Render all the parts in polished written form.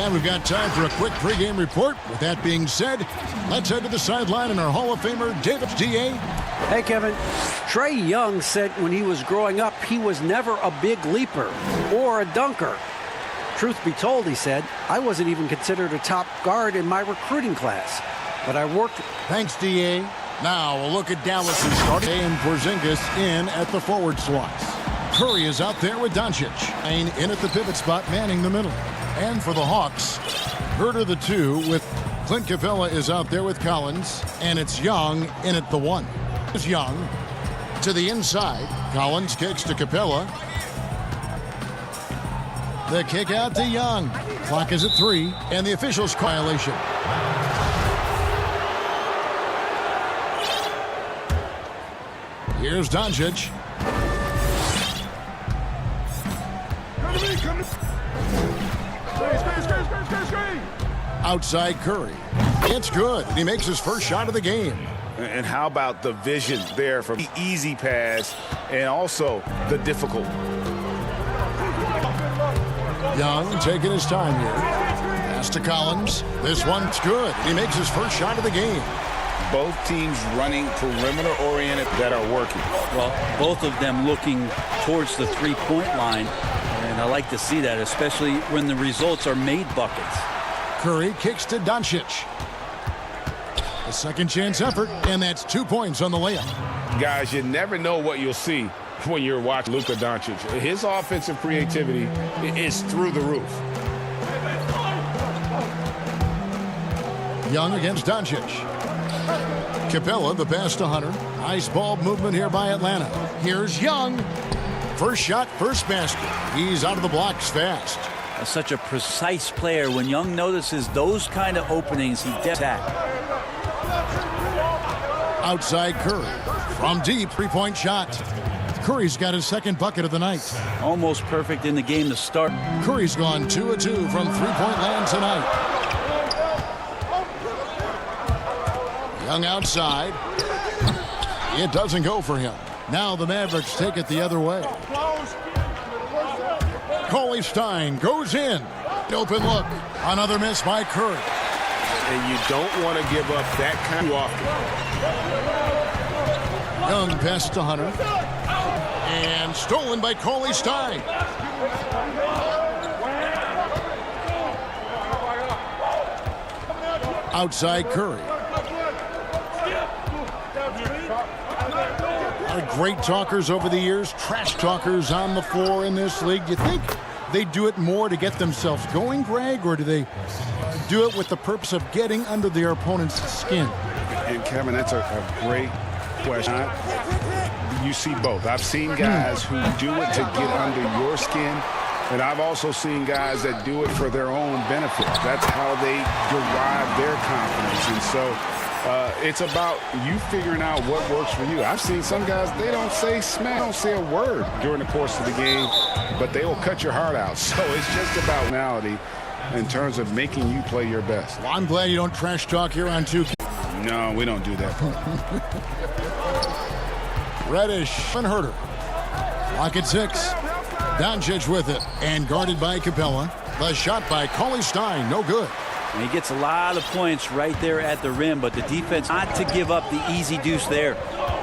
And we've got time for a quick pregame report. With that being said, let's head to the sideline and our Hall of Famer, David D.A. Hey, Kevin. Trae Young said when he was growing up, he was never a big leaper or a dunker. Truth be told, he said, I wasn't even considered a top guard in my recruiting class. But I worked. Thanks, D.A. Now a look at Dallas' starting and Porzingis in at the forward slots. Curry is out there with Doncic. In at the pivot spot, manning the middle. And for the Hawks, Herter the 2 with Clint Capella is out there with Collins. And it's Young in at the 1. It's Young to the inside. Collins kicks to Capella. The kick out to Young. Clock is at 3. And the officials violation. Here's Doncic. Outside Curry. It's good. He makes his first shot of the game. And how about the vision there from the easy pass and also the difficult. Young taking his time here. Pass to Collins. This one's good. He makes his first shot of the game. Both teams running perimeter-oriented that are working. Well, both of them looking towards the three-point line, and I like to see that, especially when the results are made buckets. Curry kicks to Doncic. A second chance effort, and that's 2 points on the layup. Guys, you never know what you'll see when you're watching Luka Doncic. His offensive creativity is through the roof. Young against Doncic. Capella, the pass to Hunter. Nice ball movement here by Atlanta. Here's Young. First shot, first basket. He's out of the blocks fast. Such a precise player. When Young notices those kind of openings, he does that. Outside Curry. From deep, three-point shot. Curry's got his second bucket of the night. Almost perfect in the game to start. Curry's gone 2 of 2 from three-point land tonight. Young outside. It doesn't go for him. Now the Mavericks take it the other way. Coley Stein goes in. Open look. Another miss by Curry. And you don't want to give up that kind of often. Young pass to Hunter. And stolen by Coley Stein. Outside Curry. Great talkers over the years, trash talkers on the floor in this league. Do you think they do it more to get themselves going, Greg, or do they do it with the purpose of getting under their opponent's skin? And Kevin, that's a great question. You see both. I've seen guys who do it to get under your skin, and I've also seen guys that do it for their own benefit. That's how they derive their confidence. And so it's about you figuring out what works for you. I've seen some guys, they don't say smack, don't say a word during the course of the game, but they will cut your heart out. So it's just about personality in terms of making you play your best. Well, I'm glad you don't trash talk here on 2K. No, we don't do that. Reddish and Herter. Lock at 6. Doncic with it and guarded by Capella. The shot by Coley Stein, no good. And he gets a lot of points right there at the rim, but the defense not to give up the easy deuce there.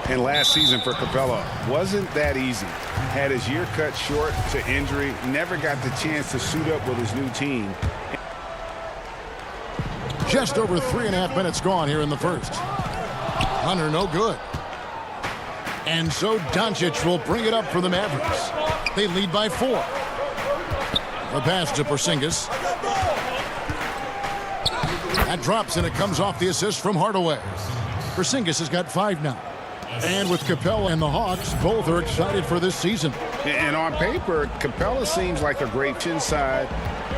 And last season for Capella wasn't that easy. Had his year cut short to injury, never got the chance to suit up with his new team. Just over 3.5 minutes gone here in the first. Hunter, no good. And so Doncic will bring it up for the Mavericks. They lead by 4. The pass to Porzingis. That drops, and it comes off the assist from Hardaway. Porzingis has got 5 now. And with Capella and the Hawks, both are excited for this season. And on paper, Capella seems like a great inside.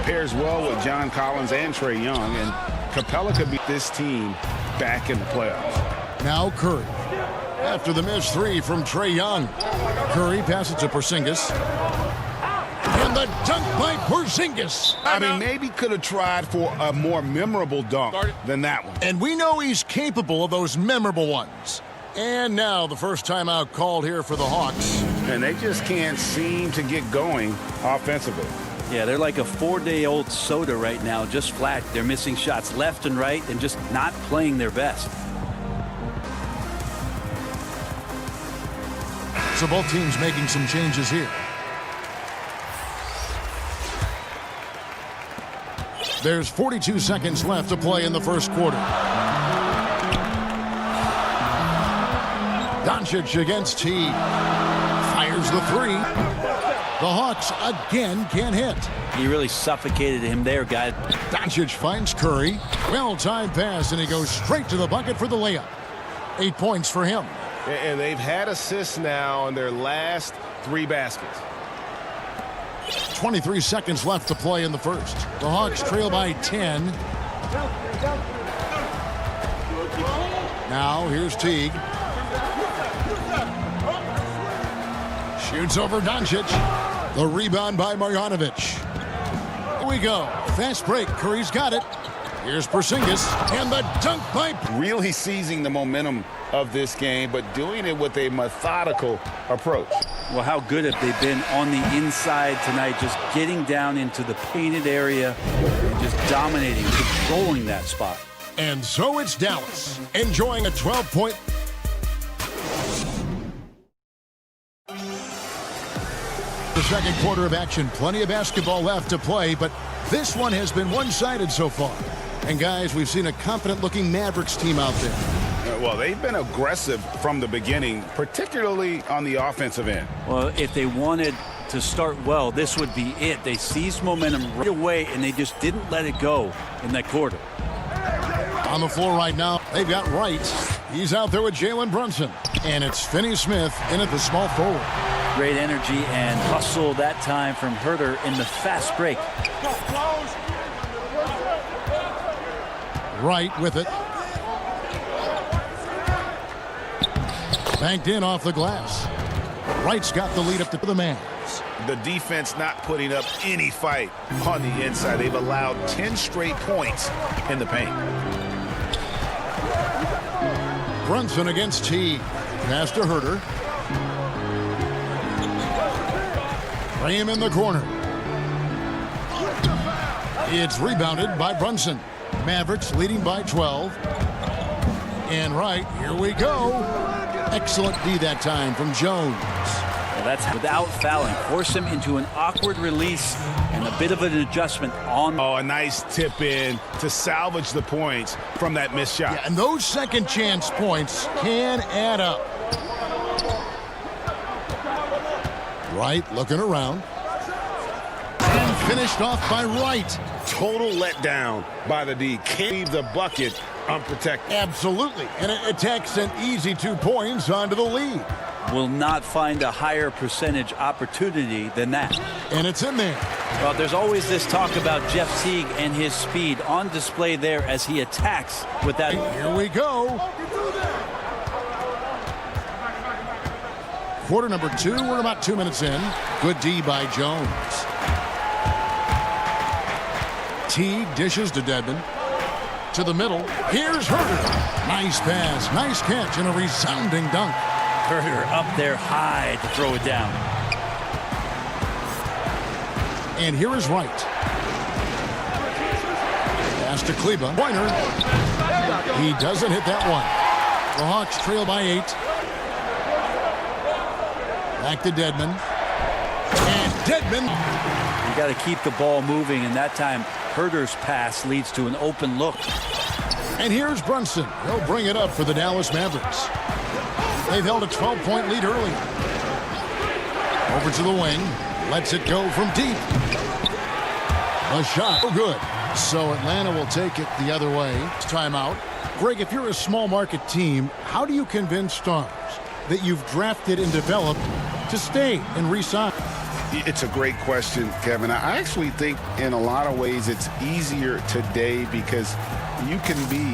Pairs well with John Collins and Trae Young. And Capella could beat this team back in the playoffs. Now Curry. After the missed 3 from Trae Young. Curry passes to Porzingis. And the dunk by Porzingis. I mean, maybe could have tried for a more memorable dunk than that one. And we know he's capable of those memorable ones. And now the first timeout called here for the Hawks. And they just can't seem to get going offensively. Yeah, they're like a 4-day-old soda right now, just flat. They're missing shots left and right and just not playing their best. So both teams making some changes here. There's 42 seconds left to play in the first quarter. Doncic against T. Fires the three. The Hawks again can't hit. He really suffocated him there, guys. Doncic finds Curry. Well-timed pass, and he goes straight to the bucket for the layup. 8 points for him. And they've had assists now in their last 3 baskets. 23 seconds left to play in the first. The Hawks trail by 10. Now here's Teague. Shoots over Doncic. The rebound by Marjanovic. Here we go. Fast break. Curry's got it. Here's Porzingis. And the dunk by... Really seizing the momentum of this game, but doing it with a methodical approach. Well, how good have they been on the inside tonight, just getting down into the painted area and just dominating, controlling that spot. And so it's Dallas, enjoying a 12-point... The second quarter of action. Plenty of basketball left to play, but this one has been one-sided so far. And guys, we've seen a confident-looking Mavericks team out there. Well, they've been aggressive from the beginning, particularly on the offensive end. Well, if they wanted to start well, this would be it. They seized momentum right away, and they just didn't let it go in that quarter. On the floor right now, they've got Wright. He's out there with Jalen Brunson. And it's Finney-Smith in at the small forward. Great energy and hustle that time from Herter in the fast break. Wright with it. Banked in off the glass. Wright's got the lead up to the man. The defense not putting up any fight on the inside. They've allowed 10 straight points in the paint. Brunson against T. Pass to Herter. Graham in the corner. It's rebounded by Brunson. Mavericks leading by 12. And Wright, here we go. Excellent D that time from Jones. Well, that's without fouling. Force him into an awkward release and a bit of an adjustment on. Oh, a nice tip in to salvage the points from that missed shot. Yeah, and those second chance points can add up. Wright looking around. And finished off by Wright. Total letdown by the D. Can't leave the bucket unprotected. Absolutely. And it takes an easy 2 points onto the lead. Will not find a higher percentage opportunity than that. And it's in there. Well, there's always this talk about Jeff Teague and his speed on display there as he attacks with that. Here we go. Quarter number 2. We're about 2 minutes in. Good D by Jones. Teague dishes to Dedmon. To the middle. Here's Herter. Nice pass. Nice catch and a resounding dunk. Herter up there high to throw it down. And here is Wright. Pass to Kleba. Pointer. He doesn't hit that one. The Hawks trail by 8. Back to Dedmon. And Dedmon. You got to keep the ball moving, and that time Herter's pass leads to an open look. And here's Brunson. He'll bring it up for the Dallas Mavericks. They've held a 12-point lead early. Over to the wing. Lets it go from deep. A shot. Oh, good. So Atlanta will take it the other way. Timeout. Greg, if you're a small market team, how do you convince stars that you've drafted and developed to stay and re-sign? It's a great question, Kevin. I actually think in a lot of ways it's easier today because you can be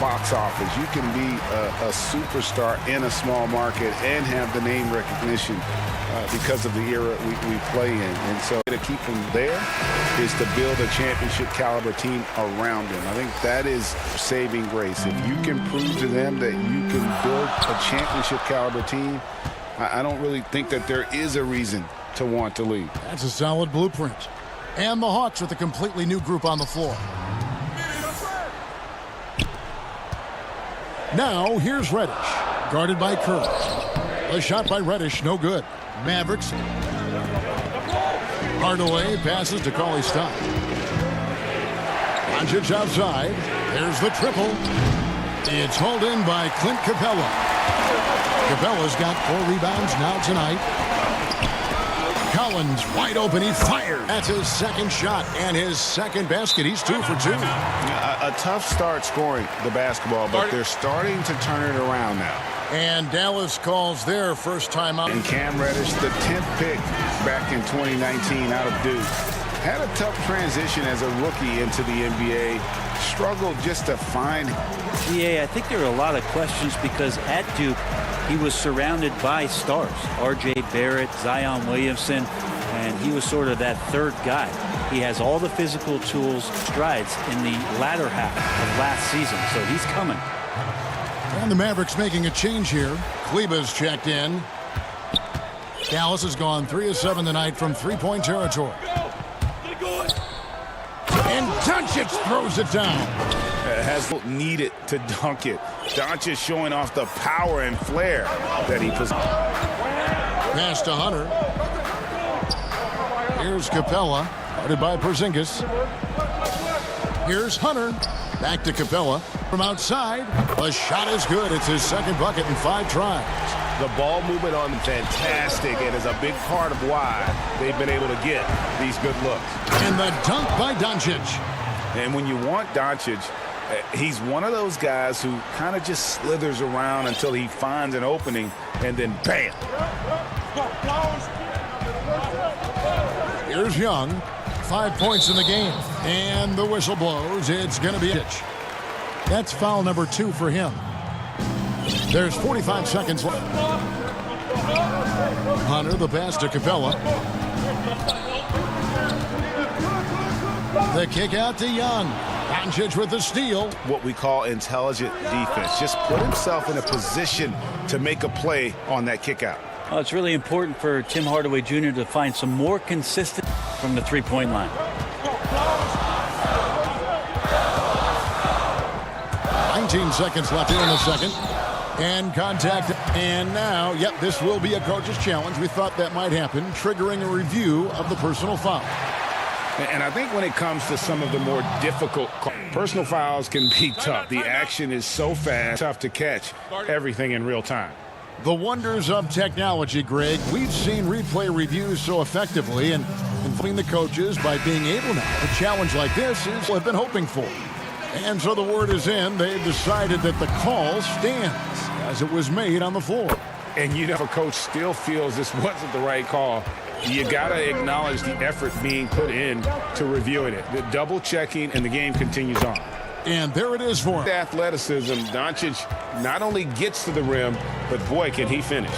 box office. You can be a superstar in a small market and have the name recognition because of the era we play in. And so to keep them there is to build a championship caliber team around them. I think that is saving grace. If you can prove to them that you can build a championship caliber team, I don't really think that there is a reason to want to leave. That's a solid blueprint. And the Hawks with a completely new group on the floor. Now, here's Reddish, guarded by Curry. A shot by Reddish, no good. Mavericks. Hardaway passes to Cauley Stein. Doncic outside. There's the triple. It's hauled in by Clint Capella. Capella's got 4 rebounds now tonight. Collins wide open. He fires. That's his second shot and his second basket. He's 2 for 2. A tough start scoring the basketball, but they're starting to turn it around now. And Dallas calls their first timeout. And Cam Reddish, the 10th pick back in 2019 out of Duke. Had a tough transition as a rookie into the NBA. Struggled just to find. Yeah, I think there are a lot of questions because at Duke, he was surrounded by stars. R.J. Barrett, Zion Williamson, and he was sort of that third guy. He has all the physical tools, strides in the latter half of last season, so he's coming. And the Mavericks making a change here. Kleba's checked in. Dallas has gone 3 of 7 tonight from three-point territory. And Doncic throws it down. Has needed to dunk it. Doncic showing off the power and flair that he possesses. Pass to Hunter. Here's Capella, guarded by Porzingis. Here's Hunter. Back to Capella. From outside, the shot is good. It's his second bucket in 5 tries. The ball movement on them fantastic and is a big part of why they've been able to get these good looks. And the dunk by Doncic. And when you want Doncic, he's one of those guys who kind of just slithers around until he finds an opening, and then bam. Here's Young. 5 points in the game. And the whistle blows. It's going to be Doncic. That's foul number 2 for him. There's 45 seconds left. Hunter, the pass to Capella. The kick out to Young. Doncic with the steal. What we call intelligent defense. Just put himself in a position to make a play on that kick out. Well, it's really important for Tim Hardaway Jr. to find some more consistent from the three-point line. 19 seconds left here in the second. And contact. And now, yep, this will be a coach's challenge. We thought that might happen, triggering a review of the personal foul. And I think when it comes to some of the more difficult personal fouls can be tough. The action is so fast, tough to catch everything in real time. The wonders of technology, Greg. We've seen replay reviews so effectively, and influencing the coaches by being able now. A challenge like this is what I've been hoping for. And so the word is in. They've decided that the call stands as it was made on the floor. And you know, if a coach still feels this wasn't the right call, you got to acknowledge the effort being put in to reviewing it. The double checking, and the game continues on. And there it is for him. Athleticism, Doncic not only gets to the rim, but boy, can he finish.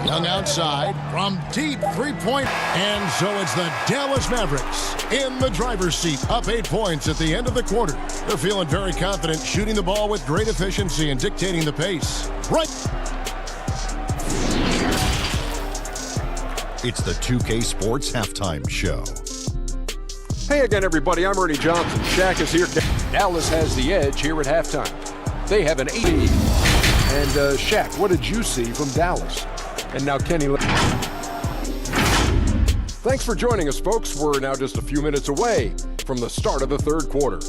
Young outside from deep three-point. And so it's the Dallas Mavericks in the driver's seat, up 8 points at the end of the quarter. They're feeling very confident, shooting the ball with great efficiency and dictating the pace. Right. It's the 2K Sports Halftime Show. Hey again, everybody. I'm Ernie Johnson. Shaq is here. Dallas has the edge here at halftime. They have an 8 lead. And Shaq, what did you see from Dallas? And now Kenny. Thanks for joining us, folks. We're now just a few minutes away from the start of the third quarter.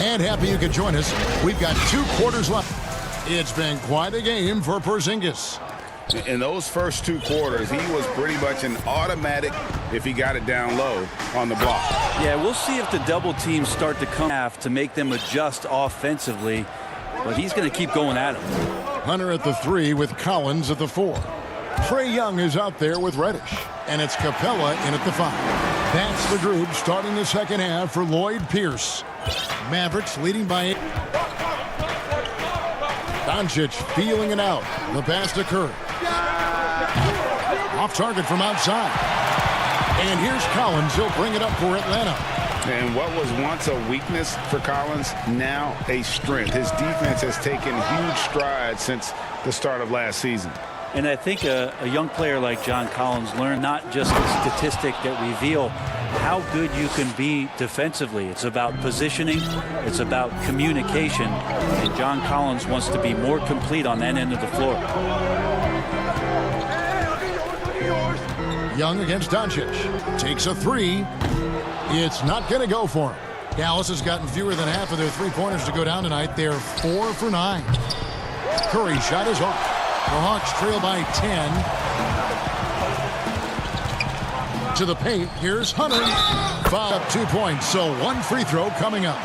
And happy you could join us. We've got 2 quarters left. It's been quite a game for Porzingis. In those first 2 quarters, he was pretty much an automatic if he got it down low on the block. Yeah, we'll see if the double teams start to come half to make them adjust offensively, but he's going to keep going at him. Hunter at the 3 with Collins at the 4. Trae Young is out there with Reddish, and it's Capella in at the 5. That's the group starting the second half for Lloyd Pierce. Mavericks leading by 8. Doncic feeling it out. The pass to Curry. Off target from outside. And here's Collins. He'll bring it up for Atlanta. And what was once a weakness for Collins, now a strength. His defense has taken huge strides since the start of last season. And I think a young player like John Collins learned not just a statistic that reveal how good you can be defensively. It's about positioning. It's about communication. And John Collins wants to be more complete on that end of the floor. Young against Doncic. Takes a three. It's not going to go for him. Dallas has gotten fewer than half of their three-pointers to go down tonight. They're 4 for 9. Curry's shot is off. The Hawks trail by 10. To the paint. Here's Hunter. Foul up 2 points, so one free throw coming up.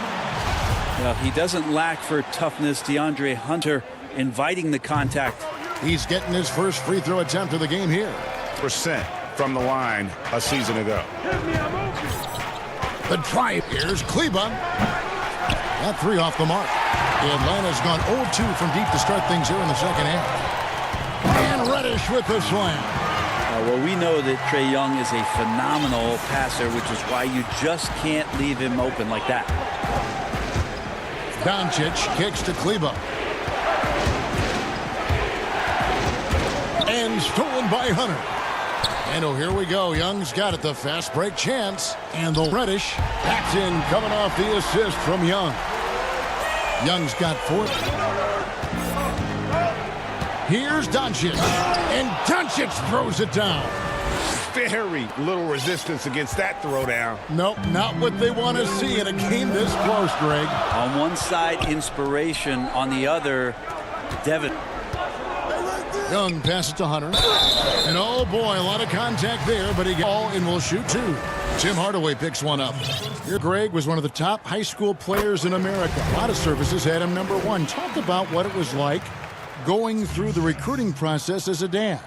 Well, he doesn't lack for toughness. DeAndre Hunter inviting the contact. He's getting his first free throw attempt of the game here. % from the line a season ago. The drive. Here's Kleba. That three off the mark. Atlanta's gone 0-2 from deep to start things here in the second half. And Reddish with the slam. Well, we know that Trae Young is a phenomenal passer, which is why you just can't leave him open like that. Doncic kicks to Kleba. And stolen by Hunter. And oh, here we go. Young's got it. The fast break chance. And the Reddish backs in, coming off the assist from Young. Young's got 4. Here's Doncic. And Doncic throws it down. Very little resistance against that throwdown. Nope, not what they want to see in a game this close, Greg. On one side, inspiration. On the other, Devin. Young passes to Hunter. And oh boy, a lot of contact there, but he gets all and will shoot 2. Tim Hardaway picks one up. Here, Greg was one of the top high school players in America. A lot of services had him number 1. Talk about what it was like going through the recruiting process as a dad.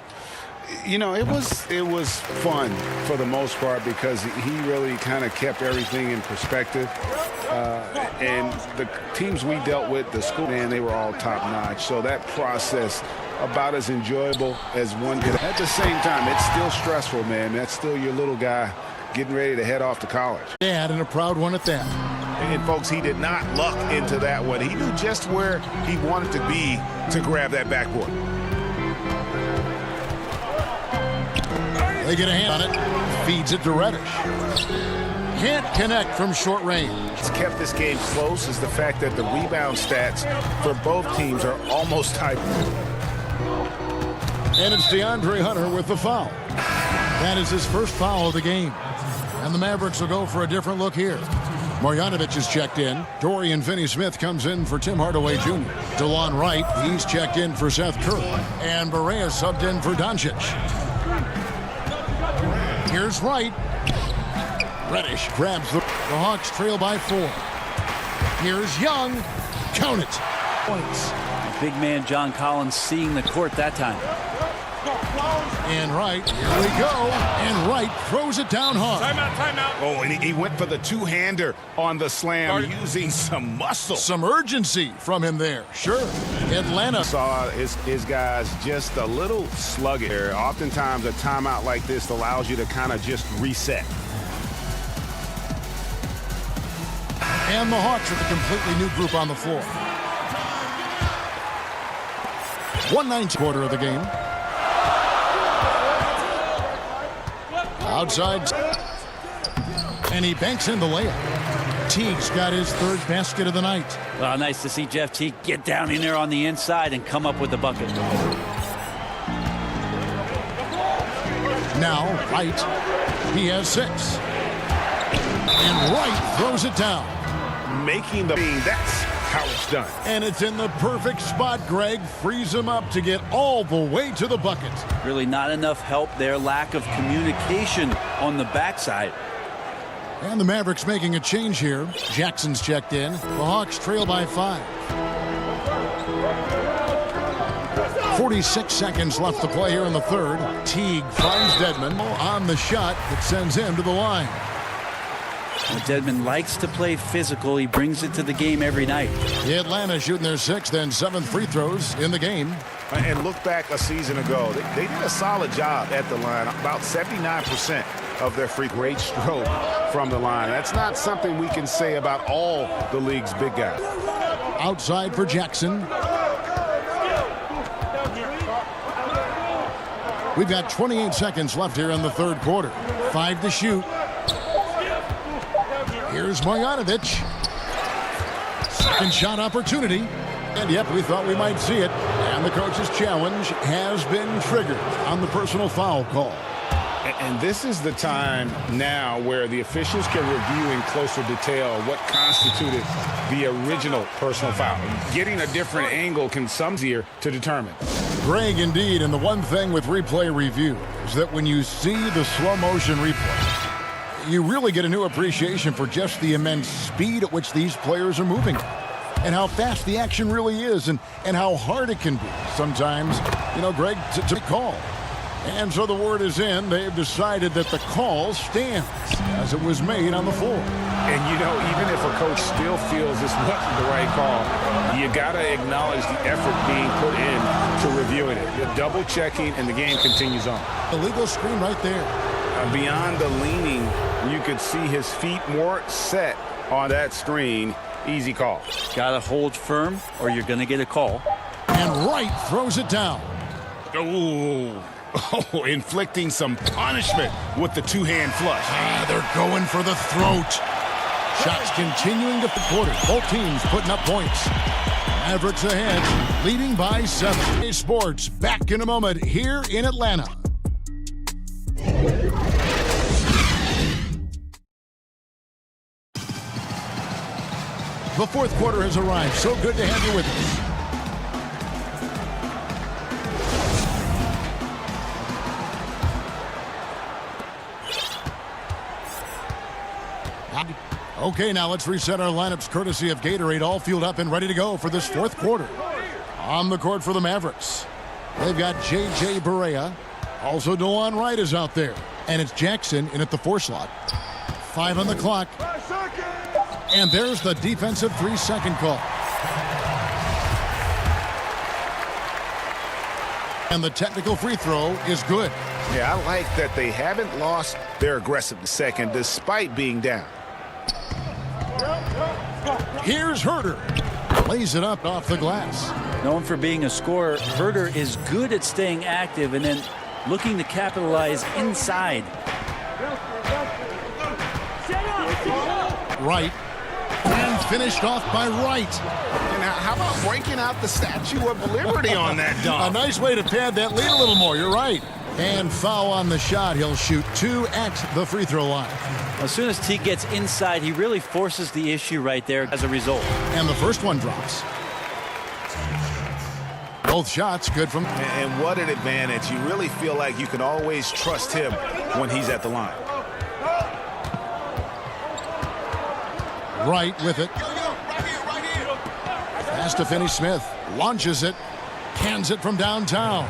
You know, it was fun for the most part because he really kind of kept everything in perspective. And the teams we dealt with, the school, man, they were all top-notch. So that process, about as enjoyable as one could. At the same time, it's still stressful, man. That's still your little guy getting ready to head off to college. Dad, and a proud one at that. And folks, he did not luck into that one. He knew just where he wanted to be to grab that backboard. They get a hand on it. Feeds it to Reddish. Can't connect from short range. What's kept this game close is the fact that the rebound stats for both teams are almost tied. And it's DeAndre Hunter with the foul. That is his first foul of the game. And the Mavericks will go for a different look here. Marjanovic is checked in. Dorian Finney-Smith comes in for Tim Hardaway Jr. DeLon Wright, he's checked in for Seth Curry. And Barea subbed in for Doncic. Here's Wright. Reddish grabs the Hawks trail by 4. Here's Young. Count it. Points. Big man John Collins seeing the court that time. And Wright, here we go. And Wright throws it down hard. Timeout. Oh, and he went for the two-hander on the slam, using some muscle. Some urgency from him there. Sure. Atlanta Saw his guys just a little sluggish. Oftentimes a timeout like this allows you to kind of just reset. And the Hawks with a completely new group on the floor. 1/9 quarter of the game. Outside. And he banks in the layup. Teague's got his 3rd basket of the night. Well, nice to see Jeff Teague get down in there on the inside and come up with the bucket. Now, Wright. He has 6. And Wright throws it down. Making the that's how it's done. And it's in the perfect spot, Greg. Frees him up to get all the way to the bucket. Really not enough help there. Lack of communication on the backside. And the Mavericks making a change here. Jackson's checked in. The Hawks trail by 5. 46 seconds left to play here in the 3rd. Teague finds Dedmon on the shot that sends him to the line. Dedmon likes to play physical. He brings it to the game every night. Atlanta shooting their 6th and 7th free throws in the game. And look back a season ago, they did a solid job at the line. About 79% of their free great stroke from the line. That's not something we can say about all the league's big guys. Outside for Jackson. We've got 28 seconds left here in the third quarter. 5 to shoot. Here's Marjanovic. Second shot opportunity. And yep, we thought we might see it. And the coach's challenge has been triggered on the personal foul call. And this is the time now where the officials can review in closer detail what constituted the original personal foul. Getting a different angle can some easier to determine. Greg, indeed, and the one thing with replay review is that when you see the slow motion replay, you really get a new appreciation for just the immense speed at which these players are moving and how fast the action really is and how hard it can be sometimes, Greg, to call. And so the word is in. They've decided that the call stands as it was made on the floor. And, even if a coach still feels this wasn't the right call, you got to acknowledge the effort being put in to reviewing it. You're double-checking, and the game continues on. Illegal screen right there. Beyond the leaning, you could see his feet more set on that screen. Easy call. Got to hold firm, or you're going to get a call. And Wright throws it down. Oh, inflicting some punishment with the two-hand flush. They're going for the throat. Shots continuing to the quarter. Both teams putting up points. Mavericks ahead, leading by 7. Sports back in a moment here in Atlanta. The fourth quarter has arrived. So good to have you with us. Okay, now let's reset our lineups courtesy of Gatorade, all fueled up and ready to go for this fourth quarter. On the court for the Mavericks, they've got J.J. Barea. Also, DeLon Wright is out there. And it's Jackson in at the 4 slot. 5 on the clock. And there's the defensive 3-second call. And the technical free throw is good. Yeah, I like that they haven't lost their aggressive second despite being down. Here's Herter. Lays it up off the glass. Known for being a scorer, Herter is good at staying active and then looking to capitalize inside. Wright. And finished off by Wright. Now, how about breaking out the Statue of Liberty on that dunk? A nice way to pad that lead a little more. You're right. And foul on the shot. He'll shoot 2 at the free throw line. As soon as T gets inside, he really forces the issue right there as a result. And the first one drops. Both shots good from... And what an advantage. You really feel like you can always trust him when he's at the line. Wright with it. Fast to finish Smith. Launches it. Cans it from downtown.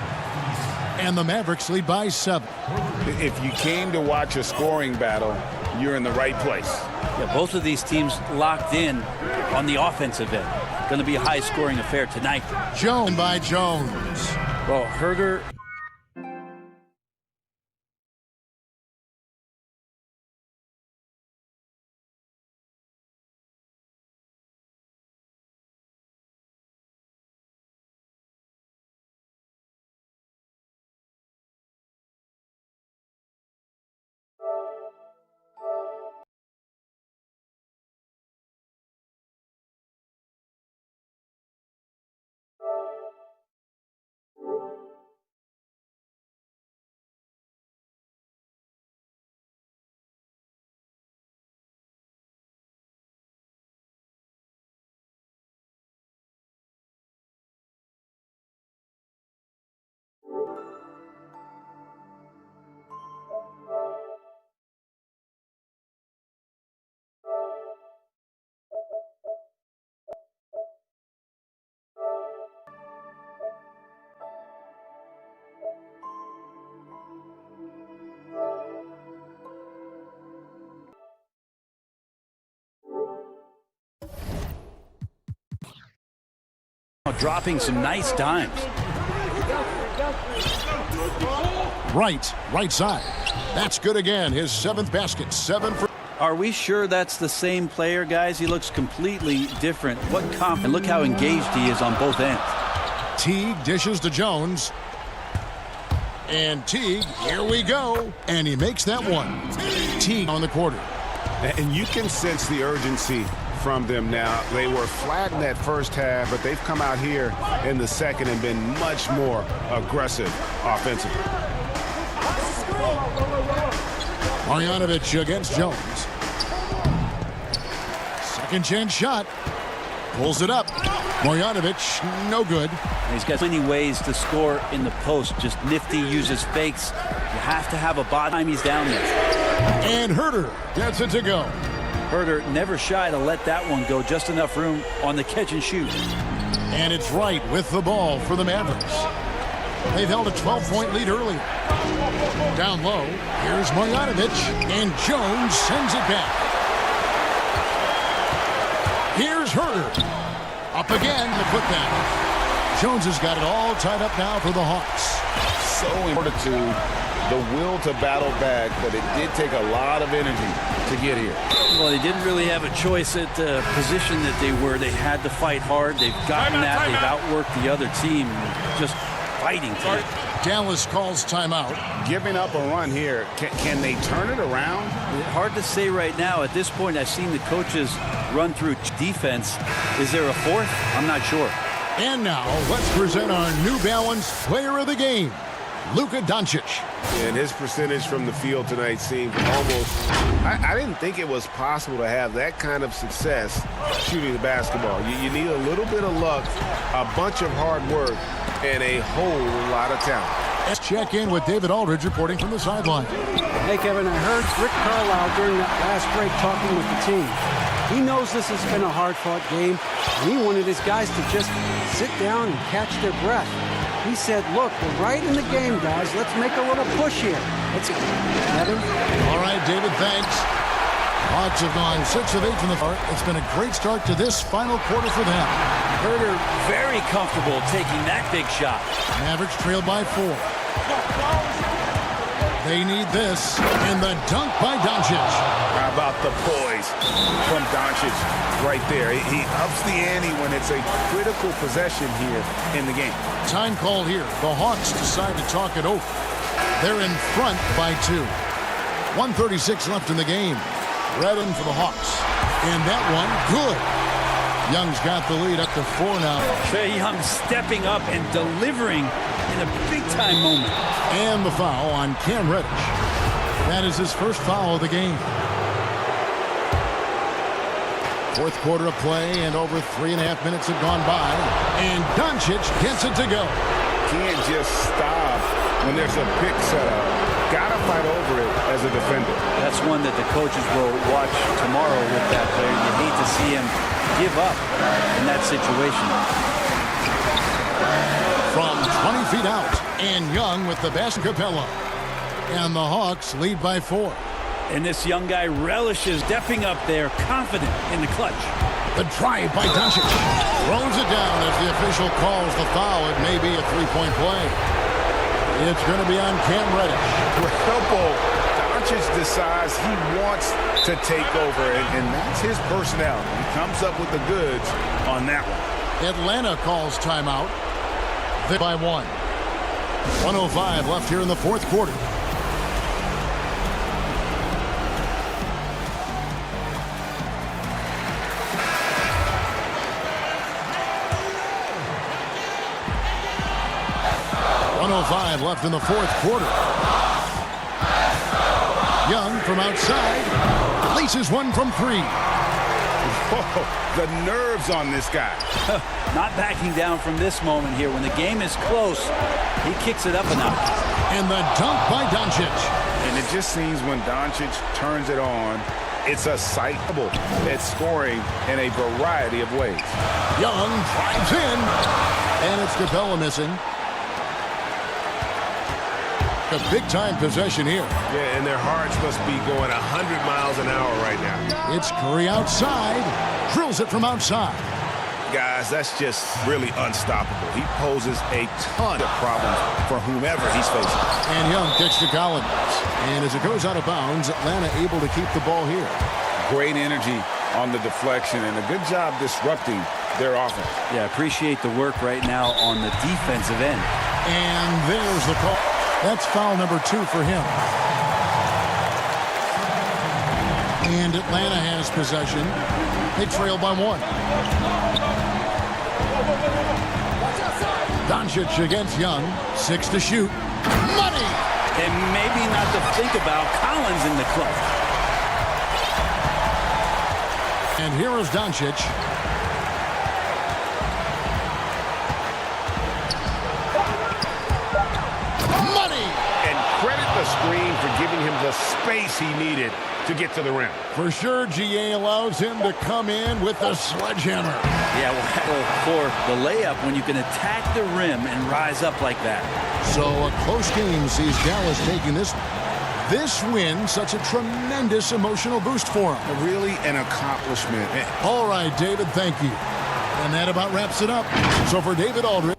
And the Mavericks lead by 7. If you came to watch a scoring battle, you're in the right place. Yeah, both of these teams locked in on the offensive end. Going to be a high-scoring affair tonight. Jones by Jones. Well, Herter... Dropping some nice dimes. Right side. That's good again. His 7th basket. 7 for... Are we sure that's the same player, guys? He looks completely different. What confidence. And look how engaged he is on both ends. Teague dishes to Jones. And Teague, here we go. And he makes that one. Teague on the quarter. And you can sense the urgency from them now. They were flat in that first half, but they've come out here in the second and been much more aggressive offensively. Marjanovic against Jones. Second chance shot. Pulls it up. Marjanovic, no good. He's got many ways to score in the post. Just nifty, uses fakes. You have to have a bottom. He's down there. And Herter gets it to go. Herter never shy to let that one go. Just enough room on the catch and shoot. And it's Wright with the ball for the Mavericks. They've held a 12-point lead earlier. Down low, here's Marjanovic, and Jones sends it back. Here's Herter. Up again, the putback. Jones has got it all tied up now for the Hawks. So important to the will to battle back, but it did take a lot of energy to get here. Well, they didn't really have a choice at the position that they were. They had to fight hard. They've gotten that. They've outworked the other team. Just fighting today. Dallas calls timeout. Giving up a run here. Can they turn it around? Hard to say right now. At this point, I've seen the coaches run through defense. Is there a fourth? I'm not sure. And now, let's present our New Balance Player of the Game, Luka Doncic. And his percentage from the field tonight seemed almost... I didn't think it was possible to have that kind of success shooting the basketball. You need a little bit of luck, a bunch of hard work, and a whole lot of talent. Let's check in with David Aldridge reporting from the sideline. Hey, Kevin, I heard Rick Carlisle during that last break talking with the team. He knows this has been a hard-fought game, and he wanted his guys to just sit down and catch their breath. He said, look, we're right in the game, guys. Let's make a little push here. Let's get Kevin. All right, David, thanks. Hawks have gone 6 of 8 from the start. It's been a great start to this final quarter for them. Herter very comfortable taking that big shot. Mavericks trail by 4. They need this, and the dunk by Doncic. How about the poise from Doncic right there? He ups the ante when it's a critical possession here in the game. Time call here. The Hawks decide to talk it over. They're in front by 2. 1:36 left in the game. Redden for the Hawks. And that one, good. Young's got the lead up to 4 now. Trae Young stepping up and delivering in a big-time moment. And the foul on Cam Reddish. That is his first foul of the game. Fourth quarter of play, and over 3.5 minutes have gone by. And Doncic gets it to go. Can't just stop when there's a pick set up. Gotta fight over it as a defender. That's one that the coaches will watch tomorrow with that player. You hate to see him give up in that situation. From 20 feet out, and Young with the basket. Capella. And the Hawks lead by 4. And this young guy relishes stepping up there, confident in the clutch. The drive by Doncic. Throws it down as the official calls the foul. It may be a 3-point play. It's going to be on Cam Reddish. Incredible. Doncic decides he wants to take over, and that's his personality. He comes up with the goods on that one. Atlanta calls timeout. They by 1. 1:05 left here in the fourth quarter. Left in the fourth quarter. Young from outside laces one from 3. Whoa, the nerves on this guy. Not backing down from this moment here. When the game is close, he kicks it up a notch. And the dunk by Doncic. And it just seems when Doncic turns it on, it's a sight at scoring in a variety of ways. Young drives in, and it's Capella missing. A big-time possession here. Yeah, and their hearts must be going 100 miles an hour right now. It's Curry outside. Drills it from outside. guys, that's just really unstoppable. He poses a ton of problems for whomever he's facing. And Young kicks to Collins. And as it goes out of bounds, Atlanta able to keep the ball here. Great energy on the deflection and a good job disrupting their offense. Yeah, appreciate the work right now on the defensive end. And there's the call. That's foul number 2 for him. And Atlanta has possession. They trail by 1. Doncic against Young. 6 to shoot. Money! And maybe not to think about Collins in the club. And here is Doncic. Money! And credit the screen for giving him the space he needed to get to the rim. For sure, GA allows him to come in with the sledgehammer. Yeah, well, for the layup when you can attack the rim and rise up like that. So a close game sees Dallas taking this win, such a tremendous emotional boost for him. Really an accomplishment. All right, David, thank you. And that about wraps it up. So for David Aldridge.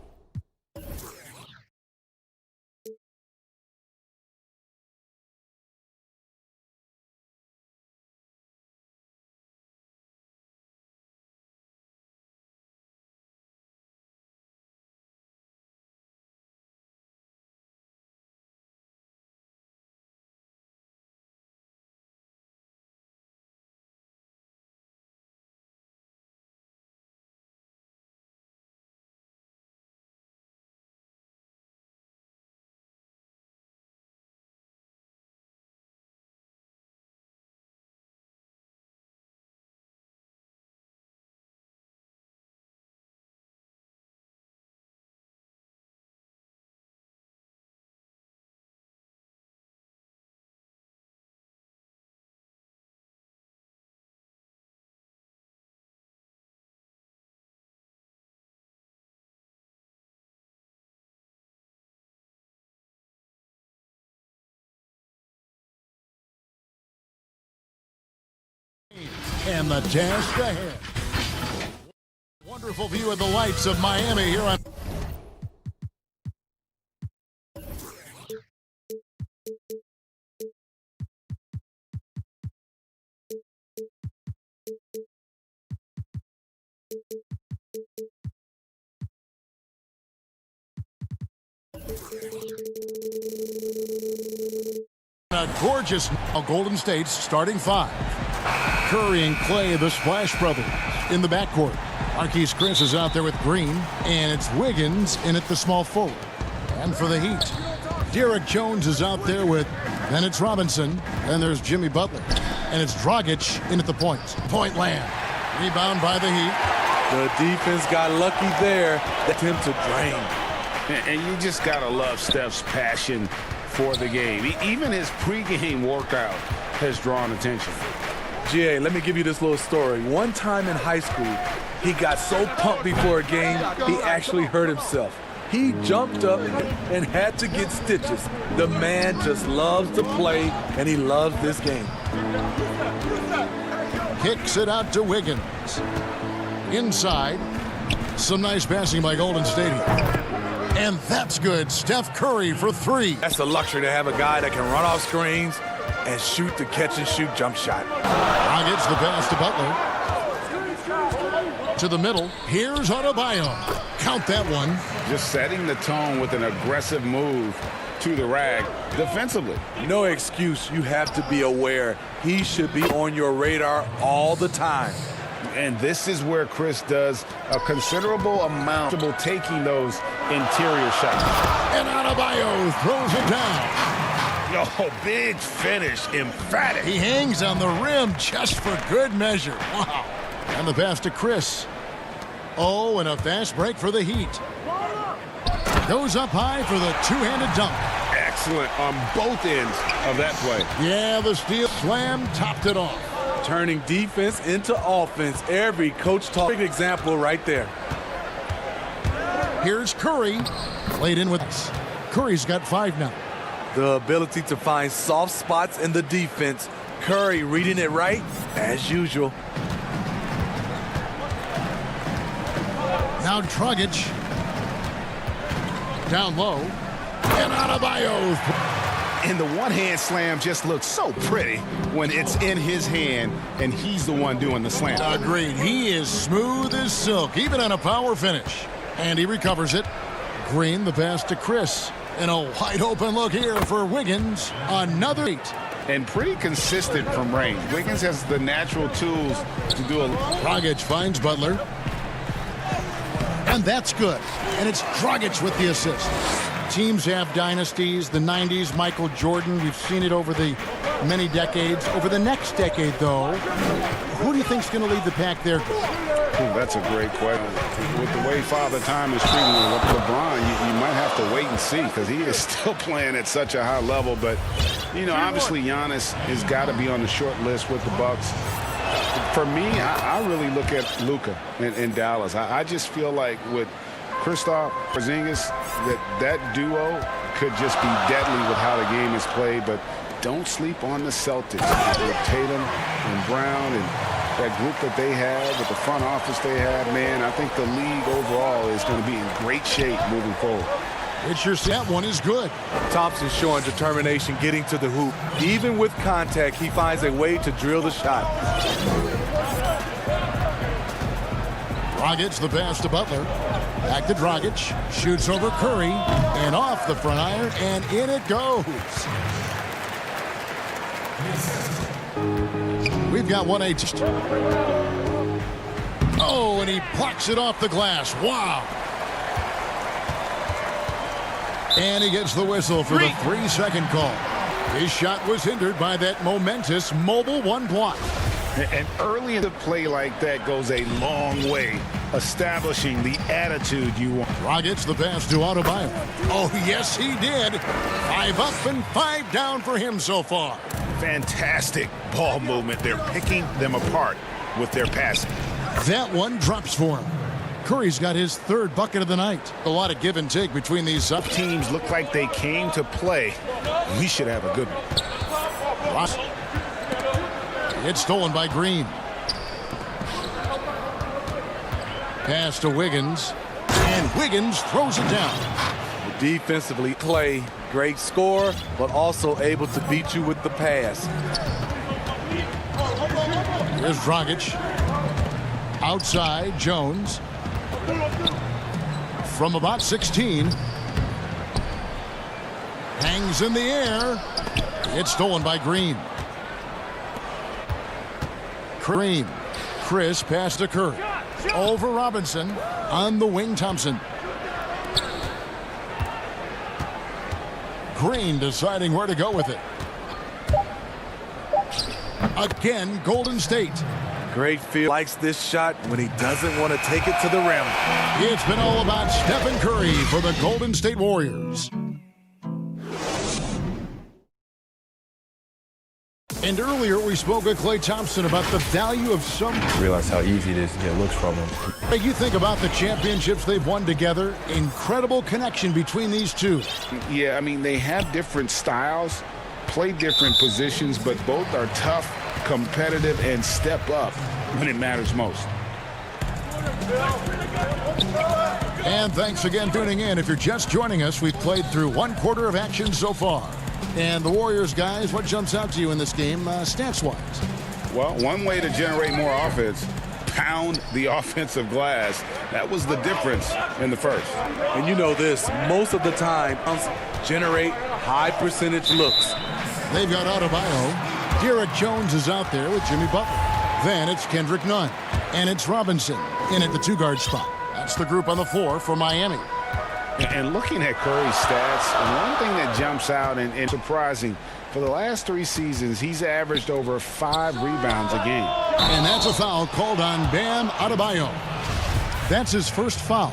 And the task ahead. Wonderful view of the lights of Miami here on. A gorgeous Golden State's starting 5. Curry and Clay, the Splash Brothers, in the backcourt. Marquise Chris is out there with Green, and it's Wiggins in at the small forward. And for the Heat, Derek Jones is out there with Dennis Robinson, and there's Jimmy Butler. And it's Dragic in at the point. Point land. Rebound by the Heat. The defense got lucky there. Attempt to drain. And you just got to love Steph's passion for the game. Even his pregame workout has drawn attention. GA, let me give you this little story. One time in high school, he got so pumped before a game, he actually hurt himself. He jumped up and had to get stitches. The man just loves to play, and he loves this game. Kicks it out to Wiggins. Inside. Some nice passing by Golden State. And that's good. Steph Curry for 3. That's a luxury to have a guy that can run off screens and shoot the catch-and-shoot jump shot. Now gets the pass to Butler. To the middle. Here's Adebayo. Count that one. Just setting the tone with an aggressive move to the rag defensively. No excuse. You have to be aware. He should be on your radar all the time. And this is where Chris does a considerable amount of taking those interior shots. And Adebayo throws it down. Oh, big finish, emphatic. He hangs on the rim just for good measure. Wow. And the pass to Chris. Oh, and a fast break for the Heat. Goes up high for the two-handed dunk. Excellent on both ends of that play. Yeah, the steal slam topped it off. Turning defense into offense. Every coach taught. Big example right there. Here's Curry. Played in with us. Curry's got 5 now. The ability to find soft spots in the defense. Curry reading it right, as usual. Now Dragic. Down low. And Adebayo. And the one-hand slam just looks so pretty when it's in his hand and he's the one doing the slam. Agreed. He is smooth as silk, even on a power finish. And he recovers it. Green, the pass to Chris. And a wide-open look here for Wiggins. Another 8. And pretty consistent from range. Wiggins has the natural tools to do a... Dragic finds Butler. And that's good. And it's Dragic with the assist. Teams have dynasties. The 90s, Michael Jordan. We've seen it over the many decades. Over the next decade, though, who do you think's going to lead the pack there? Ooh, that's a great question. With the way Father Time is treating LeBron, you might have to wait and see because he is still playing at such a high level. But, you know, obviously Giannis has got to be on the short list with the Bucks. For me, I really look at Luka in Dallas. I just feel like with Kristaps Porzingis, that duo could just be deadly with how the game is played. But don't sleep on the Celtics with Tatum and Brown and that group that they have, with the front office they have. Man, I think the league overall is going to be in great shape moving forward. It's your set. One is good. Thompson showing determination, getting to the hoop. Even with contact, he finds a way to drill the shot. Dragic, the pass to Butler. Back to Dragic. Shoots over Curry. And off the front iron. And in it goes. We've got 1-8. Oh, and he plucks it off the glass. Wow. And he gets the whistle for the 3-second call. His shot was hindered by that momentous mobile one block. And early in the play like that goes a long way, establishing the attitude you want. Dragic, the pass to Adebayo. Oh, yes, he did. 5 up and 5 down for him so far. Fantastic ball movement. They're picking them apart with their passing. That one drops for him. Curry's got his 3rd bucket of the night. A lot of give and take between these sub teams. Look like they came to play. We should have a good one. It's stolen by Green. Pass to Wiggins. And Wiggins throws it down. Defensively, Clay, great scorer, but also able to beat you with the pass. Here's Dragic. Outside, Jones. From about 16. Hangs in the air. It's stolen by Green. Green. Chris pass to Curry. Over Robinson. On the wing, Thompson. Green deciding where to go with it. Again, Golden State. Great field. Likes this shot when he doesn't want to take it to the rim. It's been all about Stephen Curry for the Golden State Warriors. And earlier we spoke with Klay Thompson about the value of some... Realize how easy it is to get looks from him. You think about the championships they've won together. Incredible connection between these two. Yeah, I mean, they have different styles, play different positions, but both are tough, competitive, and step up when it matters most. And thanks again for tuning in. If you're just joining us, we've played through 1/4 of action so far. And the Warriors, guys, what jumps out to you in this game, stats-wise? Well, one way to generate more offense, pound the offensive glass. That was the difference in the first. And you know this, most of the time, generate high percentage looks. They've got Adebayo. Derek Jones is out there with Jimmy Butler. Then it's Kendrick Nunn. And it's Robinson in at the 2-guard spot. That's the group on the floor for Miami. And looking at Curry's stats, one thing that jumps out and surprising, for the last 3 seasons, he's averaged over 5 rebounds a game. And that's a foul called on Bam Adebayo. That's his first foul.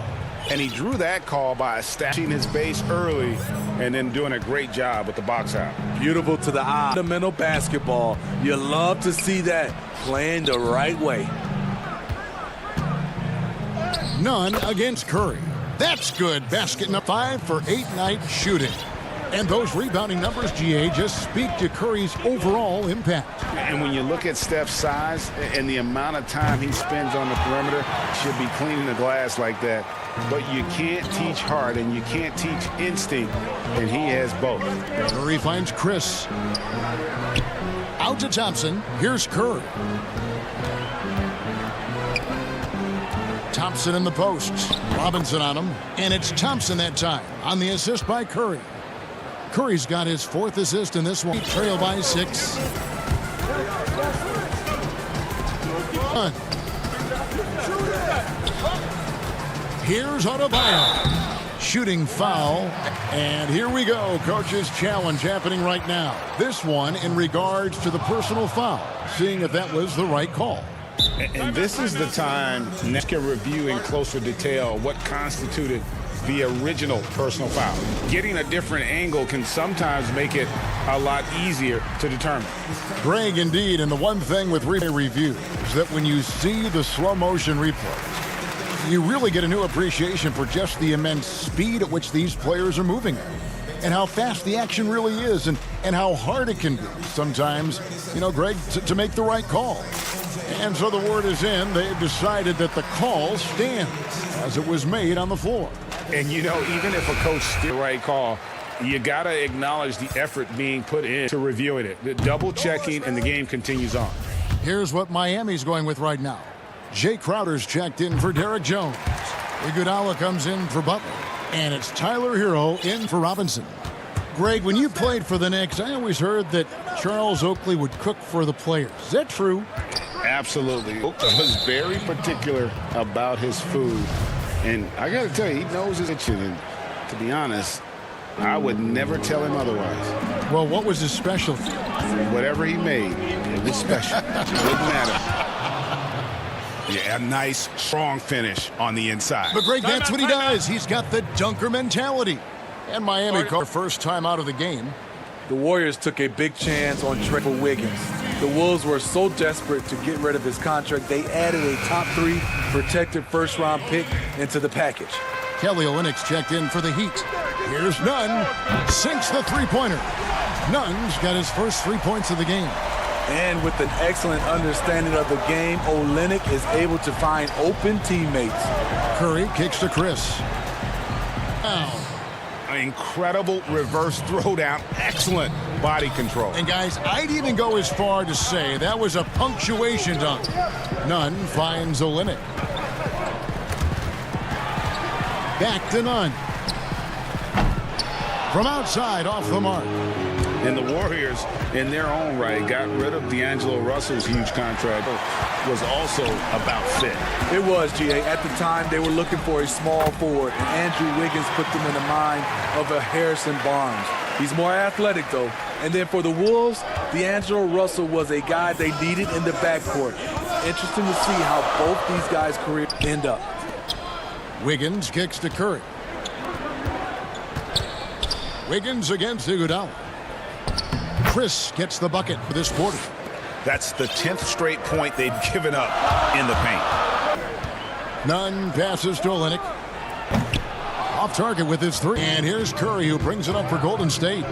And he drew that call by establishing his base early and then doing a great job with the box out. Beautiful to the eye. Fundamental basketball. You love to see that playing the right way. Nunn against Curry. That's good. Basket number 5 for 8-night shooting. And those rebounding numbers, GA, just speak to Curry's overall impact. And when you look at Steph's size and the amount of time he spends on the perimeter, he should be cleaning the glass like that. But you can't teach heart and you can't teach instinct, and he has both. Curry finds Chris. Out to Thompson. Here's Curry. Thompson in the post. Robinson on him. And it's Thompson that time on the assist by Curry. Curry's got his 4th assist in this one. Trail by 6. Here's Adebayo. Shooting foul. And here we go. Coach's challenge happening right now. This one in regards to the personal foul. Seeing if that was the right call. And this is the time Nets can review in closer detail what constituted the original personal foul. Getting a different angle can sometimes make it a lot easier to determine. Greg, indeed, and the one thing with replay review is that when you see the slow motion replays, you really get a new appreciation for just the immense speed at which these players are moving at, and how fast the action really is, and how hard it can be sometimes, you know, Greg, to make the right call. And so the word is in. They've decided that the call stands as it was made on the floor. And, you know, even if a coach did the right call, you got to acknowledge the effort being put in to reviewing it. The double checking, and the game continues on. Here's what Miami's going with right now. Jay Crowder's checked in for Derek Jones. Iguodala comes in for Butler. And it's Tyler Hero in for Robinson. Greg, when you played for the Knicks, I always heard that Charles Oakley would cook for the players. Is that true? Absolutely. Oakley was very particular about his food. And I got to tell you, he knows his kitchen. And to be honest, I would never tell him otherwise. Well, what was his specialty? Whatever he made, it was special. It wouldn't matter. Yeah, a nice, strong finish on the inside. But Greg, that's what he does. He's got the dunker mentality. And Miami called their first time out of the game. The Warriors took a big chance on Trey for Wiggins. The Wolves were so desperate to get rid of his contract, they added a top 3 protected first-round pick into the package. Kelly Olynyk's checked in for the Heat. Here's Nunn. Sinks the three-pointer. Nunn's got his first 3 points of the game. And with an excellent understanding of the game, Olynyk is able to find open teammates. Curry kicks to Chris. Now. An incredible reverse throwdown. Excellent body control. And guys, I'd even go as far to say that was a punctuation dunk. Nunn finds Olynyk. Back to Nunn. From outside, off the mark. And the Warriors, in their own right, got rid of D'Angelo Russell's huge contract. Was also about fit. It was, GA. At the time, they were looking for a small forward, and Andrew Wiggins put them in the mind of a Harrison Barnes. He's more athletic, though. And then for the Wolves, D'Angelo Russell was a guy they needed in the backcourt. Interesting to see how both these guys' careers end up. Wiggins kicks to Curry. Wiggins against Iguodala. Chris gets the bucket for this quarter. That's the 10th straight point they've given up in the paint. Nunn passes to Olynyk. Off target with his 3. And here's Curry, who brings it up for Golden State.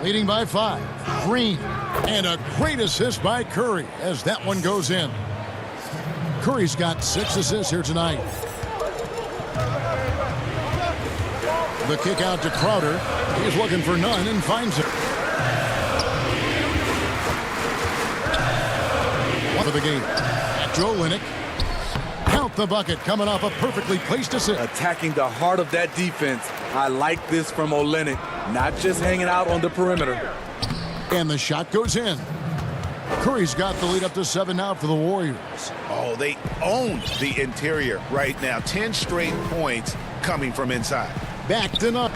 Leading by 5. Green. And a great assist by Curry as that one goes in. Curry's got 6 assists here tonight. The kick out to Crowder. He's looking for Nunn and finds it. For the game. Joe Olynyk. Count the bucket, coming off a perfectly placed assist. Attacking the heart of that defense. I like this from Olynyk. Not just hanging out on the perimeter. And the shot goes in. Curry's got the lead up to 7 now for the Warriors. Oh, they own the interior right now. 10 straight points coming from inside. Back to Nunn.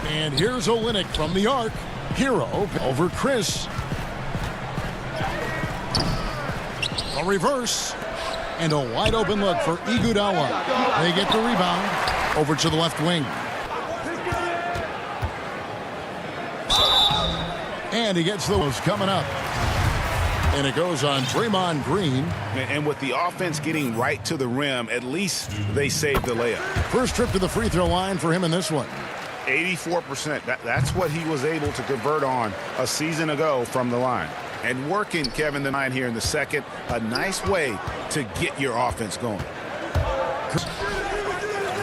And here's Olynyk from the arc. Hero over Chris. A reverse. And a wide open look for Iguodala. They get the rebound. Over to the left wing. And he gets those coming up. And it goes on Draymond Green. And with the offense getting right to the rim, at least they saved the layup. First trip to the free throw line for him in this one. 84%. That's what he was able to convert on a season ago from the line. And working, Kevin, the line here in the second, a nice way to get your offense going.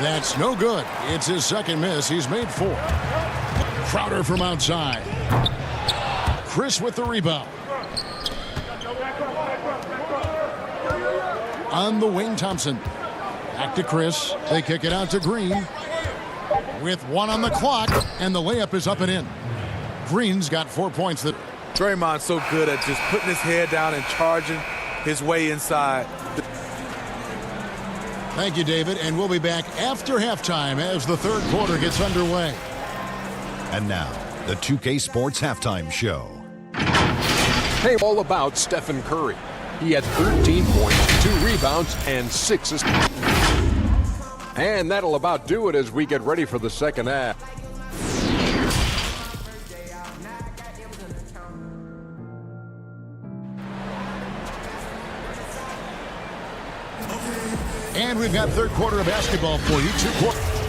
That's no good. It's his second miss. He's made 4. Crowder from outside. Chris with the rebound. On the wing, Thompson. Back to Chris. They kick it out to Green. With 1 on the clock, and the layup is up and in. Green's got 4 points. Draymond's so good at just putting his head down and charging his way inside. Thank you, David, and we'll be back after halftime as the third quarter gets underway. And now, the 2K Sports Halftime Show. Hey, all about Stephen Curry. He had 13 points, 2 rebounds, and 6 assists. And that'll about do it as we get ready for the second half. And we've got third quarter of basketball for you.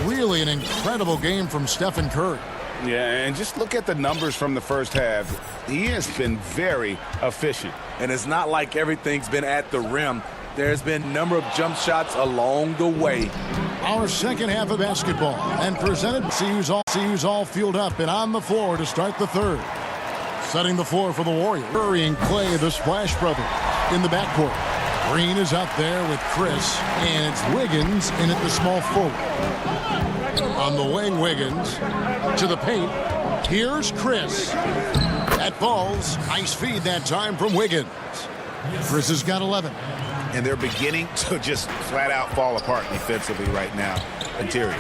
Really an incredible game from Stephen Curry. Yeah, and just look at the numbers from the first half. He has been very efficient. And it's not like everything's been at the rim. There's been a number of jump shots along the way. Our second half of basketball, and presented. See who's all fueled up and on the floor to start the third. Setting the floor for the Warriors. Curry and Clay, the Splash Brothers, in the backcourt. Green is out there with Chris, and it's Wiggins in at the small forward. On the wing, Wiggins to the paint. Here's Chris. That falls. Nice feed that time from Wiggins. Chris has got 11. And they're beginning to just flat out fall apart defensively right now. Interior.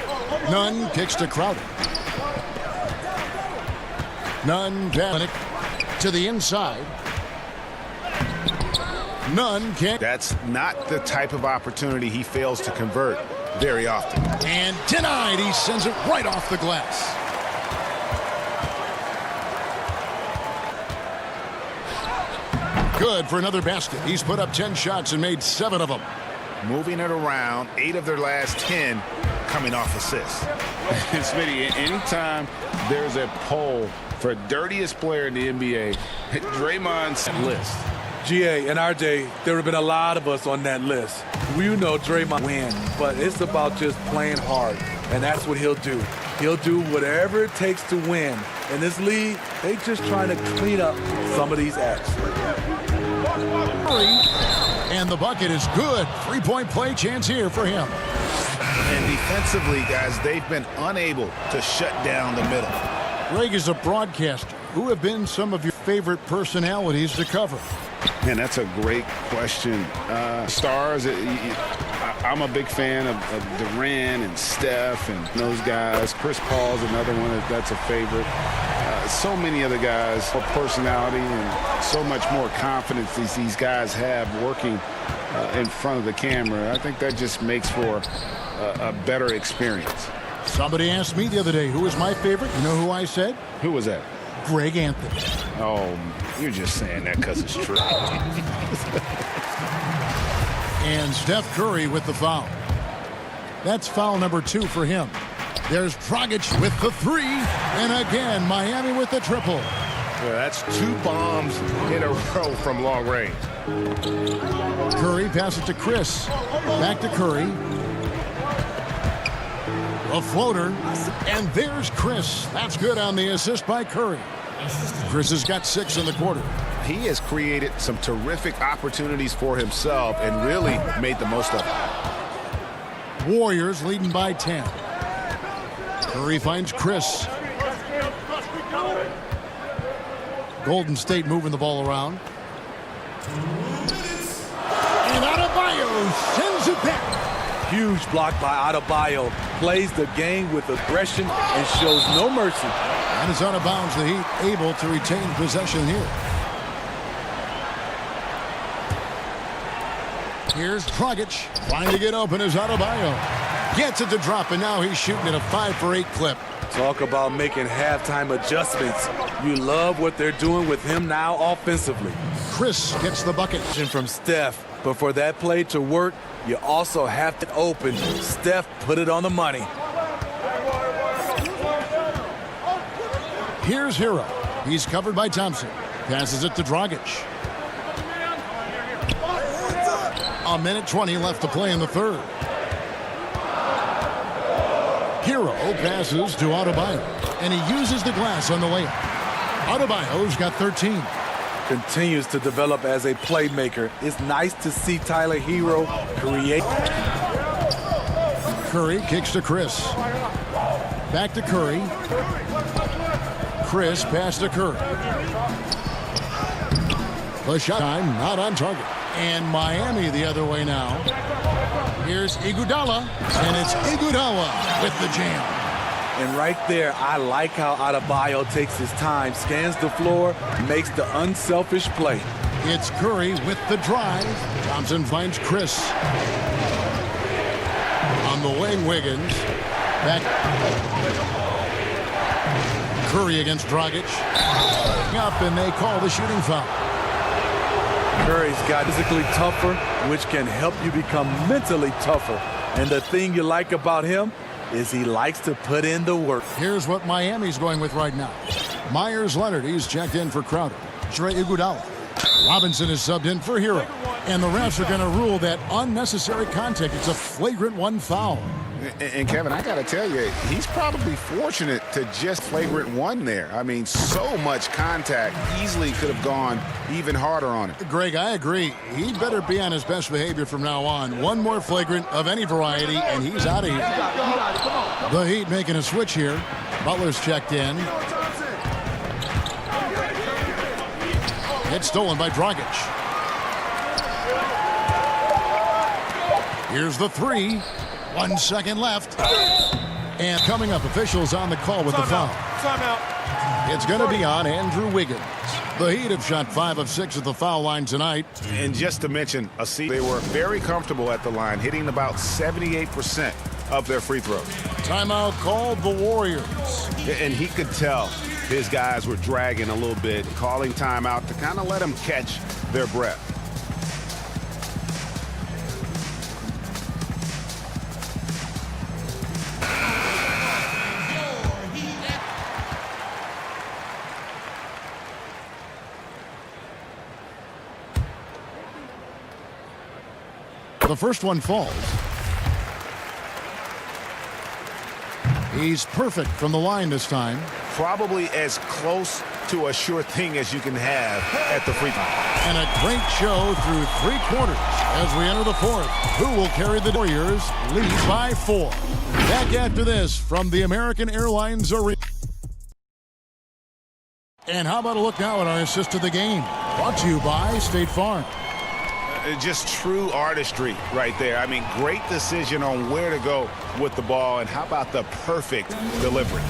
Nunn kicks to Crowder. Nunn to the inside. Nunn can't. That's not the type of opportunity he fails to convert very often. And denied. He sends it right off the glass. Good for another basket. He's put up 10 shots and made 7 of them. Moving it around, 8 of their last 10 coming off assists. Smitty, anytime there's a poll for dirtiest player in the NBA, Draymond's list. GA, in our day, there would have been a lot of us on that list. We know Draymond win, but it's about just playing hard, and that's what he'll do. He'll do whatever it takes to win. In this league, they just trying to clean up some of these acts. And the bucket is good. 3-point play chance here for him. And defensively, guys, they've been unable to shut down the middle. Greg is a broadcaster. Who have been some of your favorite personalities to cover? Man, that's a great question. Stars, I'm a big fan of Durant and Steph and those guys. Chris Paul's another one that's a favorite. So many other guys, personality and so much more confidence these guys have working in front of the camera. I think that just makes for a better experience. Somebody asked me the other day, who was my favorite? You know who I said? Who was that? Greg Anthony. Oh, you're just saying that because it's true. And Steph Curry with the foul. That's foul number 2 for him. There's Dragic with the 3. And again, Miami with the triple. Yeah, that's 2 bombs in a row from long range. Curry passes to Chris. Back to Curry. A floater. And there's Chris. That's good on the assist by Curry. Chris has got 6 in the quarter. He has created some terrific opportunities for himself and really made the most of it. Warriors leading by 10. Curry finds Chris. Golden State moving the ball around. And Adebayo sends it back. Huge block by Adebayo. Plays the game with aggression and shows no mercy. And it's out of bounds. The Heat able to retain possession here. Here's Dragic trying to get open as Adebayo gets it to drop, and now he's shooting at a 5-for-8 clip. Talk about making halftime adjustments. You love what they're doing with him now offensively. Chris gets the bucket. From Steph, but for that play to work, you also have to open. Steph put it on the money. Here's Hero. He's covered by Thompson. Passes it to Dragic. A minute 20 left to play in the third. Hero passes to Adebayo, and he uses the glass on the layup. Adebayo's got 13. Continues to develop as a playmaker. It's nice to see Tyler Hero create. Curry kicks to Chris. Back to Curry. Chris pass to Curry. The shot time not on target. And Miami the other way now. Here's Iguodala, and it's Iguodala with the jam. And right there, I like how Adebayo takes his time, scans the floor, makes the unselfish play. It's Curry with the drive. Thompson finds Chris. On the wing, Wiggins. Back. Curry against Dragic. Up, and they call the shooting foul. Curry's got physically tougher, which can help you become mentally tougher. And the thing you like about him is he likes to put in the work. Here's what Miami's going with right now. Myers Leonard, he's checked in for Crowder. Trey Iguodala. Robinson is subbed in for Hero. And the refs are going to rule that unnecessary contact. It's a flagrant one foul. And Kevin, I got to tell you, he's probably fortunate to just flagrant one there. I mean, so much contact, easily could have gone even harder on him. Greg, I agree. He better be on his best behavior from now on. One more flagrant of any variety, and he's out of here. The Heat making a switch here. Butler's checked in. It's stolen by Dragic. Here's the three. 1 second left. And coming up, officials on the call with the foul. It's going to be on Andrew Wiggins. The Heat have shot 5 of 6 at the foul line tonight. And just to mention, they were very comfortable at the line, hitting about 78% of their free throws. Timeout called the Warriors. And he could tell his guys were dragging a little bit, calling timeout to kind of let them catch their breath. The first one falls. He's perfect from the line this time. Probably as close to a sure thing as you can have at the free throw. And a great show through 3 quarters as we enter the fourth. Who will carry the Warriors? Lead by 4. Back after this from the American Airlines Arena. And how about a look now at our assist of the game? Brought to you by State Farm. Just true artistry right there. I mean, great decision on where to go with the ball, and how about the perfect delivery?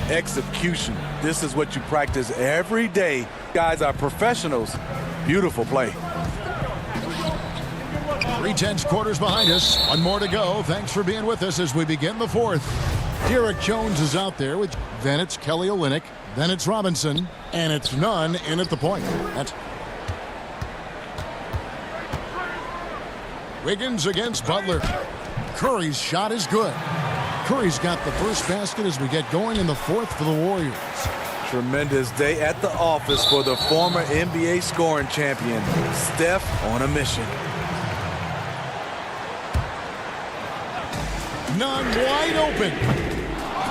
Execution. This is what you practice every day. Guys are professionals. Beautiful play. 3/10 quarters behind us. 1 more to go. Thanks for being with us as we begin the fourth. Derek Jones is out there. Then it's Kelly Olynyk. Then it's Robinson. And it's Nunn in at the point. That's Wiggins against Butler. Curry's shot is good. Curry's got the first basket as we get going in the fourth for the Warriors. Tremendous day at the office for the former NBA scoring champion. Steph on a mission. Nunn wide open.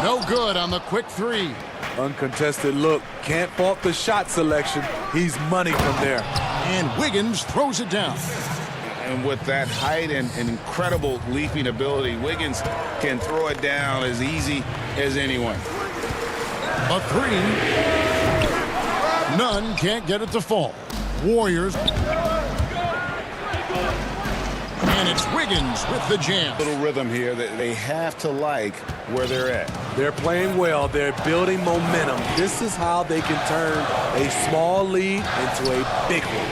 No good on the quick three. Uncontested look. Can't fault the shot selection. He's money from there. And Wiggins throws it down. And with that height and incredible leaping ability, Wiggins can throw it down as easy as anyone. A three. Nunn can't get it to fall. Warriors. And it's Wiggins with the jam. Little rhythm here that they have to like where they're at. They're playing well. They're building momentum. This is how they can turn a small lead into a big one.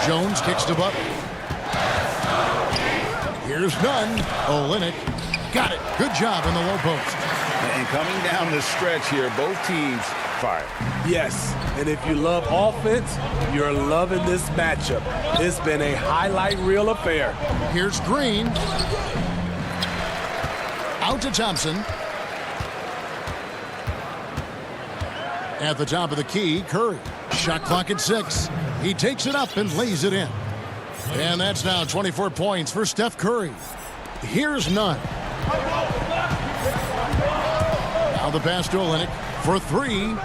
Jones kicks to Butler. Here's Nunn. Olynyk got it. Good job in the low post. And coming down the stretch here, both teams fire. Yes, and if you love offense, you're loving this matchup. It's been a highlight reel affair. Here's Green. Out to Thompson. At the top of the key, Curry. Shot clock at 6. He takes it up and lays it in. And that's now 24 points for Steph Curry. Here's none. Now the pass to Olynyk for 3.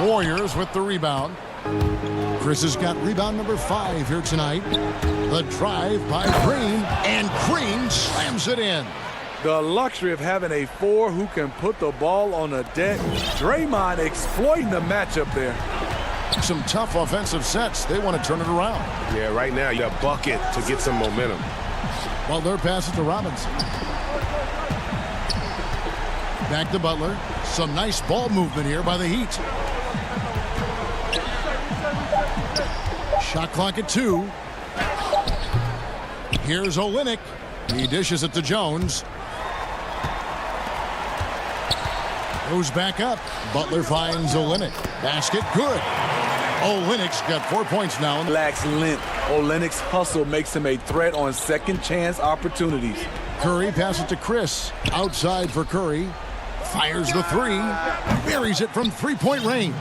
Warriors with the rebound. Chris has got rebound number 5 here tonight. The drive by Green, and Green slams it in. The luxury of having a 4 who can put the ball on the deck. Draymond exploiting the matchup there. Some tough offensive sets. They want to turn it around. Yeah, right now you got a bucket to get some momentum. Well, their pass it to Robinson. Back to Butler. Some nice ball movement here by the Heat. Shot clock at 2. Here's Olynyk. He dishes it to Jones. Goes back up. Butler finds Olynyk. Basket good. Olynyk's got 4 points now. Lacks length. Olynyk's hustle makes him a threat on second chance opportunities. Curry passes it to Chris. Outside for Curry. Fires the 3. Buries it from three-point range.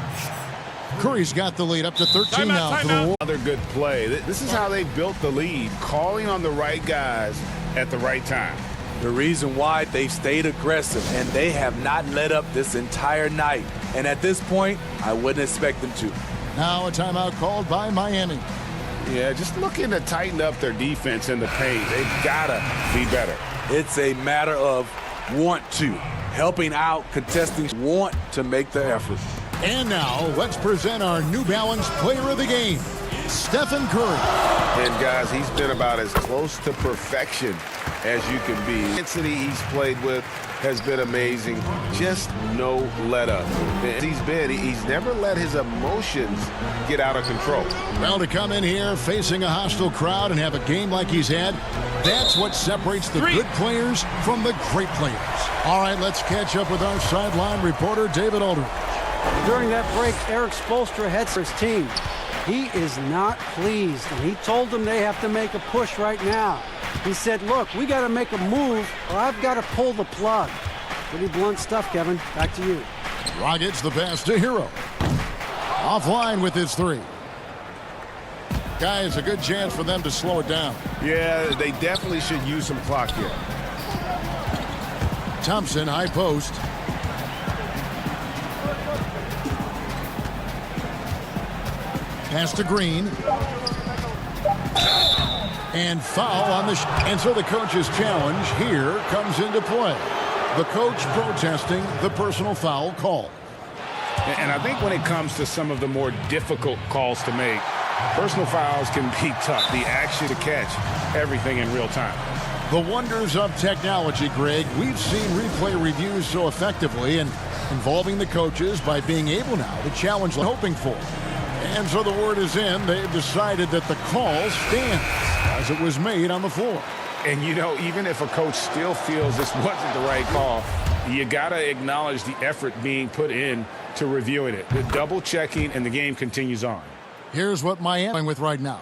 Curry's got the lead up to 13 now for the Warriors. Another good play. This is how they built the lead, calling on the right guys at the right time. The reason why they've stayed aggressive, and they have not let up this entire night. And at this point, I wouldn't expect them to. Now a timeout called by Miami. Yeah, just looking to tighten up their defense in the paint. They've got to be better. It's a matter of want to. Helping out, contesting, want to make the effort. And now, let's present our New Balance Player of the Game, Stephen Curry. And guys, he's been about as close to perfection as you can be. The intensity he's played with has been amazing. Just no let up. He's never let his emotions get out of control. Well, to come in here facing a hostile crowd and have a game like he's had, that's what separates the good players from the great players. All right, let's catch up with our sideline reporter, David Aldridge. During that break, Eric Spoelstra heads for his team. He is not pleased, and he told them they have to make a push right now. He said, look, we got to make a move, or I've got to pull the plug. Pretty blunt stuff, Kevin. Back to you. Rockets the pass to Hero. Offline with his 3. Guys, a good chance for them to slow it down. Yeah, they definitely should use some clock here. Thompson, high post. Pass to Green. And foul on the and so the coach's challenge here comes into play. The coach protesting the personal foul call. And I think when it comes to some of the more difficult calls to make, personal fouls can be tough. The action to catch everything in real time. The wonders of technology, Greg. We've seen replay reviews so effectively and involving the coaches by being able now to challenge the hoping for. And so the word is in. They've decided that the call stands as it was made on the floor. And, you know, even if a coach still feels this wasn't the right call, you got to acknowledge the effort being put in to reviewing it. The double checking, and the game continues on. Here's what Miami with right now.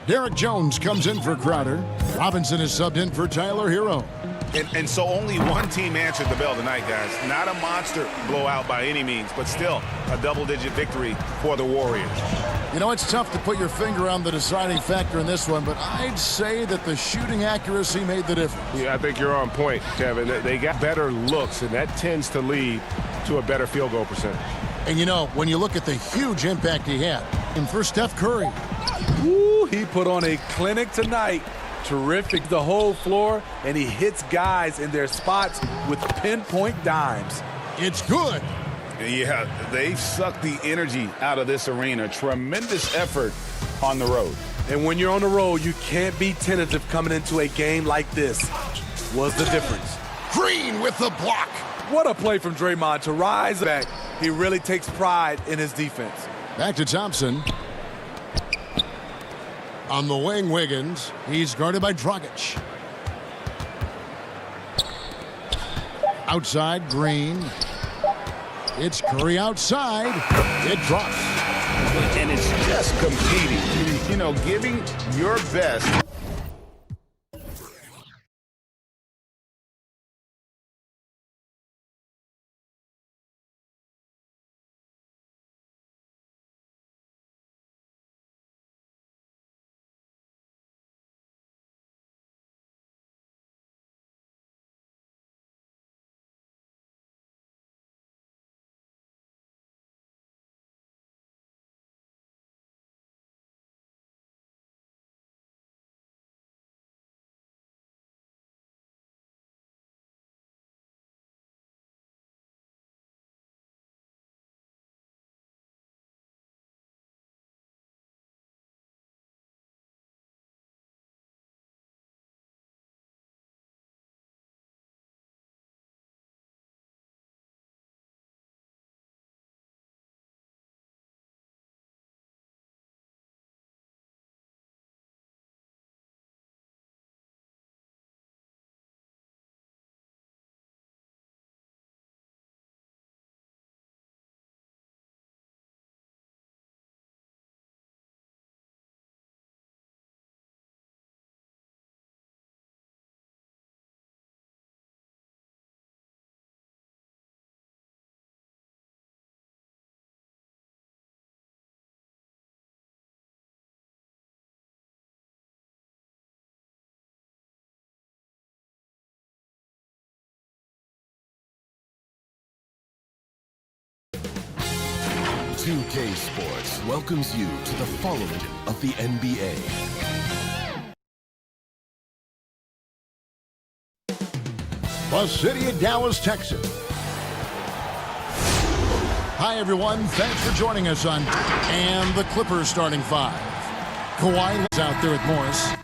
Derek Jones comes in for Crowder. Robinson is subbed in for Tyler Hero. And so only one team answered the bell tonight, guys. Not a monster blowout by any means, but still a double-digit victory for the Warriors. You know, it's tough to put your finger on the deciding factor in this one, but I'd say that the shooting accuracy made the difference. Yeah, I think you're on point, Kevin. They got better looks, and that tends to lead to a better field goal percentage. And, you know, when you look at the huge impact he had, and for Steph Curry. Woo, he put on a clinic tonight. Terrific the whole floor, and he hits guys in their spots with pinpoint dimes. It's good. Yeah, they've sucked the energy out of this arena. Tremendous effort on the road. And when you're on the road, you can't be tentative coming into a game like this. What's the difference? Green with the block. What a play from Draymond to rise back. He really takes pride in his defense. Back to Thompson. On the wing, Wiggins. He's guarded by Dragic. Outside, Green. It's Curry outside. It drops. And it's just competing. You know, giving your best. 2K Sports welcomes you to the following of the NBA. The city of Dallas, Texas. Hi, everyone. Thanks for joining us on and the Clippers starting five. Kawhi is out there at Morris.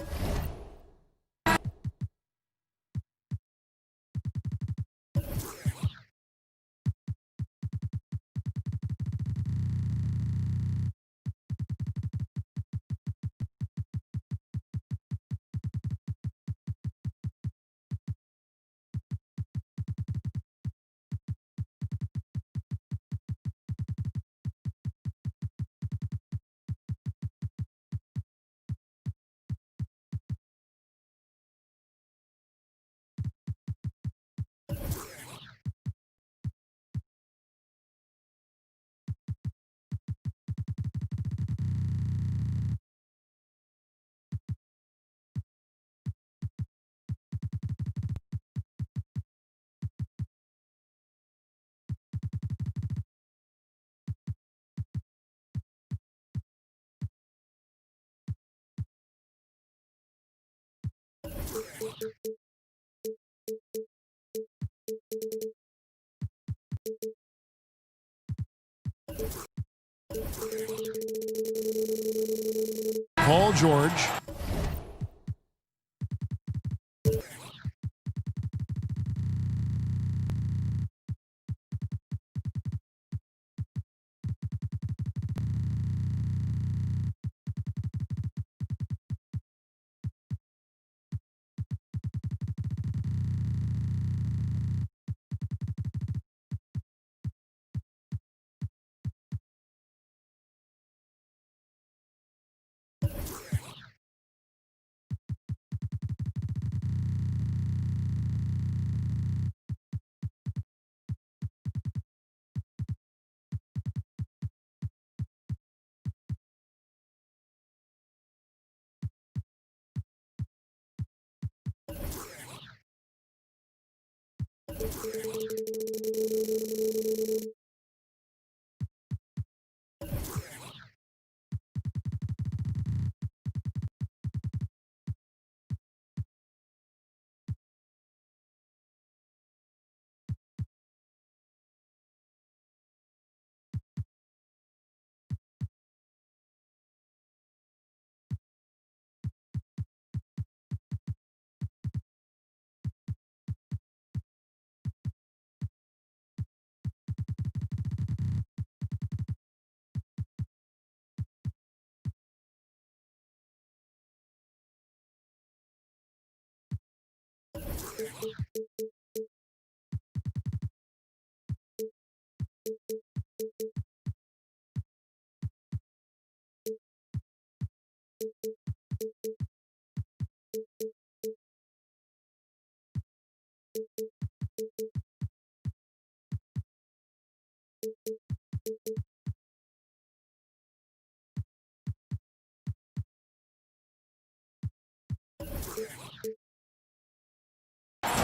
Paul George.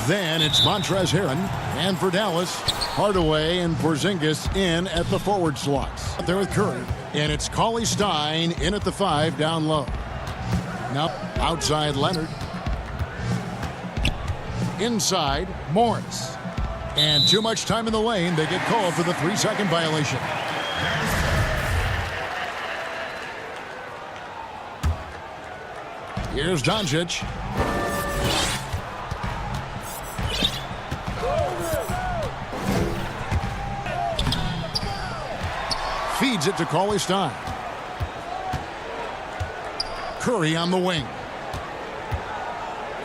Then it's Montrezl Harrell, and for Dallas, Hardaway and Porzingis in at the forward slots. Out there with Curry, and it's Cauley Stein in at the 5 down low. Now outside Leonard. Inside Morris. And too much time in the lane. They get called for the 3-second violation. Here's Doncic. Feeds it to Cauley Stein. Curry on the wing.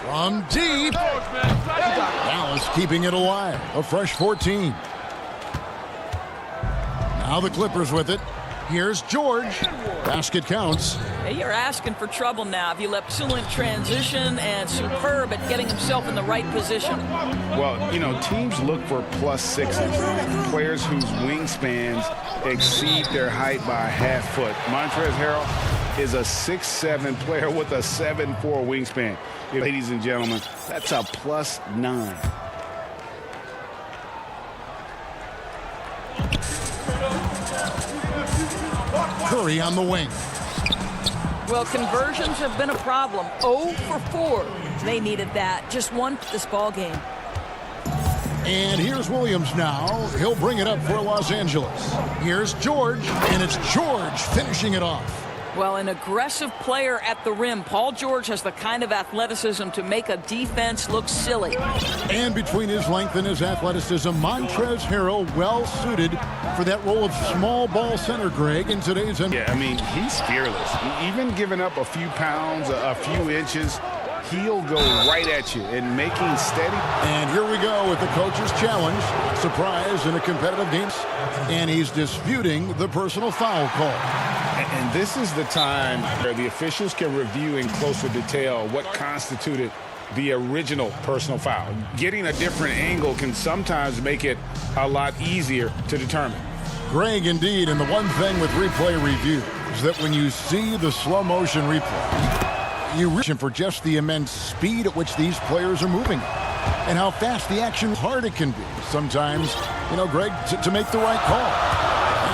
From deep. Dallas keeping it alive. A fresh 14. Now the Clippers with it. Here's George. Basket counts. Hey, you're asking for trouble now. If you left excellent transition and superb at getting himself in the right position. Well, you know, teams look for +6s, players whose wingspans exceed their height by a half foot. Montrezl Harrell is a 6'7" player with a 7'4" wingspan. Ladies and gentlemen, that's a +9. Curry on the wing. Well, conversions have been a problem. 0 for 4. They needed that. Just one for this ball game. And here's Williams now. He'll bring it up for Los Angeles. Here's George, and it's George finishing it off. Well, an aggressive player at the rim. Paul George has the kind of athleticism to make a defense look silly. And between his length and his athleticism, Montrezl Harrell well-suited for that role of small ball center, Greg, in today's NBA. Yeah, I mean, he's fearless. Even giving up a few pounds, a few inches, he'll go right at you and making steady. And here we go with the coach's challenge. Surprise in a competitive game. And he's disputing the personal foul call. And this is the time where the officials can review in closer detail what constituted the original personal foul. Getting a different angle can sometimes make it a lot easier to determine. Greg, indeed, and the one thing with replay review is that when you see the slow motion replay, you reach for just the immense speed at which these players are moving and how fast the action, hard it can be sometimes, you know, Greg, to make the right call.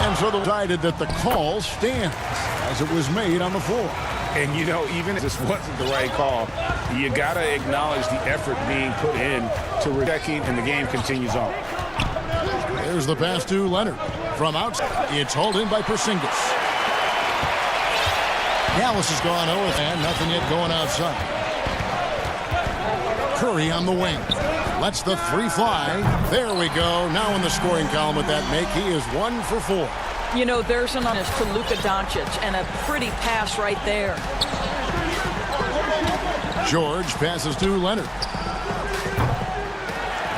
And so they decided that the call stands as it was made on the floor. And, you know, even if this wasn't the right call, you got to acknowledge the effort being put in to protecting, and the game continues on. There's the pass to Leonard. From outside, it's hauled in by Porzingis. Dallas has gone over, and nothing yet going outside. Curry on the wing. Lets the three fly. There we go. Now in the scoring column with that make, he is 1 for 4. You know, there's an honest to Luka Doncic, and a pretty pass right there. George passes to Leonard.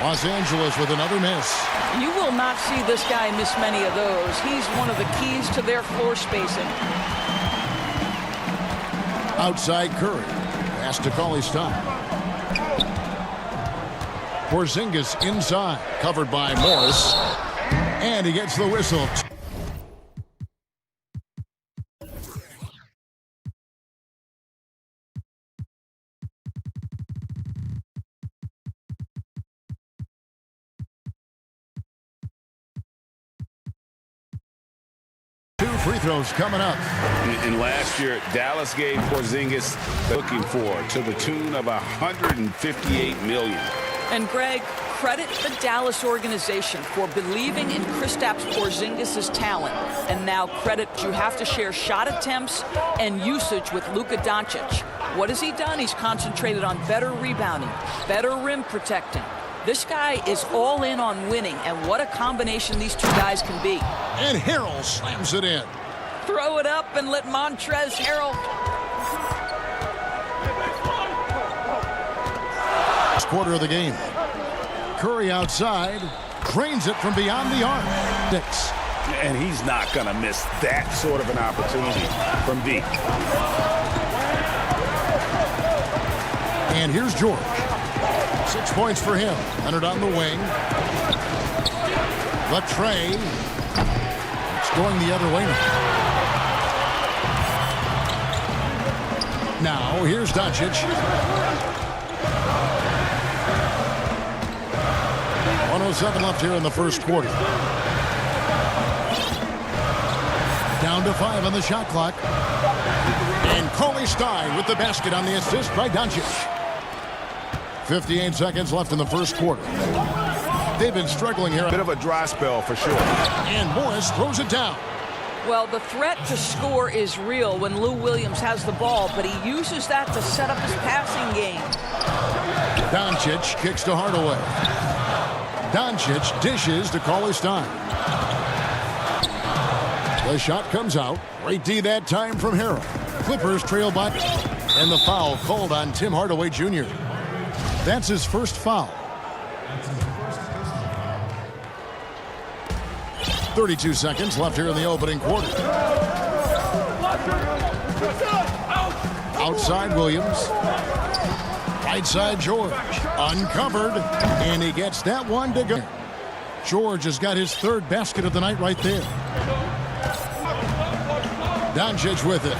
Los Angeles with another miss. You will not see this guy miss many of those. He's one of the keys to their floor spacing. Outside Curry. Pass to Cauley-Stein. Porzingis inside. Covered by Morris. And he gets the whistle. Free throws coming up. And last year, Dallas gave Porzingis looking for to the tune of $158 million. And Greg, credit the Dallas organization for believing in Kristaps Porzingis' talent. And now credit you have to share shot attempts and usage with Luka Doncic. What has he done? He's concentrated on better rebounding, better rim protecting. This guy is all in on winning, and what a combination these two guys can be. And Harrell slams it in. Throw it up and let Montrezl Harrell. Last quarter of the game. Curry outside, drains it from beyond the arc. And he's not going to miss that sort of an opportunity from deep. And here's George. 6 points for him. Leonard on the wing. The tray. It's going the other way now. Here's Doncic. 1:07 left here in the first quarter. Down to 5 on the shot clock. And Cauley-Stein with the basket on the assist by Doncic. 58 seconds left in the first quarter. They've been struggling here. Bit of a dry spell for sure. And Morris throws it down. Well, the threat to score is real when Lou Williams has the ball, but he uses that to set up his passing game. Doncic kicks to Hardaway. Doncic dishes to Cauley-Stein. The shot comes out. Great D that time from Harrell. Clippers trail by. And the foul called on Tim Hardaway Jr. That's his first foul. 32 seconds left here in the opening quarter. Outside Williams. Right side George. Uncovered. And he gets that one to go. George has got his third basket of the night right there. Doncic with it.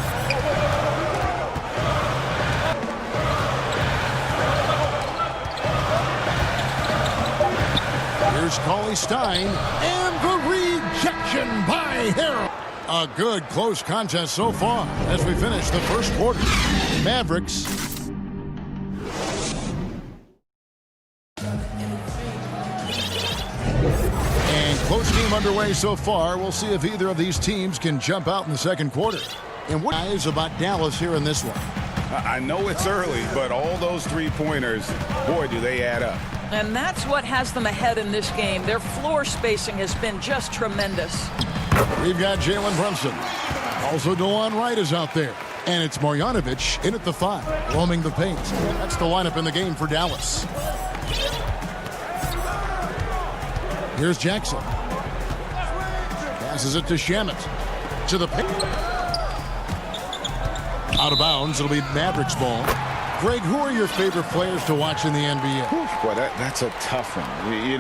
Here's Cauley-Stein, and the rejection by Harrell. A good close contest so far as we finish the first quarter. Mavericks. And close game underway so far. We'll see if either of these teams can jump out in the second quarter. And what is about Dallas here in this one? I know it's early, but all those three-pointers, boy, do they add up. And that's what has them ahead in this game. Their floor spacing has been just tremendous. We've got Jalen Brunson. Also, DeLon Wright is out there. And it's Marjanovic in at the 5, roaming the paint. That's the lineup in the game for Dallas. Here's Jackson. Passes it to Shamet. To the paint. Out of bounds. It'll be Mavericks ball. Greg, who are your favorite players to watch in the NBA? Boy, that's a tough one. You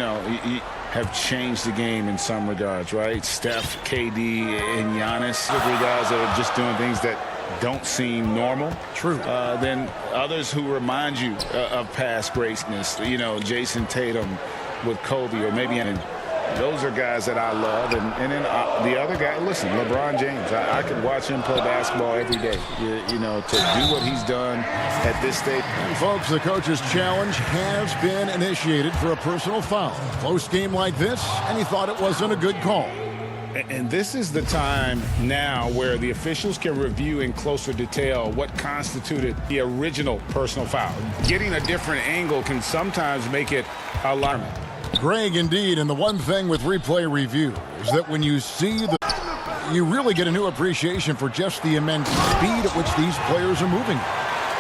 have changed the game in some regards, right? Steph, KD, and Giannis. The three guys that are just doing things that don't seem normal. True. Then others who remind you of past greatness. Jason Tatum with Kobe, or maybe those are guys that I love. And then the other guy, listen, LeBron James. I could watch him play basketball every day, to do what he's done at this stage. And folks, the coach's challenge has been initiated for a personal foul. Close game like this, and he thought it wasn't a good call. And this is the time now where the officials can review in closer detail what constituted the original personal foul. Getting a different angle can sometimes make it alarming. Greg, indeed, and the one thing with replay review is that when you see you really get a new appreciation for just the immense speed at which these players are moving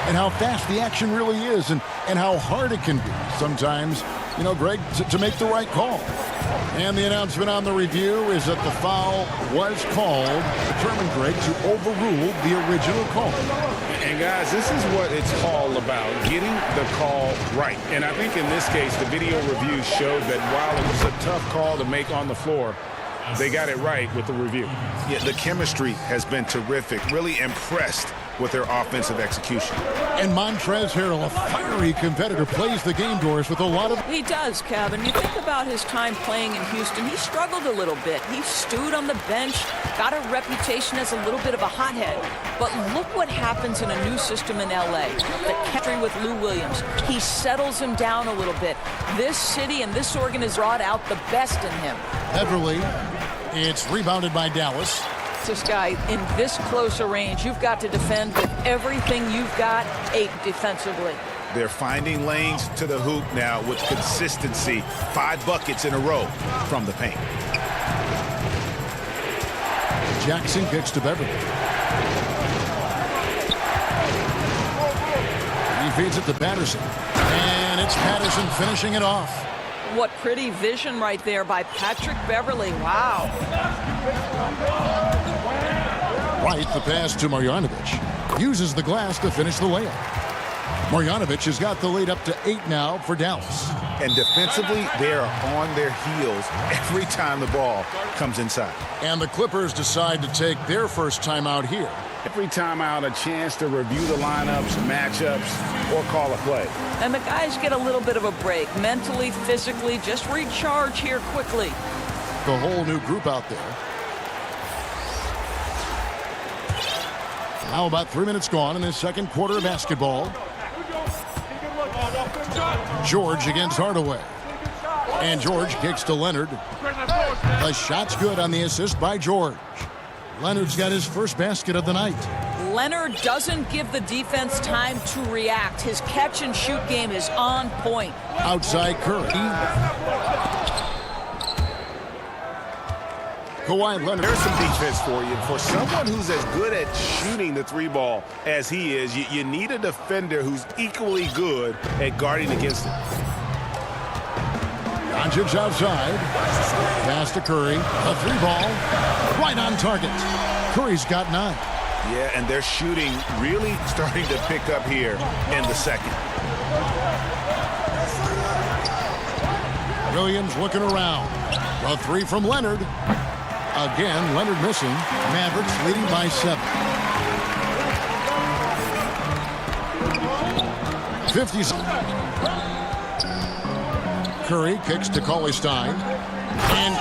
and how fast the action really is and how hard it can be sometimes, Greg, to make the right call. And the announcement on the review is that the foul was called, determined, Greg, to overrule the original call. And guys, this is what it's all about, getting the call right. And I think in this case, the video review showed that while it was a tough call to make on the floor, they got it right with the review. Yeah, the chemistry has been terrific. Really impressed with their offensive execution. And Montrezl Harrell, a fiery competitor, plays the game doors with a lot of... He does, Kevin. You think about his time playing in Houston, he struggled a little bit. He stewed on the bench, got a reputation as a little bit of a hothead. But look what happens in a new system in L.A. The chemistry with Lou Williams. He settles him down a little bit. This city and this organization brought out the best in him. Beverly, it's rebounded by Dallas. This guy in this close a range, you've got to defend with everything you've got defensively. They're finding lanes to the hoop now with consistency. 5 buckets in a row from the paint. Jackson kicks to Beverly. He feeds it to Patterson. And it's Patterson finishing it off. What pretty vision right there by Patrick Beverly. Wow. Wright, the pass to Marjanovic. Uses the glass to finish the layup. Marjanovic has got the lead up to 8 now for Dallas. And defensively, they are on their heels every time the ball comes inside. And the Clippers decide to take their first timeout here. Every timeout, a chance to review the lineups, matchups, or call a play. And the guys get a little bit of a break, mentally, physically, just recharge here quickly. The whole new group out there. Now about 3 minutes gone in this second quarter of basketball. George against Hardaway. And George kicks to Leonard. The shot's good on the assist by George. Leonard's got his first basket of the night. Leonard doesn't give the defense time to react. His catch and shoot game is on point. Outside Curry. Kawhi Leonard. There's some defense for you. For someone who's as good at shooting the 3-ball as he is, you need a defender who's equally good at guarding against it. Doncic outside. Pass to Curry. A 3-ball. Right on target. Curry's got 9. Yeah, and their shooting really starting to pick up here in the second. Williams looking around. A 3 from Leonard. Again, Leonard missing. Mavericks leading by 7. 50. Curry kicks to Cauley Stein. And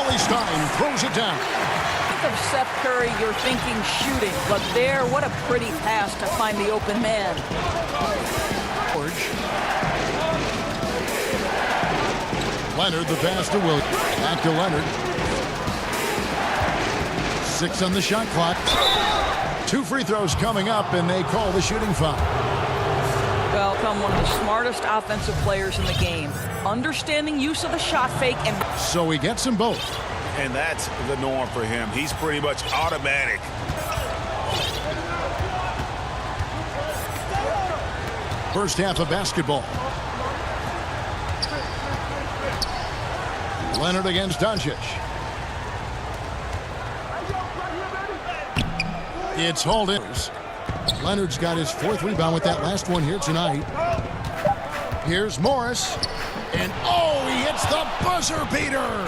Cauley-Stein throws it down. Think of Seth Curry, you're thinking shooting, but there, what a pretty pass to find the open man. George. Leonard, the pass to Williams. Back to Leonard. 6 on the shot clock. 2 free throws coming up, and they call the shooting foul. Well, come one of the smartest offensive players in the game. Understanding use of the shot fake and... So he gets them both. And that's the norm for him. He's pretty much automatic. First half of basketball. Leonard against Doncic. It's hauled in. Leonard's got his 4th rebound with that last one here tonight. Here's Morris. And oh, he hits the buzzer beater.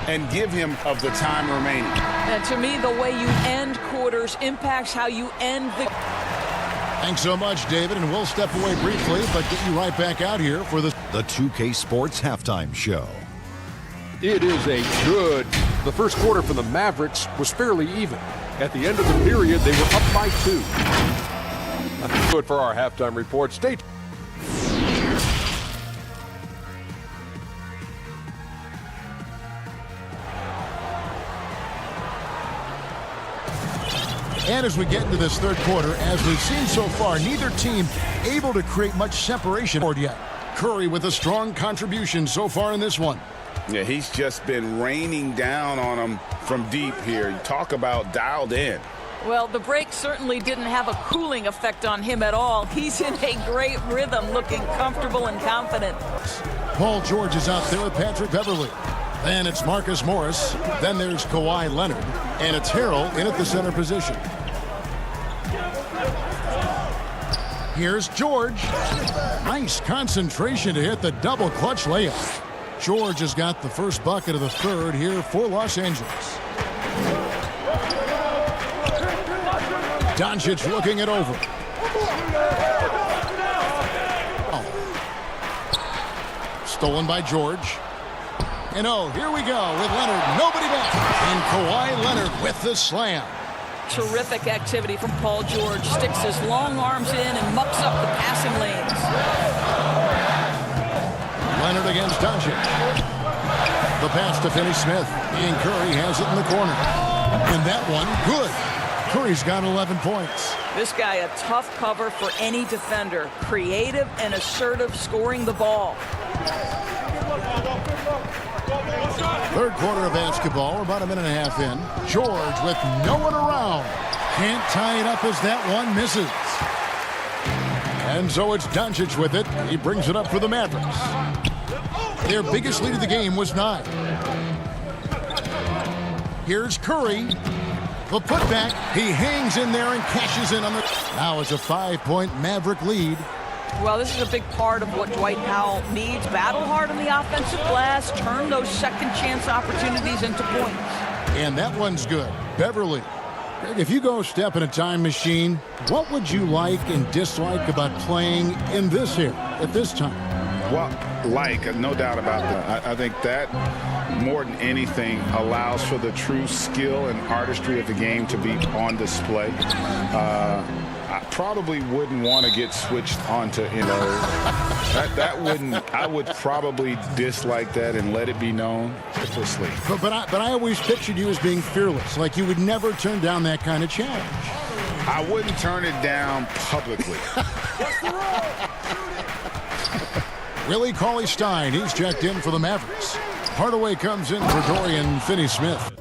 And give him of the time remaining. And to me, the way you end quarters impacts how you end the... Thanks so much, David, and we'll step away briefly, but get you right back out here for the 2K Sports Halftime Show. It is a good. The first quarter for the Mavericks was fairly even. At the end of the period, they were up by 2. That's good for our halftime report. Stay tuned. And as we get into this third quarter, as we've seen so far, neither team able to create much separation yet. Curry with a strong contribution so far in this one. Yeah, he's just been raining down on them from deep here. You talk about dialed in. Well, the break certainly didn't have a cooling effect on him at all. He's in a great rhythm, looking comfortable and confident. Paul George is out there with Patrick Beverley. Then it's Marcus Morris. Then there's Kawhi Leonard. And it's Harrell in at the center position. Here's George. Nice concentration to hit the double clutch layup. George has got the first bucket of the third here for Los Angeles. Doncic looking it over. Oh. Stolen by George. And oh, here we go with Leonard. Nobody back. And Kawhi Leonard with the slam. Terrific activity from Paul George. Sticks his long arms in and mucks up the passing lanes. Leonard against Doncic. The pass to Finney Smith. And Curry has it in the corner. And that one, good. Curry's got 11 points. This guy a tough cover for any defender. Creative and assertive scoring the ball. Third quarter of basketball. We're about a minute and a half in. George with no one around. Can't tie it up as that one misses. And so it's Doncic with it. He brings it up for the Mavericks. Their biggest lead of the game was 9. Here's Curry. The putback. He hangs in there and cashes in on the... Now it's a 5-point Maverick lead. Well, this is a big part of what Dwight Powell needs. Battle hard on the offensive glass. Turn those second chance opportunities into points. And that one's good. Beverly. If you go step in a time machine, what would you like and dislike about playing in this here at this time? Well, no doubt about that. I think that more than anything allows for the true skill and artistry of the game to be on display. I probably wouldn't want to get switched onto, that wouldn't, I would probably dislike that and let it be known. But I always pictured you as being fearless, like you would never turn down that kind of challenge. I wouldn't turn it down publicly. Willie Cauley-Stein, he's checked in for the Mavericks. Hardaway comes in for Dorian Finney-Smith.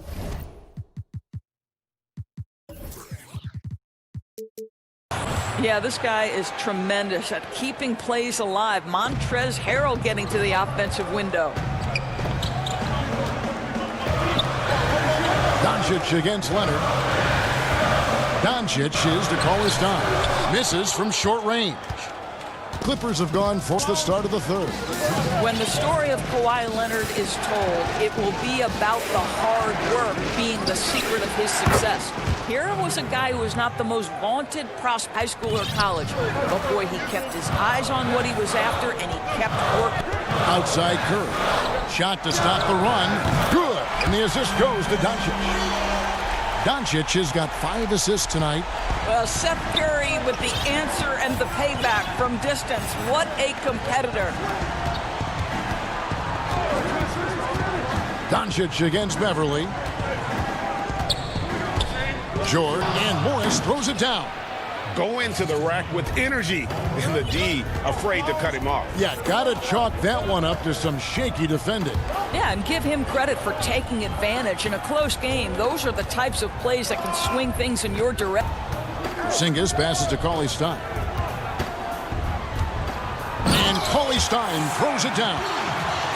Yeah, this guy is tremendous at keeping plays alive. Montrezl Harrell getting to the offensive window. Doncic against Leonard. Doncic is to Cauley-Stein. Misses from short range. Clippers have gone for the start of the third. When the story of Kawhi Leonard is told, it will be about the hard work being the secret of his success. Here was a guy who was not the most vaunted prospect, high school or college. But boy, he kept his eyes on what he was after, and he kept working. Outside Curry. Shot to stop the run. Good. And the assist goes to Doncic. Doncic has got 5 assists tonight. Well, Seth Curry with the answer and the payback from distance. What a competitor. Doncic against Beverly. George and Morris throws it down. Go into the rack with energy, and the D afraid to cut him off. Yeah, gotta chalk that one up to some shaky defending. Yeah, and give him credit for taking advantage in a close game. Those are the types of plays that can swing things in your direction. Porzingis passes to Cauley Stein. And Cauley Stein throws it down.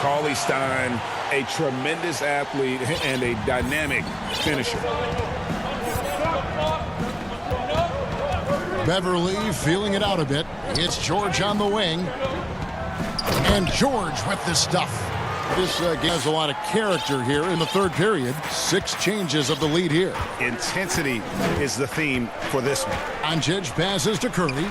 Cauley Stein, a tremendous athlete and a dynamic finisher. Beverly feeling it out a bit. It's George on the wing. And George with the stuff. This game has a lot of character here in the third period. 6 changes of the lead here. Intensity is the theme for this one. Doncic passes to Curry.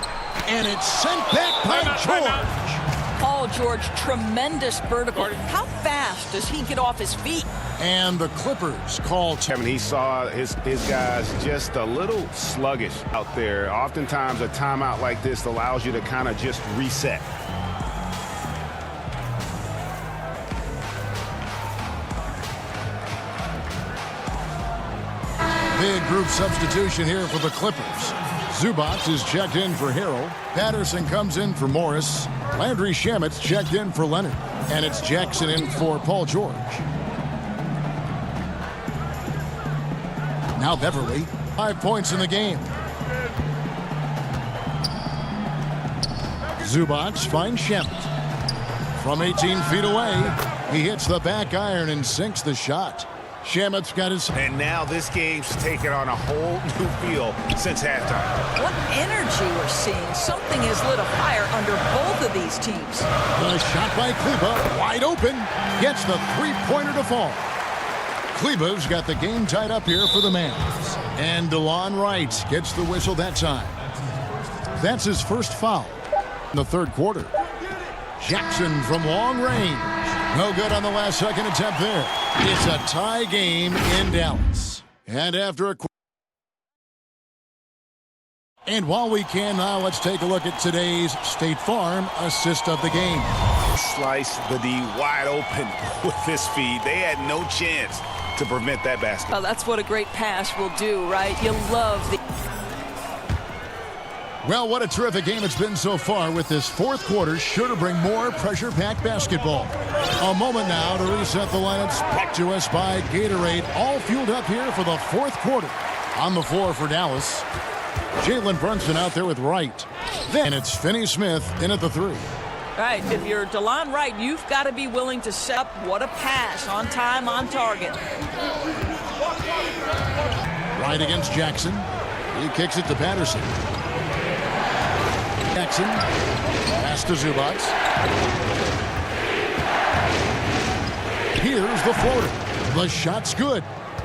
And it's sent back by George. Paul George, tremendous vertical. How fast does he get off his feet? And the Clippers call Kevin, he saw his guys just a little sluggish out there. Oftentimes a timeout like this allows you to kind of just reset. Big group substitution here for the Clippers. Zubac is checked in for Harrell. Patterson comes in for Morris. Landry Shamet's checked in for Leonard. And it's Jackson in for Paul George. Now Beverly, 5 points in the game. Zubac finds Shamet. From 18 feet away, he hits the back iron and sinks the shot. Shamet's got his... And now this game's taken on a whole new feel since halftime. What energy we're seeing. Something has lit a fire under both of these teams. The shot by Kleba, wide open, gets the three-pointer to fall. Kleba's got the game tied up here for the Mavs. And DeLon Wright gets the whistle that time. That's his first foul in the third quarter. Jackson from long range. No good on the last second attempt there. It's a tie game in Dallas. And after a... And while we can now, let's take a look at today's State Farm assist of the game. Slice the D wide open with this feed. They had no chance to prevent that basket. Oh, that's what a great pass will do, right? You love the... Well, what a terrific game it's been so far, with this fourth quarter sure to bring more pressure-packed basketball. A moment now to reset the lineups, brought to us by Gatorade, all fueled up here for the fourth quarter. On the floor for Dallas, Jalen Brunson out there with Wright. Then it's Finney-Smith in at the 3. Right, if you're DeLon Wright, you've got to be willing to set up. What a pass, on time, on target. Wright against Jackson. He kicks it to Patterson. Jackson, pass to Zubac. Here's the floater. The shot's good.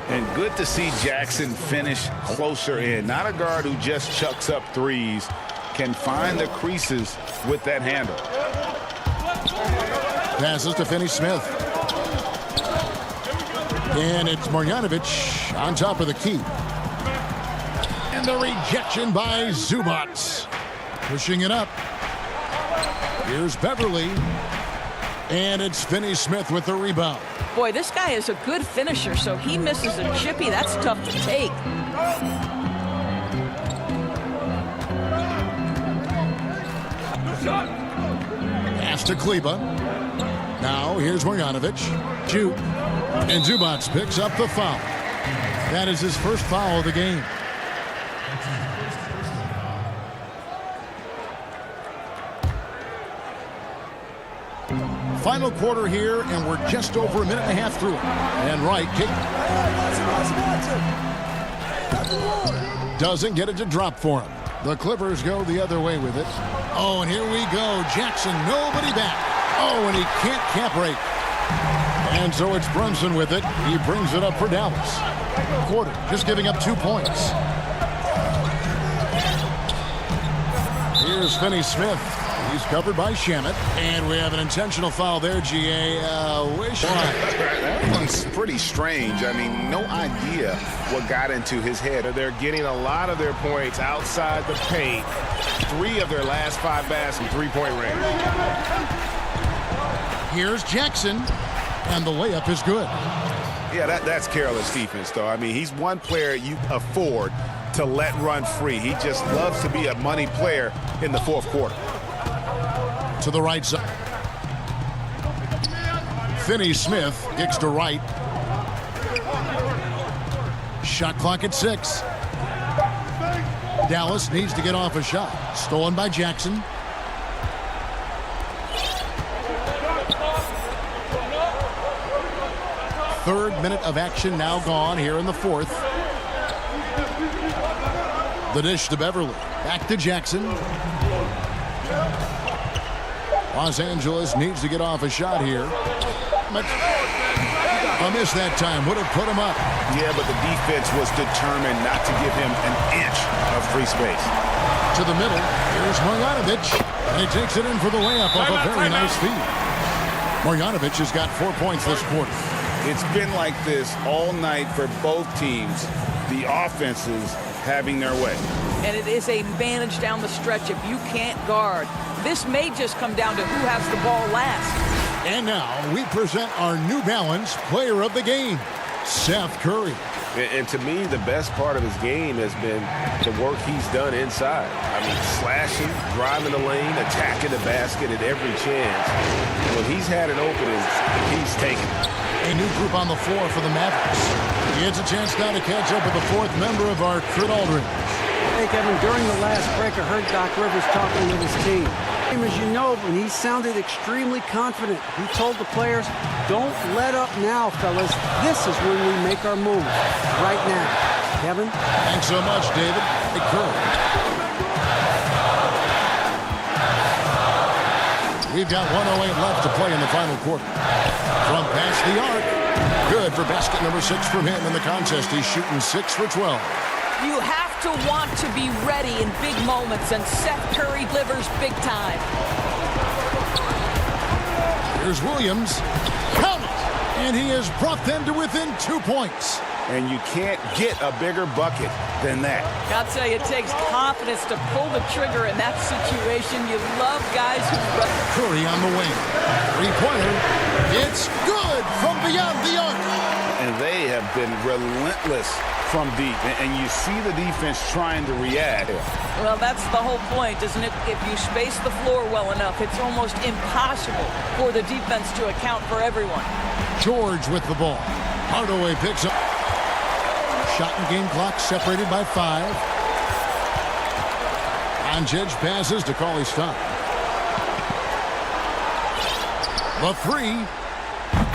And good to see Jackson finish closer in. Not a guard who just chucks up threes. Can find the creases with that handle. Passes to Finney-Smith. And it's Marjanovic on top of the key. And the rejection by Zubac. Pushing it up. Here's Beverly. And it's Finney-Smith with the rebound. Boy, this guy is a good finisher, so he misses a chippy. That's tough to take. Pass to Kleba. Now here's Marjanovic. Shoot. And Zubac picks up the foul. That is his first foul of the game. Final quarter here, and we're just over a minute and a half through it. And Wright doesn't get it to drop for him. The Clippers go the other way with it. Oh, and here we go. Jackson, nobody back. Oh, and he can't cap break. And so it's Brunson with it. He brings it up for Dallas. Quarter, just giving up 2 points. Here's Finney-Smith. He's covered by Shannon. And we have an intentional foul there, GA. That one's pretty strange. I mean, no idea what got into his head. They're getting a lot of their points outside the paint. 3 of their last 5 baskets in three-point range. Here's Jackson. And the layup is good. Yeah, that's careless defense, though. I mean, he's one player you afford to let run free. He just loves to be a money player in the fourth quarter. To the right side. Finney-Smith kicks to right. Shot clock at 6. Dallas needs to get off a shot. Stolen by Jackson. Third minute of action now gone here in the fourth. The dish to Beverly. Back to Jackson. Los Angeles needs to get off a shot here. A miss that time would have put him up. Yeah, but the defense was determined not to give him an inch of free space. To the middle. Here's Marjanovic. And he takes it in for the layup off a very nice feed. Marjanovic has got 4 points this quarter. It's been like this all night for both teams. The offenses having their way. And it is a advantage down the stretch if you can't guard. This may just come down to who has the ball last. And now we present our New Balance player of the game, Seth Curry. And to me, the best part of his game has been the work he's done inside. I mean, slashing, driving the lane, attacking the basket at every chance. When he's had an opening, he's taken it. A new group on the floor for the Mavericks. He gets a chance now to catch up with the 4th member of our Crit Aldridge. Hey, Kevin, during the last break, I heard Doc Rivers talking with his team. As you know, when he sounded extremely confident, he told the players, don't let up now, fellas. This is when we make our move. Right now. Kevin? Thanks so much, David. Hey, Curry. We've got 1:08 left to play in the final quarter. From past the arc. Good for basket number 6 from him in the contest. He's shooting 6 for 12. You have to want to be ready in big moments, and Seth Curry delivers big time. Here's Williams. Count it! And he has brought them to within 2 points. And you can't get a bigger bucket than that. I'll tell you, it takes confidence to pull the trigger in that situation. You love guys who run. Curry on the wing. Three-pointer. It's good from beyond the arc. And they have been relentless from deep. And you see the defense trying to react. Well, that's the whole point, isn't it? If you space the floor well enough, it's almost impossible for the defense to account for everyone. George with the ball. Hardaway picks up. Shot and game clock separated by 5. Doncic passes to Cauley Stein. The 3.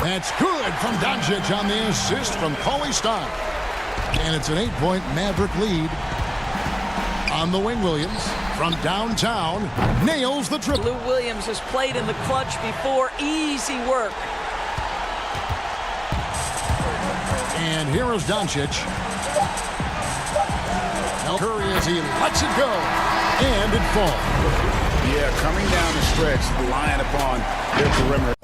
That's good from Doncic on the assist from Cauley Stein. And it's an 8-point Maverick lead. On the wing, Williams from downtown nails the triple. Lou Williams has played in the clutch before. Easy work. And here is Doncic. Curry as he lets it go. And it falls. Yeah, coming down the stretch, relying upon their perimeter.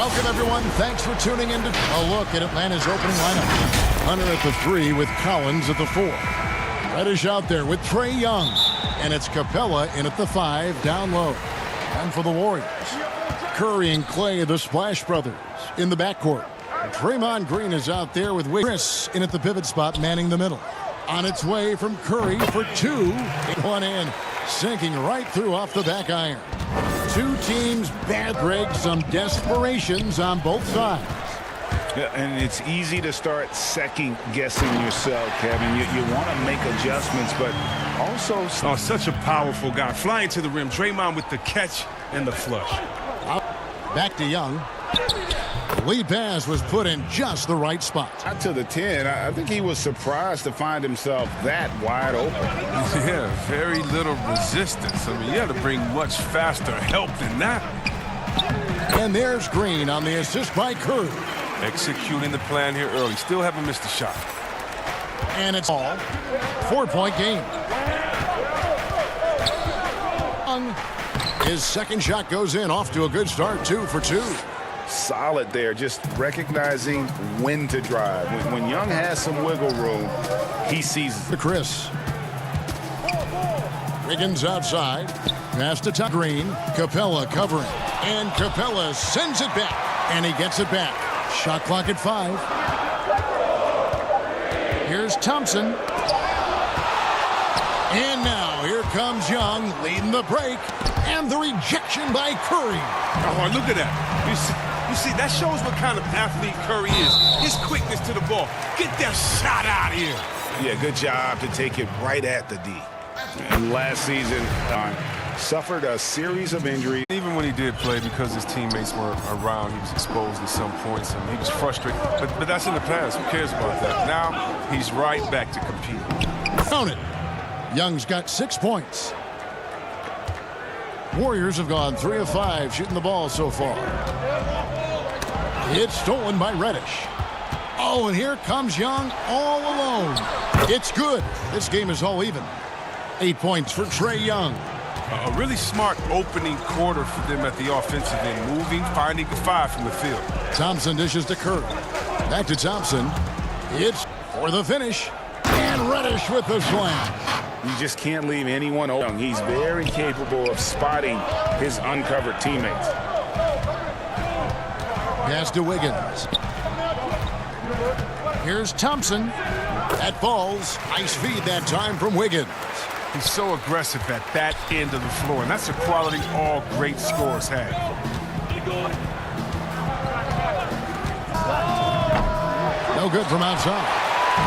Welcome, everyone. Thanks for tuning in to a look at Atlanta's opening lineup. Hunter at the 3 with Collins at the 4. Reddish out there with Trae Young. And it's Capella in at the 5 down low. And for the Warriors, Curry and Clay, the Splash Brothers, in the backcourt. Draymond Green is out there with Chris in at the pivot spot, manning the middle. On its way from Curry for 2. One in, sinking right through off the back iron. Two teams, bad break, some desperations on both sides. Yeah, and it's easy to start second-guessing yourself, Kevin. You want to make adjustments, but also... Oh, such a powerful guy. Flying to the rim. Draymond with the catch and the flush. Back to Young. The lead pass was put in just the right spot. Out to the 10. I think he was surprised to find himself that wide open. Yeah, very little resistance. I mean, you have to bring much faster help than that. And there's Green on the assist by Curry. Executing the plan here early. Still haven't missed a shot. And it's all 4-point game. His second shot goes in, off to a good start, 2 for 2. Solid there, just recognizing when to drive. When Young has some wiggle room, he sees it. To Chris. Wiggins outside. Pass to Tom Green. Capella covering. And Capella sends it back. And he gets it back. Shot clock at 5. Here's Thompson. And now here comes Young leading the break. And the rejection by Curry. Oh, look at that. You see, that shows what kind of athlete Curry is. His quickness to the ball. Get that shot out here. Yeah, good job to take it right at the D. And last season, suffered a series of injuries. Even when he did play, because his teammates weren't around, he was exposed at some points, and he was frustrated. But that's in the past. Who cares about that? Now, he's right back to competing. Count it. Young's got 6 points. Warriors have gone 3 of 5 shooting the ball so far. It's stolen by Reddish. Oh, and here comes Young all alone. It's good. This game is all even. 8 points for Trae Young. A really smart opening quarter for them at the offensive end. Moving, finding the 5 from the field. Thompson dishes to Curry. Back to Thompson. It's for the finish. And Reddish with the slam. You just can't leave anyone open. He's very capable of spotting his uncovered teammates. Pass to Wiggins. Here's Thompson. That falls. Nice feed that time from Wiggins. He's so aggressive at that end of the floor, and that's a quality all great scorers have. No good from outside.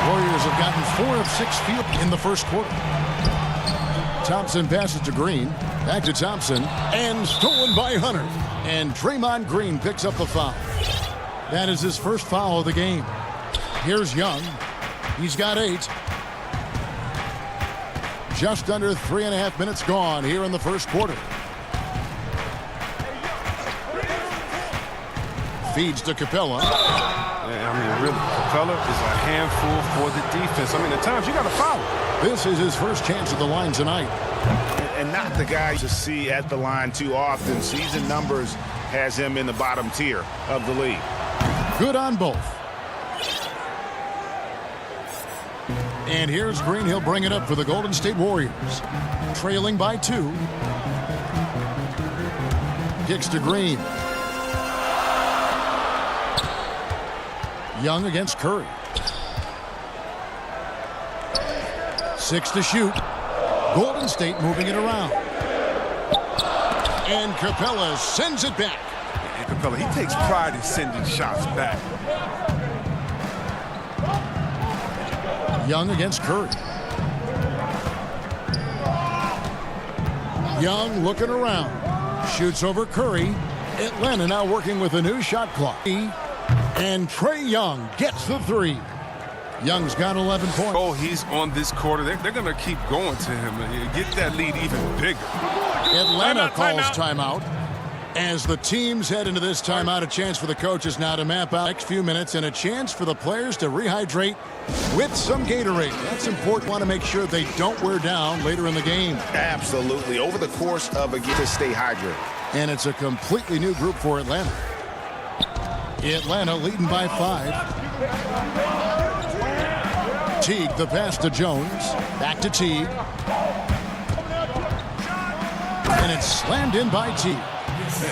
Warriors have gotten 4 of 6 field in the first quarter. Thompson passes to Green. Back to Thompson. And stolen by Hunter. And Draymond Green picks up the foul. That is his first foul of the game. Here's Young. He's got 8. Just under 3.5 minutes gone here in the first quarter. Feeds to Capella. I mean, really, Capella is a handful for the defense. I mean, at times you got to foul. This is his first chance at the line tonight. And not the guy to see at the line too often. Season numbers has him in the bottom tier of the league. Good on both. And here's Green. He'll bring it up for the Golden State Warriors. Trailing by 2. Kicks to Green. Young against Curry. 6 to shoot. Golden State moving it around. And Capella sends it back. And Capella, he takes pride in sending shots back. Young against Curry. Young looking around. Shoots over Curry. Atlanta now working with a new shot clock. And Trae Young gets the 3. Young's got 11 points. Oh, he's on this quarter. They're going to keep going to him and get that lead even bigger. Atlanta calls timeout. As the teams head into this timeout, a chance for the coaches now to map out the next few minutes and a chance for the players to rehydrate with some Gatorade. That's important. Want to make sure they don't wear down later in the game. Absolutely. Over the course of a game to stay hydrated. And it's a completely new group for Atlanta. Atlanta leading by 5. Teague, the pass to Jones. Back to Teague. And it's slammed in by Teague.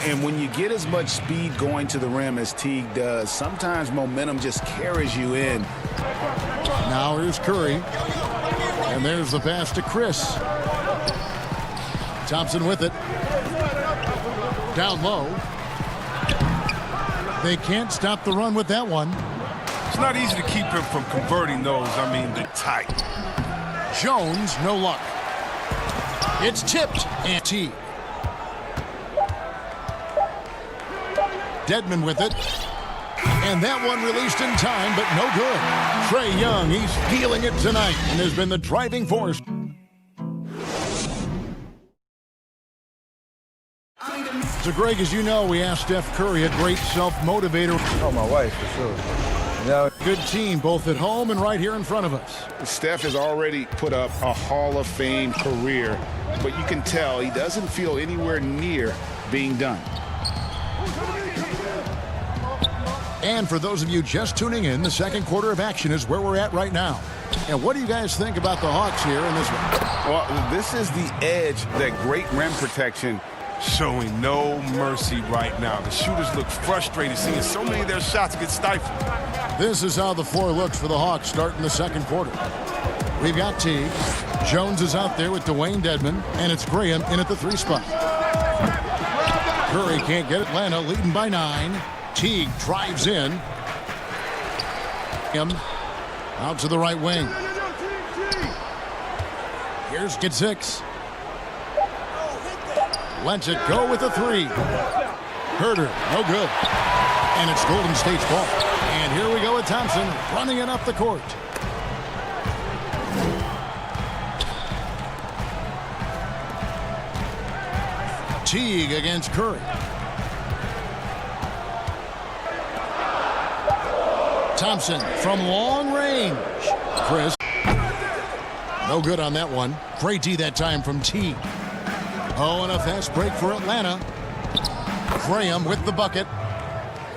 And when you get as much speed going to the rim as Teague does, sometimes momentum just carries you in. Now here's Curry. And there's the pass to Chris. Thompson with it. Down low. They can't stop the run with that one. It's not easy to keep him from converting those. I mean, they're tight. Jones, no luck. It's tipped. And Teague. Dedmon with it. And that one released in time, but no good. Trae Young, he's feeling it tonight and has been the driving force. So, Greg, as you know, we asked Steph Curry, a great self-motivator. Oh, my wife, for sure. Now, good team, both at home and right here in front of us. Steph has already put up a Hall of Fame career, but you can tell he doesn't feel anywhere near being done. And for those of you just tuning in, the second quarter of action is where we're at right now. And what do you guys think about the Hawks here in this one? Well, this is the edge, that great rim protection. Showing no mercy right now. The shooters look frustrated seeing so many of their shots get stifled. This is how the floor looks for the Hawks starting the second quarter. We've got Teague. Jones is out there with Dwayne Dedmon, and it's Graham in at the 3 spot. Curry can't get Atlanta leading by 9. Teague drives in. Out to the right wing. Here's get 6. Lets it go with a 3. Herter, no good. And it's Golden State's ball. And here we go with Thompson running it up the court. Teague against Curry. Thompson from long range. Chris. No good on that one. Great D that time from Teague. Oh, and a fast break for Atlanta. Graham with the bucket.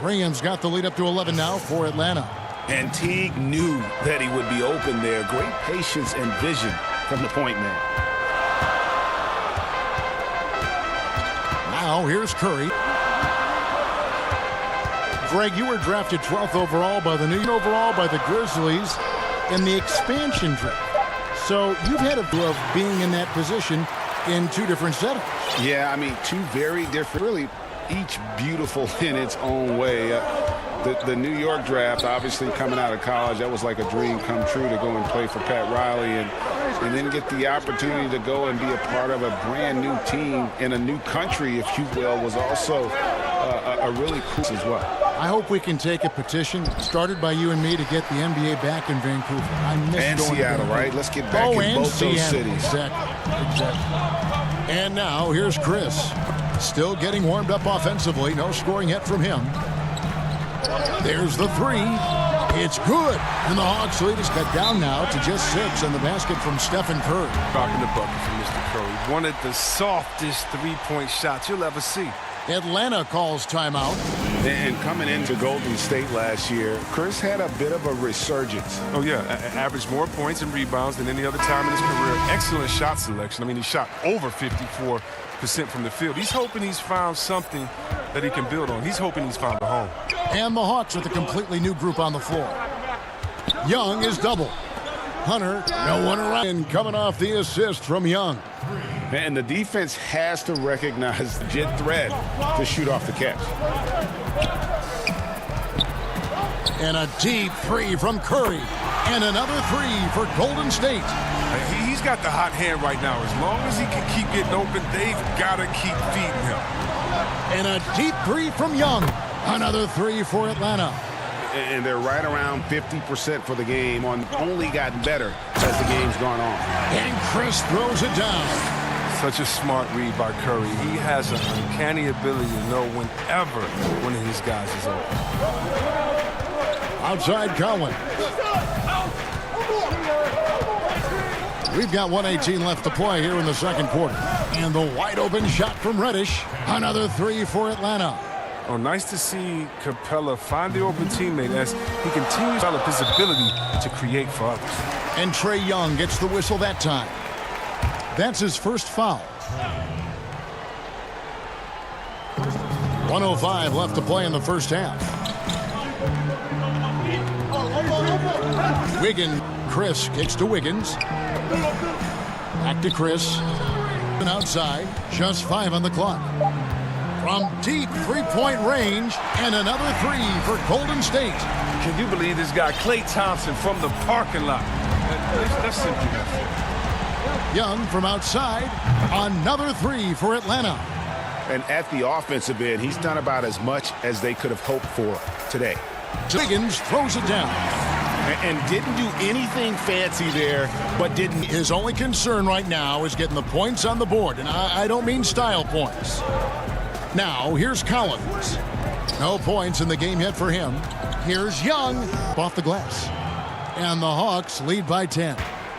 Graham's got the lead up to 11 now for Atlanta. And Teague knew that he would be open there. Great patience and vision from the point man. Now here's Curry. Greg, you were drafted 12th overall by the Grizzlies in the expansion draft. So you've had a view of being in that position in 2 different setups. Yeah, I mean, 2 very different, really each beautiful in its own way. The New York draft, obviously coming out of college, that was like a dream come true to go and play for Pat Riley and then get the opportunity to go and be a part of a brand new team in a new country, if you will, was also a really cool as well. I hope we can take a petition started by you and me to get the NBA back in Vancouver. I miss and going Seattle, to right? Let's get back in both those cities. Exactly. And now here's Chris. Still getting warmed up offensively. No scoring yet from him. There's the 3. It's good. And the Hawks lead is cut down now to just 6 on the basket from Stephen Curry. Dropping the bucket from Mr. Curry. One of the softest 3-point shots you'll ever see. Atlanta calls timeout. And coming into Golden State last year, Chris had a bit of a resurgence. Oh, yeah. Averaged more points and rebounds than any other time in his career. Excellent shot selection. I mean, he shot over 54% from the field. He's hoping he's found something that he can build on. He's hoping he's found a home. And the Hawks with a completely new group on the floor. Young is double. Hunter, no one around. And coming off the assist from Young. And the defense has to recognize the jet threat to shoot off the catch. And a deep 3 from Curry. And another 3 for Golden State. He's got the hot hand right now. As long as he can keep getting open, they've got to keep feeding him. And a deep 3 from Young. Another 3 for Atlanta. And they're right around 50% for the game. Only gotten better as the game's gone on. And Chris throws it down. Such a smart read by Curry. He has an uncanny ability to know whenever one of his guys is open. Outside Collins. We've got 1:18 left to play here in the second quarter. And the wide open shot from Reddish. Another 3 for Atlanta. Oh, nice to see Capella find the open teammate as he continues to develop his ability to create for others. And Trae Young gets the whistle that time. That's his first foul. 1:05 left to play in the first half. Chris kicks to Wiggins. Back to Chris. And outside, just 5 on the clock. From deep three-point range, and another 3 for Golden State. Can you believe this guy, Klay Thompson, from the parking lot? That's simply not fair. Young from outside, another 3 for Atlanta. And at the offensive end, he's done about as much as they could have hoped for today. Wiggins throws it down. And didn't do anything fancy there, but didn't. His only concern right now is getting the points on the board, and I don't mean style points. Now, here's Collins. No points in the game yet for him. Here's Young off the glass. And the Hawks lead by 10.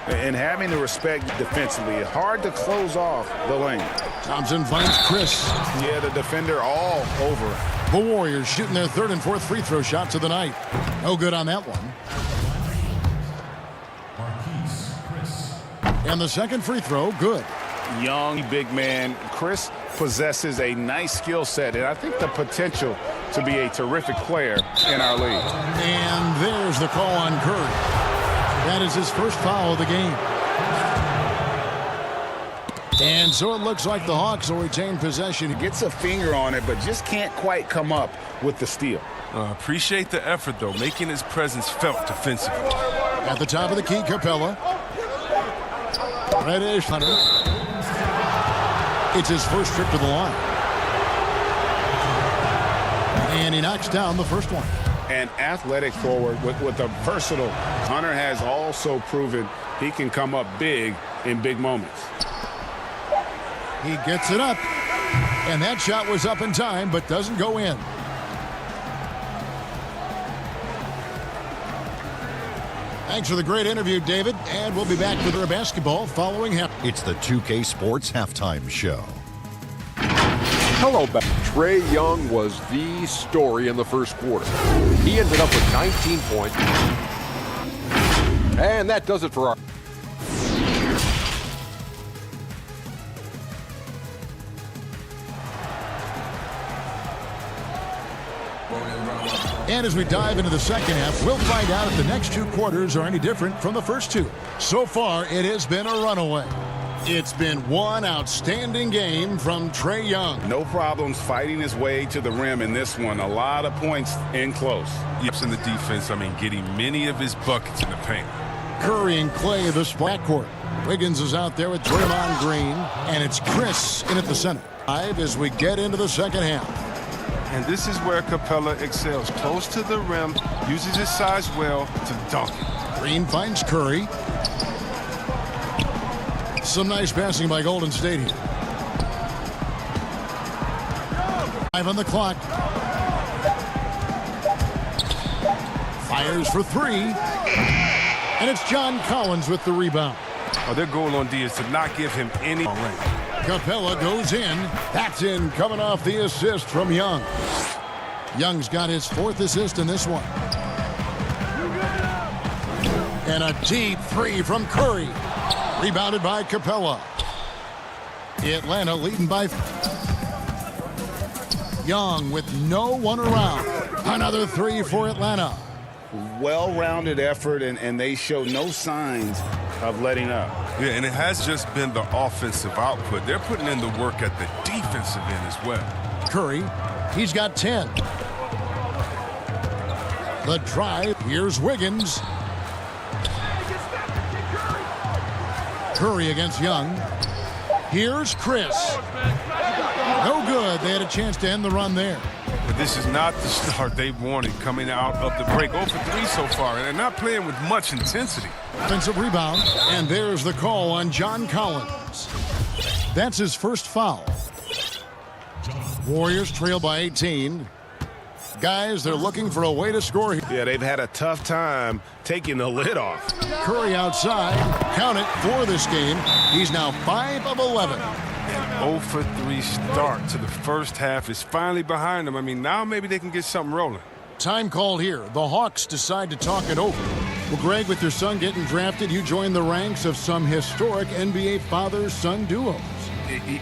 And having the respect defensively, hard to close off the lane. Thompson finds Chris. Yeah, the defender all over. The Warriors shooting their 3rd and 4th free throw shots of the night. No good on that one. And the second free throw, good. Young, big man. Chris possesses a nice skill set, and I think the potential to be a terrific player in our league. And there's the call on Curry. That is his first foul of the game. And so it looks like the Hawks will retain possession. He gets a finger on it, but just can't quite come up with the steal. Appreciate the effort, though, making his presence felt defensively. At the top of the key, Capella. Reddish Hunter. It's his first trip to the line. And he knocks down the first one. An athletic forward with a versatile. Hunter has also proven he can come up big in big moments. He gets it up. And that shot was up in time, but doesn't go in. Thanks for the great interview, David. And we'll be back with our basketball following him. It's the 2K Sports Halftime Show. Hello, back. Trae Young was the story in the first quarter. He ended up with 19 points. And that does it for our... And as we dive into the second half, we'll find out if the next 2 quarters are any different from the first 2. So far, it has been a runaway. It's been one outstanding game from Trae Young. No problems fighting his way to the rim in this one. A lot of points in close. Yips in the defense, getting many of his buckets in the paint. Curry and Klay, this backcourt. Wiggins is out there with Draymond Green, and it's Chris in at the center. As we get into the second half. And this is where Capella excels. Close to the rim, uses his size well to dunk it. Green finds Curry. Some nice passing by Golden State here. 5 on the clock. Fires for 3. And it's John Collins with the rebound. Their goal on D is to not give him any lane. Capella goes in. That's in, coming off the assist from Young. Young's got his 4th assist in this one. And a deep 3 from Curry. Rebounded by Capella. Atlanta leading by... Young with no one around. Another 3 for Atlanta. Well-rounded effort, and they show no signs of letting up. Yeah, and it has just been the offensive output. They're putting in the work at the defensive end as well. Curry, he's got 10. The drive, here's Wiggins. Curry against Young. Here's Chris. No good. They had a chance to end the run there. But this is not the start they wanted coming out of the break. 0 for 3 so far, and they're not playing with much intensity. Offensive rebound, and there's the call on John Collins. That's his first foul. Warriors trail by 18. Guys, they're looking for a way to score here. Yeah, they've had a tough time taking the lid off. Curry outside. Count it for this game. He's now 5 of 11. 0 for 3 start to the first half is finally behind them. I mean, now maybe they can get something rolling. Time called here. The Hawks decide to talk it over. Well, Greg, with your son getting drafted, you join the ranks of some historic NBA father-son duos.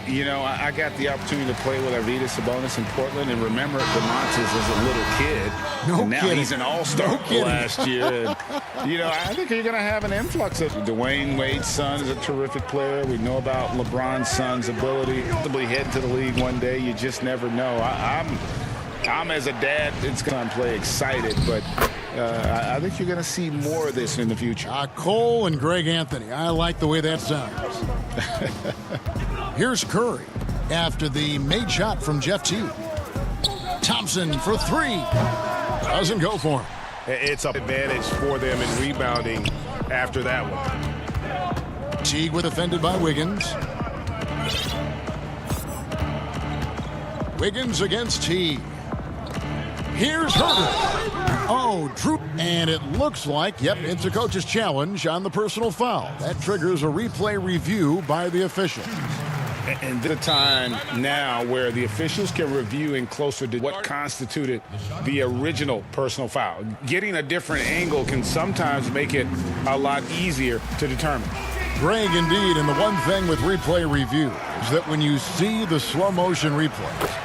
You know, I got the opportunity to play with Arvydas Sabonis in Portland and remember DeMontis as a little kid. And now he's an all-star last year. And, you know, I think you're going to have an influx of Dwayne Wade's son is a terrific player. We know about LeBron's son's ability to head to the league one day. You just never know. I'm as a dad, it's going to play excited, but I think you're going to see more of this in the future. Cole and Greg Anthony. I like the way that sounds. Here's Curry after the made shot from Jeff Teague. Thompson for three. Doesn't go for him. It's an advantage for them in rebounding after that one. Teague was defended by Wiggins. Wiggins against Teague. Here's Herter. Oh, Drew. And it looks like, yep, it's a coach's challenge on the personal foul. That triggers a replay review by the officials. And the time now where the officials can review in closer to what constituted the original personal foul. Getting a different angle can sometimes make it a lot easier to determine. Greg, indeed, and the one thing with replay review is that when you see the slow motion replays,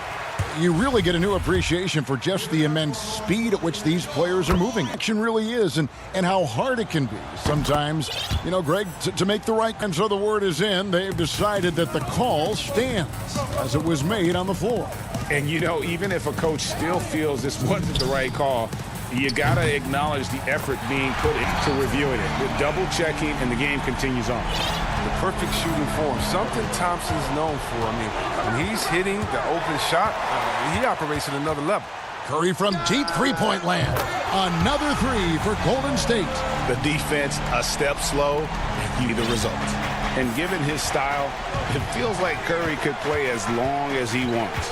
you really get a new appreciation for just the immense speed at which these players are moving. Action really is, and how hard it can be. Sometimes, you know, Greg, to make the right, and so the word is in, they've decided that the call stands as it was made on the floor. And, you know, even if a coach still feels this wasn't the right call, you got to acknowledge the effort being put into reviewing it. With double checking, and the game continues on. The perfect shooting form, something Thompson's known for. I mean, when he's hitting the open shot, he operates at another level. Curry from deep three-point land. Another three for Golden State. The defense a step slow, you need the result. And given his style, it feels like Curry could play as long as he wants.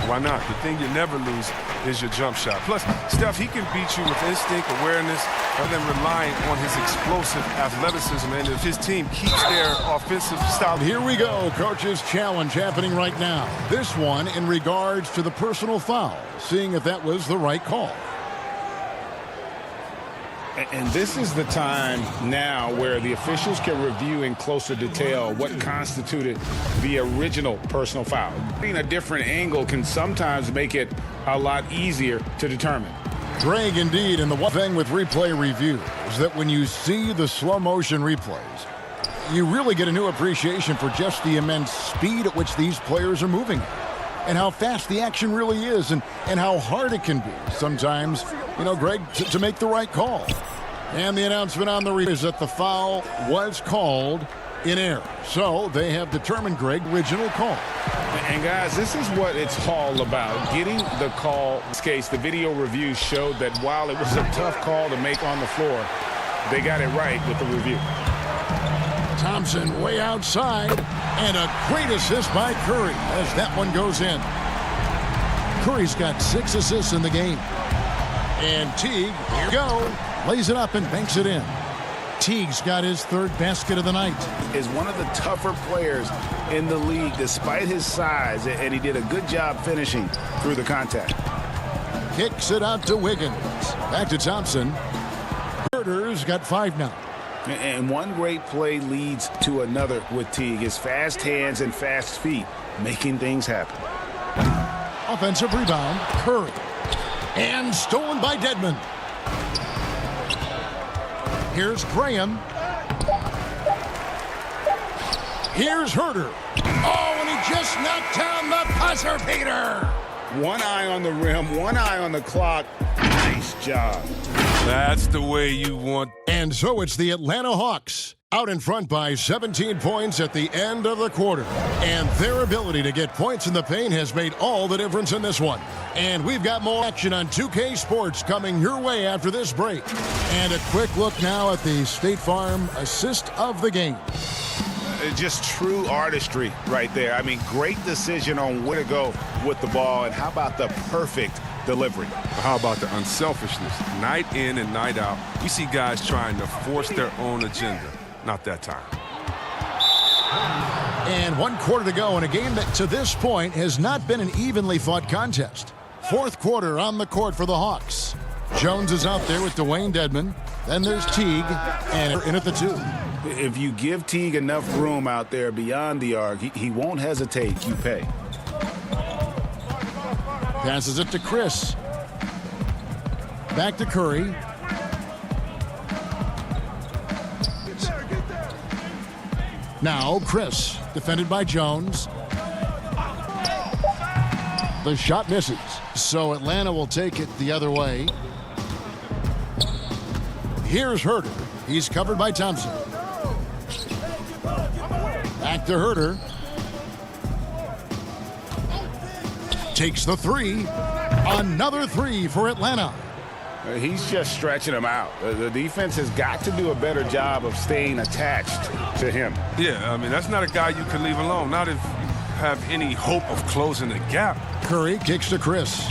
Why not? The thing you never lose is your jump shot. Plus, Steph, he can beat you with instinct, awareness, rather than relying on his explosive athleticism. And if his team keeps their offensive style. Here we go. Coach's challenge happening right now. This one in regards to the personal foul, seeing if that was the right call. And this is the time now where the officials can review in closer detail what constituted the original personal foul. Getting a different angle can sometimes make it a lot easier to determine. Greg, indeed, and the one thing with replay review is that when you see the slow motion replays, you really get a new appreciation for just the immense speed at which these players are moving and how fast the action really is and how hard it can be sometimes, you know, Greg, to make the right call. And the announcement on the replay is that the foul was called in error. So they have determined, Greg, original call. And guys, this is what it's all about. Getting the call. In this case, the video review showed that while it was a tough call to make on the floor, they got it right with the review. Thompson way outside, and a great assist by Curry as that one goes in. Curry's got 6 assists in the game. And Teague, here we go, lays it up and banks it in. Teague's got his 3rd basket of the night. Is one of the tougher players in the league despite his size, and he did a good job finishing through the contact. Kicks it out to Wiggins. Back to Thompson. Herter's got 5 now. And one great play leads to another with Teague. His fast hands and fast feet making things happen. Offensive rebound, Curry. And stolen by Dedmon. Here's Graham. Here's Herter. Oh, and he just knocked down the buzzer beater. One eye on the rim, one eye on the clock. Nice job. That's the way you want. And so it's the Atlanta Hawks out in front by 17 points at the end of the quarter. And their ability to get points in the paint has made all the difference in this one. And we've got more action on 2K Sports coming your way after this break. And a quick look now at the State Farm assist of the game. Just true artistry right there. I mean, great decision on where to go with the ball, and how about the perfect delivery? How about the unselfishness? Night in and night out, we see guys trying to force their own agenda. Not that time. And 1 quarter to go in a game that to this point has not been an evenly fought contest. 4th quarter on the court for the Hawks. Jones is out there with Dwayne Dedmon. Then there's Teague, and in at the 2. If you give Teague enough room out there beyond the arc, he won't hesitate. You pay. Passes it to Chris. Back to Curry. Now Chris, defended by Jones. The shot misses, so Atlanta will take it the other way. Here's Herter. He's covered by Thompson. Back to Herter. Takes the 3. Another 3 for Atlanta. He's just stretching him out. The defense has got to do a better job of staying attached to him. Yeah, I mean, that's not a guy you can leave alone. Not if you have any hope of closing the gap. Curry kicks to Chris.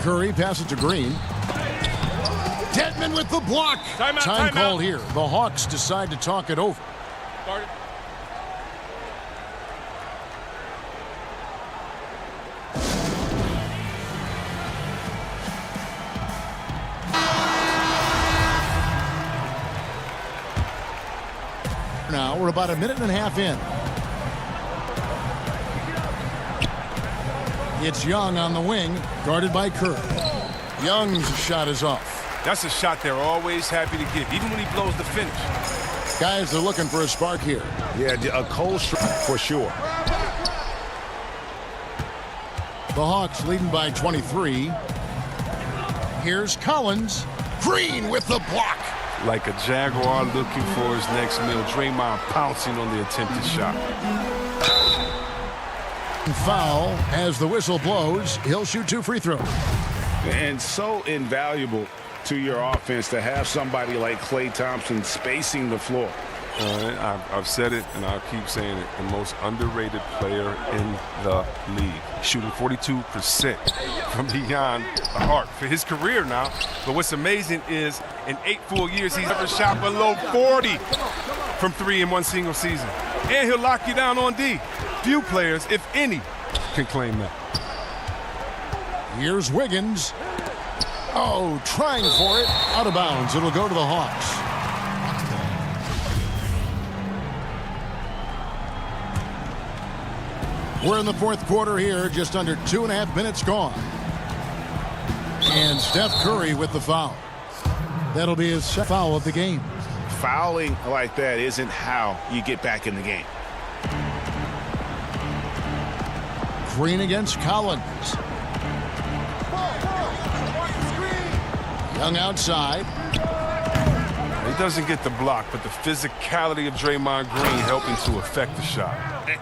Curry passes to Green. Dedmon with the block. Time called here. The Hawks decide to talk it over. Start it. Now we're about a minute and a half in. It's Young on the wing, guarded by Curry. Young's shot is off. That's a shot they're always happy to give, even when he blows the finish. Guys are looking for a spark here. Yeah, a cold streak for sure. The Hawks leading by 23. Here's Collins. Green with the block. Like a Jaguar looking for his next meal. Draymond pouncing on the attempted shot. Foul as the whistle blows. He'll shoot 2 free throws. And so invaluable to your offense to have somebody like Klay Thompson spacing the floor. I've said it, and I'll keep saying it. The most underrated player in the league. Shooting 42% from beyond the arc for his career now. But what's amazing is in 8 full years, he's never shot below 40 from 3 in one single season. And he'll lock you down on D. Few players, if any, can claim that. Here's Wiggins. Oh, trying for it. Out of bounds. It'll go to the Hawks. We're in the 4th quarter here. Just under 2.5 minutes gone. And Steph Curry with the foul. That'll be his foul of the game. Fouling like that isn't how you get back in the game. Green against Collins. Young outside. He doesn't get the block, but the physicality of Draymond Green helping to affect the shot.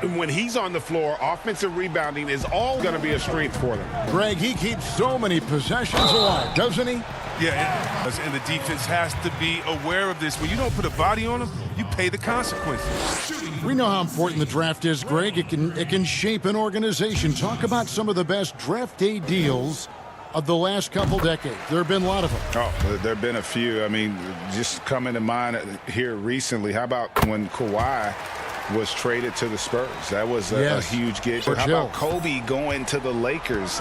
And when he's on the floor, offensive rebounding is all going to be a strength for them. Greg, he keeps so many possessions alive, doesn't he? Yeah, and the defense has to be aware of this. When you don't put a body on them, you pay the consequences. We know how important the draft is, Greg. It can shape an organization. Talk about some of the best draft day deals of the last couple decades. There have been a lot of them. Oh, there have been a few. I mean, just coming to mind here recently, how about when Kawhi was traded to the Spurs? That was a huge get. How about Kobe going to the Lakers?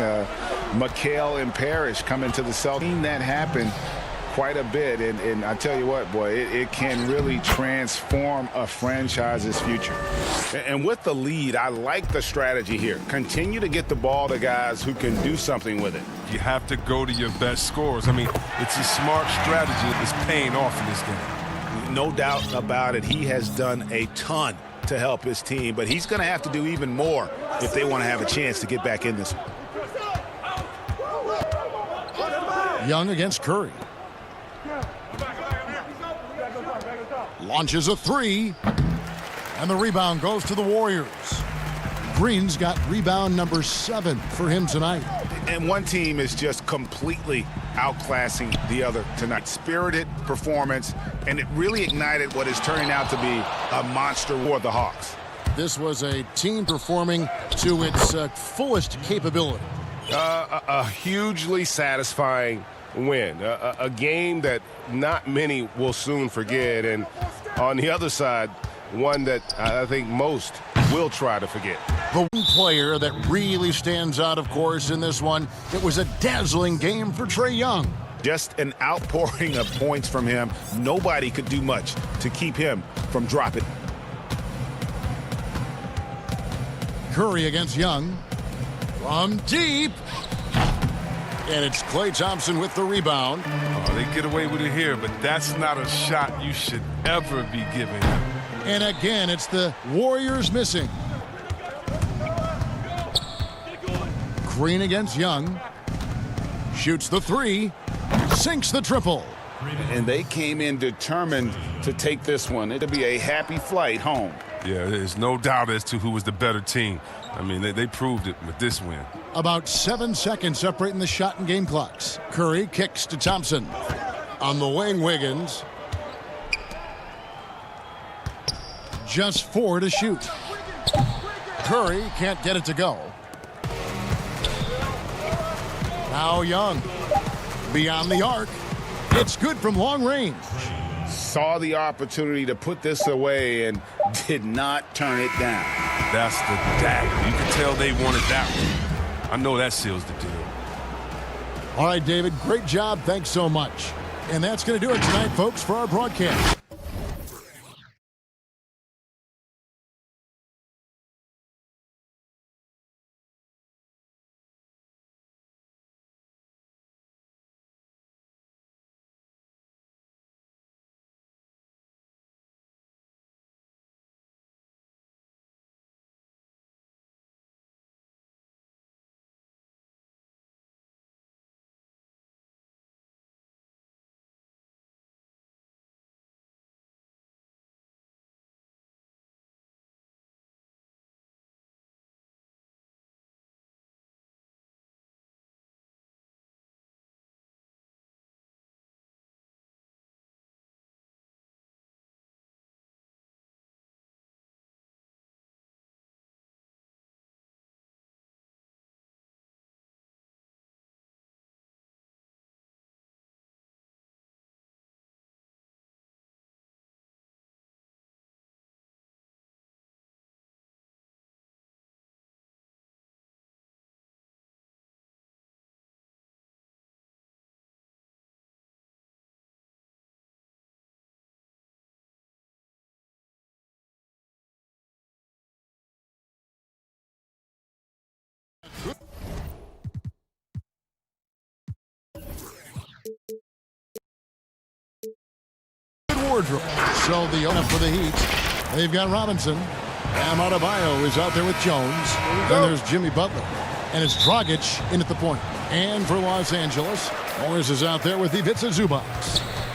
McHale and Parrish coming to the Celtics. Seen that happen quite a bit, and I tell you what, boy, it can really transform a franchise's future. And with the lead, I like the strategy here. Continue to get the ball to guys who can do something with it. You have to go to your best scorers. I mean, it's a smart strategy. It's paying off in this game. No doubt about it. He has done a ton to help his team, but he's going to have to do even more if they want to have a chance to get back in this. Young against Curry. Launches a 3, and the rebound goes to the Warriors. Green's got rebound number 7 for him tonight. And one team is just completely outclassing the other tonight. Spirited performance, and it really ignited what is turning out to be a monster for the Hawks. This was a team performing to its fullest capability. A hugely satisfying win, a game that not many will soon forget, and On the other side, one that I think most will try to forget. The one player that really stands out, of course, in this one, it was a dazzling game for Trae Young. Just an outpouring of points from him. Nobody could do much to keep him from dropping. Curry against Young. From deep. And it's Klay Thompson with the rebound. Oh, they get away with it here, but that's not a shot you should ever be giving. And again, it's the Warriors missing. Green against Young. Shoots the three. Sinks the triple. And they came in determined to take this one. It'll be a happy flight home. Yeah, there's no doubt as to who was the better team. I mean, they proved it with this win. About 7 seconds separating the shot and game clocks. Curry kicks to Thompson. On the wing, Wiggins. Just 4 to shoot. Curry can't get it to go. Now Young. Beyond the arc. It's good from long range. Saw the opportunity to put this away and did not turn it down. That's the dagger. You can tell they wanted that one. I know that seals the deal. All right, David, great job. Thanks so much. And that's going to do it tonight, folks, for our broadcast. Wardrobe. So the opener for the Heat. They've got Robinson. Bam Adebayo is out there with Jones. Then there's Jimmy Butler. And it's Dragic in at the point. And for Los Angeles, Morris is out there with Ivica Zubac.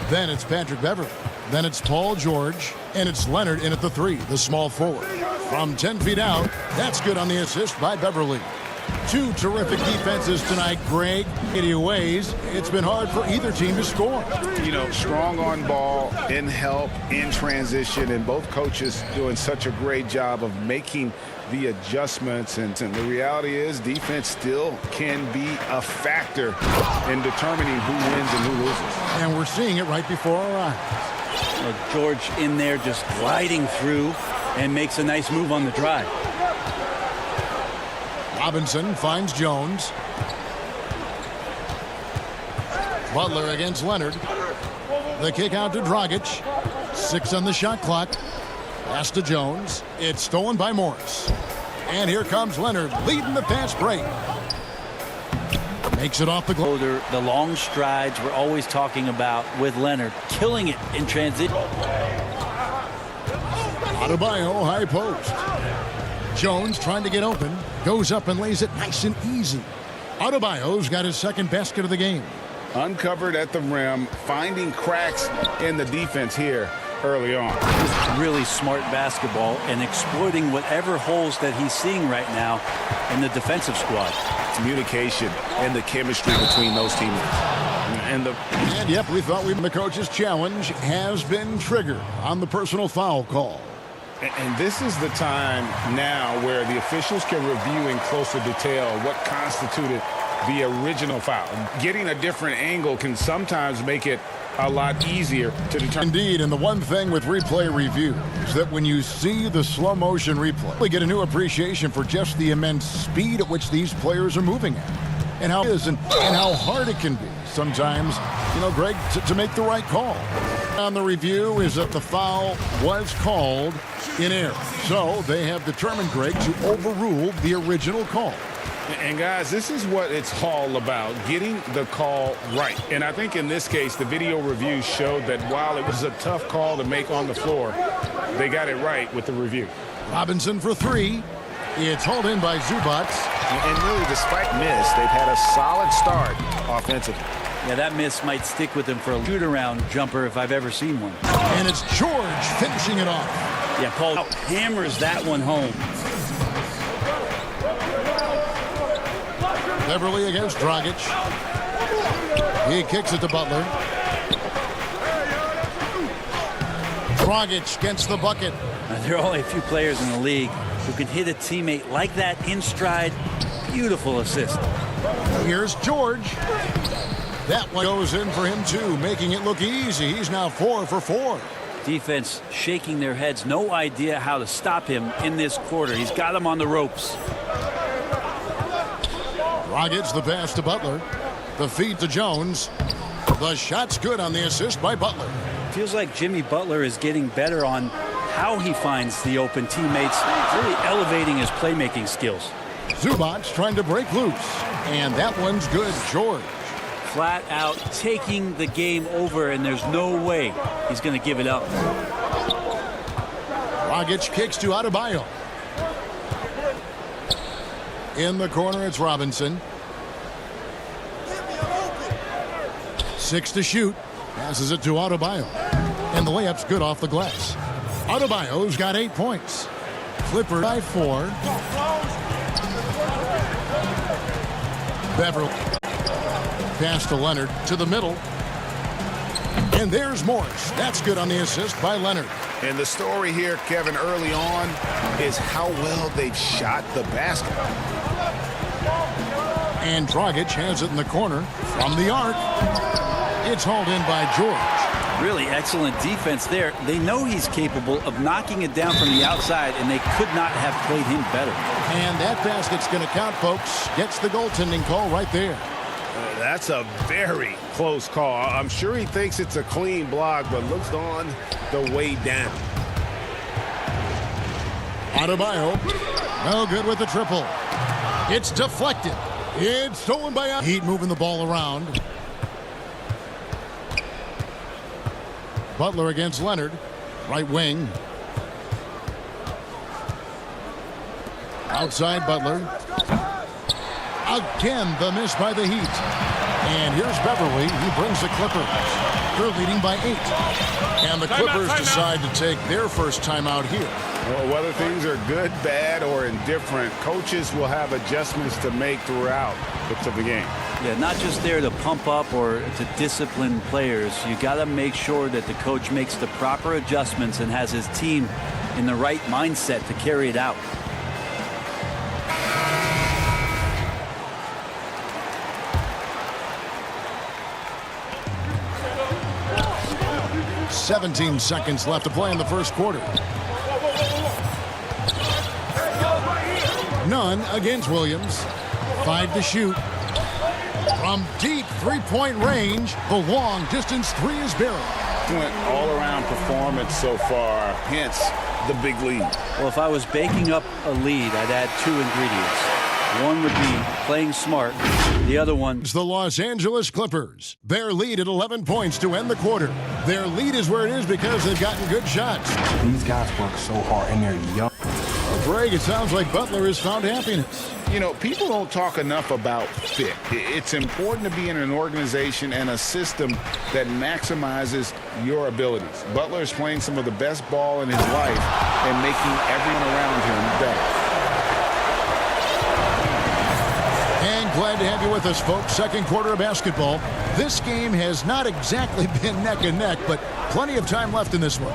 Then it's Patrick Beverley. Then it's Paul George. And it's Leonard in at the three, the small forward. From 10 feet out, that's good on the assist by Beverley. Two terrific defenses tonight, Greg. 80 ways. It's been hard for either team to score. You know, strong on ball, in help, in transition, and both coaches doing such a great job of making the adjustments. And the reality is defense still can be a factor in determining who wins and who loses. And we're seeing it right before our eyes. George in there just gliding through and makes a nice move on the drive. Robinson finds Jones. Butler against Leonard. The kick out to Dragic. 6 on the shot clock. Pass to Jones. It's stolen by Morris. And here comes Leonard leading the fast break. Makes it off the glass. The long strides we're always talking about with Leonard. Killing it in transition. Adebayo high post. Jones trying to get open. Goes up and lays it nice and easy. Adebayo's got his second basket of the game. Uncovered at the rim, finding cracks in the defense here early on. Just really smart basketball and exploiting whatever holes that he's seeing right now in the defensive squad. Communication and the chemistry between those teammates. And yep, we thought the coach's challenge has been triggered on the personal foul call. And this is the time now where the officials can review in closer detail what constituted the original foul. Getting a different angle can sometimes make it a lot easier to determine. Indeed, and the one thing with replay review is that when you see the slow motion replay, we get a new appreciation for just the immense speed at which these players are moving at, and how it is and how hard it can be sometimes, you know, Greg, to make the right call. On the review is that the foul was called in error, so they have determined, Greg, to overrule the original call. And guys, this is what it's all about, getting the call right. And I think in this case, the video review showed that while it was a tough call to make on the floor, they got it right with the review. Robinson for three. It's hauled in by Zubac. And really, despite miss, they've had a solid start offensively. Yeah, that miss might stick with him for a shoot-around jumper if I've ever seen one. And it's George finishing it off. Yeah, Paul hammers that one home. Beverly against Dragic. He kicks it to Butler. Dragic gets the bucket. There are only a few players in the league who can hit a teammate like that in stride. Beautiful assist. Here's George. That one goes in for him too, making it look easy. He's now 4 for 4. Defense shaking their heads. No idea how to stop him in this quarter. He's got him on the ropes. Dragic the pass to Butler. The feed to Jones. The shot's good on the assist by Butler. Feels like Jimmy Butler is getting better on how he finds the open teammates, really elevating his playmaking skills. Zubac trying to break loose. And that one's good, George. Flat out taking the game over, and there's no way he's going to give it up. Dragic kicks to Adebayo. In the corner, it's Robinson. 6 to shoot. Passes it to Adebayo. And the layup's good off the glass. Adebayo's got 8 points. Clippers by 4. Beverly. Pass to Leonard to the middle. And there's Morris. That's good on the assist by Leonard. And the story here, Kevin, early on is how well they've shot the basket. And Dragic has it in the corner from the arc. It's hauled in by George. Really excellent defense there. They know he's capable of knocking it down from the outside, and they could not have played him better. And that basket's going to count, folks. Gets the goaltending call right there. That's a very close call. I'm sure he thinks it's a clean block, but looks on the way down. Adebayo, no good with the triple. It's deflected. It's stolen by Heat, moving the ball around. Butler against Leonard, right wing. Outside Butler. Again, the miss by the Heat. And here's Beverly. He brings the Clippers. They're leading by 8. And the Clippers decide to take their first timeout here. Well, whether things are good, bad, or indifferent, coaches will have adjustments to make throughout the game. Yeah, not just there to pump up or to discipline players. You got to make sure that the coach makes the proper adjustments and has his team in the right mindset to carry it out. "17 seconds left to play in the first quarter. None against Williams. 5 to shoot. From deep three-point range, the long distance three is buried. Excellent all-around performance so far, hence the big lead. Well, if I was baking up a lead, I'd add 2 ingredients. One would be playing smart. The other one is the Los Angeles Clippers. Their lead at 11 points to end the quarter. Their lead is where it is because they've gotten good shots. These guys work so hard and they're young. Well, Greg, it sounds like Butler has found happiness. You know, people don't talk enough about fit. It's important to be in an organization and a system that maximizes your abilities. Butler is playing some of the best ball in his life and making everyone around him better. And Glenn Glad to have you with us, folks. Second quarter of basketball. This game has not exactly been neck and neck, but plenty of time left in this one.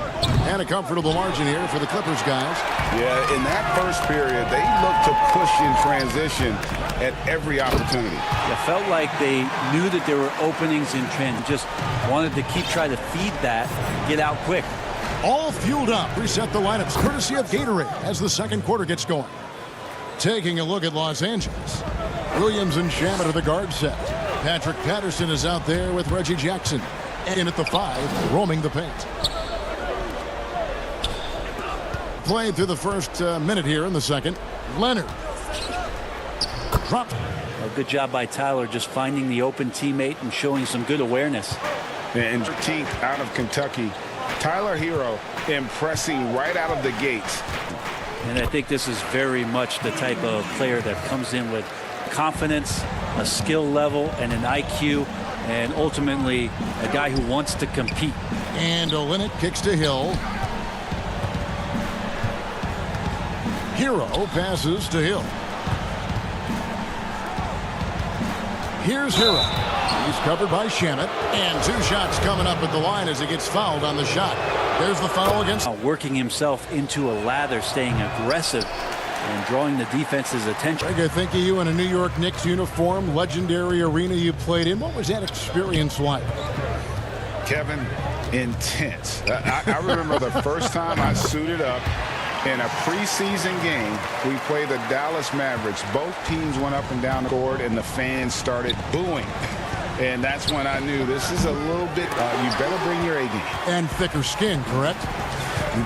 And a comfortable margin here for the Clippers guys. Yeah, in that first period, they looked to push in transition at every opportunity. It felt like they knew that there were openings in trend, just wanted to keep trying to feed that, get out quick. All fueled up. Reset the lineups courtesy of Gatorade as the second quarter gets going. Taking a look at Los Angeles. Williams and Shamet are the guard set. Patrick Patterson is out there with Reggie Jackson. In at the 5, roaming the paint. Played through the first minute here in the second. Leonard. Dropped. Well, good job by Tyler just finding the open teammate and showing some good awareness. And 13th out of Kentucky. Tyler Hero impressing right out of the gates. And I think this is very much the type of player that comes in with confidence, a skill level, and an IQ, and ultimately a guy who wants to compete. And Olynyk kicks to Hill. Hero passes to Hill. Here's Hero. He's covered by Shamet. And 2 shots coming up at the line as he gets fouled on the shot. There's the foul against. Working himself into a lather, staying aggressive and drawing the defense's attention. Greg, I think of you in a New York Knicks uniform, legendary arena you played in. What was that experience like? Kevin, intense. I remember the first time I suited up in a preseason game. We played the Dallas Mavericks. Both teams went up and down the court, and the fans started booing. And that's when I knew this is a little bit, you better bring your A game. And thicker skin, correct?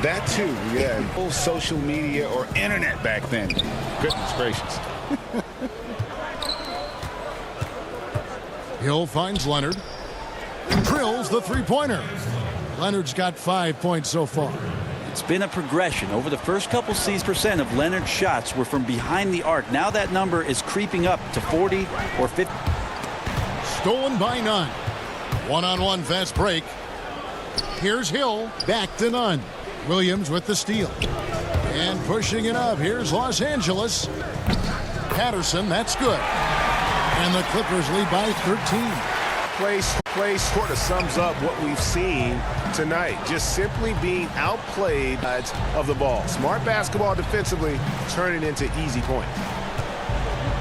That too, yeah. No social media or internet back then. Goodness gracious. Hill finds Leonard. Drills the three-pointer. Leonard's got 5 points so far. It's been a progression. Over the first couple percent of Leonard's shots were from behind the arc. Now that number is creeping up to 40 or 50. Stolen by Nunn. One-on-one fast break. Here's Hill. Back to Nunn. Williams with the steal. And pushing it up. Here's Los Angeles. Patterson, that's good. And the Clippers lead by 13. Play sort of sums up what we've seen tonight. Just simply being outplayed of the ball. Smart basketball defensively, turning into easy points.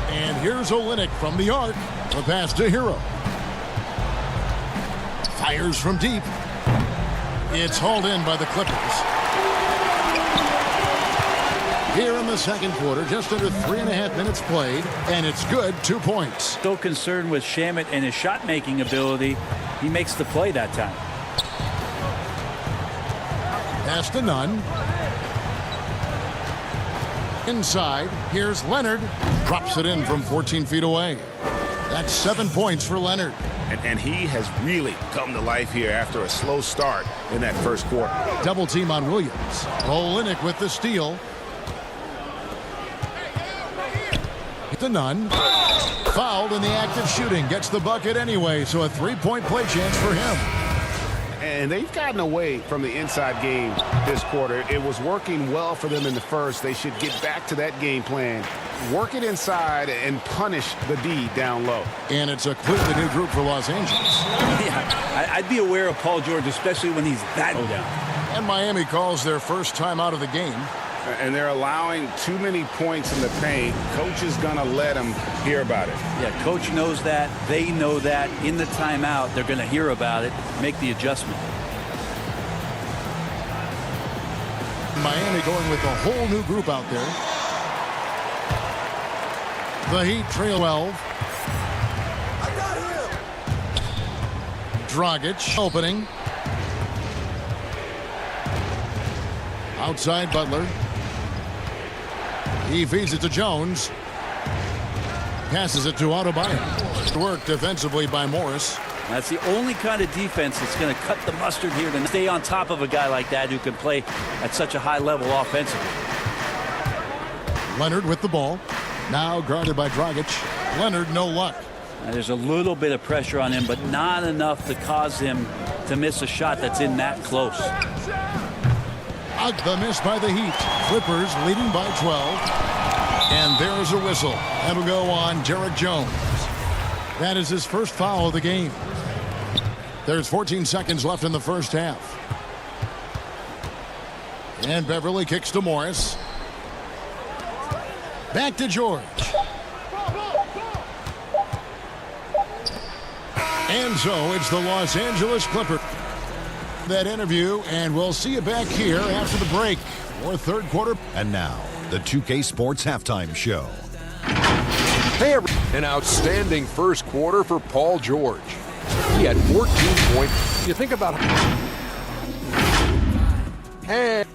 And here's Olynyk from the arc. The pass to Hero. Fires from deep. It's hauled in by the Clippers. Here in the second quarter, just under 3.5 minutes played, and it's good, 2 points. So concerned with Shamet and his shot-making ability, he makes the play that time. Pass to Nunn. Inside, here's Leonard. Drops it in from 14 feet away. That's 7 points for Leonard. And he has really come to life here after a slow start in that first quarter. Double team on Williams. Olynyk with the steal. To Nunn. Fouled in the act of shooting. Gets the bucket anyway, so a 3-point play chance for him. And they've gotten away from the inside game this quarter. It was working well for them in the first. They should get back to that game plan. Work it inside and punish the D down low. And it's a completely new group for Los Angeles. Yeah, I'd be aware of Paul George, especially when he's that down. And Miami calls their first time out of the game. And they're allowing too many points in the paint. Coach is going to let them hear about it. Yeah, coach knows that. They know that. In the timeout, they're going to hear about it, make the adjustment. Miami going with a whole new group out there. The Heat trail 12. Dragic opening. Outside Butler. He feeds it to Jones. Passes it to Adebayo. Work defensively by Morris. That's the only kind of defense that's going to cut the mustard here to stay on top of a guy like that who can play at such a high level offensively. Leonard with the ball. Now guarded by Dragic. Leonard, no luck. Now, there's a little bit of pressure on him, but not enough to cause him to miss a shot that's in that close. The miss by the Heat. Clippers leading by 12. And there's a whistle. That'll go on Derek Jones. That is his first foul of the game. There's 14 seconds left in the first half. And Beverly kicks to Morris. Back to George. And so it's the Los Angeles Clippers. That interview, and we'll see you back here after the break. Or third quarter. And now, the 2K Sports Halftime Show. Hey, an outstanding first quarter for Paul George. He had 14 points. You think about and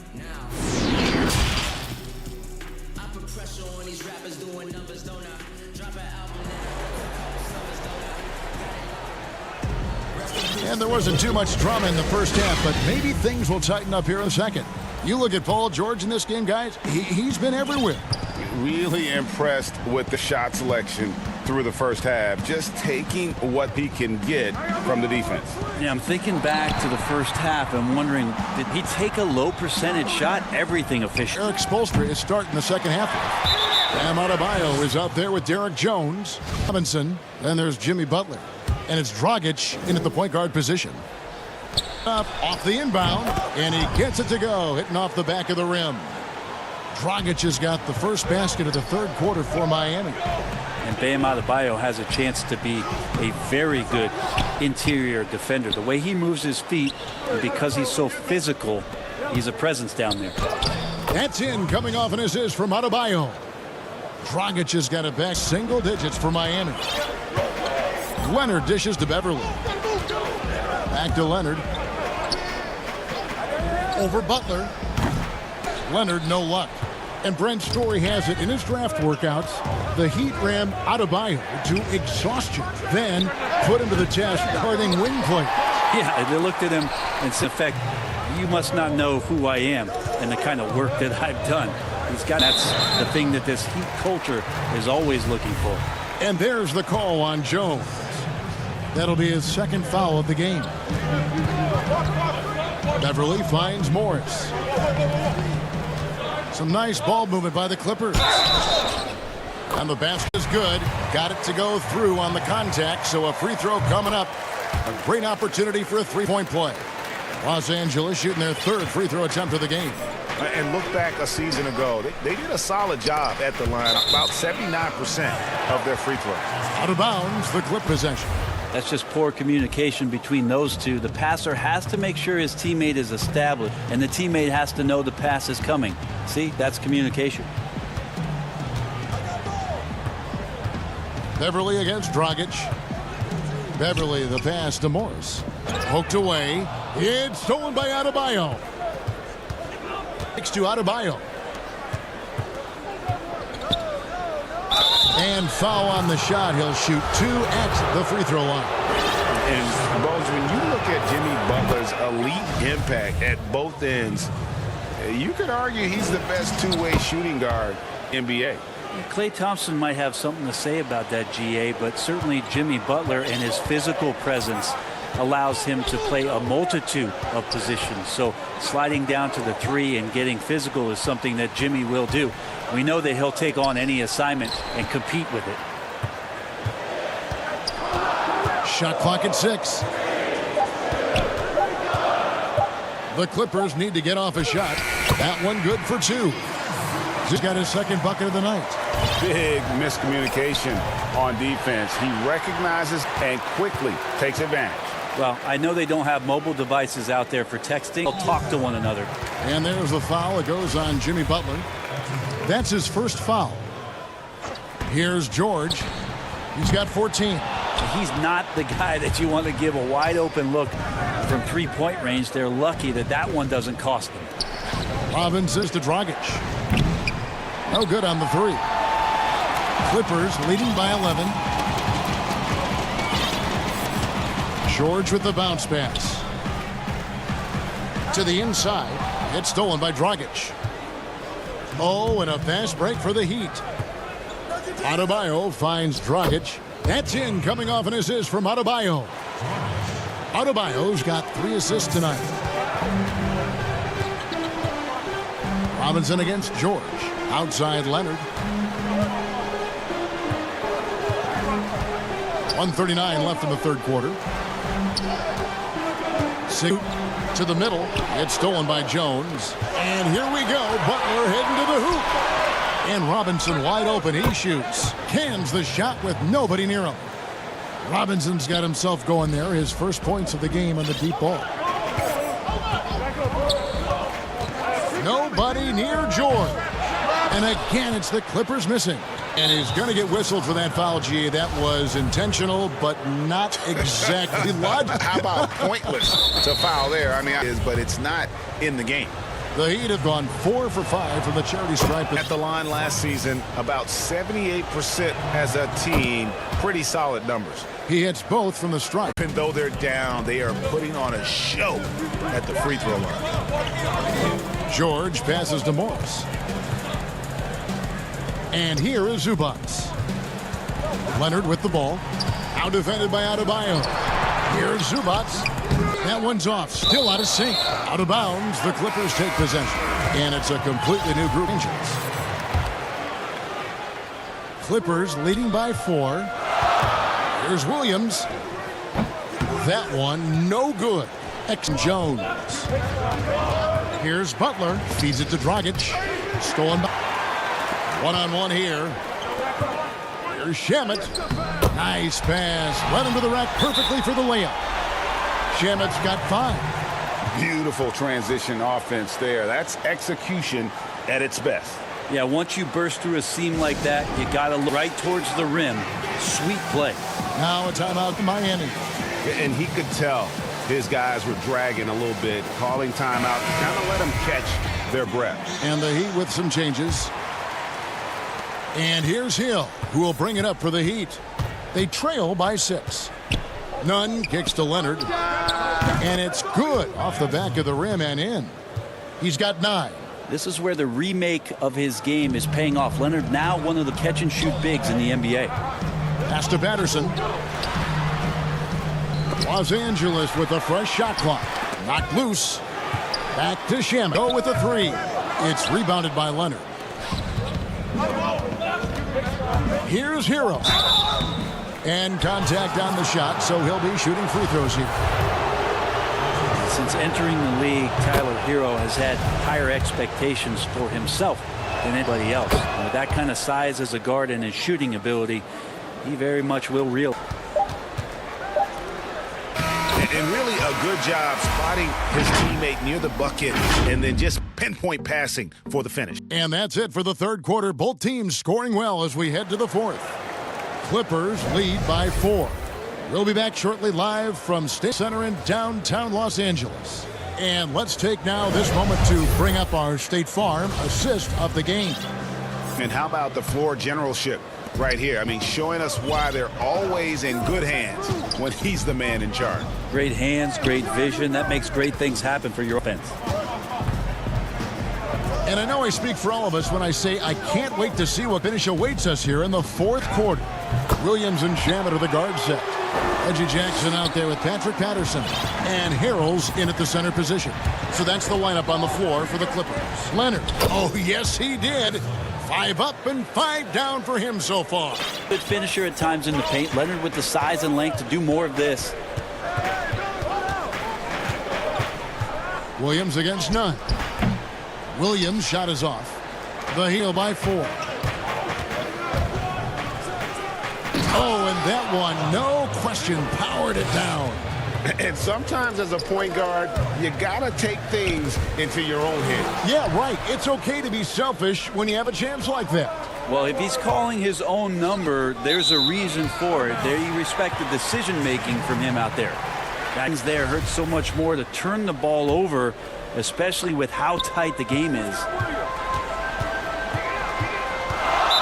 And there wasn't too much drama in the first half, but maybe things will tighten up here in a second. You look at Paul George in this game, guys. He's been everywhere. Really impressed with the shot selection through the first half, just taking what he can get from the defense. Yeah, I'm thinking back to the first half and wondering, did he take a low percentage shot? Everything efficient. Eric Spoelstra is starting the second half. Bam Adebayo is out there with Derek Jones, Robinson, and there's Jimmy Butler. And it's Dragic in at the point guard position. Up off the inbound, and he gets it to go, hitting off the back of the rim. Dragic has got the first basket of the third quarter for Miami. And Bam Adebayo has a chance to be a very good interior defender. The way he moves his feet, and because he's so physical, he's a presence down there. That's in, coming off an assist from Adebayo. Dragic has got it back single digits for Miami. Leonard dishes to Beverly. Back to Leonard. Over Butler. Leonard, no luck. And Brent Story has it in his draft workouts. The Heat ran Adebayo to exhaustion, then put him to the test guarding wing players. Yeah, they looked at him and said, in effect, you must not know who I am and the kind of work that I've done. That's the thing that this Heat culture is always looking for. And there's the call on Jones. That'll be his second foul of the game. Beverly finds Morris. Some nice ball movement by the Clippers. And the basket is good. Got it to go through on the contact, so a free throw coming up. A great opportunity for a three-point play. Los Angeles shooting their third free throw attempt of the game. And look back a season ago. They did a solid job at the line. About 79% of their free throws. Out of bounds, the Clip possession. That's just poor communication between those two. The passer has to make sure his teammate is established, and the teammate has to know the pass is coming. See, that's communication. Beverly against Dragic. Beverly, the pass to Morris. Poked away. It's stolen by Adebayo. Next to Adebayo. And foul on the shot. He'll shoot 2 at the free throw line. And, Bones, when you look at Jimmy Butler's elite impact at both ends, you could argue he's the best two-way shooting guard in NBA. Klay Thompson might have something to say about that, GA, but certainly Jimmy Butler and his physical presence allows him to play a multitude of positions. So sliding down to the three and getting physical is something that Jimmy will do. We know that he'll take on any assignment and compete with it. Shot clock at 6. The Clippers need to get off a shot. That one good for 2. He's got his second bucket of the night. Big miscommunication on defense. He recognizes and quickly takes advantage. Well, I know they don't have mobile devices out there for texting. They'll talk to one another. And there's the foul. It goes on Jimmy Butler. That's his first foul. Here's George. He's got 14. He's not the guy that you want to give a wide open look from three-point range. They're lucky that that one doesn't cost them. Robinson to Dragic. No good on the 3. Clippers leading by 11. George with the bounce pass. To the inside. It's stolen by Dragic. Oh, and a fast break for the Heat. Adebayo finds Dragic. That's in, coming off an assist from Adebayo. Adebayo's got 3 assists tonight. Robinson against George. Outside Leonard. 1:39 left in the third quarter. Six to the middle. It's stolen by Jones. And here we go. Butler heading to the hoop. And Robinson wide open. He shoots. Cans the shot with nobody near him. Robinson's got himself going there. His first points of the game on the deep ball. Nobody near George. And again, it's the Clippers missing. And he's going to get whistled for that foul, G. That was intentional, but not exactly logical. How about pointless to foul there? I mean, but it's not in the game. The Heat have gone 4 for 5 from the charity stripe. At the line last season, about 78% as a team. Pretty solid numbers. He hits both from the stripe. Even though they're down, they are putting on a show at the free throw line. George passes to Morris. And here is Zubats. Leonard with the ball. Out defended by Adebayo. Here's Zubats. That one's off. Still out of sync. Out of bounds. The Clippers take possession. And it's a completely new group of angels. Clippers leading by 4. Here's Williams. That one no good. Jones. Here's Butler. Feeds it to Dragic. Stolen by. One-on-one here. Here's Shamet. Nice pass. Led him to the rack perfectly for the layup. Shamet's got 5. Beautiful transition offense there. That's execution at its best. Yeah, once you burst through a seam like that, you got to look right towards the rim. Sweet play. Now a timeout to Miami. And he could tell his guys were dragging a little bit, calling timeout, kind of let them catch their breath. And the Heat with some changes. And here's Hill, who will bring it up for the Heat. They trail by 6. Nunn kicks to Leonard. And it's good off the back of the rim and in. He's got 9. This is where the remake of his game is paying off. Leonard now one of the catch-and-shoot bigs in the NBA. Pass to Patterson. Los Angeles with a fresh shot clock. Knocked loose. Back to Shamet with a 3. It's rebounded by Leonard. Here's Hero. And contact on the shot, so he'll be shooting free throws here. Since entering the league, Tyler Hero has had higher expectations for himself than anybody else. And with that kind of size as a guard and his shooting ability, he very much will reel. And really a good job spotting his teammate near the bucket and then just pinpoint passing for the finish. And that's it for the third quarter. Both teams scoring well as we head to the fourth. Clippers lead by 4. We'll be back shortly live from State Center in downtown Los Angeles. And let's take now this moment to bring up our State Farm assist of the game. And how about the floor generalship right here? I mean, showing us why they're always in good hands when he's the man in charge. Great hands, great vision. That makes great things happen for your offense. And I know I speak for all of us when I say I can't wait to see what finish awaits us here in the fourth quarter. Williams and Shamet are the guard set. Reggie Jackson out there with Patrick Patterson. And Harrell's in at the center position. So that's the lineup on the floor for the Clippers. Leonard. Oh, yes, he did. 5 up and 5 down for him so far. Good finisher at times in the paint. Leonard with the size and length to do more of this. Williams against Nunn. Williams' shot is off. The heel by 4. Oh, and that one, no question, powered it down. And sometimes as a point guard, you got to take things into your own hands. Yeah, right. It's okay to be selfish when you have a chance like that. Well, if he's calling his own number, there's a reason for it. There you respect the decision-making from him out there. Guys there hurt so much more to turn the ball over, especially with how tight the game is.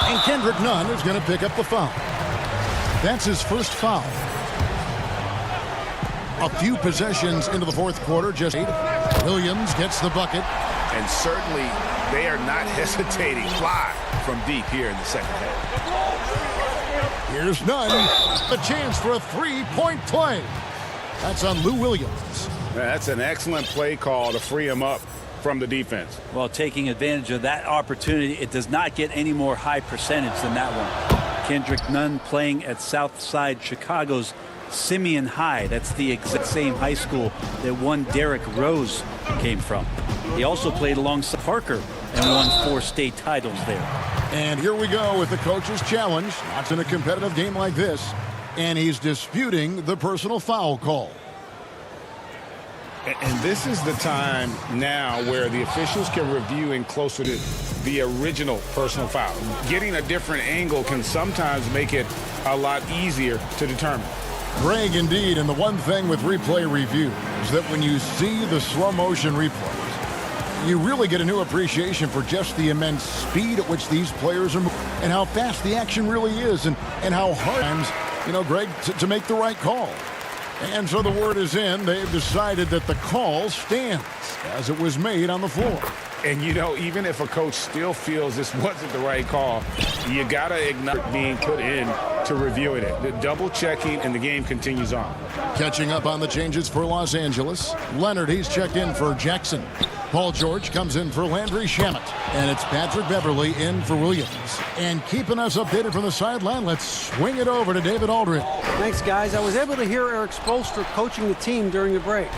And Kendrick Nunn is going to pick up the foul. That's his first foul. A few possessions into the fourth quarter, just 8. Williams gets the bucket. And certainly they are not hesitating. Fly from deep here in the second half. Here's Nunn. A chance for a 3-point play. That's on Lou Williams. That's an excellent play call to free him up from the defense. Well, taking advantage of that opportunity, it does not get any more high percentage than that one. Kendrick Nunn playing at Southside Chicago's Simeon High. That's the exact same high school that one Derrick Rose came from. He also played alongside Parker and won 4 state titles there. And here we go with the coach's challenge. Not in a competitive game like this. And he's disputing the personal foul call. And this is the time now where the officials can review and closer to the original personal foul. Getting a different angle can sometimes make it a lot easier to determine. Greg, indeed, and the one thing with replay review is that when you see the slow motion replays, you really get a new appreciation for just the immense speed at which these players are moving and how fast the action really is and how hard times, you know, Greg, to make the right call. And so the word is in. They've decided that the call stands as it was made on the floor. And, you know, even if a coach still feels this wasn't the right call, you got to ignore being put in to reviewing it. The double checking, and the game continues on. Catching up on the changes for Los Angeles. Leonard, he's checked in for Jackson. Paul George comes in for Landry Shamet. And it's Patrick Beverly in for Williams. And keeping us updated from the sideline, let's swing it over to David Aldridge. Thanks, guys. I was able to hear Eric Spoelstra coaching the team during the break.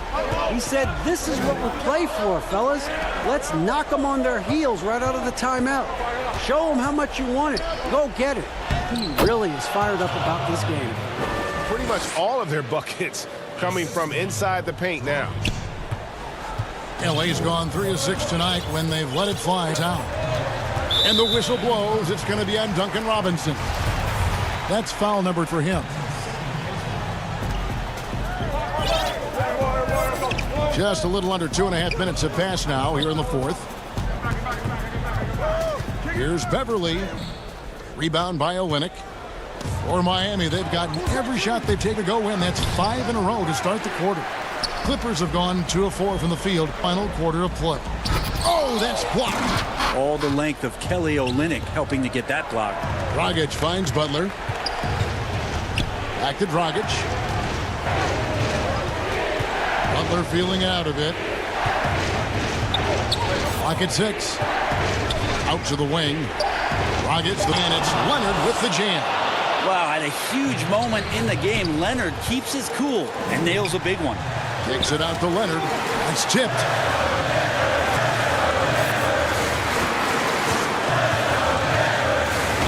He said, "This is what we play for, fellas. Let's knock them on their heels right out of the timeout. Show them how much you want it. Go get it." He really is fired up about this game. Pretty much all of their buckets coming from inside the paint now. LA's gone 3 of 6 tonight when they've let it fly down. And the whistle blows. It's going to be on Duncan Robinson. That's foul number for him. Just a little under 2.5 minutes have passed now here in the fourth. Here's Beverly. Rebound by Olynyk. For Miami, they've gotten every shot they've taken to go in. That's 5 in a row to start the quarter. Clippers have gone 2 of 4 from the field. Final quarter of play. Oh, that's blocked. All the length of Kelly Olynyk helping to get that block. Dragic finds Butler. Back to Dragic. Butler feeling out of it. Clock at 6. Out to the wing. Dragic, and it's Leonard with the jam. Wow, at a huge moment in the game, Leonard keeps his cool and nails a big one. Kicks it out to Leonard. It's tipped.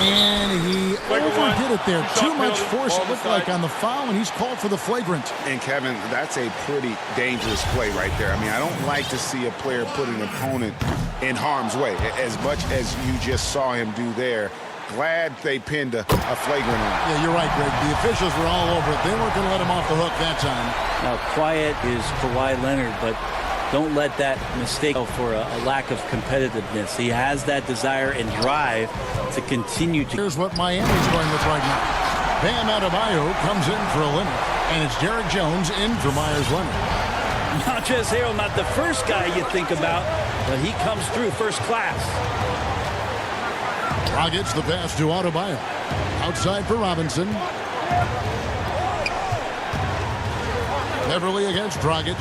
And he overdid it there. Too much force, it looked like, on the foul, and he's called for the flagrant. And, Kevin, that's a pretty dangerous play right there. I mean, I don't like to see a player put an opponent in harm's way, as much as you just saw him do there. Glad they pinned a flagrant on. Yeah, you're right, Greg. The officials were all over it. They weren't going to let him off the hook that time. Now, quiet is Kawhi Leonard, but don't let that mistake go for a lack of competitiveness. He has that desire and drive to continue to. Here's what Miami's going with right now. Bam Adebayo comes in for Olynyk, and it's Derrick Jones in for Myers Leonard. Montrezl Harrell, not the first guy you think about, but he comes through first class. Dragic the pass to Adebayo. Outside for Robinson. Beverly against Dragic.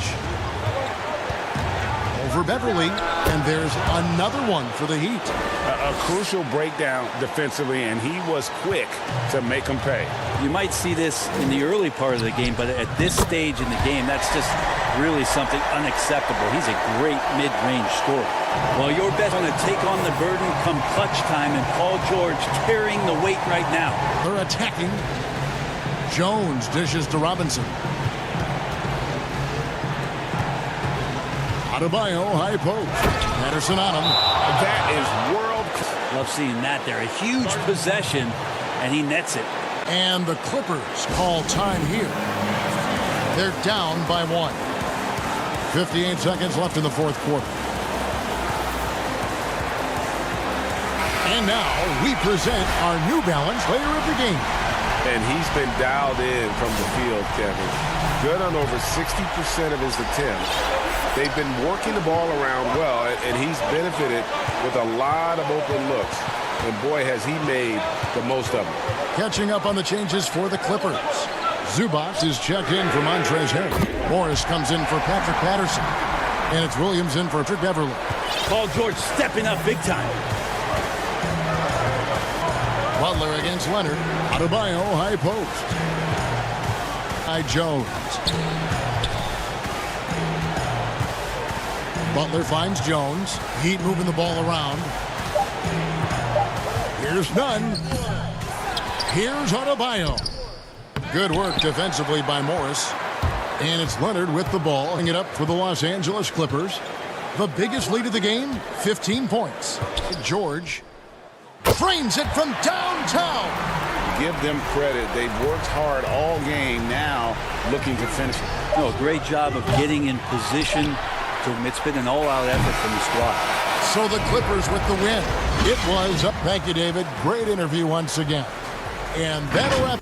Over Beverly. And there's another one for the Heat. A crucial breakdown defensively, and he was quick to make him pay. You might see this in the early part of the game, but at this stage in the game, that's just really something unacceptable. He's a great mid-range scorer. Well, your best going to take on the burden come clutch time, and Paul George carrying the weight right now. They're attacking. Jones dishes to Robinson. Adebayo, high post. Patterson on him. That is world class. Love seeing that there. A huge possession, and he nets it. And the Clippers call time here. They're down by 1. 58 seconds left in the fourth quarter. And now we present our New Balance player of the game. And he's been dialed in from the field, Kevin. Good on over 60% of his attempts. They've been working the ball around well, and he's benefited with a lot of open looks. And boy, has he made the most of them. Catching up on the changes for the Clippers. Zubac is checked in for Montrezl Harrell. Morris comes in for Patrick Patterson. And it's Williams in for Patrick Beverly. Paul George stepping up big time. Butler against Leonard. Adebayo, high post. By Jones. Butler finds Jones. Heat moving the ball around. Here's Nunn. Here's Adebayo. Good work defensively by Morris. And it's Leonard with the ball. Hang it up for the Los Angeles Clippers. The biggest lead of the game, 15 points. George frames it from downtown. Give them credit. They've worked hard all game, now looking to finish. No, great job of getting in position. It's been an all-out effort from the squad. So the Clippers with the win. It was up. Thank you, David. Great interview once again. And that'll wrap.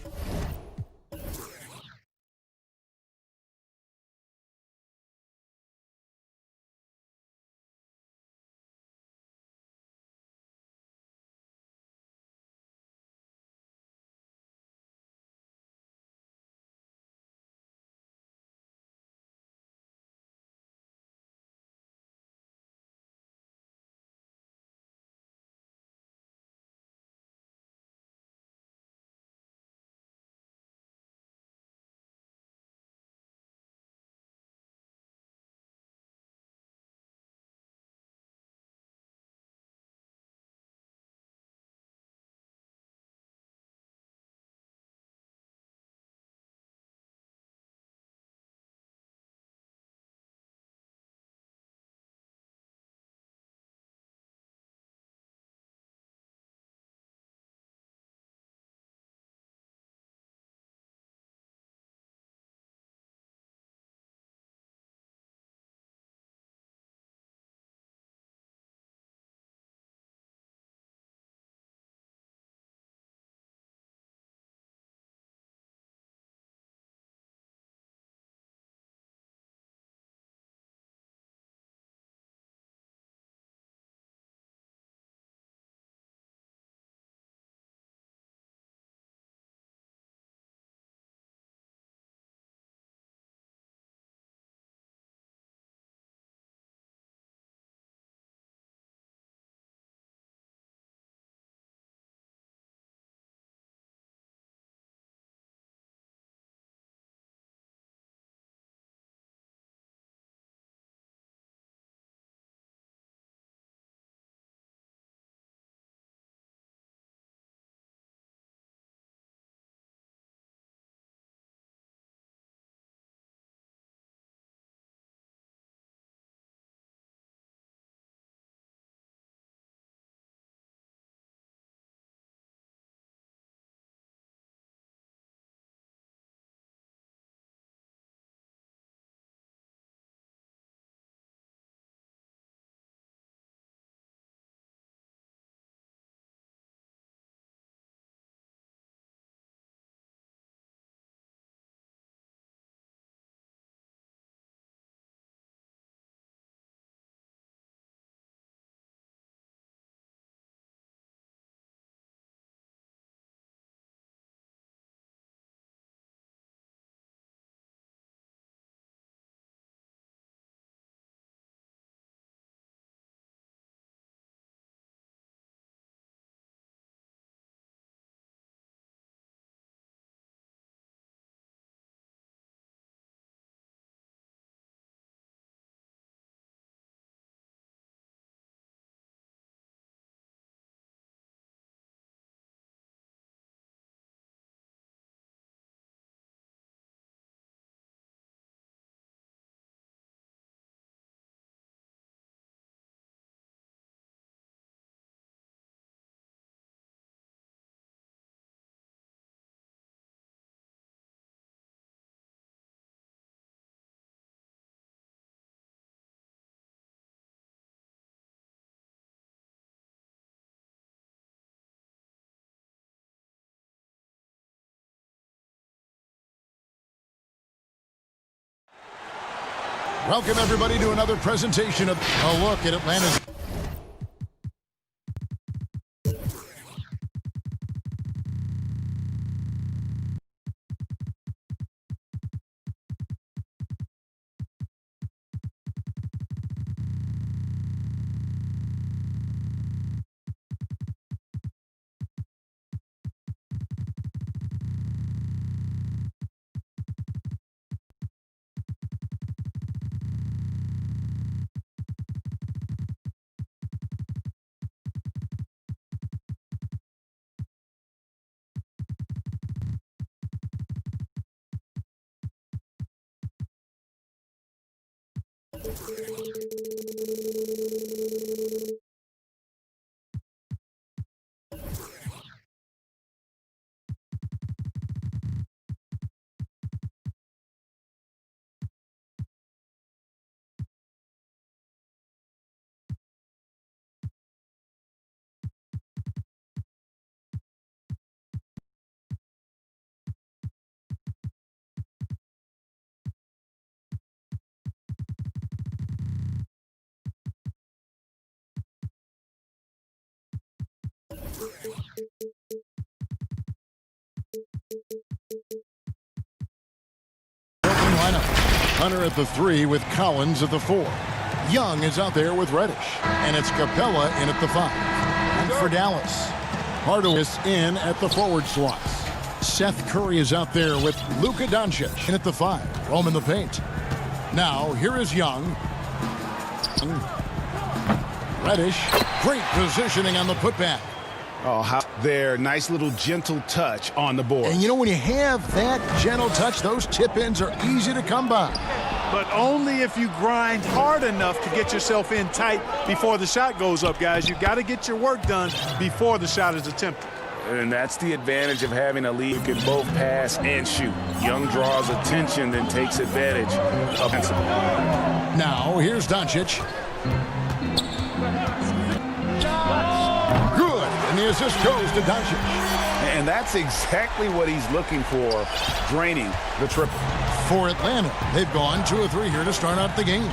Welcome, everybody, to another presentation of a look at Atlanta's Lineup. Hunter at the 3 with Collins at the 4. Young is out there with Reddish. And it's Capella in at the 5. And for Dallas, Hardaway is in at the forward slots. Seth Curry is out there with Luka Doncic in at the 5. Roaming the paint. Now, here is Young. Reddish. Great positioning on the putback. Oh, how there. Nice little gentle touch on the board. And you know, when you have that gentle touch, those tip-ins are easy to come by. But only if you grind hard enough to get yourself in tight before the shot goes up, guys. You got to get your work done before the shot is attempted. And that's the advantage of having a lead who can both pass and shoot. Young draws attention, then takes advantage offensively. Now, here's Doncic. And the assist goes to Doncic. And that's exactly what he's looking for, draining the triple. For Atlanta, they've gone 2 of 3 here to start out the game.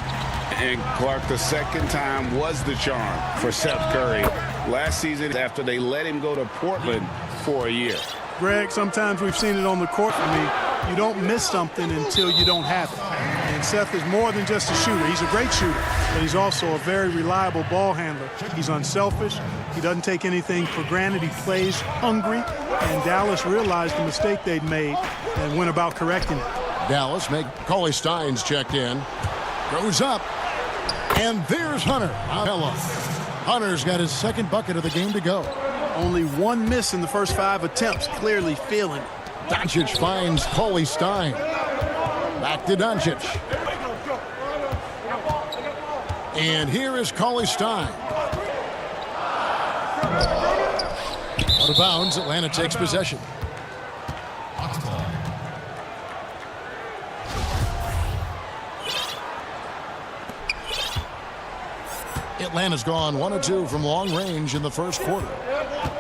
And Clark, the second time was the charm for Seth Curry last season after they let him go to Portland for a year. Greg, sometimes we've seen it on the court for me. You don't miss something until you don't have it. And Seth is more than just a shooter. He's a great shooter, but he's also a very reliable ball handler. He's unselfish. He doesn't take anything for granted. He plays hungry, and Dallas realized the mistake they'd made and went about correcting it. Dallas, Cauley Stein's checked in. Goes up, and there's Hunter. Hunter's got his second bucket of the game to go. Only 1 miss in the first 5 attempts, clearly feeling it. Doncic finds Cauley Stein. Back to Doncic. And here is Cauley Stein. Out of bounds, Atlanta takes possession. Atlanta's gone 1 of 2 from long range in the first quarter.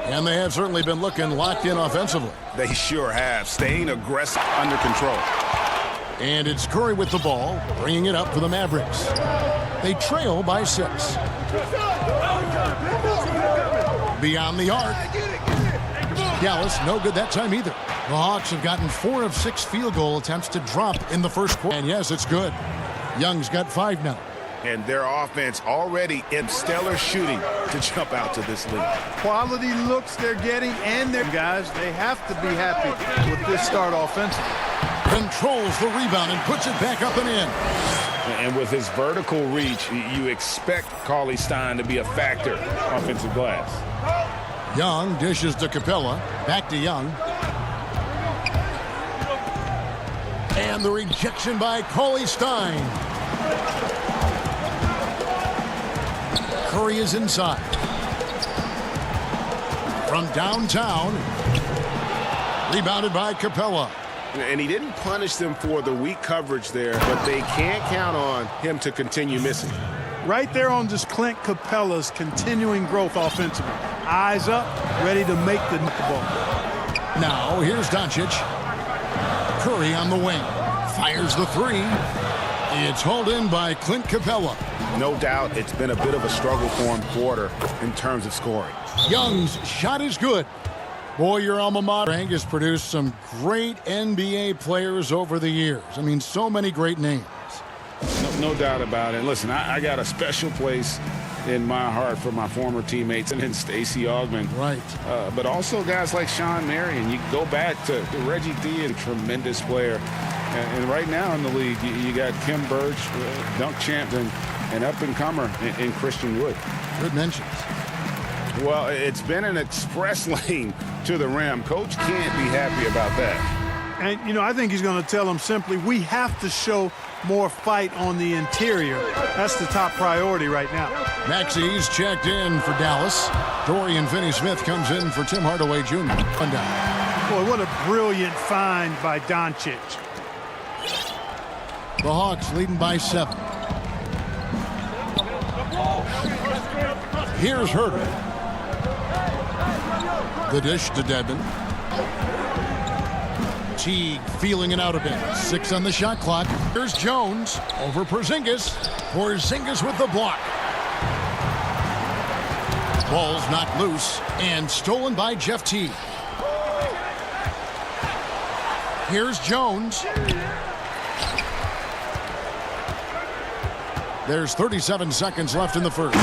And they have certainly been looking locked in offensively. They sure have, staying aggressive, under control. And it's Curry with the ball, bringing it up for the Mavericks. They trail by 6. Beyond the arc. Dallas, no good that time either. The Hawks have gotten 4 of 6 field goal attempts to drop in the first quarter. And yes, it's good. Young's got 5 now. And their offense already in stellar shooting to jump out to this lead. Quality looks they're getting, and their guys, they have to be happy with this start offensively. Controls the rebound and puts it back up and in. And with his vertical reach, you expect Cauley Stein to be a factor offensive glass. Young dishes to Capella. Back to Young. And the rejection by Cauley Stein. Curry is inside. From downtown. Rebounded by Capella. And he didn't punish them for the weak coverage there, but they can't count on him to continue missing. Right there on just Clint Capella's continuing growth offensively. Eyes up, ready to make the ball. Now, here's Doncic. Curry on the wing. Fires the 3. It's hauled in by Clint Capella. No doubt it's been a bit of a struggle for him quarter in terms of scoring. Young's shot is good. Boy, your alma mater has produced some great NBA players over the years. I mean, so many great names. No doubt about it. Listen, I got a special place in my heart for my former teammates and Stacey Augmon. Right. But also guys like Sean Marion. You go back to Reggie D, a tremendous player. And right now in the league, you got Kim Birch, dunk champion, and up-and-comer in Christian Wood. Good mentions. Well, it's been an express lane to the rim. Coach can't be happy about that. And, you know, I think he's going to tell them simply, we have to show more fight on the interior. That's the top priority right now. Maxey's checked in for Dallas. Dorian Finney-Smith comes in for Tim Hardaway Jr. Boy, what a brilliant find by Doncic. The Hawks leading by 7. Here's Herter. The dish to Dedmon. Teague feeling it out a bit. 6 on the shot clock. Here's Jones over Porzingis. Porzingis with the block. Ball's knocked loose and stolen by Jeff Teague. Here's Jones. There's 37 seconds left in the first.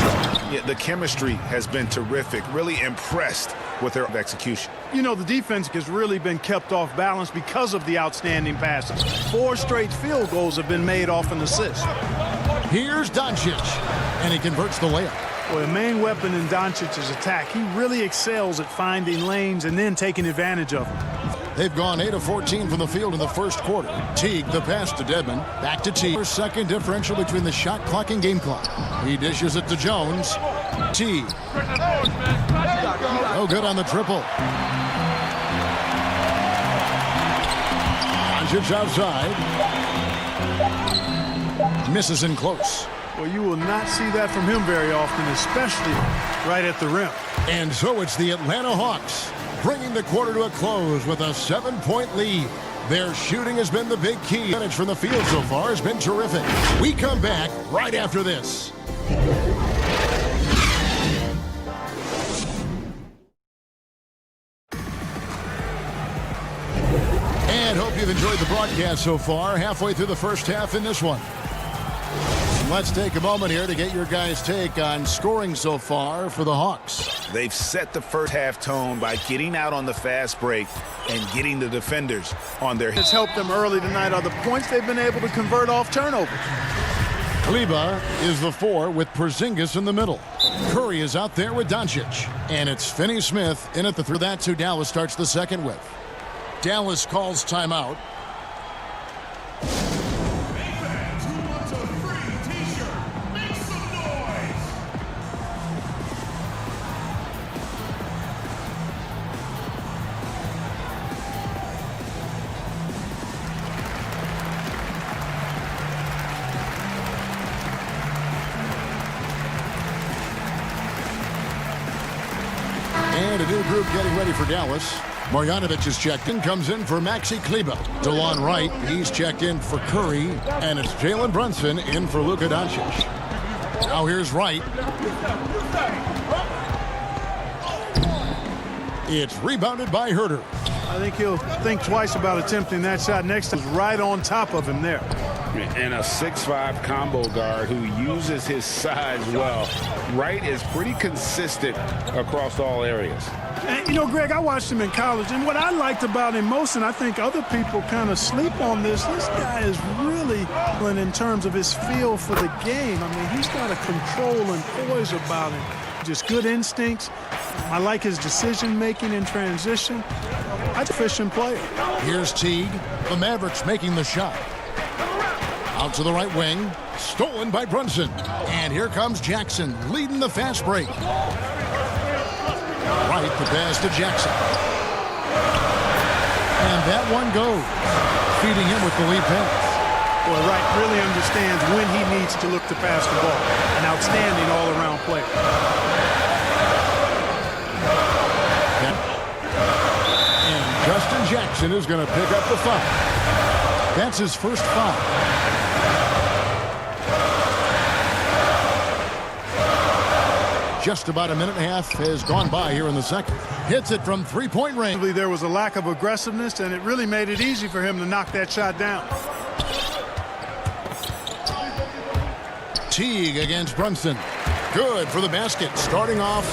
Yeah, the chemistry has been terrific. Really impressed with their execution. You know, the defense has really been kept off balance because of the outstanding passes. 4 straight field goals have been made off an assist. Here's Doncic, and he converts the layup. Well, the main weapon in Doncic's attack, he really excels at finding lanes and then taking advantage of them. They've gone 8 of 14 from the field in the first quarter. Teague, the pass to Dedmon. Back to Teague. Second differential between the shot clock and game clock. He dishes it to Jones. Teague. No good on the triple. Doncic outside. Misses in close. Well, you will not see that from him very often, especially right at the rim. And so it's the Atlanta Hawks bringing the quarter to a close with a 7-point lead. Their shooting has been the big key. Percentage from the field so far has been terrific. We come back right after this. And hope you've enjoyed the broadcast so far. Halfway through the first half in this one. Let's take a moment here to get your guys' take on scoring so far for the Hawks. They've set the first half tone by getting out on the fast break and getting the defenders on their It's helped them early tonight are the points they've been able to convert off turnovers. Kleba is the 4 with Porzingis in the middle. Curry is out there with Doncic. And it's Finney-Smith in at the 3. That's who Dallas starts the second with. Dallas calls timeout. And a new group getting ready for Dallas. Marjanovic is checked in, comes in for Maxey Kleber. DeLon Wright, he's checked in for Curry. And it's Jalen Brunson in for Luka Doncic. Now here's Wright. It's rebounded by Herter. I think he'll think twice about attempting that shot. Next is right on top of him there. And a 6'5" combo guard who uses his size well. Wright is pretty consistent across all areas. And, you know, Greg, I watched him in college, and what I liked about him most, and I think other people kind of sleep on this guy is really in terms of his feel for the game. I mean, he's got a control and poise about him. Just good instincts. I like his decision-making in transition. I'd efficient player. Here's Teague. The Mavericks making the shot. Out to the right wing. Stolen by Brunson. And here comes Jackson leading the fast break. Right, the pass to Jackson. And that one goes. Feeding him with the lead pass. Boy, Wright really understands when he needs to look to pass the ball. An outstanding all-around player. And Justin Jackson is going to pick up the foul. That's his first foul. Just about a minute and a half has gone by here in the second. Hits it from three-point range. There was a lack of aggressiveness, and it really made it easy for him to knock that shot down. Teague against Brunson. Good for the basket. Starting off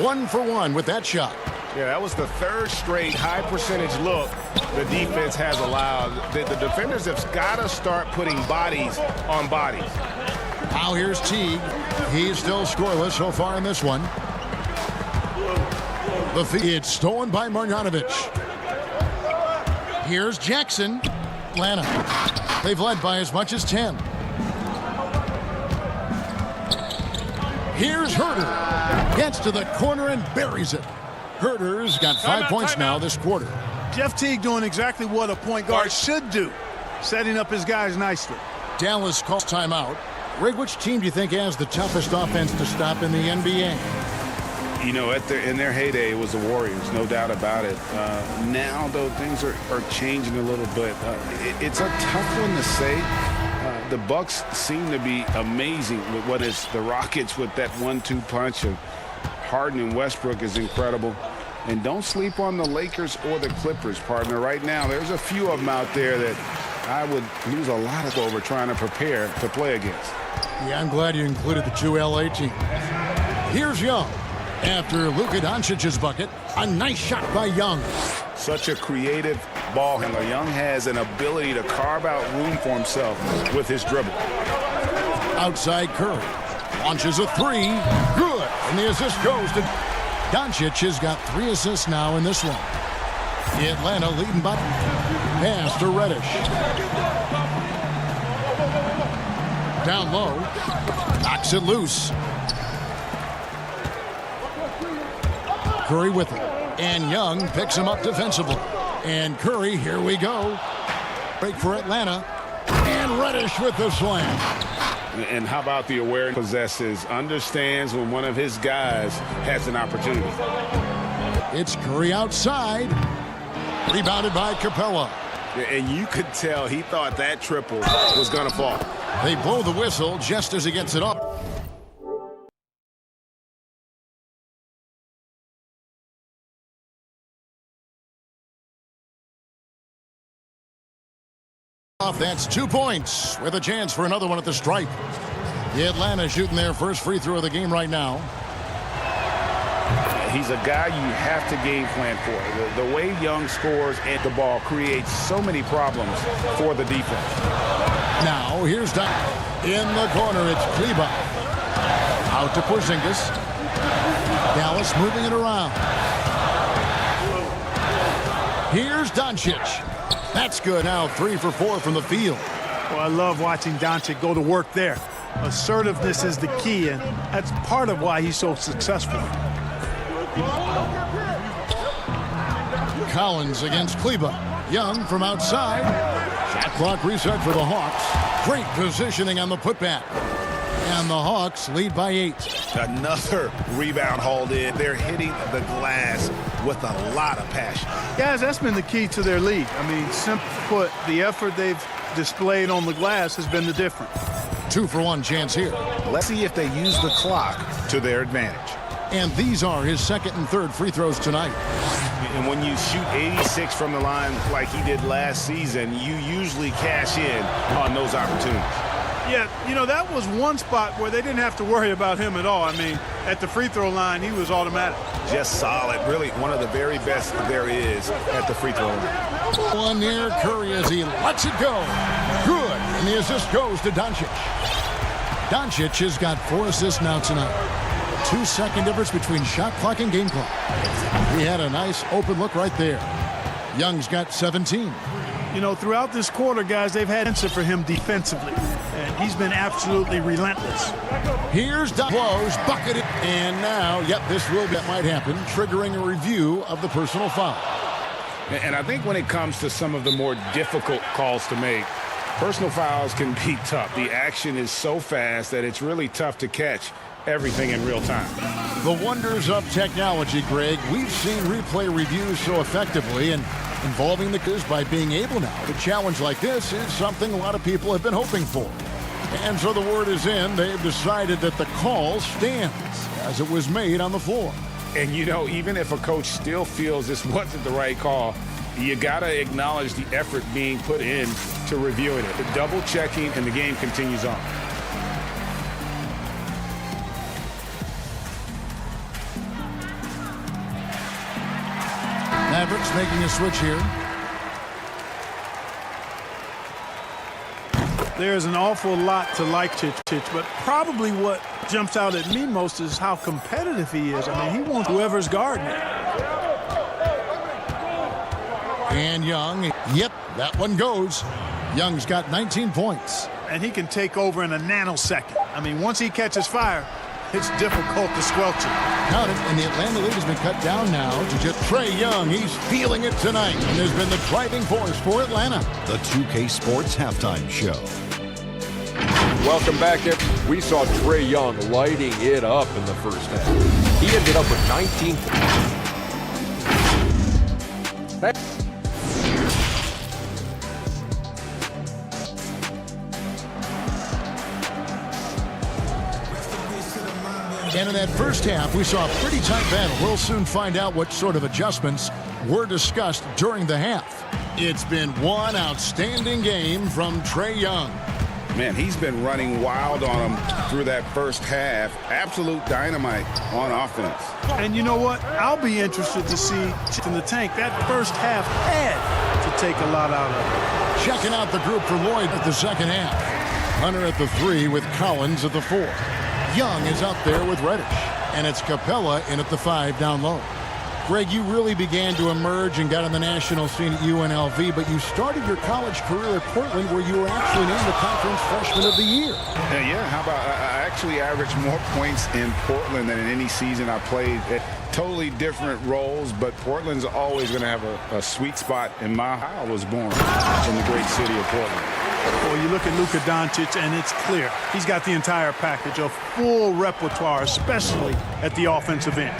1 for 1 with that shot. Yeah, that was the third straight high-percentage look the defense has allowed. The defenders have got to start putting bodies on bodies. Now here's Teague. He's still scoreless so far in this one. The feed stolen by Marjanovic. Here's Jackson. Atlanta. They've led by as much as 10. Here's Herter. Gets to the corner and buries it. Herter's got 5 points now this quarter. Jeff Teague doing exactly what a point guard should do, setting up his guys nicely. Dallas calls timeout. Rig, which team do you think has the toughest offense to stop in the NBA? You know, in their heyday, it was the Warriors, no doubt about it. Now, though, things are changing a little bit. It's a tough one to say. The Bucks seem to be amazing with what is the Rockets with that 1-2 punch of Harden and Westbrook is incredible. And don't sleep on the Lakers or the Clippers, partner. Right now, there's a few of them out there that I would lose a lot of over trying to prepare to play against. Yeah, I'm glad you included the two LA teams. Here's Young. After Luka Doncic's bucket, a nice shot by Young. Such a creative ball handler. Young has an ability to carve out room for himself with his dribble. Outside Curry. Launches a three. Good. And the assist goes to Doncic. Has got 3 assists now in this one. Atlanta leading by pass to Reddish. Down low. Knocks it loose. Curry with it. And Young picks him up defensively. And Curry, here we go. Break for Atlanta. And Reddish with the slam. And how about the awareness possesses, understands when one of his guys has an opportunity. It's Curry outside. Rebounded by Capella. And you could tell he thought that triple was going to fall. They blow the whistle just as he gets it up. That's 2 points with a chance for another one at the stripe. Atlanta shooting their first free throw of the game right now. He's a guy you have to game plan for. The way Young scores and the ball creates so many problems for the defense. Now here's Doc. In the corner, it's Kleba. Out to Porzingis. Dallas moving it around. Here's Doncic. That's good now, 3 for 4 from the field. Well, I love watching Doncic go to work there. Assertiveness is the key, and that's part of why he's so successful. Collins against Kleba. Young from outside. Shot clock reset for the Hawks. Great positioning on the putback. And the Hawks lead by 8. Another rebound hauled in. They're hitting the glass with a lot of passion. Guys, that's been the key to their lead. I mean, simply put, the effort they've displayed on the glass has been the difference. 2 for 1 chance here. Let's see if they use the clock to their advantage. And these are his second and third free throws tonight. And when you shoot 86 from the line like he did last season, you usually cash in on those opportunities. Yeah, you know, that was one spot where they didn't have to worry about him at all. I mean, at the free throw line, he was automatic. Just solid. Really one of the very best there is at the free throw line. One near Curry as he lets it go. Good. And the assist goes to Doncic. Doncic has got 4 assists now tonight. 2-second difference between shot clock and game clock. He had a nice open look right there. Young's got 17. You know, throughout this quarter, guys, they've had answer for him defensively. And he's been absolutely relentless. Here's Close, bucketed. And now, this might happen, triggering a review of the personal foul. And I think when it comes to some of the more difficult calls to make, personal fouls can be tough. The action is so fast that it's really tough to catch everything in real time. The wonders of technology, Greg. We've seen replay reviews so effectively, and involving the kids by being able now to challenge like this is something a lot of people have been hoping for. And so the word is in. They've decided that the call stands as it was made on the floor. And, you know, even if a coach still feels this wasn't the right call, you got to acknowledge the effort being put in to reviewing it. The double checking, and the game continues on. Mavericks making a switch here. There's an awful lot to like Chichich, but probably what jumps out at me most is how competitive he is. I mean, he wants whoever's guarding him. And Young, yep, that one goes. Young's got 19 points. And he can take over in a nanosecond. I mean, once he catches fire, it's difficult to squelch it. Got it, and the Atlanta lead has been cut down now to just Trae Young. He's feeling it tonight, and there's been the driving force for Atlanta. The 2K Sports Halftime Show. Welcome back. We saw Trae Young lighting it up in the first half. He ended up with 19 points. And in that first half, we saw a pretty tight battle. We'll soon find out what sort of adjustments were discussed during the half. It's been one outstanding game from Trae Young. Man, he's been running wild on him through that first half. Absolute dynamite on offense. And you know what? I'll be interested to see in the tank. That first half had to take a lot out of it. Checking out the group for Lloyd at the second half. Hunter at the 3 with Collins at the 4. Young is out there with Reddish. And it's Capella in at the 5 down low. Greg, you really began to emerge and got on the national scene at UNLV, but you started your college career at Portland where you were actually named the Conference Freshman of the Year. Yeah, how about I actually averaged more points in Portland than in any season I played. Totally different roles, but Portland's always going to have a sweet spot in my heart. I was born in the great city of Portland. Well, you look at Luka Doncic, and it's clear. He's got the entire package, a full repertoire, especially at the offensive end.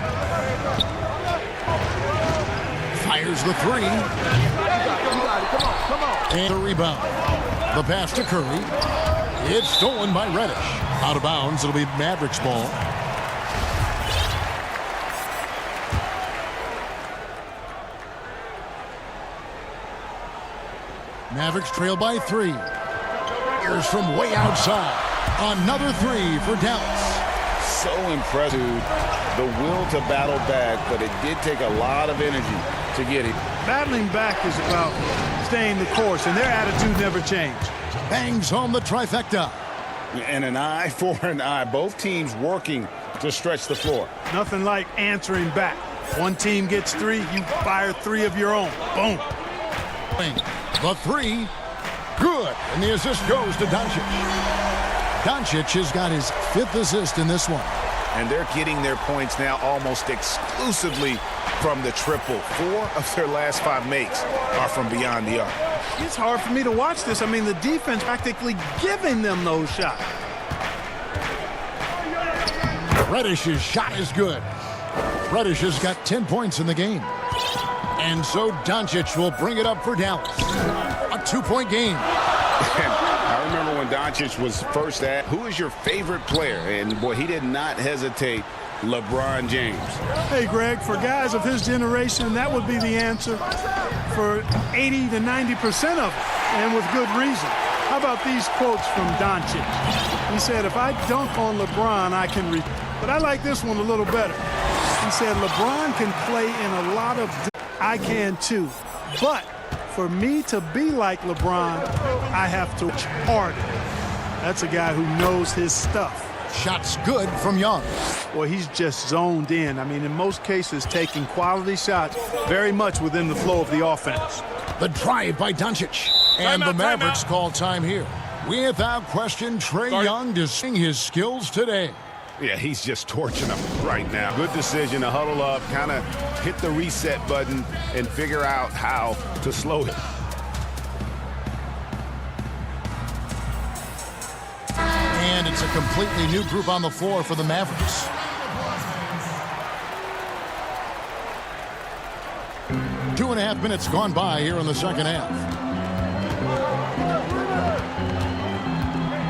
Fires the 3. And a rebound. The pass to Curry. It's stolen by Reddish. Out of bounds. It'll be Mavericks ball. Mavericks trail by 3. Here's from way outside. Another 3 for Dallas. So impressive. The will to battle back, but it did take a lot of energy to get it. Battling back is about staying the course, and their attitude never changed. Bangs home the trifecta. And an eye for an eye. Both teams working to stretch the floor. Nothing like answering back. One team gets 3, you fire 3 of your own. Boom. The 3. Good. And the assist goes to Doncic. Doncic has got his 5th assist in this one. And they're getting their points now almost exclusively from the triple. 4 of their last 5 makes are from beyond the arc. It's hard for me to watch this. I mean, the defense practically giving them those shots. Reddish's shot is good. Reddish has got 10 points in the game. And so Doncic will bring it up for Dallas. A 2-point game. I remember when Doncic was first asked, who is your favorite player? And boy, he did not hesitate. LeBron James. Hey, Greg, for guys of his generation, that would be the answer for 80 to 90% of it, and with good reason. How about these quotes from Doncic? He said, if I dunk on LeBron, I can but I like this one a little better. He said, LeBron can play in a lot of I can too. But for me to be like LeBron, I have to work harder. That's a guy who knows his stuff. Shots good from Young. Well, he's just zoned in. I mean, in most cases, taking quality shots very much within the flow of the offense. The drive by Doncic. And the Mavericks call time here. Without question, Trae Young displaying his skills today. Yeah, he's just torching them right now. Good decision to huddle up, kind of hit the reset button, and figure out how to slow it. And it's a completely new group on the floor for the Mavericks. Two and a half minutes gone by here in the second half.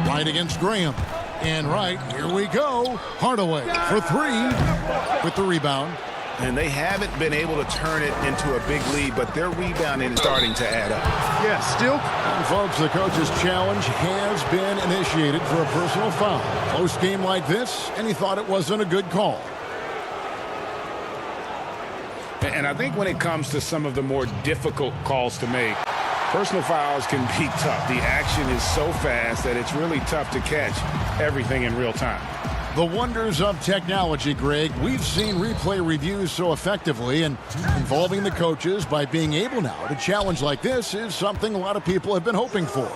Right against Graham. And right, here we go. Hardaway for 3 with the rebound. And they haven't been able to turn it into a big lead, but their rebounding is starting to add up. Yeah, still. And folks, the coach's challenge has been initiated for a personal foul. Close game like this, and he thought it wasn't a good call. And I think when it comes to some of the more difficult calls to make, personal fouls can be tough. The action is so fast that it's really tough to catch everything in real time. The wonders of technology, Greg. We've seen replay reviews so effectively, and involving the coaches by being able now to challenge like this is something a lot of people have been hoping for.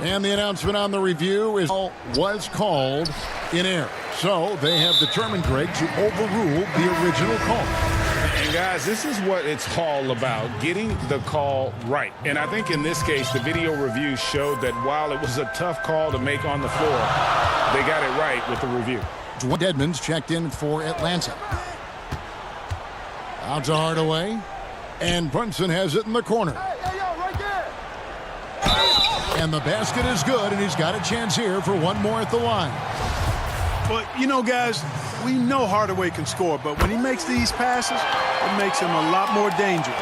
And the announcement on the review was called in error. So they have determined, Greg, to overrule the original call. And guys, this is what it's all about, getting the call right. And I think in this case, the video review showed that while it was a tough call to make on the floor, they got it right with the review. Dwight Edmonds checked in for Atlanta. Out to Hardaway. And Brunson has it in the corner. And the basket is good, and he's got a chance here for one more at the line. But, you know, guys, we know Hardaway can score, but when he makes these passes, it makes him a lot more dangerous.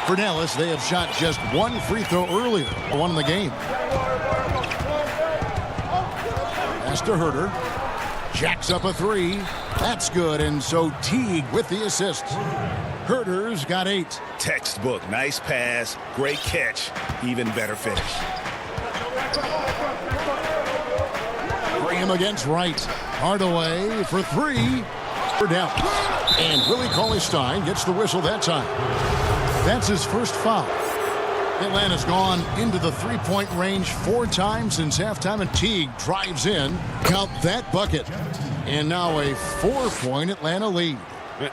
For Dallas, they have shot just one free throw earlier, one in the game. Pass to Herter. Jacks up a three. That's good, and so Teague with the assist. Herter's got 8. Textbook. Nice pass. Great catch. Even better finish. Graham against Wright. Hardaway for 3 for Dallas. And Willie Cauley-Stein gets the whistle that time. That's his first foul. Atlanta's gone into the three-point range 4 times since halftime, and Teague drives in. Count that bucket. And now a 4-point Atlanta lead.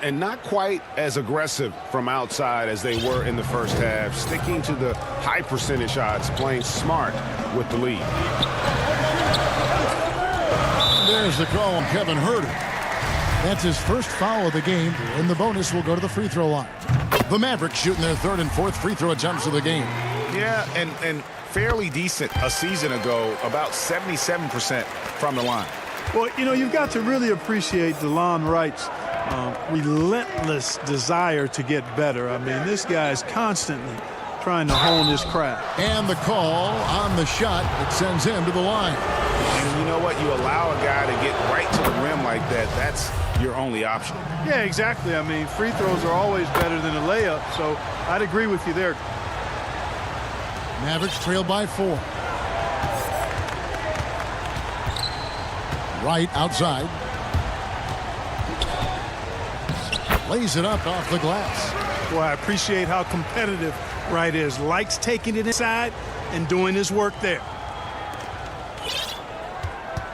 And not quite as aggressive from outside as they were in the first half, sticking to the high percentage shots, playing smart with the lead. There's the call on Kevin Herter. That's his first foul of the game, and the bonus will go to the free throw line. The Mavericks shooting their 3rd and 4th free throw attempts of the game. Yeah, and fairly decent a season ago, about 77% from the line. Well, you know, you've got to really appreciate DeLon Wright's relentless desire to get better. I mean, this guy is constantly trying to hone his craft. And the call on the shot that sends him to the line. And you know what? You allow a guy to get right to the rim like that, that's your only option. Yeah, exactly. I mean, free throws are always better than a layup, so I'd agree with you there. Mavericks trail by 4. Wright outside. Lays it up off the glass. Boy, I appreciate how competitive Wright is. Likes taking it inside and doing his work there.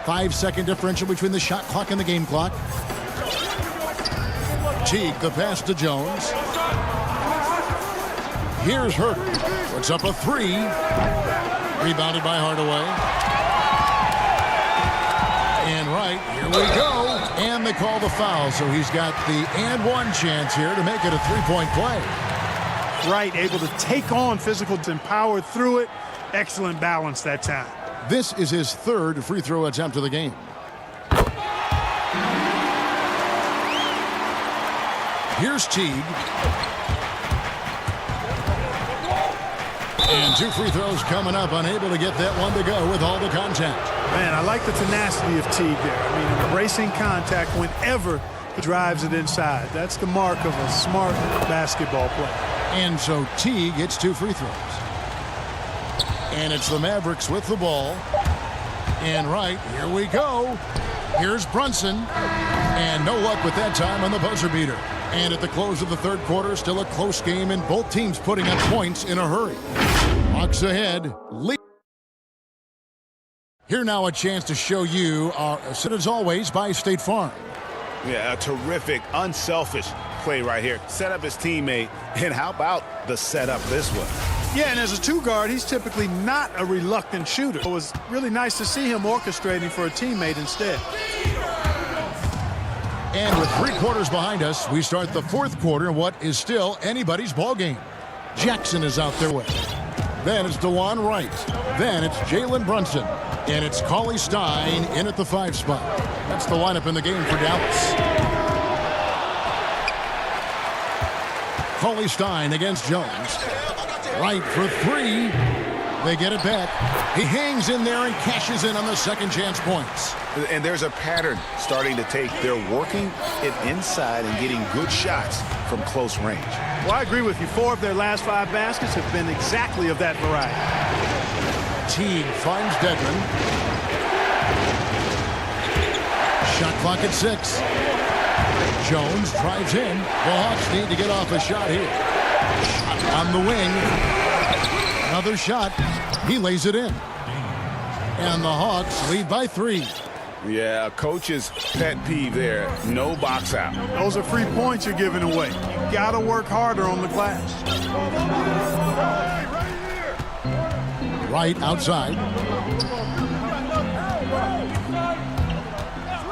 5-second differential between the shot clock and the game clock. Teague, the pass to Jones. Here's Herter. Puts up a 3. Rebounded by Hardaway. And Wright, here we go. And they call the foul, so he's got the and one chance here to make it a 3-point play. Wright able to take on physical and power through it. Excellent balance that time. This is his 3rd free throw attempt of the game. Here's Teague. And 2 free throws coming up, unable to get that one to go with all the contact. Man, I like the tenacity of Teague there. I mean, embracing contact whenever he drives it inside. That's the mark of a smart basketball player. And so Teague gets 2 free throws. And it's the Mavericks with the ball. And Wright, here we go. Here's Brunson. And no luck with that time on the buzzer beater. And at the close of the 3rd quarter, still a close game, and both teams putting up points in a hurry. Hawks ahead. Here now a chance to show you our, as always, by State Farm. Yeah, a terrific, unselfish play right here. Set up his teammate, and how about the setup this one? Yeah, and as a 2-guard, he's typically not a reluctant shooter. It was really nice to see him orchestrating for a teammate instead. And with 3 quarters behind us, we start the 4th quarter in what is still anybody's ball game. Jackson is out there with. Then it's DeLon Wright. Then it's Jalen Brunson. And it's Cauley-Stein in at the 5 spot. That's the lineup in the game for Dallas. Cauley-Stein against Jones. Wright for 3. They get it back. He hangs in there and cashes in on the second chance points. And there's a pattern starting to take. They're working it inside and getting good shots from close range. Well, I agree with you. 4 of their last 5 baskets have been exactly of that variety. Teague finds Dedmon. Shot clock at 6. Jones drives in. The Hawks need to get off a shot here. Shot on the wing. Another shot. He lays it in. And the Hawks lead by 3. Yeah, coach's pet peeve there. No box out. Those are free points you're giving away. You got to work harder on the glass. Right outside.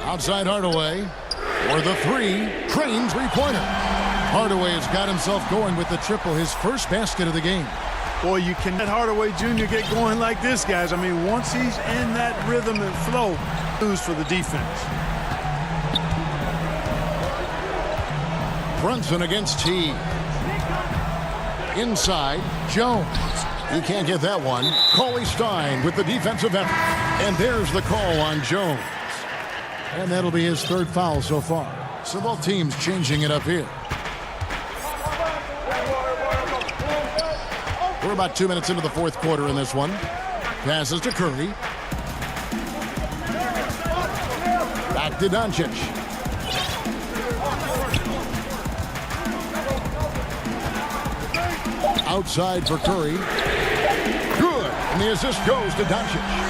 Outside Hardaway. For the 3. Crane three-pointer. Hardaway has got himself going with the triple, his first basket of the game. Boy, you can let Hardaway Jr. get going like this, guys. I mean, once he's in that rhythm and flow, lose for the defense. Brunson against T. Inside, Jones. He can't get that one. Cauley Stein with the defensive effort. And there's the call on Jones. And that'll be his 3rd foul so far. So both teams changing it up here. We're about 2 minutes into the 4th quarter in this one. Passes to Curry. Back to Doncic. Outside for Curry. Good. And the assist goes to Doncic.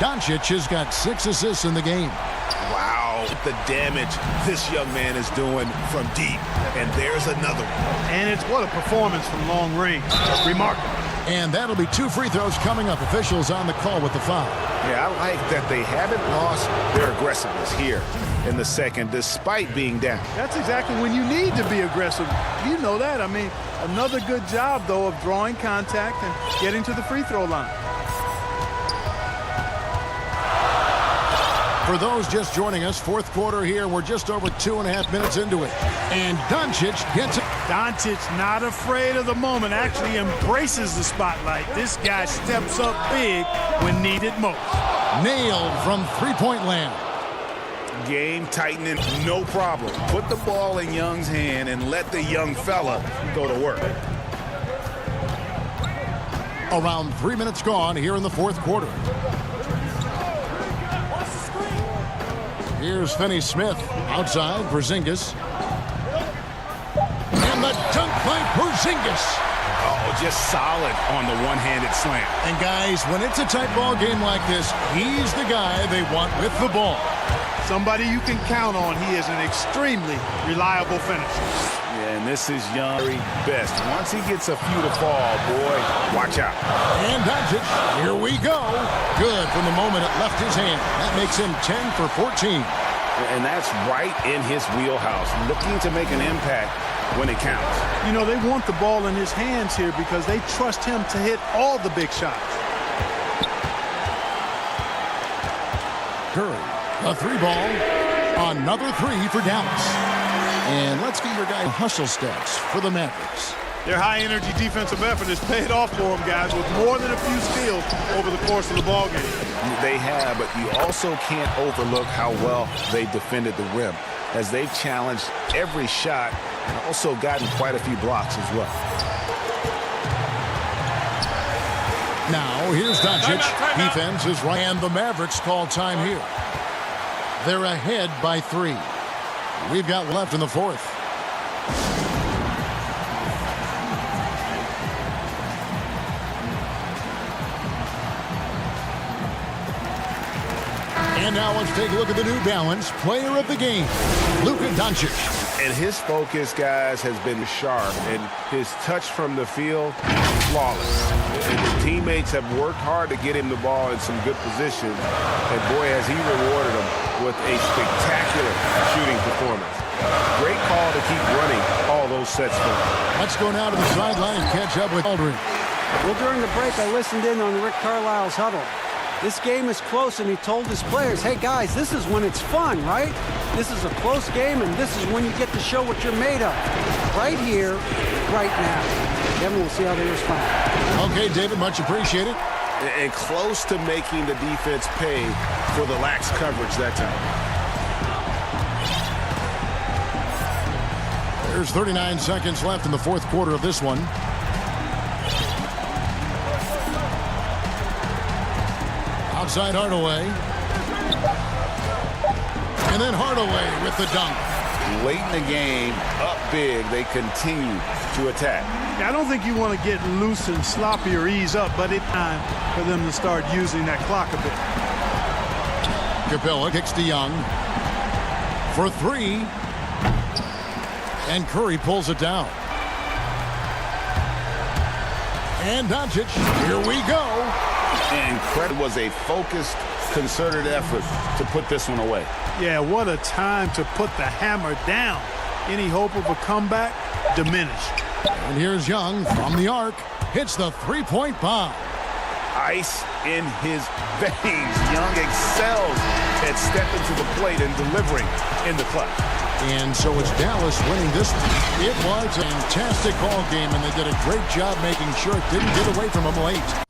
Doncic has got 6 assists in the game. Wow, the damage this young man is doing from deep. And there's another one. And it's what a performance from long range. Remarkable. And that'll be 2 free throws coming up. Officials on the call with the foul. Yeah, I like that they haven't lost their aggressiveness here in the second, despite being down. That's exactly when you need to be aggressive. You know that. I mean, another good job, though, of drawing contact and getting to the free throw line. For those just joining us, 4th quarter here. We're just over 2.5 minutes into it. And Doncic gets it. Doncic not afraid of the moment, actually embraces the spotlight. This guy steps up big when needed most. Nailed from three-point land. Game tightening, no problem. Put the ball in Young's hand and let the young fella go to work. Around 3 minutes gone here in the 4th quarter. Here's Finney-Smith. Outside, Porzingis. And the dunk by Porzingis. Oh, just solid on the one-handed slam. And guys, when it's a tight ball game like this, he's the guy they want with the ball. Somebody you can count on. He is an extremely reliable finisher. Yeah, and this is Young's very best. Once he gets a few to fall, boy, watch out. And Doncic, here we go. Good from the moment it left his hand. That makes him 10 for 14. And that's right in his wheelhouse, looking to make an impact when it counts. You know, they want the ball in his hands here because they trust him to hit all the big shots. Curry, a 3-ball. Another 3 for Dallas. And let's give your guy hustle stats for the Mavericks. Their high-energy defensive effort has paid off for them, guys, with more than a few steals over the course of the ball game. They have, but you also can't overlook how well they defended the rim, as they've challenged every shot and also gotten quite a few blocks as well. Now, here's Doncic. Defense is right, and the Mavericks call time here. They're ahead by 3. We've got left in the 4th. And now let's take a look at the New Balance player of the game, Luka Doncic. And his focus, guys, has been sharp, and his touch from the field, flawless. And the teammates have worked hard to get him the ball in some good positions. And boy, has he rewarded them with a spectacular shooting performance. Great call to keep running all those sets for him. Let's go now to the sideline and catch up with Aldridge. Well, during the break, I listened in on Rick Carlisle's huddle. This game is close, and he told his players, hey, guys, this is when it's fun, right? This is a close game, and this is when you get to show what you're made of. Right here, right now. Kevin, we'll see how they respond. Okay, David, much appreciated. And close to making the defense pay for the lax coverage that time. There's 39 seconds left in the 4th quarter of this one. Outside Hardaway. And then Hardaway with the dunk. Late in the game, up big, they continue to attack. I don't think you want to get loose and sloppy or ease up, but it's time for them to start using that clock a bit. Capella kicks to Young for three. And Curry pulls it down. And Doncic, here we go. And credit was a focused, concerted effort to put this one away. Yeah, what a time to put the hammer down. Any hope of a comeback diminished. And here's Young from the arc. Hits the three-point bomb. Ice in his veins. Young excels at stepping to the plate and delivering in the clutch. And so it's Dallas winning this one. It was a fantastic ball game, and they did a great job making sure it didn't get away from them late.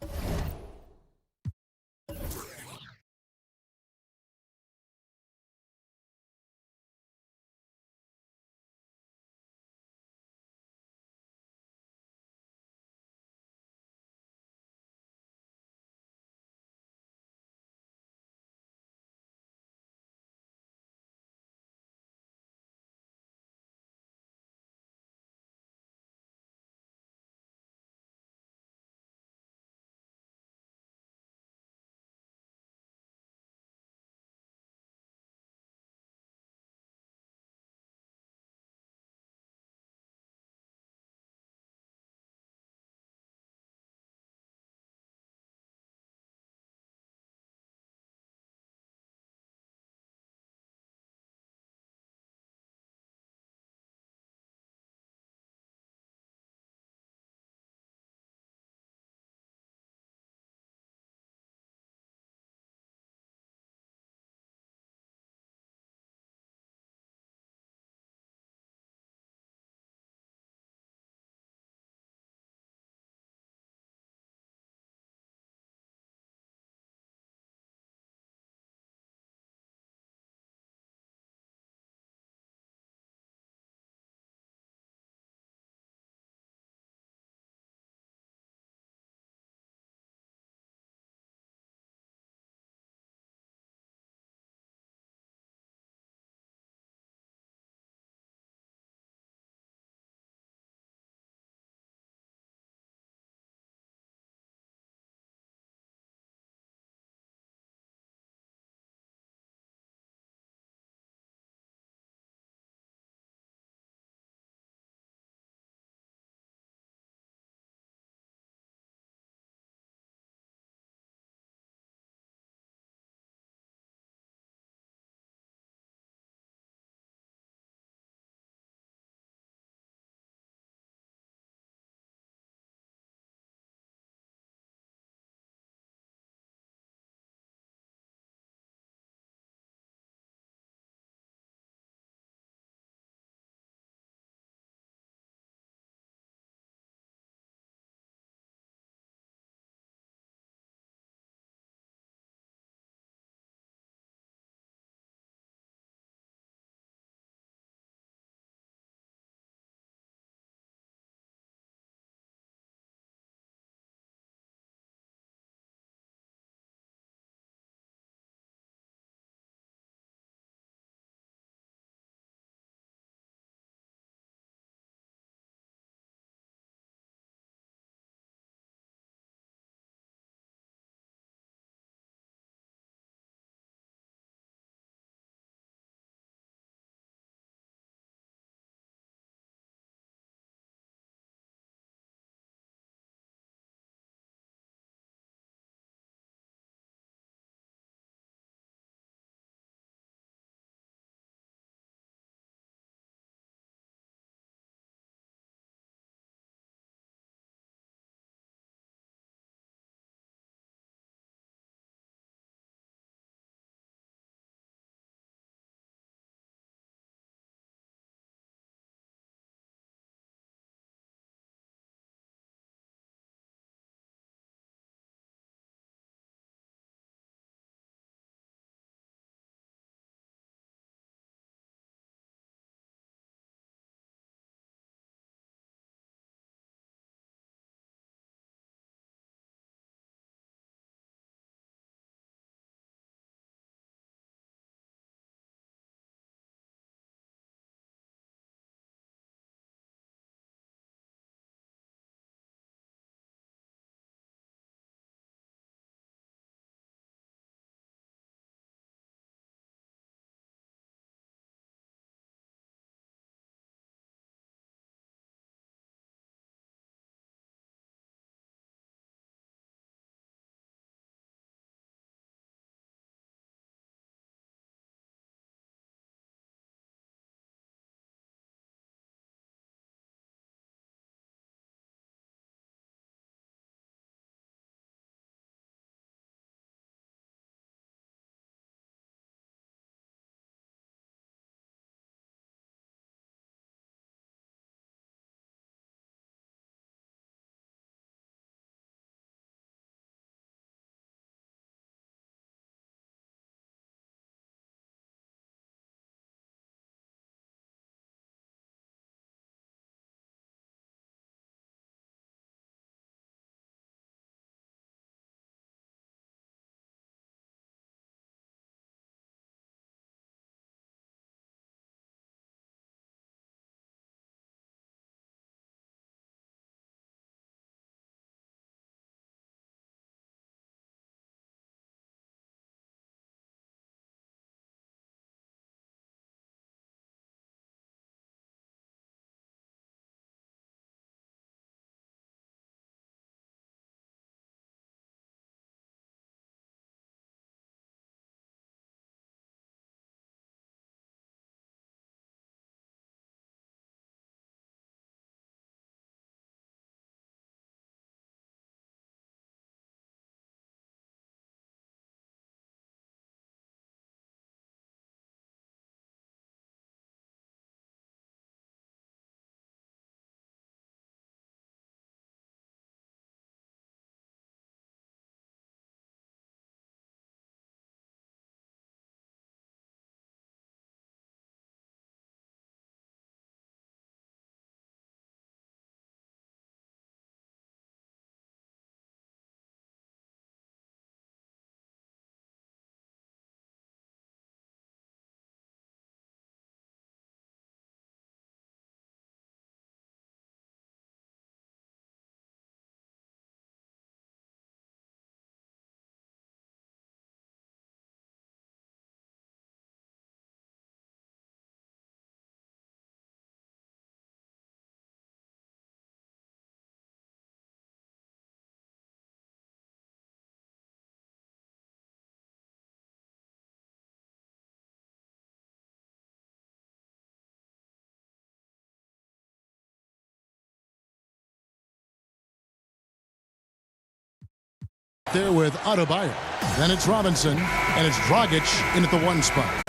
there with Adebayo. Then it's Robinson, and it's Dragic in at the 1 spot.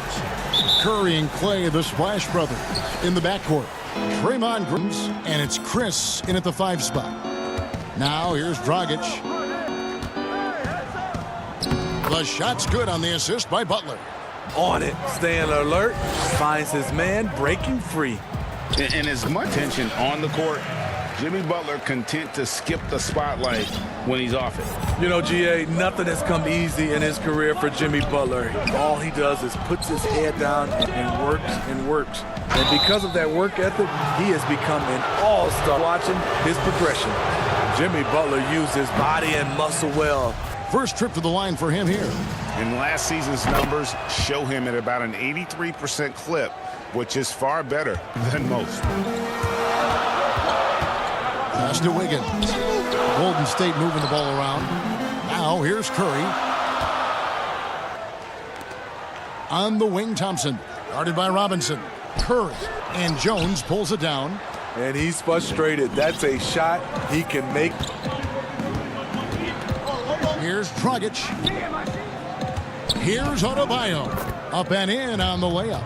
Curry and Clay, the Splash Brothers, in the backcourt. Draymond Green, and it's Chris in at the 5 spot. Now here's Dragic. The shot's good on the assist by Butler. On it, staying alert, finds his man breaking free. And as much tension on the court, Jimmy Butler content to skip the spotlight when he's off it. You know, GA, nothing has come easy in his career for Jimmy Butler. All he does is puts his head down and works and works. And because of that work ethic, he has become an all-star. Watching his progression, Jimmy Butler used his body and muscle well. First trip to the line for him here. And last season's numbers show him at about an 83% clip, which is far better than most. Pass to Wiggins. Golden State moving the ball around. Now here's Curry. On the wing, Thompson. Guarded by Robinson. Curry. And Jones pulls it down. And he's frustrated. That's a shot he can make. Here's Dragic. Here's Adebayo. Up and in on the layup.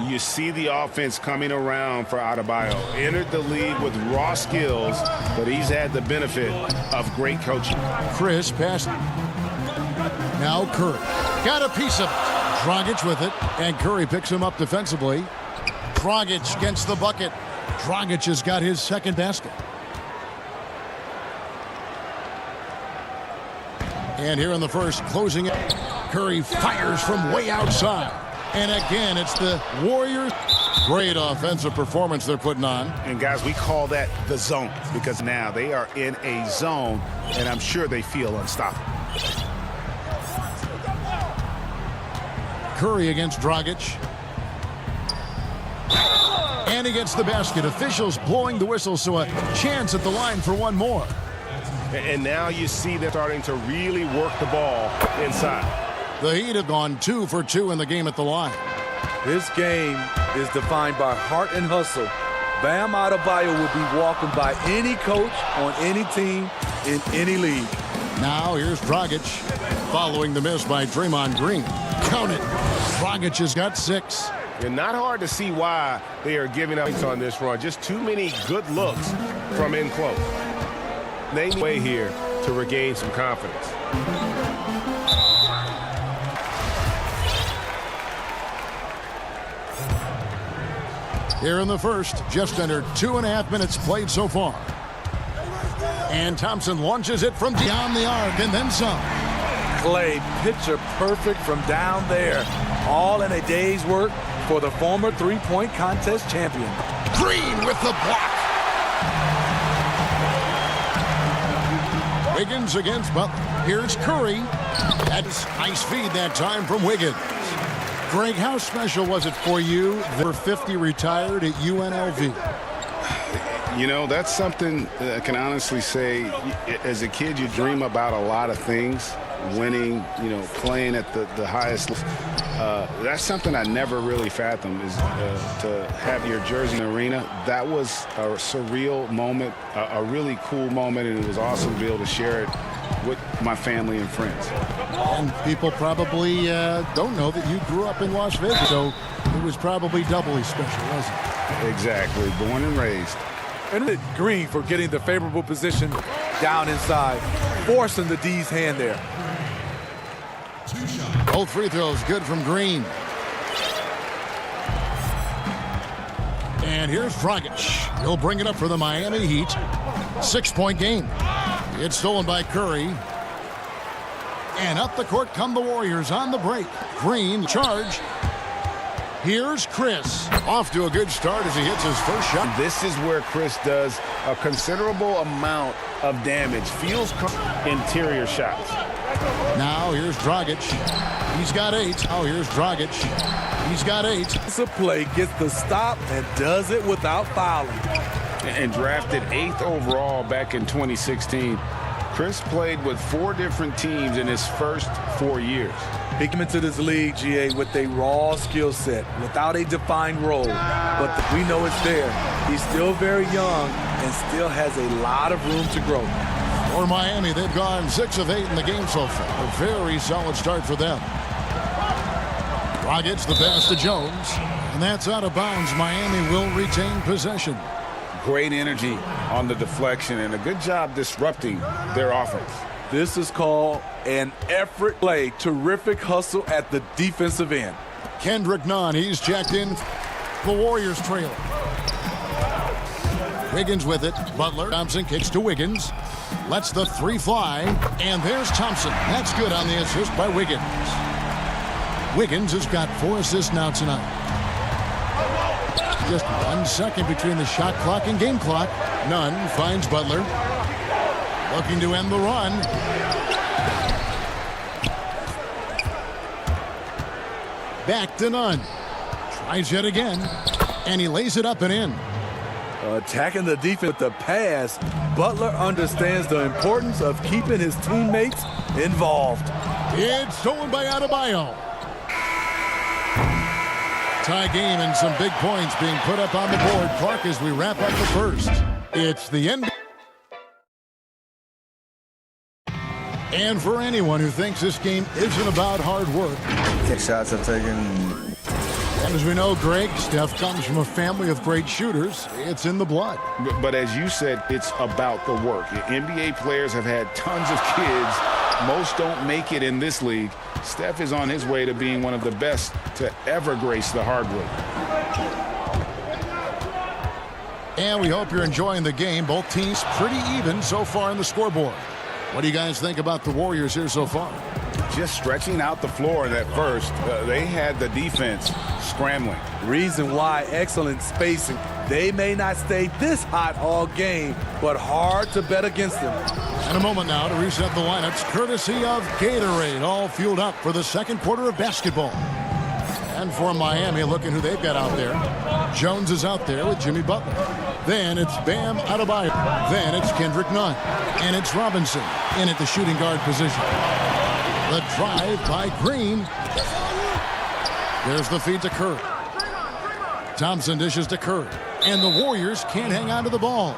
You see the offense coming around for Adebayo. Entered the league with raw skills, but he's had the benefit of great coaching. Chris passed. Now Curry. Got a piece of it. Dragic with it, and Curry picks him up defensively. Dragic gets the bucket. Dragic has got his second basket. And here in the first, closing it. Curry fires from way outside. And again, it's the Warriors. Great offensive performance they're putting on. And guys, we call that the zone because now they are in a zone, and I'm sure they feel unstoppable. Curry against Dragic. And he gets the basket. Officials blowing the whistle, so a chance at the line for one more. And now you see they're starting to really work the ball inside. The Heat have gone 2 for 2 in the game at the line. This game is defined by heart and hustle. Bam Adebayo will be walking by any coach on any team in any league. Now here's Dragic following the miss by Draymond Green. Count it. Dragic has got 6. And not hard to see why they are giving up on this run. Just too many good looks from in close. They need a way here to regain some confidence. Here in the first, just under 2.5 minutes played so far. And Thompson launches it from beyond the arc and then some. Clay, picture perfect from down there. All in a day's work for the former three-point contest champion. Green with the block. Wiggins against Butler. Here's Curry. That's nice feed that time from Wiggins. Greg, how special was it for you? There were 50 retired at UNLV. You know, that's something I can honestly say. As a kid, you dream about a lot of things. Winning, you know, playing at the highest. That's something I never really fathomed, is to have your jersey in the arena. That was a surreal moment, a really cool moment, and it was awesome to be able to share it with my family and friends. And people probably don't know that you grew up in Las Vegas, so it was probably doubly special, wasn't it? Exactly, born and raised. And Green for getting the favorable position down inside, forcing the D's hand there. Both free throws good from Green. And here's Dragic. He'll bring it up for the Miami Heat. 6-point game. It's stolen by Curry. And up the court come the Warriors on the break. Green charge. Here's Chris. Off to a good start as he hits his first shot. This is where Chris does a considerable amount of damage. Feels interior shots. Now here's Dragic. He's got 8. Oh, here's Dragic. He's got 8. It's a play, gets the stop, and does it without fouling. And drafted 8th overall back in 2016. Chris played with 4 different teams in his first 4 years. He came into this league, GA, with a raw skill set, without a defined role. But we know it's there. He's still very young and still has a lot of room to grow. For Miami, they've gone 6 of 8 in the game so far. A very solid start for them. Dragic the pass to Jones. And that's out of bounds. Miami will retain possession. Great energy on the deflection and a good job disrupting their offense. This is called an effort play. Terrific hustle at the defensive end. Kendrick Nunn, he's checked in. The Warriors trailing. Wiggins with it. Butler. Thompson kicks to Wiggins. Lets the 3 fly. And there's Thompson. That's good on the assist by Wiggins. Wiggins has got 4 assists now tonight. Just 1 second between the shot clock and game clock. Nunn finds Butler. Looking to end the run. Back to Nunn. Tries yet again. And he lays it up and in. Attacking the defense with the pass. Butler understands the importance of keeping his teammates involved. It's stolen by Adebayo. Tie game and some big points being put up on the board. Clark, as we wrap up the first. It's the end. And for anyone who thinks this game isn't about hard work. Take shots I've taken. And as we know, Greg, Steph comes from a family of great shooters. It's in the blood. But as you said, it's about the work. NBA players have had tons of kids. Most don't make it in this league. Steph is on his way to being one of the best to ever grace the hardwood. And we hope you're enjoying the game. Both teams pretty even so far in the scoreboard. What do you guys think about the Warriors here so far? Just stretching out the floor in that first. They had the defense scrambling. Reason why, excellent spacing. They may not stay this hot all game, but hard to bet against them. And a moment now to reset the lineups, courtesy of Gatorade, all fueled up for the second quarter of basketball. And for Miami, looking who they've got out there. Jones is out there with Jimmy Butler. Then it's Bam Adebayo. Then it's Kendrick Nunn. And it's Robinson in at the shooting guard position. The drive by Green. There's the feed to Curry. Thompson dishes to Curry. And the Warriors can't hang on to the ball.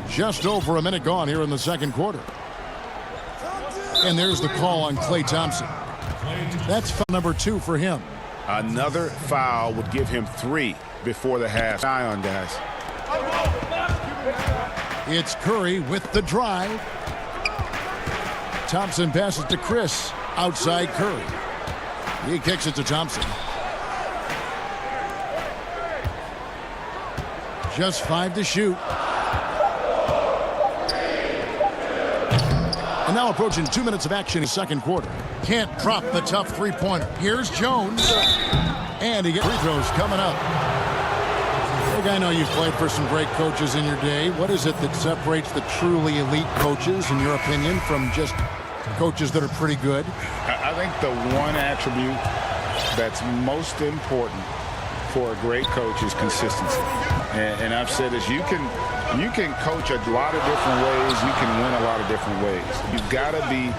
Just over a minute gone here in the second quarter. And there's the call on Klay Thompson. That's foul number 2 for him. Another foul would give him 3 before the half. Eye on, guys. It's Curry with the drive. Thompson passes to Chris. Outside Curry. He kicks it to Thompson. Just 5 to shoot. And now approaching 2 minutes of action in the second quarter. Can't drop the tough three-pointer. Here's Jones. And he gets free throws coming up. Look, I know you've played for some great coaches in your day. What is it that separates the truly elite coaches, in your opinion, from just coaches that are pretty good? I think the one attribute that's most important for a great coach is consistency. And I've said this, you can coach a lot of different ways. You can win a lot of different ways. You've got to be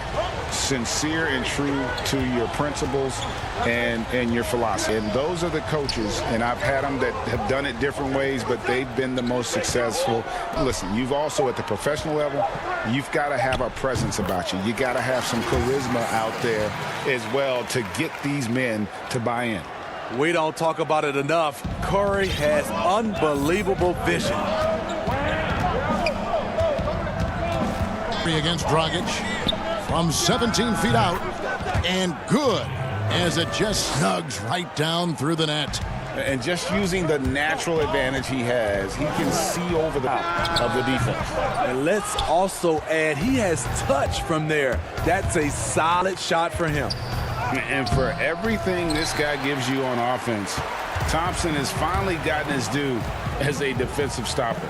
sincere and true to your principles and your philosophy. And those are the coaches, and I've had them that have done it different ways, but they've been the most successful. Listen, you've also, at the professional level, you've got to have a presence about you. You got to have some charisma out there as well to get these men to buy in. We don't talk about it enough. Curry has unbelievable vision. Against Dragic from 17 feet out, and good as it just snugs right down through the net. And just using the natural advantage he has, he can see over the top of the defense. And let's also add, he has touch from there. That's a solid shot for him. And for everything this guy gives you on offense, Thompson has finally gotten his due as a defensive stopper.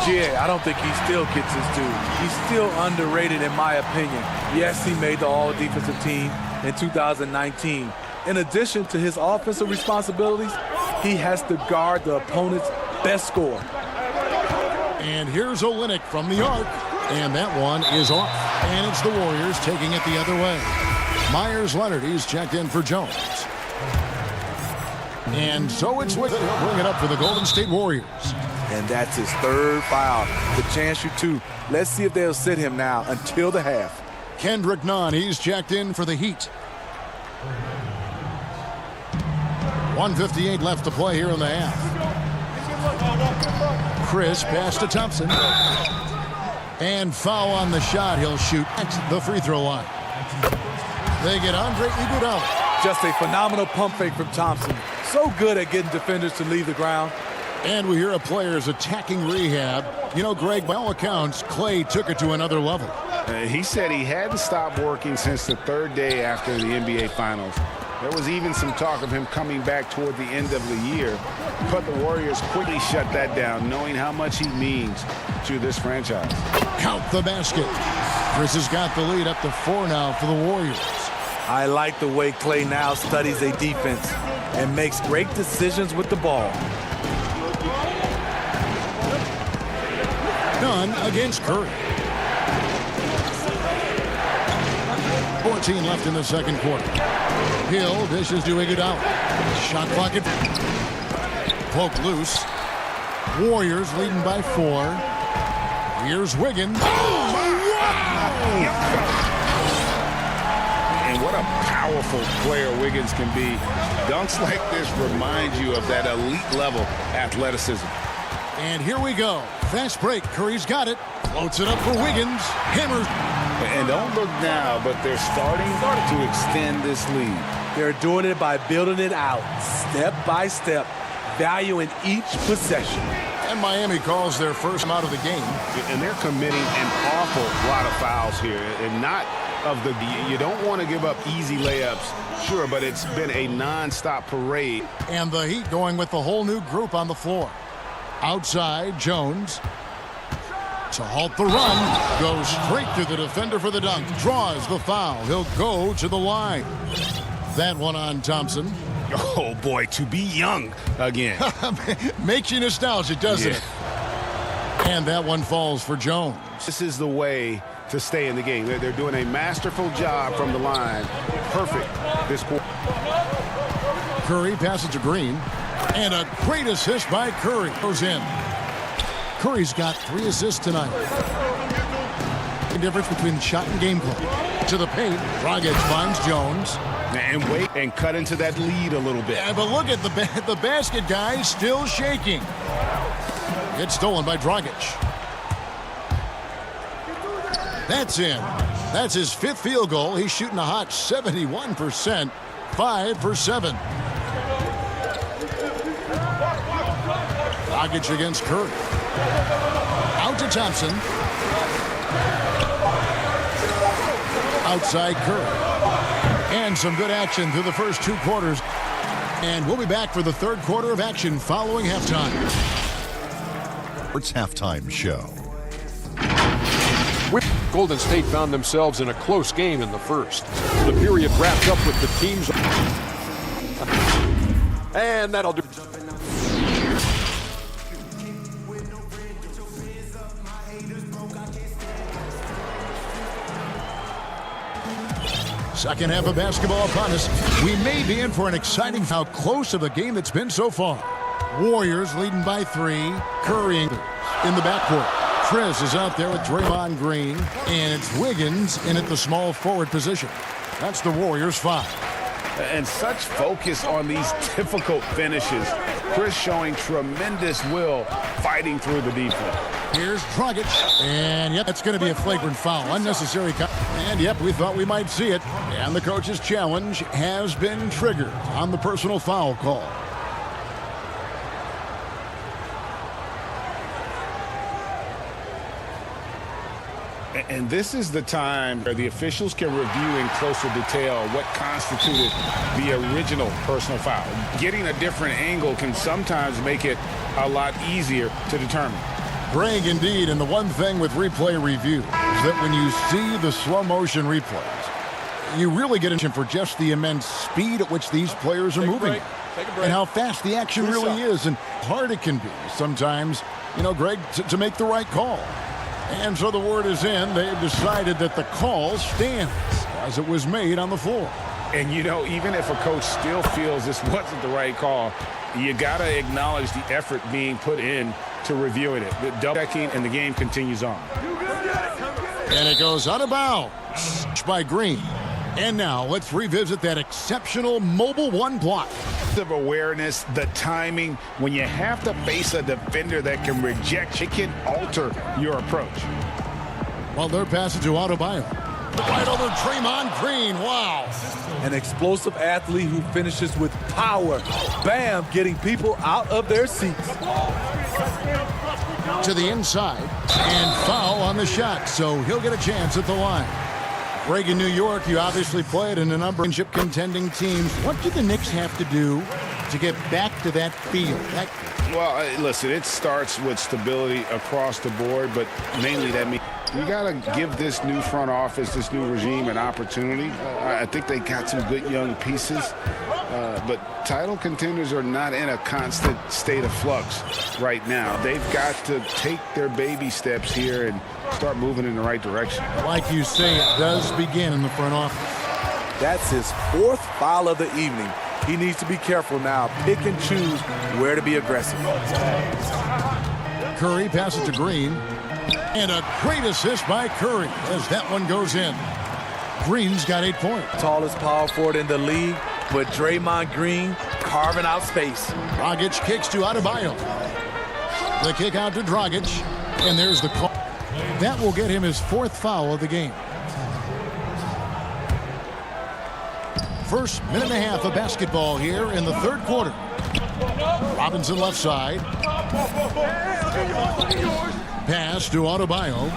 Yeah, I don't think he still gets his due. He's still underrated in my opinion. Yes, he made the all-defensive team in 2019. In addition to his offensive responsibilities, he has to guard the opponent's best scorer. And here's Olynyk from the arc, and that one is off. And it's the Warriors taking it the other way. Myers Leonard, he's checked in for Jones. And so it's Wiggins. He'll bring it up for the Golden State Warriors. And that's his third foul. The chance shoot two. Let's see if they'll sit him now until the half. Kendrick Nunn, he's checked in for the Heat. 1:58 left to play here in the half. Chris pass to Thompson. And foul on the shot. He'll shoot at the free throw line. They get Andre Iguodala. Just a phenomenal pump fake from Thompson. So good at getting defenders to leave the ground. And we hear a player's attacking rehab. You know, Greg, by all accounts, Clay took it to another level. He said he hadn't stopped working since the third day after the NBA Finals. There was even some talk of him coming back toward the end of the year, but the Warriors quickly shut that down, knowing how much he means to this franchise. Count the basket. Chris has got the lead up to 4 now for the Warriors. I like the way Clay now studies a defense and makes great decisions with the ball. Nunn against Curry. 14 left in the second quarter. Hill dishes to Iguodala. Shot clock at poke loose. Warriors leading by 4. Here's Wiggins. Oh, and what a powerful player Wiggins can be. Dunks like this remind you of that elite level athleticism. And here we go. Fast break. Curry's got it. Floats it up for Wiggins. Hammers. And don't look now, but they're starting to extend this lead. They're doing it by building it out, step by step, valuing each possession. And Miami calls their first out of the game. And they're committing an awful lot of fouls here. And not of the... You don't want to give up easy layups, sure, but it's been a non-stop parade. And the Heat going with the whole new group on the floor. Outside, Jones. To halt the run, goes straight to the defender for the dunk, draws the foul. He'll go to the line. That one on Thompson. Oh, boy, to be young again. Makes you nostalgic, doesn't it? And that one falls for Jones. This is the way to stay in the game. They're doing a masterful job from the line. Perfect this quarter. Curry passes to Green. And a great assist by Curry. Goes in. Curry's got 3 assists tonight. The difference between shot and game clock. To the paint. Dragic finds Jones. And wait and cut into that lead a little bit. Yeah, but look at the basket guy still shaking. It's stolen by Dragic. That's in. That's his 5th field goal. He's shooting a hot 71%. 5 for 7. Dragic against Curry. Out to Thompson. Outside Curry. And some good action through the first 2 quarters. And we'll be back for the 3rd quarter of action following halftime. It's halftime show. Golden State found themselves in a close game in the first. The period wrapped up with the teams. And that'll do. Second half of basketball upon us. We may be in for an exciting how close of a game it's been so far. Warriors leading by 3. Curry in the backcourt. Chris is out there with Draymond Green. And it's Wiggins in at the small forward position. That's the Warriors 5. And such focus on these difficult finishes. Chris showing tremendous will fighting through the defense. Here's Dragic. And yep, that's going to be a flagrant foul. Unnecessary. And yep, we thought we might see it. And the coach's challenge has been triggered on the personal foul call. And this is the time where the officials can review in closer detail what constituted the original personal foul. Getting a different angle can sometimes make it a lot easier to determine. Greg, indeed, and the one thing with replay review is that when you see the slow motion replays, you really get attention for just the immense speed at which these players are moving and how fast the action really is and hard it can be sometimes, you know, Greg, to make the right call. And so the word is in. They've decided that the call stands as it was made on the floor. And, you know, even if a coach still feels this wasn't the right call, you got to acknowledge the effort being put in to reviewing it. The double checking, and the game continues on. And it goes out of bounds by Green. And now let's revisit that exceptional mobile one block. Of awareness, the timing, when you have to face a defender that can reject, it can alter your approach. Well, they're passing to Adebayo. Right over Draymond Green. Wow. An explosive athlete who finishes with power. Bam, getting people out of their seats. To the inside, and foul on the shot, so he'll get a chance at the line. Greg, in New York, you obviously played in a number of contending teams. What do the Knicks have to do to get back to that feel? Well, listen, it starts with stability across the board, but mainly that means you got to give this new front office, this new regime, an opportunity. I think they got some good young pieces, but title contenders are not in a constant state of flux right now. They've got to take their baby steps here and start moving in the right direction. Like you say, it does begin in the front office. That's his 4th foul of the evening. He needs to be careful now. Pick and choose where to be aggressive. Curry passes to Green. And a great assist by Curry as that one goes in. Green's got 8 points. Tallest power forward in the league, but Draymond Green carving out space. Dragic kicks to Adebayo. The kick out to Dragic. And there's the call. That will get him his 4th foul of the game. First minute and a half of basketball here in the 3rd quarter. Robinson left side. Pass to Adebayo.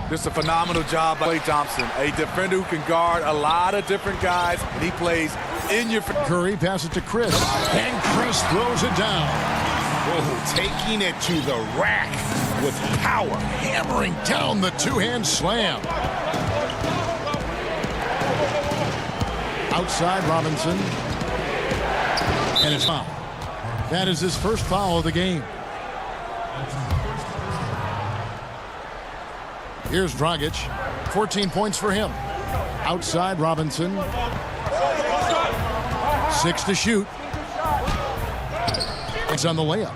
This is a phenomenal job by Klay Thompson, a defender who can guard a lot of different guys, and he plays in your... Curry passes to Chris, and Chris throws it down. Oh, taking it to the rack with power. Hammering down the two-hand slam. Outside Robinson. And it's foul. That is his 1st foul of the game. Here's Dragic. 14 points for him. Outside Robinson. 6 to shoot. It's on the layup.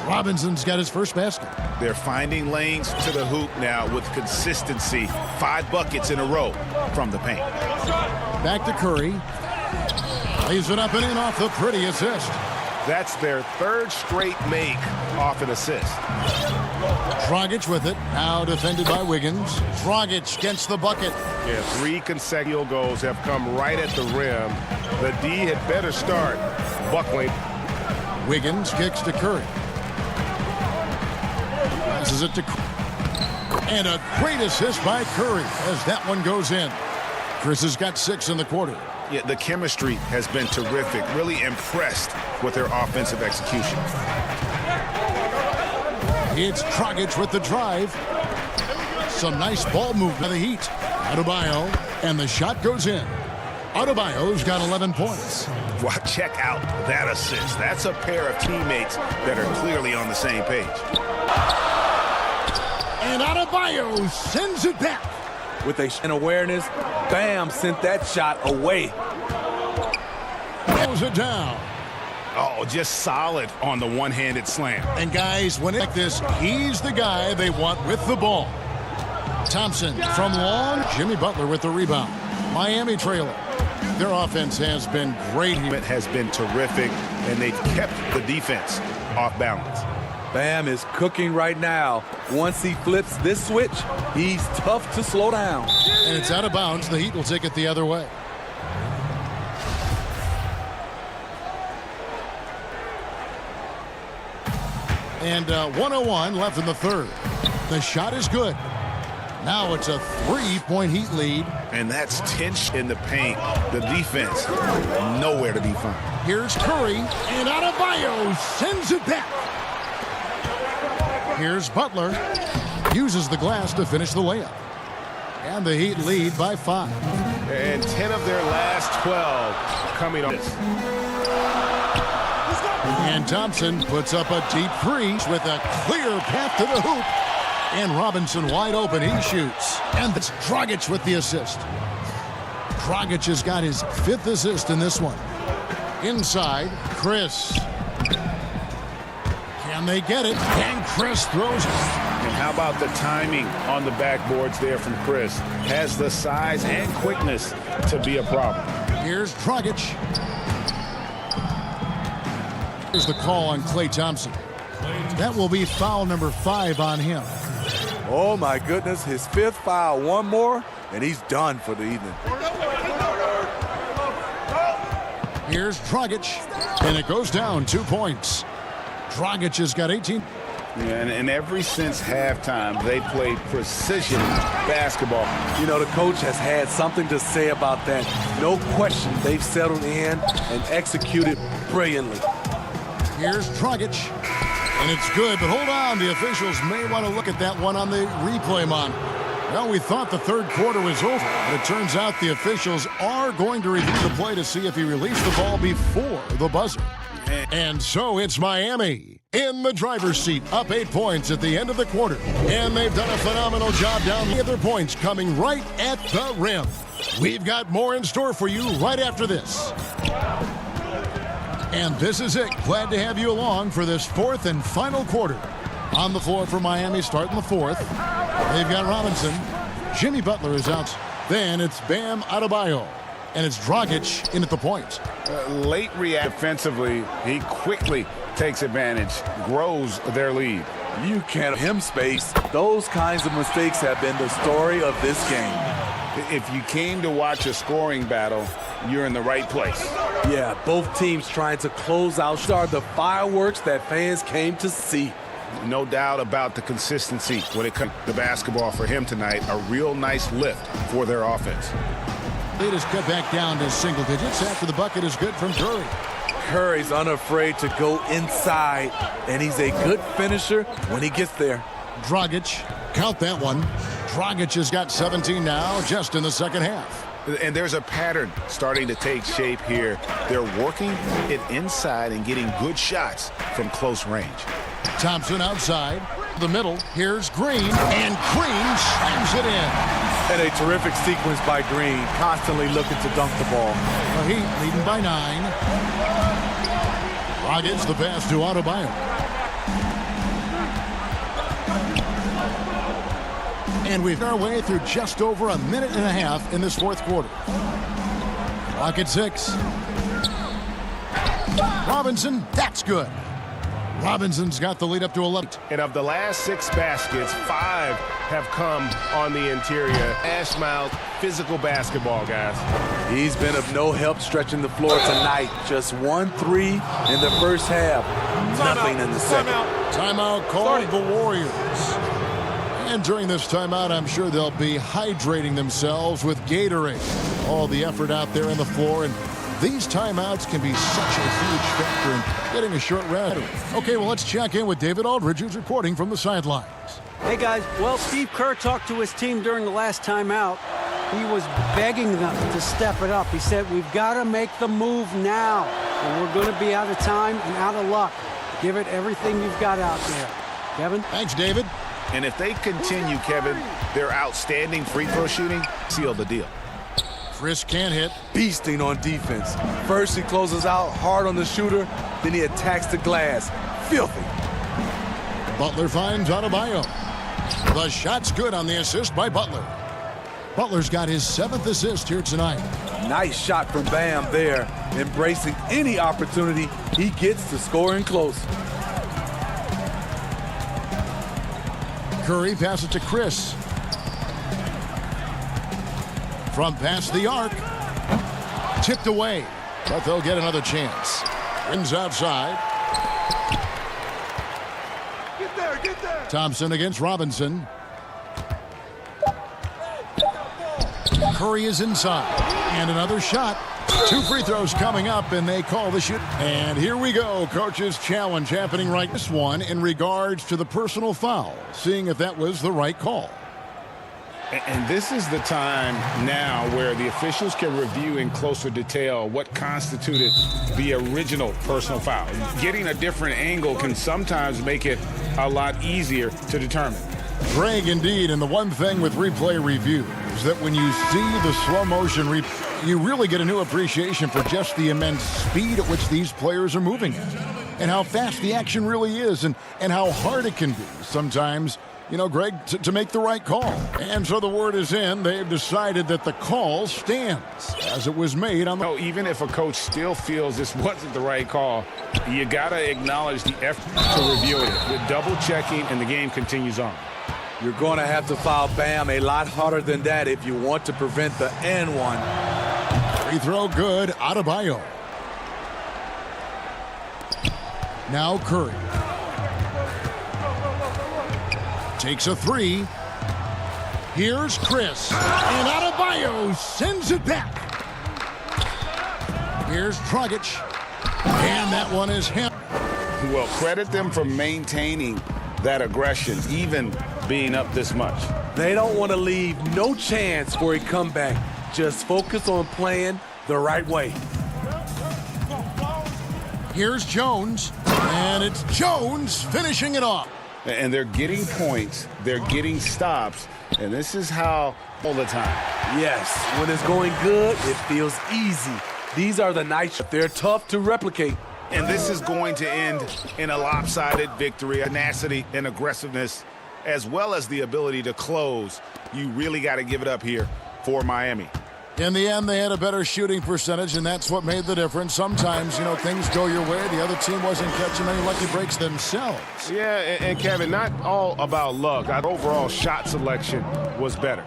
Robinson's got his first basket. They're finding lanes to the hoop now with consistency. 5 buckets in a row from the paint. Back to Curry. Lays it up and in off the pretty assist. That's their 3rd straight make off an assist. Dragic with it. Now defended by Wiggins. Dragic gets the bucket. Yeah, 3 consecutive goals have come right at the rim. The D had better start buckling. Wiggins kicks to Curry. Passes it to Curry. And a great assist by Curry as that one goes in. Chris has got 6 in the quarter. Yeah, the chemistry has been terrific. Really impressed with their offensive execution. It's Dragic with the drive. Some nice ball movement by the Heat. Adebayo, and the shot goes in. Adebayo's got 11 points. Well, check out that assist. That's a pair of teammates that are clearly on the same page. And Adebayo sends it back. With an awareness, bam, sent that shot away. Throws it down. Oh, just solid on the one-handed slam. And guys, when it's like this, he's the guy they want with the ball. Thompson from long. Jimmy Butler with the rebound. Miami trailer. Their offense has been great here. It has been terrific, and they've kept the defense off balance. Bam is cooking right now. Once he flips this switch, he's tough to slow down. And it's out of bounds. The Heat will take it the other way. And 1:01 left in the 3rd. The shot is good. Now it's a 3-point Heat lead. And that's tension in the paint. The defense, nowhere to be found. Here's Curry, and Adebayo sends it back. Here's Butler. Uses the glass to finish the layup. And the Heat lead by 5. And 10 of their last 12 coming on this. And Thompson puts up a deep 3 with a clear path to the hoop. And Robinson wide open. He shoots. And that's Dragic with the assist. Dragic has got his 5th assist in this one. Inside, Chris. Can they get it? And Chris throws it. And how about the timing on the backboards there from Chris? Has the size and quickness to be a problem. Here's Dragic. Here's the call on Klay Thompson. That will be foul number 5 on him. Oh, my goodness. His 5th foul. One more, and he's done for the evening. Here's Dragic, and it goes down 2 points. Dragic has got 18. Yeah, and ever since halftime, they played precision basketball. You know, the coach has had something to say about that. No question, they've settled in and executed brilliantly. Here's Dragic, and it's good, but hold on. The officials may want to look at that one on the replay monitor. Well, we thought the 3rd quarter was over, but it turns out the officials are going to review the play to see if he released the ball before the buzzer. And so it's Miami in the driver's seat, up 8 points at the end of the quarter. And they've done a phenomenal job down the other points coming right at the rim. We've got more in store for you right after this. And this is it. Glad to have you along for this 4th and final quarter. On the floor for Miami starting the 4th. They've got Robinson. Jimmy Butler is out. Then it's Bam Adebayo. And it's Dragic in at the point. Late react defensively. He quickly takes advantage, grows their lead. You can't him space. Those kinds of mistakes have been the story of this game. If you came to watch a scoring battle, you're in the right place. Yeah, both teams trying to close out the fireworks that fans came to see. No doubt about the consistency when it comes to basketball for him tonight. A real nice lift for their offense. Lead is cut back down to single digits after the bucket is good from Curry. Curry's unafraid to go inside, and he's a good finisher when he gets there. Dragic, count that one. Dragic has got 17 now just in the second half. And there's a pattern starting to take shape here. They're working it inside and getting good shots from close range. Thompson outside, the middle. Here's Green, and Green slams it in. And a terrific sequence by Green, constantly looking to dunk the ball. The Heat leading by 9. Dragic the pass to Adebayo. And we've our way through just over a minute and a half in this 4th quarter. Clock at 6. Robinson, that's good. Robinson's got the lead up to 11. And of the last 6 baskets, 5 have come on the interior. Ashmouth, physical basketball, guys. He's been of no help stretching the floor tonight. Just 1 3 in the first half. Nothing in the second. Timeout called the Warriors. And during this timeout, I'm sure they'll be hydrating themselves with Gatorade. All the effort out there on the floor, and these timeouts can be such a huge factor in getting a short rest. Okay, well, let's check in with David Aldridge, who's reporting from the sidelines. Hey, guys. Well, Steve Kerr talked to his team during the last timeout. He was begging them to step it up. He said, we've got to make the move now, or we're going to be out of time and out of luck. Give it everything you've got out there. Kevin? Thanks, David. And if they continue, Kevin, their outstanding free throw shooting, seal the deal. Chris can't hit. Beasting on defense. First he closes out hard on the shooter, then he attacks the glass. Filthy. Butler finds Adebayo. The shot's good on the assist by Butler. Butler's got his 7th assist here tonight. Nice shot from Bam there, embracing any opportunity he gets to scoring close. Curry passes to Chris. From past the arc. Tipped away, but they'll get another chance. Ends outside. Get there. Thompson against Robinson. Curry is inside. And another shot. 2 free throws coming up, and they call the shoot. And here we go. Coach's challenge happening right this one in regards to the personal foul, seeing if that was the right call. And this is the time now where the officials can review in closer detail what constituted the original personal foul. Getting a different angle can sometimes make it a lot easier to determine. Greg, indeed, and the one thing with replay review, is that when you see the slow motion you really get a new appreciation for just the immense speed at which these players are moving at, and how fast the action really is, and how hard it can be sometimes, you know, Greg, to make the right call. And so the word is in. They've decided that the call stands as it was made on the... No, even if a coach still feels this wasn't the right call, you got to acknowledge the effort to review it. The double checking, and the game continues on. You're going to have to foul Bam a lot harder than that if you want to prevent the and one. Free throw good. Adebayo. Now Curry. Takes a three. Here's Chris. And Adebayo sends it back. Here's Dragic. And that one is him. Well, credit them for maintaining that aggression, even being up this much. They don't want to leave no chance for a comeback. Just focus on playing the right way. Here's Jones. And it's Jones finishing it off. And they're getting points, they're getting stops, and this is how all the time. Yes, when it's going good, it feels easy. These are the nights they're tough to replicate. And this is going to end in a lopsided victory, tenacity and aggressiveness, as well as the ability to close. You really got to give it up here for Miami. In the end, they had a better shooting percentage, and that's what made the difference. Sometimes, you know, things go your way. The other team wasn't catching any lucky breaks themselves. Yeah, and Kevin, not all about luck. Our overall shot selection was better.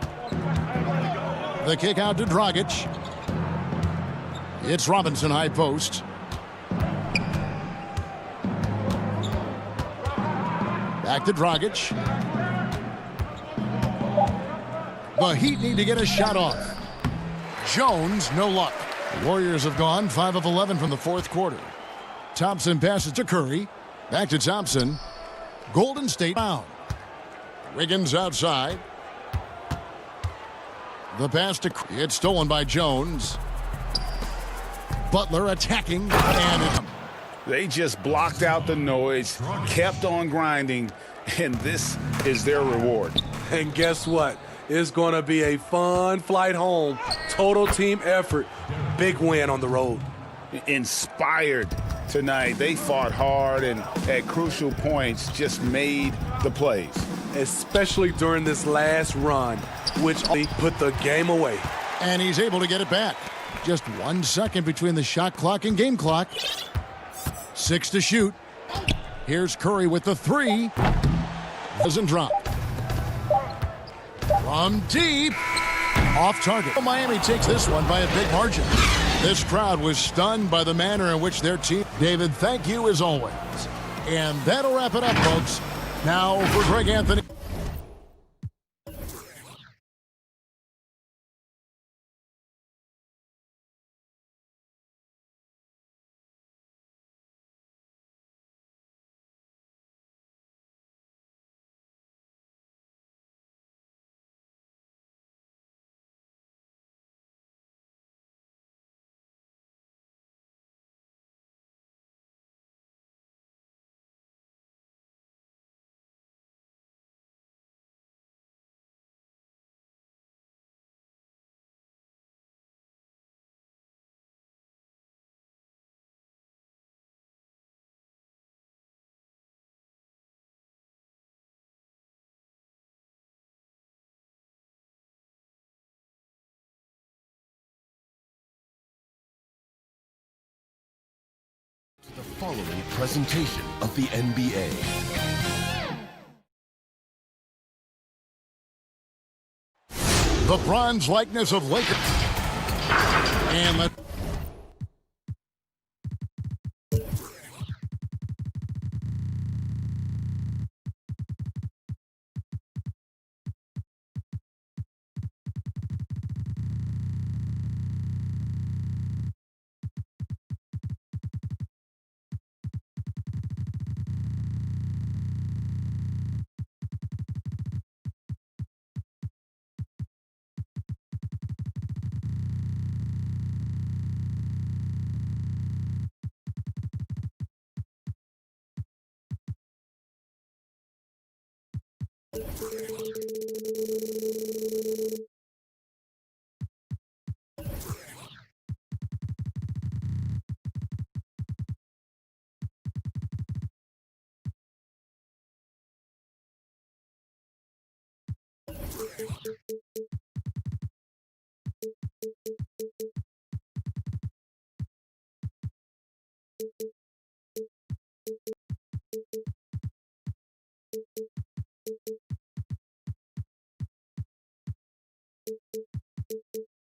The kick out to Dragic. It's Robinson high post. Back to Dragic. The Heat need to get a shot off. Jones, no luck. The Warriors have gone 5 of 11 from the fourth quarter. Thompson passes to Curry. Back to Thompson. Golden State bound. Wiggins outside. The pass to Curry. It's stolen by Jones. Butler attacking. And they just blocked out the noise, kept on grinding, and this is their reward. And guess what? It's going to be a fun flight home. Total team effort. Big win on the road. Inspired tonight. They fought hard and at crucial points just made the plays. Especially during this last run, which put the game away. And he's able to get it back. Just 1 second between the shot clock and game clock. 6 to shoot. Here's Curry with the three. Doesn't drop. From deep, off target. Miami takes this one by a big margin. This crowd was stunned by the manner in which their team. David, thank you as always. And that'll wrap it up, folks. Now for Greg Anthony. The following presentation of the NBA. The bronze likeness of Lakers. And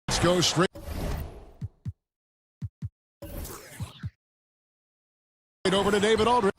Let's go straight over to David Aldridge.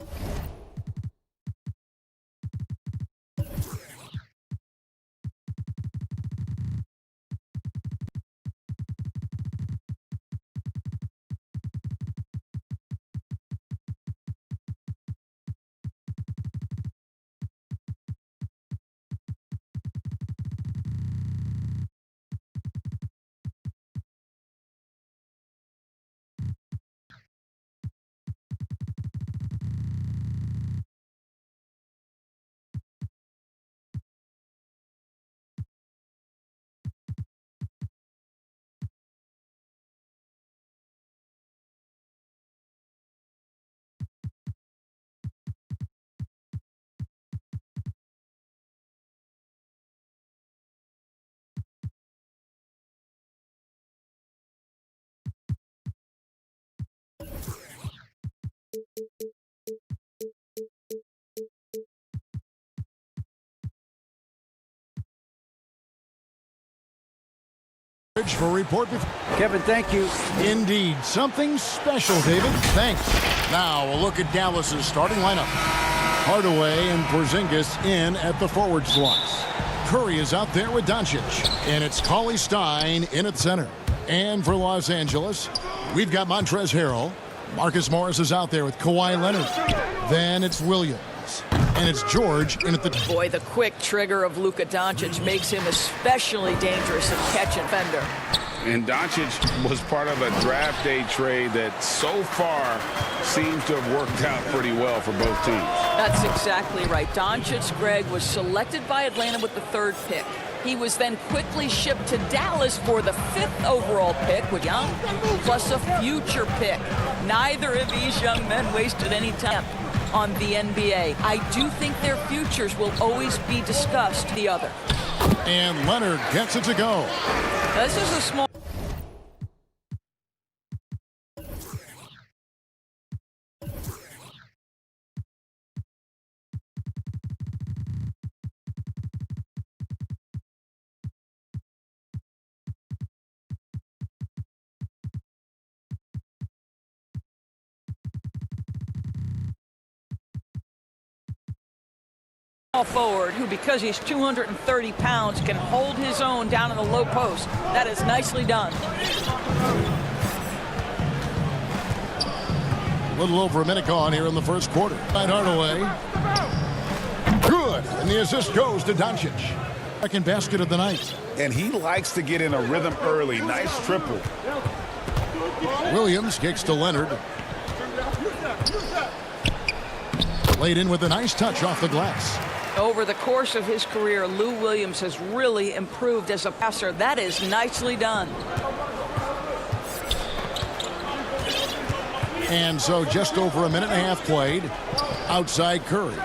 For report. Kevin, thank you. Indeed. Something special, David. Thanks. Now we'll look at Dallas's starting lineup. Hardaway and Porzingis in at the forward slots. Curry is out there with Doncic. And it's Cauley Stein in at center. And for Los Angeles, we've got Montrezl Harrell. Marcus Morris is out there with Kawhi Leonard. Then it's Williams. And it's George in at the... Boy, the quick trigger of Luka Doncic makes him especially dangerous at catch and fender. And Doncic was part of a draft day trade that so far seems to have worked out pretty well for both teams. That's exactly right. Doncic, Greg, was selected by Atlanta with the 3rd pick. He was then quickly shipped to Dallas for the 5th overall pick with Young, plus a future pick. Neither of these young men wasted any time on the NBA. I do think their futures will always be discussed. The other. And Leonard gets it to go. This is a small... forward who, because he's 230 pounds, can hold his own down in the low post. That is nicely done. A little over a minute gone here in the first quarter. Hardaway. Good. And the assist goes to Doncic. Second basket of the night. And he likes to get in a rhythm early. Nice triple. Williams kicks to Leonard. Laid in with a nice touch off the glass. Over the course of his career, Lou Williams has really improved as a passer. That is nicely done. And so just over a minute and a half played. Outside Curry.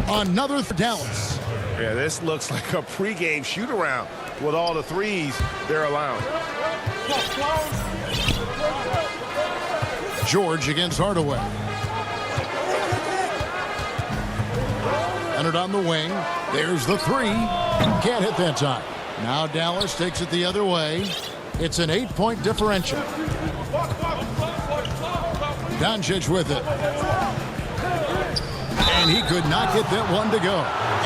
Another for Dallas. Yeah, this looks like a pregame shoot-around with all the threes they're allowing. George against Hardaway. Leonard on the wing. There's the 3. Can't hit that time. Now Dallas takes it the other way. It's an 8-point differential. Doncic with it. And he could not get that one to go.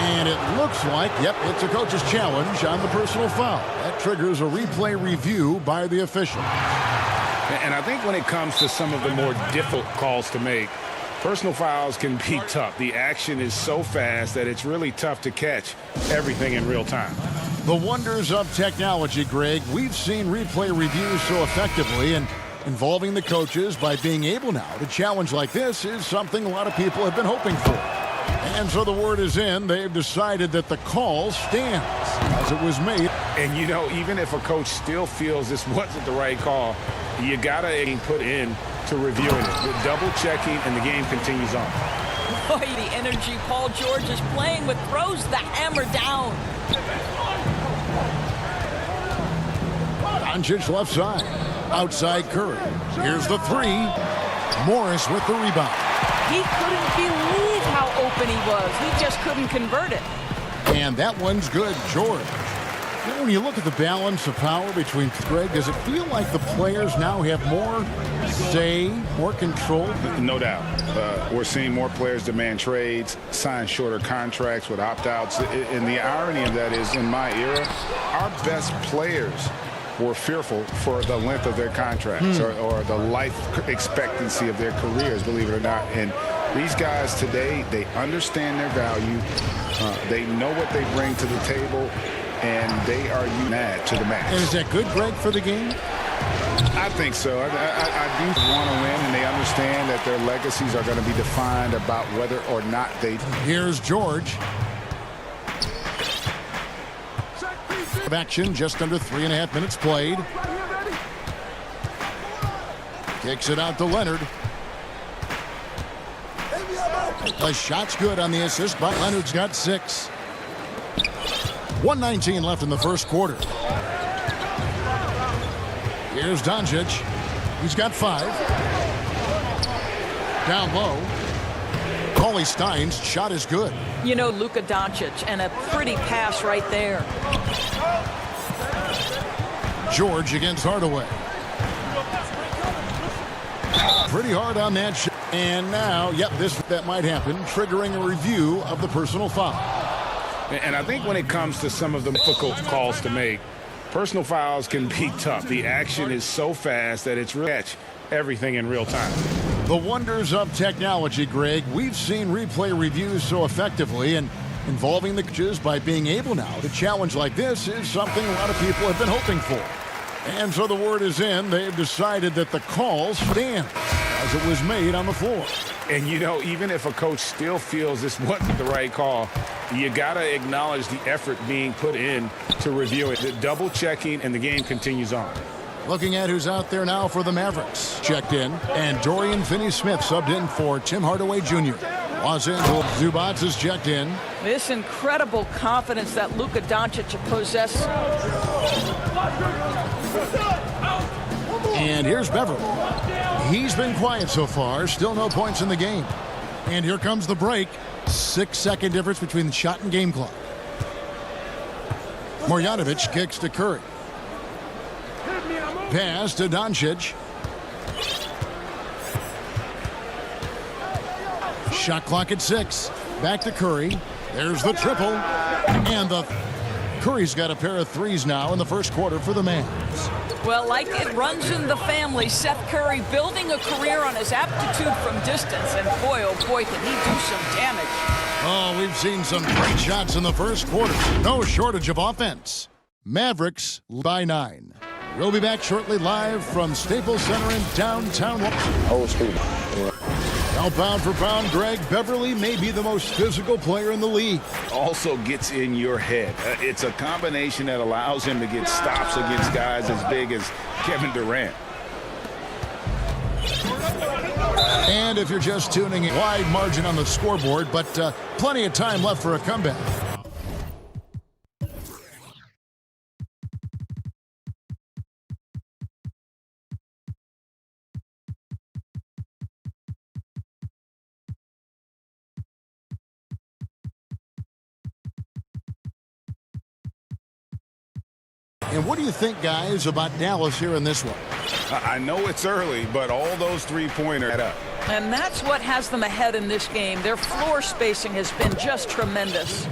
And it looks like, yep, it's a coach's challenge on the personal foul. That triggers a replay review by the official. And I think when it comes to some of the more difficult calls to make, personal fouls can be tough. The action is so fast that it's really tough to catch everything in real time. The wonders of technology, Greg. We've seen replay reviews so effectively, and involving the coaches by being able now to challenge like this is something a lot of people have been hoping for. And so the word is in. They've decided that the call stands as it was made. And, you know, even if a coach still feels this wasn't the right call, you got to put in to reviewing it, with double checking, and the game continues on. Boy, the energy Paul George is playing with throws the hammer down. Doncic left side. Outside Curry. Here's the three. Morris with the rebound. He couldn't believe how open he was. He just couldn't convert it. And that one's good, George. When you look at the balance of power between Greg, does it feel like the players now have more say, more control? No doubt. We're seeing more players demand trades, sign shorter contracts with opt-outs. And the irony of that is, in my era, our best players were fearful for the length of their contracts or the life expectancy of their careers, believe it or not. And these guys today, they understand their value. They know what they bring to the table, and they are united to the max. And is that good, Greg, for the game? I think so. I do want to win, and they understand that their legacies are going to be defined about whether or not they... Here's George. Of action, just under 3.5 minutes played. Kicks it out to Leonard. The shot's good on the assist, but Leonard's got 6. 1:19 left in the first quarter. Here's Doncic. He's got 5. Down low. Cauley Stein's shot is good. You know, Luka Doncic, and a pretty pass right there. George against Hardaway. Pretty hard on that shot. And now, that might happen, triggering a review of the personal foul. And I think when it comes to some of the difficult calls to make, personal fouls can be tough. The action is so fast that it's really everything in real time. The wonders of technology, Greg. We've seen replay reviews so effectively, and involving the coaches by being able now to challenge like this is something a lot of people have been hoping for. And so the word is in. They've decided that the call stands as it was made on the floor. And, you know, even if a coach still feels this wasn't the right call, you got to acknowledge the effort being put in to review it. The double checking, and the game continues on. Looking at who's out there now for the Mavericks. Checked in, and Dorian Finney-Smith subbed in for Tim Hardaway Jr. Los Angeles Zubats is checked in. This incredible confidence that Luka Doncic possesses. And here's Beverly. He's been quiet so far. Still no points in the game. And here comes the break. 6-second difference between the shot and game clock. Marjanovic kicks to Curry. Pass to Doncic. Shot clock at 6. Back to Curry. There's the triple. And Curry's got a pair of threes now in the first quarter for the Mavs. Well, like it runs in the family, Seth Curry building a career on his aptitude from distance. And boy, oh boy, can he do some damage. Oh, we've seen some great shots in the first quarter. No shortage of offense. Mavericks by 9. We'll be back shortly live from Staples Center in downtown. Old school. Now, pound for pound, Greg, Beverly may be the most physical player in the league. Also gets in your head. It's a combination that allows him to get stops against guys as big as Kevin Durant. And if you're just tuning in, wide margin on the scoreboard, but plenty of time left for a comeback. And what do you think, guys, about Dallas here in this one? I know it's early, but all those three-pointers add up. And that's what has them ahead in this game. Their floor spacing has been just tremendous.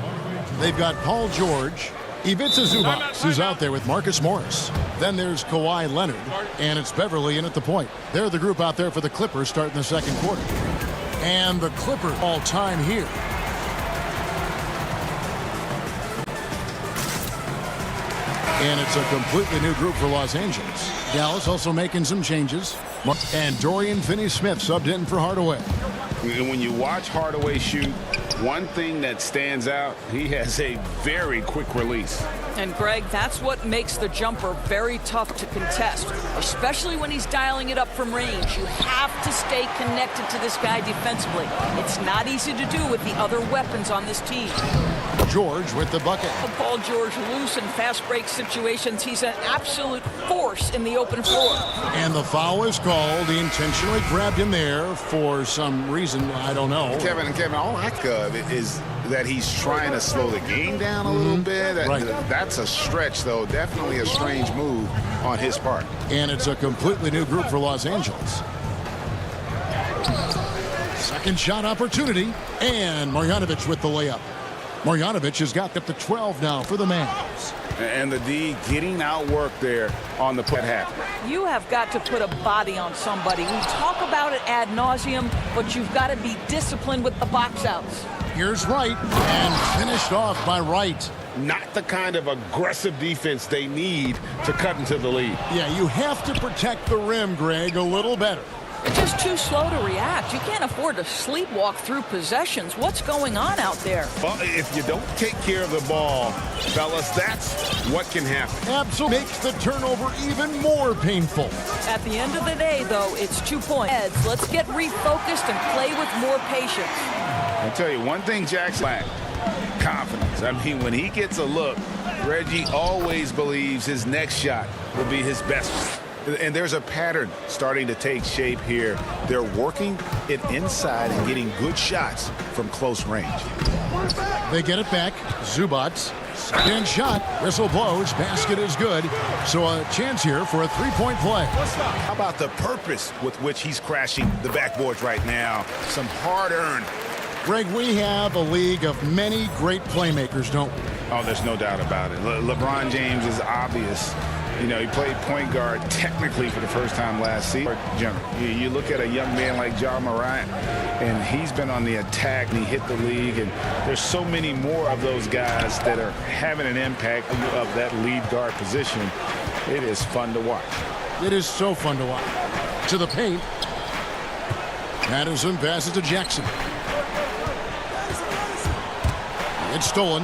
They've got Paul George, Ivica Zubac, who's out there with Marcus Morris. Then there's Kawhi Leonard, and it's Beverly in at the point. They're the group out there for the Clippers starting the second quarter. And the Clippers all time here. And it's a completely new group for Los Angeles. Dallas also making some changes. And Dorian Finney-Smith subbed in for Hardaway. When you watch Hardaway shoot, one thing that stands out, he has a very quick release. And Greg, that's what makes the jumper very tough to contest, especially when he's dialing it up from range. You have to stay connected to this guy defensively. It's not easy to do with the other weapons on this team. George with the bucket. Paul George loose in fast break situations. He's an absolute force in the open floor. And the foul is called. He intentionally grabbed him there for some reason. I don't know. Kevin, all I think of is that he's trying to slow the game down a little bit. Right. That's a stretch, though. Definitely a strange move on his part. And it's a completely new group for Los Angeles. Second shot opportunity. And Marjanovic with the layup. Marjanovic has got up to 12 now for the Mavs. And the D getting outworked there on the put half. You have got to put a body on somebody. We talk about it ad nauseum, but you've got to be disciplined with the box outs. Here's Wright, and finished off by Wright. Not the kind of aggressive defense they need to cut into the lead. Yeah, you have to protect the rim, Greg, a little better. They're just too slow to react. You can't afford to sleepwalk through possessions. What's going on out there? Well, if you don't take care of the ball, fellas, that's what can happen. Absolutely makes the turnover even more painful. At the end of the day, though, it's 2 points. Let's get refocused and play with more patience. I'll tell you one thing Jackson lacked: confidence. I mean, when he gets a look, Reggie always believes his next shot will be his best one. And there's a pattern starting to take shape here. They're working it inside and getting good shots from close range. They get it back. Zubats. Second shot. Whistle blows. Basket is good. So a chance here for a three-point play. How about the purpose with which he's crashing the backboards right now? Some hard-earned. Greg, we have a league of many great playmakers, don't we? Oh, there's no doubt about it. LeBron James is obvious. You know, he played point guard technically for the first time last season. You look at a young man like Ja Morant, and he's been on the attack, and he hit the league, and there's so many more of those guys that are having an impact of that lead guard position. It is fun to watch. It is so fun to watch. To the paint. Patterson passes to Jackson. It's stolen.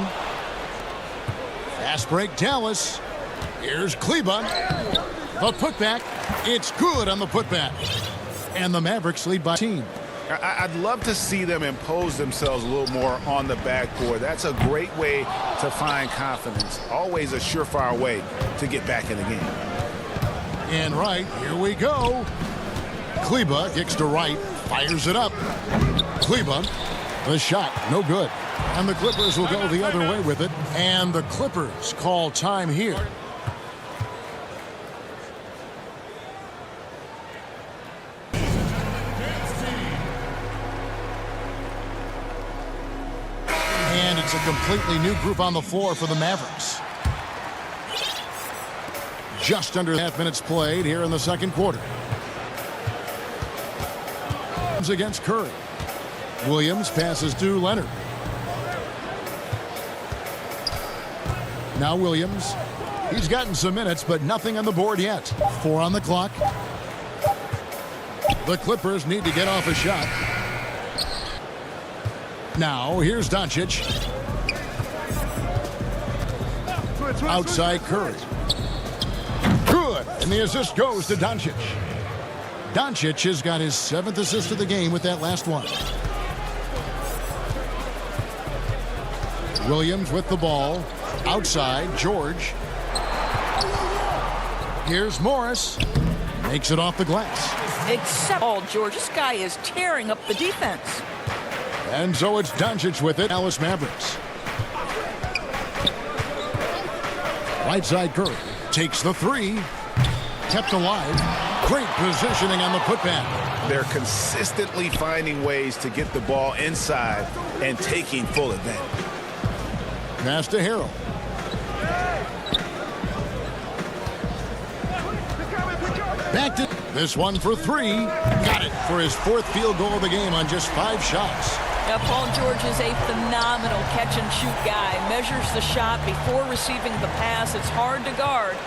Fast break, Dallas. Here's Kleba. The putback. It's good on the putback. And the Mavericks lead by 10. I'd love to see them impose themselves a little more on the backboard. That's a great way to find confidence. Always a surefire way to get back in the game. And right, here we go. Kleba kicks to right, fires it up. Kleba, the shot, no good. And the Clippers will go the other way with it. And the Clippers call time here. And it's a completely new group on the floor for the Mavericks. Just under half minutes played here in the second quarter. Against Curry. Williams passes to Leonard. Now Williams. He's gotten some minutes, but nothing on the board yet. 4 on the clock. The Clippers need to get off a shot. Now, here's Doncic. Outside Curry. Good. And the assist goes to Doncic. Doncic has got his 7th assist of the game with that last one. Williams with the ball. Outside, George. Here's Morris. Makes it off the glass. Except, oh, George, this guy is tearing up the defense. And so it's Doncic with it. Dallas Mavericks. Right side Curry. Takes the 3. Kept alive. Great positioning on the putback. They're consistently finding ways to get the ball inside and taking full advantage. Pass to Harrell. Back to this one for 3. Got it for his 4th field goal of the game on just 5 shots. Now, Paul George is a phenomenal catch-and-shoot guy. Measures the shot before receiving the pass. It's hard to guard.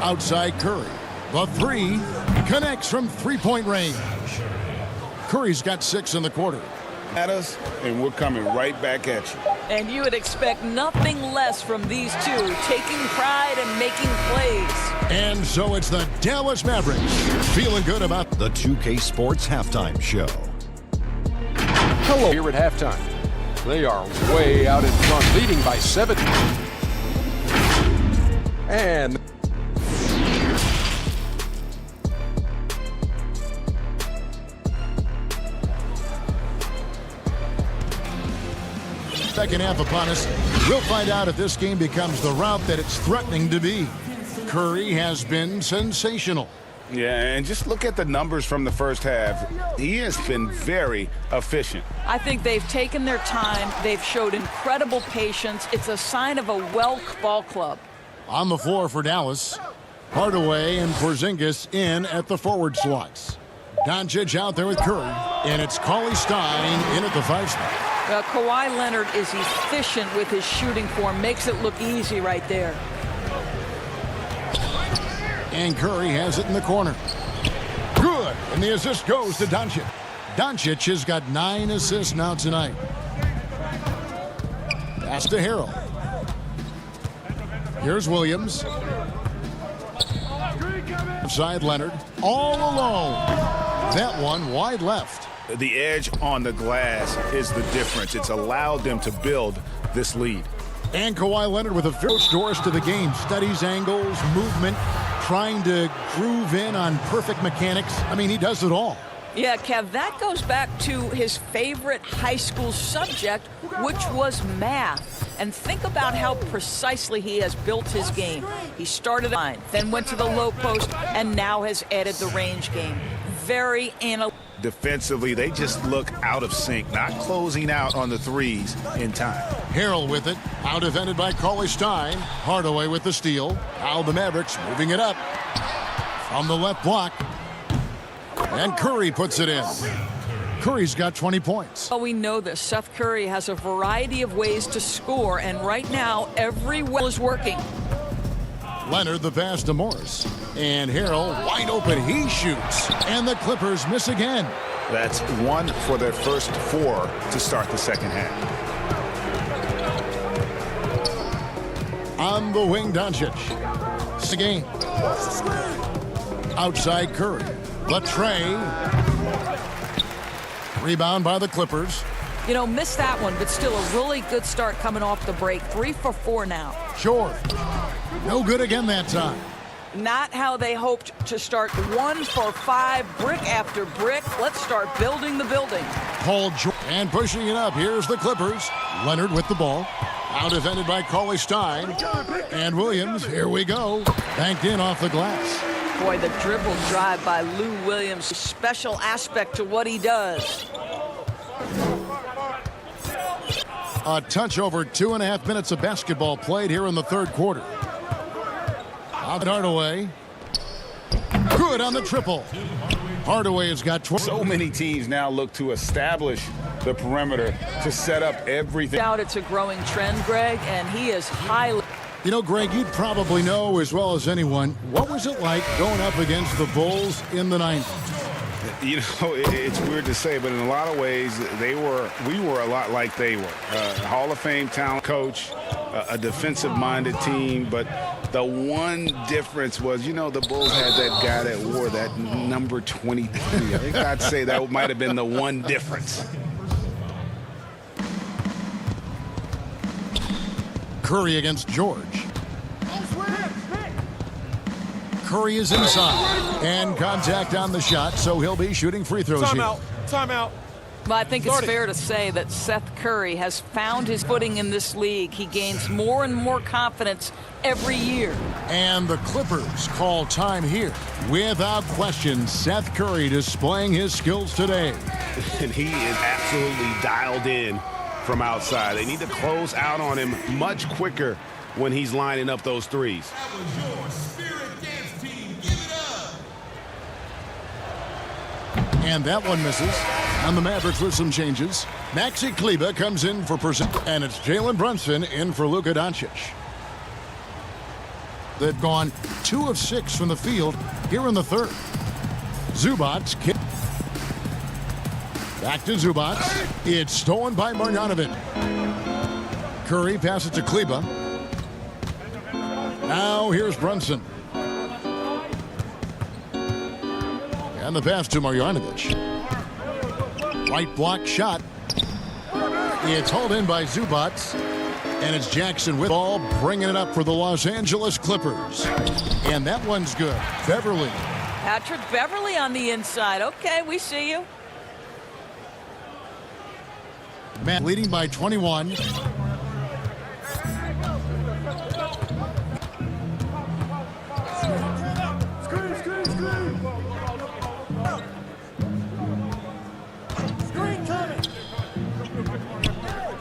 Outside Curry. The 3 connects from 3-point range. Curry's got 6 in the quarter. at us, and we're coming right back at you. And you would expect nothing less from these two, taking pride and making plays. And so it's the Dallas Mavericks feeling good about the 2K Sports Halftime Show. Hello. Here at halftime, they are way out in front, leading by 7. And second half upon us. We'll find out if this game becomes the route that it's threatening to be. Curry has been sensational. Yeah, and just look at the numbers from the first half. He has been very efficient. I think they've taken their time. They've showed incredible patience. It's a sign of a well-coached ball club. On the floor for Dallas, Hardaway and Porzingis in at the forward slots. Doncic out there with Curry, and it's Cauley Stein in at the 5 spot. Kawhi Leonard is efficient with his shooting form, makes it look easy right there. And Curry has it in the corner. Good, and the assist goes to Doncic. Doncic has got 9 assists now tonight. Pass to Harrell. Here's Williams. Side Leonard, all alone. That one wide left. The edge on the glass is the difference. It's allowed them to build this lead. And Kawhi Leonard with a first doors to the game. Studies angles, movement, trying to groove in on perfect mechanics. I mean, he does it all. Yeah, Kev, that goes back to his favorite high school subject, which was math. And think about how precisely he has built his game. He started line, then went to the low post, and now has added the range game. Very analytical. Defensively, they just look out of sync, not closing out on the threes in time. Harrell with it, out defended by Cauley Stein. Hardaway with the steal. Now the Mavericks moving it up. From the left block. And Curry puts it in. Curry's got 20 points. Well, we know this. Seth Curry has a variety of ways to score, and right now, every well is working. Leonard the pass to Morris. And Harrell wide open. He shoots. And the Clippers miss again. That's 1 for their first 4 to start the second half. On the wing, Doncic. It's the game. Outside Curry. Latrey. Rebound by the Clippers. You know, missed that one, but still a really good start coming off the break. 3 for 4 now. Sure. No good again that time. Not how they hoped to start. 1 for 5, brick after brick. Let's start building the building. Paul George and pushing it up. Here's the Clippers. Leonard with the ball. Now defended by Cauley Stein. And Williams, here we go. Banked in off the glass. Boy, the dribble drive by Lou Williams. Special aspect to what he does. A touch over 2.5 minutes of basketball played here in the third quarter. Hardaway. Good on the triple. Hardaway has got 12. So many teams now look to establish the perimeter to set up everything. It's a growing trend, Greg, and he is highly. You know, Greg, you'd probably know as well as anyone, what was it like going up against the Bulls in the 90s? You know, it's weird to say, but in a lot of ways, we were a lot like they were. Hall of Fame talent coach, a defensive-minded team, but the one difference was, you know, the Bulls had that guy that wore that number 23. I think I'd say that might have been the one difference. Curry against George. Curry is inside. And contact on the shot, so he'll be shooting free throws here. Timeout. Well, I think it's fair to say that Seth Curry has found his footing in this league. He gains more and more confidence every year. And the Clippers call time here. Without question, Seth Curry displaying his skills today. And he is absolutely dialed in from outside. They need to close out on him much quicker when he's lining up those threes. And that one misses. And the Mavericks with some changes. Maxi Kleber comes in for Porzingis. And it's Jalen Brunson in for Luka Doncic. They've gone 2 of 6 from the field here in the third. Zubac's kick. Back to Zubac. It's stolen by Marjanovic. Curry passes to Kleba. Now here's Brunson. And the pass to Marjanovic. Right block shot. It's hauled in by Zubac. And it's Jackson with ball, bringing it up for the Los Angeles Clippers. And that one's good. Beverly. Patrick Beverly on the inside. Okay, we see you. Matt leading by 21.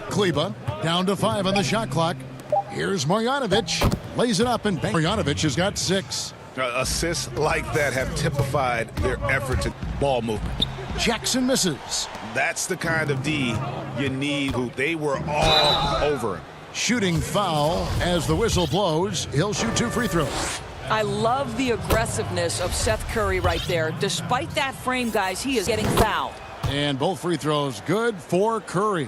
Kleba down to 5 on the shot clock. Here's Marjanovic. Lays it up and bang. Marjanovic has got 6. Assists like that have typified their effort to ball movement. Jackson misses. That's the kind of D you need. They were all over him. Shooting foul as the whistle blows. He'll shoot 2 free throws. I love the aggressiveness of Seth Curry right there. Despite that frame, guys, he is getting fouled. And both free throws good for Curry.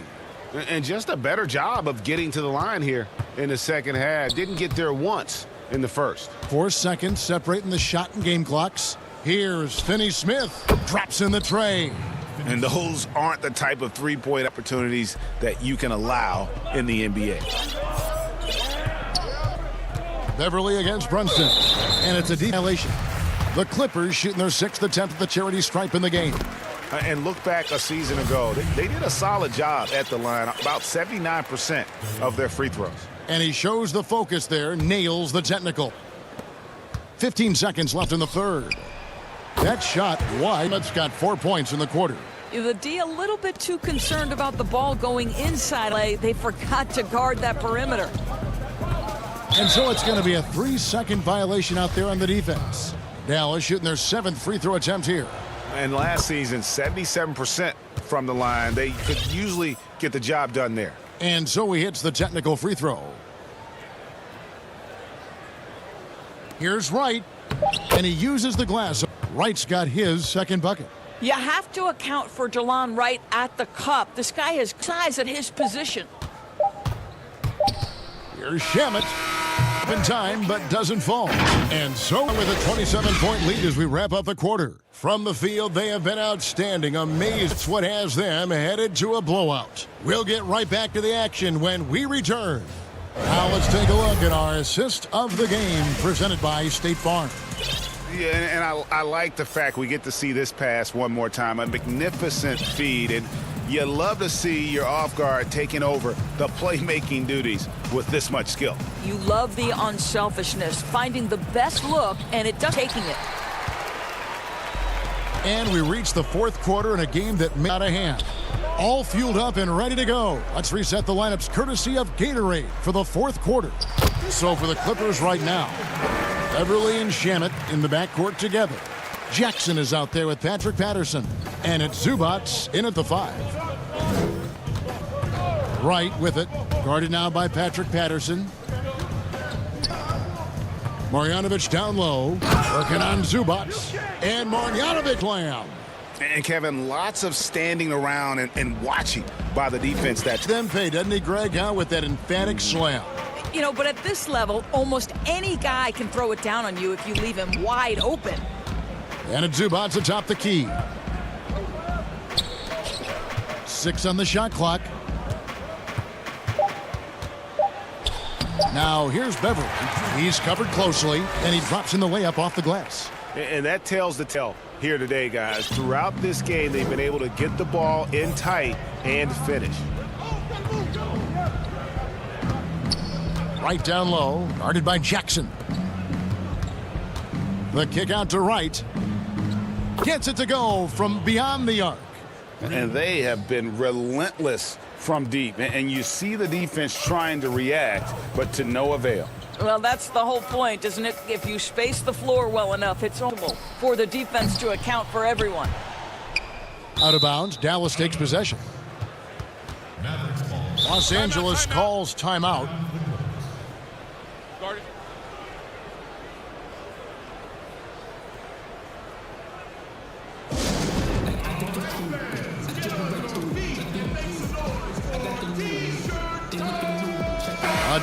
And just a better job of getting to the line here in the second half. Didn't get there once in the first. 4 seconds separating the shot and game clocks. Here's Finney-Smith. Drops in the tray. And those aren't the type of three-point opportunities that you can allow in the NBA. Beverly against Brunson. And it's a violation. The Clippers shooting their 6th attempt at the charity stripe in the game. And look back a season ago. They did a solid job at the line. About 79% of their free throws. And he shows the focus there. Nails the technical. 15 seconds left in the third. That shot wide. It's got 4 points in the quarter. The D a little bit too concerned about the ball going inside. They forgot to guard that perimeter. And so it's going to be a 3-second violation out there on the defense. Dallas shooting their 7th free throw attempt here. And last season, 77% from the line. They could usually get the job done there. And so he hits the technical free throw. Here's Wright. And he uses the glass. Wright's got his second bucket. You have to account for Delon Wright at the cup. This guy has size at his position. Here's Shamet. In time, but doesn't fall. And so with a 27-point lead as we wrap up the quarter. From the field, they have been outstanding. Amazed. It's what has them headed to a blowout. We'll get right back to the action when we return. Now let's take a look at our assist of the game presented by State Farm. Yeah, and I like the fact we get to see this pass one more time. A magnificent feed, and you love to see your off guard taking over the playmaking duties with this much skill. You love the unselfishness, finding the best look, and it does taking it. And we reach the fourth quarter in a game that made out of hand. All fueled up and ready to go. Let's reset the lineups courtesy of Gatorade for the fourth quarter. So for the Clippers right now, Beverly and Shamet in the backcourt together. Jackson is out there with Patrick Patterson. And it's Zubac in at the 5. Wright with it. Guarded now by Patrick Patterson. Marjanovic down low. Working on Zubac. And Marjanovic slam. And Kevin, lots of standing around and watching by the defense. That's them pay, doesn't he, Greg? With that emphatic slam. You know, but at this level, almost any guy can throw it down on you if you leave him wide open. And it's Zubac atop the key. 6 on the shot clock. Now here's Beverly. He's covered closely, and he drops in the layup off the glass. And that tells the tale here today, guys. Throughout this game, they've been able to get the ball in tight and finish. Right down low, guarded by Jackson. The kick out to Wright. Gets it to go from beyond the arc. And they have been relentless from deep. And you see the defense trying to react, but to no avail. Well, that's the whole point, isn't it? If you space the floor well enough, it's possible for the defense to account for everyone. Out of bounds, Dallas takes possession. Los Angeles calls timeout.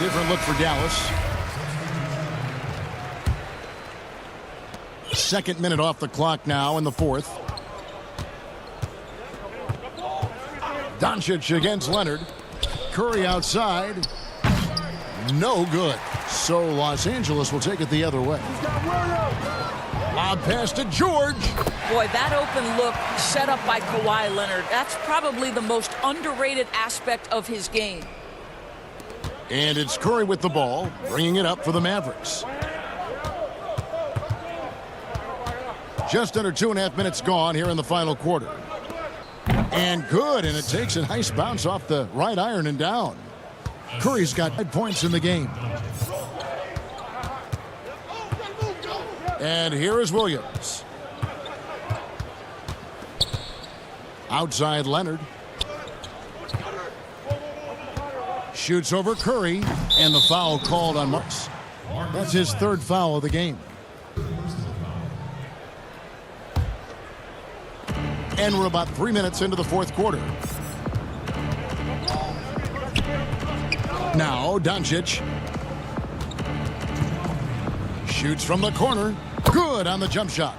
different look for Dallas. Second minute off the clock now in the fourth. Doncic against Leonard. Curry outside. No good. So Los Angeles will take it the other way. Lob pass to George. Boy, that open look set up by Kawhi Leonard. That's probably the most underrated aspect of his game. And it's Curry with the ball, bringing it up for the Mavericks. Just under 2.5 minutes gone here in the final quarter. And good, and it takes a nice bounce off the right iron and down. Curry's got 5 points in the game. And here is Williams. Outside Leonard. Shoots over Curry, and the foul called on Marks. That's his third foul of the game. And we're about 3 minutes into the fourth quarter. Now Doncic. Shoots from the corner. Good on the jump shot.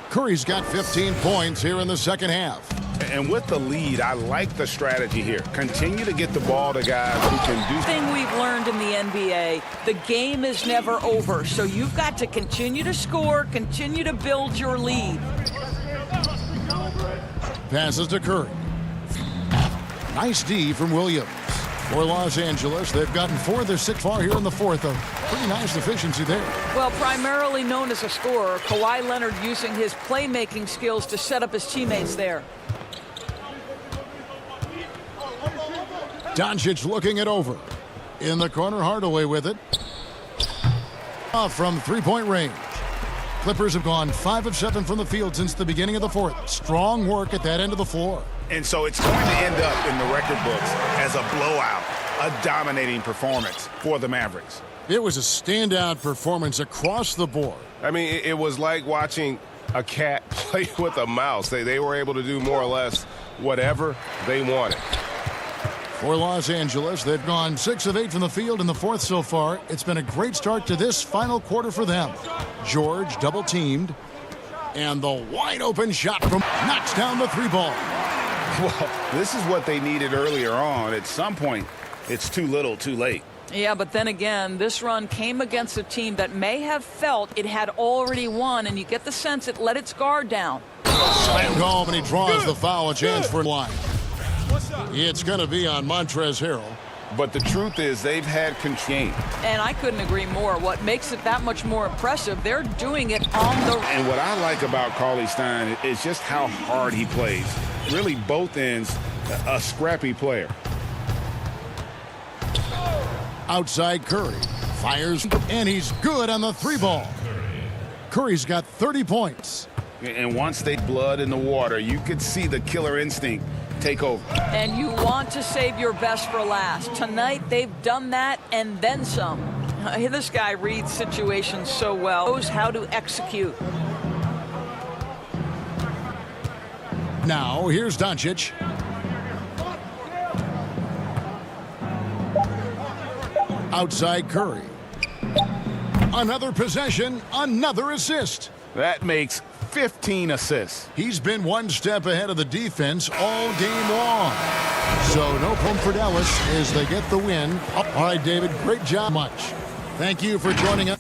Curry's got 15 points here in the second half. And with the lead, I like the strategy here. Continue to get the ball to guys who can do. Thing we've learned in the NBA, the game is never over. So you've got to continue to score, continue to build your lead. Passes to Curry. Nice D from Williams. For Los Angeles, they've gotten 4 of their 6 far here in the fourth. A pretty nice efficiency there. Well, primarily known as a scorer, Kawhi Leonard using his playmaking skills to set up his teammates there. Doncic looking it over. In the corner, Hardaway with it. Off from three-point range. Clippers have gone 5 of 7 from the field since the beginning of the fourth. Strong work at that end of the floor. And so it's going to end up in the record books as a blowout, a dominating performance for the Mavericks. It was a standout performance across the board. I mean, it was like watching a cat play with a mouse. They were able to do more or less whatever they wanted. For Los Angeles, they've gone 6 of 8 from the field in the fourth so far. It's been a great start to this final quarter for them. George double-teamed. And the wide-open shot from knocks down the 3-ball. Well, this is what they needed earlier on. At some point, it's too little, too late. Yeah, but then again, this run came against a team that may have felt it had already won, and you get the sense it let its guard down. Slam home, and he draws the foul. A chance for line. It's going to be on Montrezl Harrell. But the truth is they've had control. And I couldn't agree more. What makes it that much more impressive, they're doing it on the... And what I like about Cauley-Stein is just how hard he plays. Really, both ends, a scrappy player. Outside Curry. Fires, and he's good on the 3-ball. Curry's got 30 points. And once they blood in the water, you could see the killer instinct take over. And you want to save your best for last. Tonight, they've done that and then some. This guy reads situations so well, knows how to execute. Now, here's Doncic. Outside Curry. Another possession, another assist. That makes 15 assists. He's been one step ahead of the defense all game long. So no problem for Dallas as they get the win. All right, David, great job. Thank you for joining us.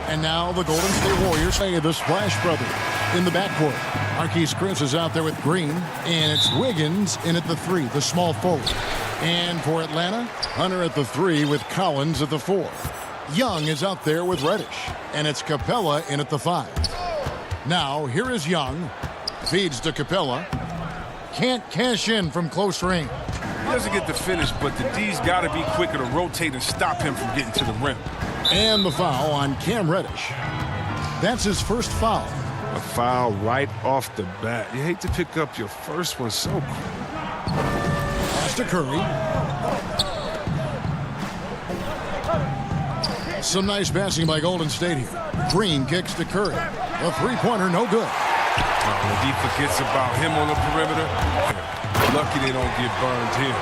And now the Golden State Warriors play the Splash Brothers in the backcourt. Marquise Chris is out there with Green, and it's Wiggins in at the 3, the small forward. And for Atlanta, Hunter at the 3 with Collins at the 4. Young is out there with Reddish, and it's Capella in at the 5. Now, here is Young. Feeds to Capella. Can't cash in from close range. He doesn't get the finish, but the D's got to be quicker to rotate and stop him from getting to the rim. And the foul on Cam Reddish. That's his first foul. A foul right off the bat. You hate to pick up your first one so quick. Pass to Curry. Some nice passing by Golden State here. Green kicks to Curry. A three-pointer, no good. The D forgets about him on the perimeter. Lucky they don't get burned here.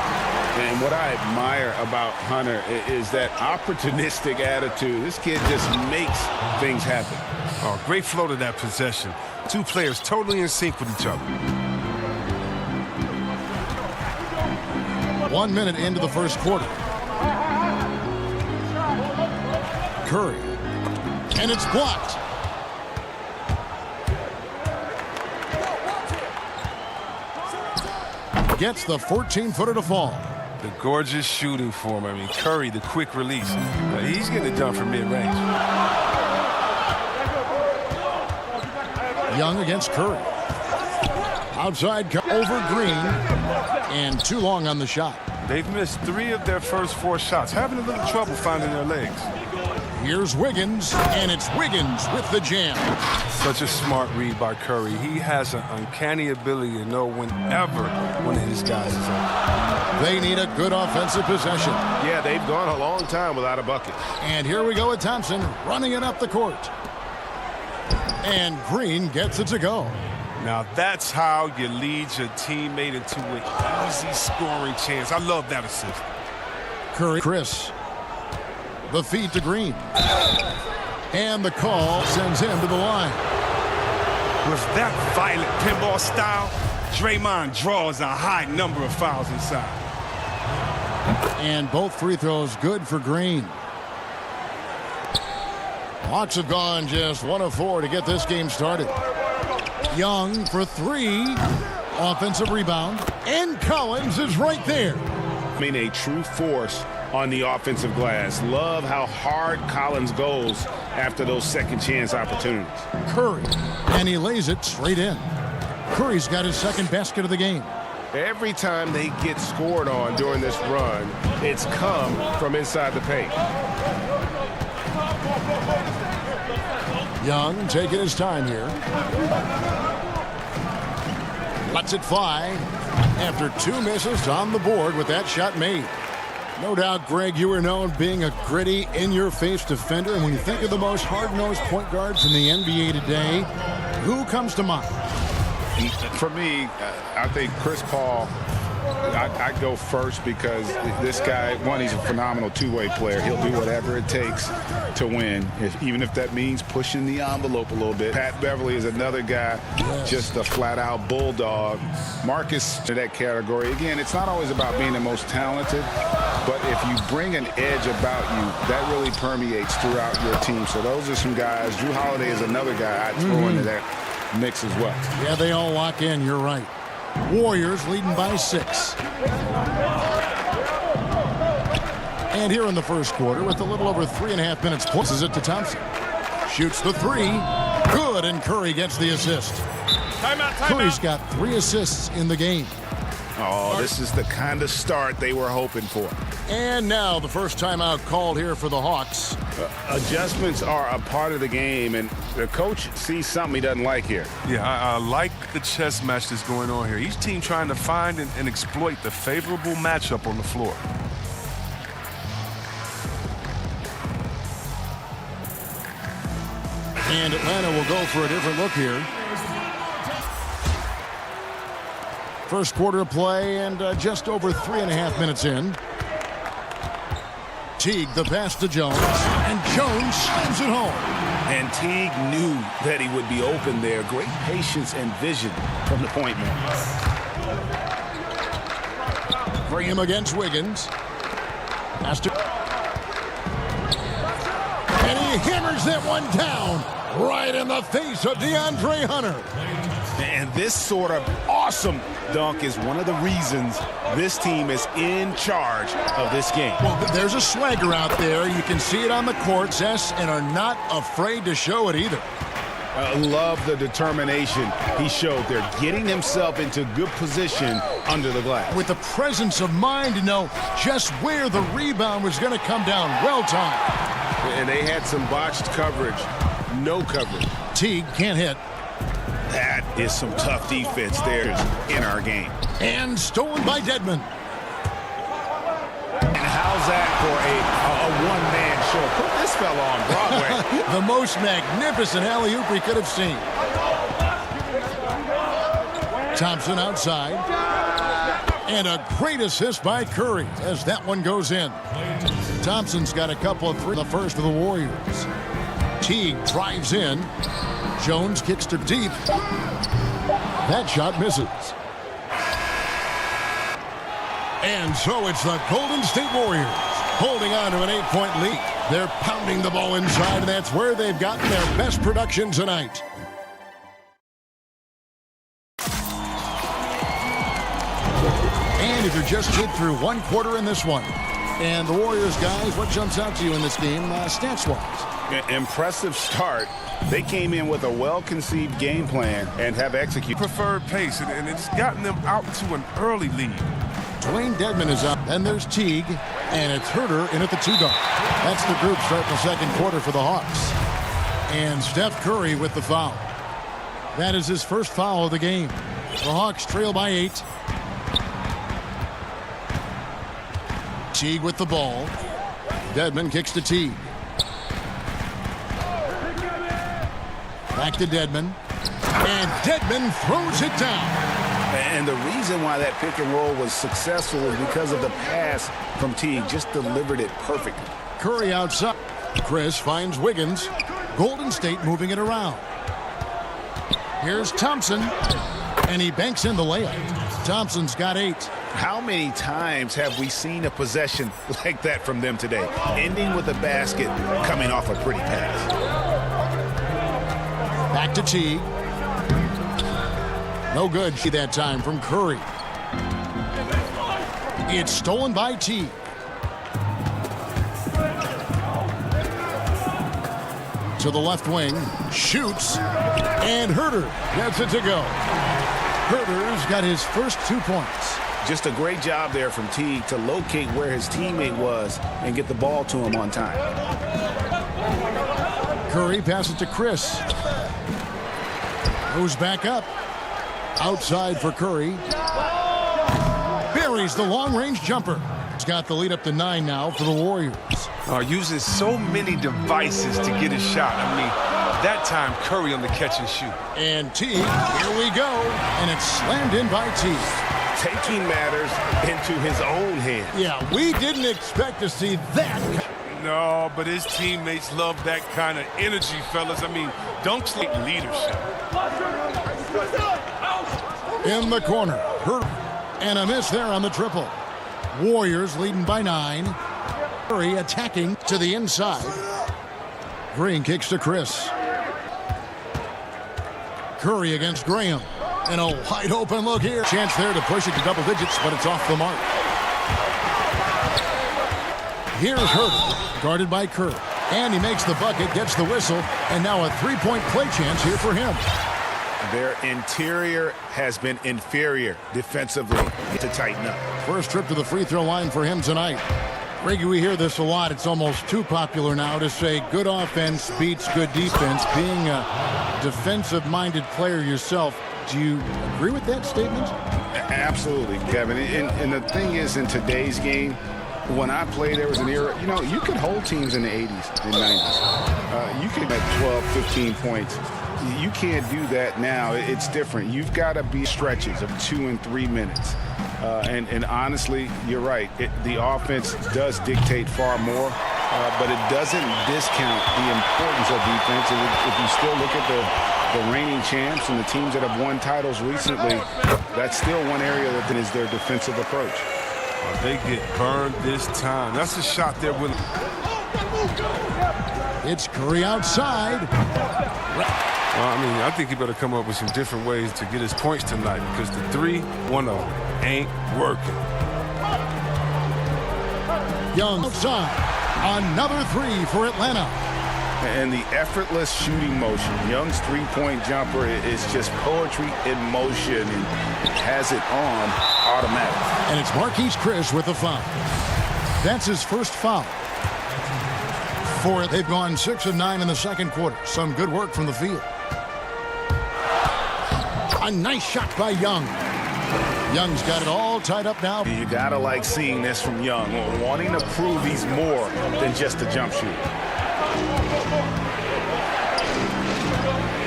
And what I admire about Hunter is that opportunistic attitude. This kid just makes things happen. Oh, great flow to that possession. Two players totally in sync with each other. 1 minute into the first quarter. Curry. And it's blocked. Gets the 14-footer to fall. The gorgeous shooting form. I mean, Curry, the quick release. He's getting it done from mid-range. Young against Curry. Outside over Green. And too long on the shot. They've missed 3 of their first 4 shots. Having a little trouble finding their legs. Here's Wiggins, and it's Wiggins with the jam. Such a smart read by Curry. He has an uncanny ability to know whenever one of his guys is open. They need a good offensive possession. Yeah, they've gone a long time without a bucket. And here we go with Thompson running it up the court. And Green gets it to go. Now that's how you lead your teammate into an easy scoring chance. I love that assist. Curry, Chris. The feed to Green. And the call sends him to the line. With that violent pinball style, Draymond draws a high number of fouls inside. And both free throws good for Green. Hawks have gone just 1 of 4 to get this game started. Young for 3. Offensive rebound. And Collins is right there. I mean, a true force on the offensive glass. Love how hard Collins goes after those second chance opportunities. Curry, and he lays it straight in. Curry's got his second basket of the game. Every time they get scored on during this run, it's come from inside the paint. Young taking his time here. Lets it fly after 2 misses on the board with that shot made. No doubt, Greg, you are known being a gritty, in-your-face defender. And when you think of the most hard-nosed point guards in the NBA today, who comes to mind? For me, I think Chris Paul, I'd go first because this guy, one, he's a phenomenal two-way player. He'll do whatever it takes to win, even if that means pushing the envelope a little bit. Pat Beverly is another guy, just a flat-out bulldog. Marcus to that category. Again, it's not always about being the most talented, but if you bring an edge about you, that really permeates throughout your team. So those are some guys. Drew Holiday is another guy I'd throw into that mix as well. Yeah, they all lock in. You're right. Warriors leading by 6. And here in the first quarter, with a little over 3.5 minutes, passes it to Thompson. Shoots the 3. Good, and Curry gets the assist. Timeout. Curry's got 3 assists in the game. Oh, this is the kind of start they were hoping for. And now the first timeout called here for the Hawks. Adjustments are a part of the game, and the coach sees something he doesn't like here. Yeah, I like the chess match that's going on here. Each team trying to find and exploit the favorable matchup on the floor. And Atlanta will go for a different look here. First quarter of play and just over 3.5 minutes in. Teague the pass to Jones, and Jones slams it home. And Teague knew that he would be open there. Great patience and vision from the point man. Bring him against Wiggins. And he hammers that one down right in the face of DeAndre Hunter. And this sort of awesome dunk is one of the reasons this team is in charge of this game. Well, there's a swagger out there. You can see it on the courts, and are not afraid to show it either. I love the determination he showed there, getting himself into good position under the glass. With the presence of mind to know just where the rebound was going to come down. Well timed. And they had some botched coverage. No coverage. Teague can't hit. That is some tough defense there in our game. And stolen by Dedmon. And how's that for a one-man show? Put this fella on Broadway. The most magnificent alley-oop we could have seen. Thompson outside. And a great assist by Curry as that one goes in. Thompson's got a couple of three. The first of the Warriors. Teague drives in. Jones kicks to deep. That shot misses. And so it's the Golden State Warriors holding on to an 8-point lead. They're pounding the ball inside, and that's where they've gotten their best production tonight. And if you're just hit through one quarter in this one, and the Warriors, guys, what jumps out to you in this game, stats-wise? Impressive start. They came in with a well-conceived game plan and have executed. Preferred pace, and it's gotten them out to an early lead. Dwayne Dedmon is up. Then there's Teague, and it's Herter in at the 2-guard. That's the group starting the second quarter for the Hawks. And Steph Curry with the foul. That is his first foul of the game. The Hawks trail by 8. Teague with the ball. Dedmon kicks to Teague. Back to Dedmon. And Dedmon throws it down. And the reason why that pick and roll was successful is because of the pass from Teague. Just delivered it perfectly. Curry outside. Chris finds Wiggins. Golden State moving it around. Here's Thompson. And he banks in the layup. Thompson's got 8. How many times have we seen a possession like that from them today? Ending with a basket coming off a pretty pass. Back to Teague. No good that time from Curry. It's stolen by Teague. To the left wing. Shoots. And Herter gets it to go. Herter's got his first 2 points. Just a great job there from Teague to locate where his teammate was and get the ball to him on time. Curry passes to Chris. Goes back up. Outside for Curry. Buries the long-range jumper. He's got the lead up to 9 now for the Warriors. Using so many devices to get a shot. I mean, that time Curry on the catch and shoot. And Teague, here we go. And it's slammed in by Teague. Taking matters into his own hands. Yeah, we didn't expect to see that. No, but his teammates love that kind of energy, fellas. I mean, dunks like leadership. In the corner. And a miss there on the triple. Warriors leading by 9. Curry attacking to the inside. Green kicks to Chris. Curry against Graham. And a wide open look here. Chance there to push it to double digits, but it's off the mark. Here's Herter, guarded by Curry. And he makes the bucket, gets the whistle, and now a three-point play chance here for him. Their interior has been inferior defensively to tighten up. First trip to the free throw line for him tonight. Greggy, we hear this a lot. It's almost too popular now to say good offense beats good defense. Being a defensive-minded player yourself, do you agree with that statement? Absolutely, Kevin. And the thing is, in today's game, when I played, there was an era, you could hold teams in the 80s and 90s. You could have 12, 15 points. You can't do that now. It's different. You've got to be stretches of 2 and 3 minutes. And honestly, you're right. The offense does dictate far more, but it doesn't discount the importance of defense. If you still look at the reigning champs and the teams that have won titles recently, that's still one area that is their defensive approach. They get burned this time. That's a shot they're willing. It's Curry outside. Well, I mean, I think he better come up with some different ways to get his points tonight because the three, one of them, ain't working. Young outside. Another three for Atlanta. And the effortless shooting motion. Young's three-point jumper is just poetry in motion and has it on automatic. And it's Marquise Chris with the foul. That's his first foul. They've gone 6 of 9 in the second quarter. Some good work from the field. A nice shot by Young. Young's got it all tied up now. You gotta like seeing this from Young, wanting to prove he's more than just a jump shooter.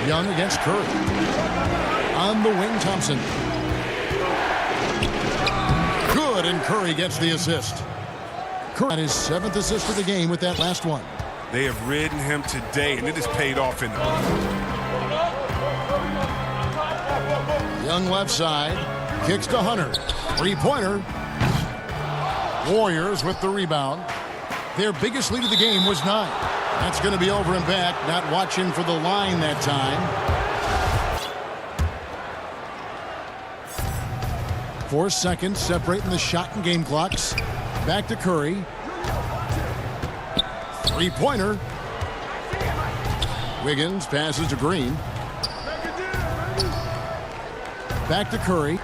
Young against Curry. On the wing, Thompson. Good, and Curry gets the assist. Curry got his 7th assist of the game with that last one. They have ridden him today, and it has paid off in them. Young left side. Kicks to Hunter. Three-pointer. Warriors with the rebound. Their biggest lead of the game was 9. That's going to be over and back. Not watching for the line that time. 4 seconds separating the shot and game clocks. Back to Curry. Three-pointer. Wiggins passes to Green. Back to Curry.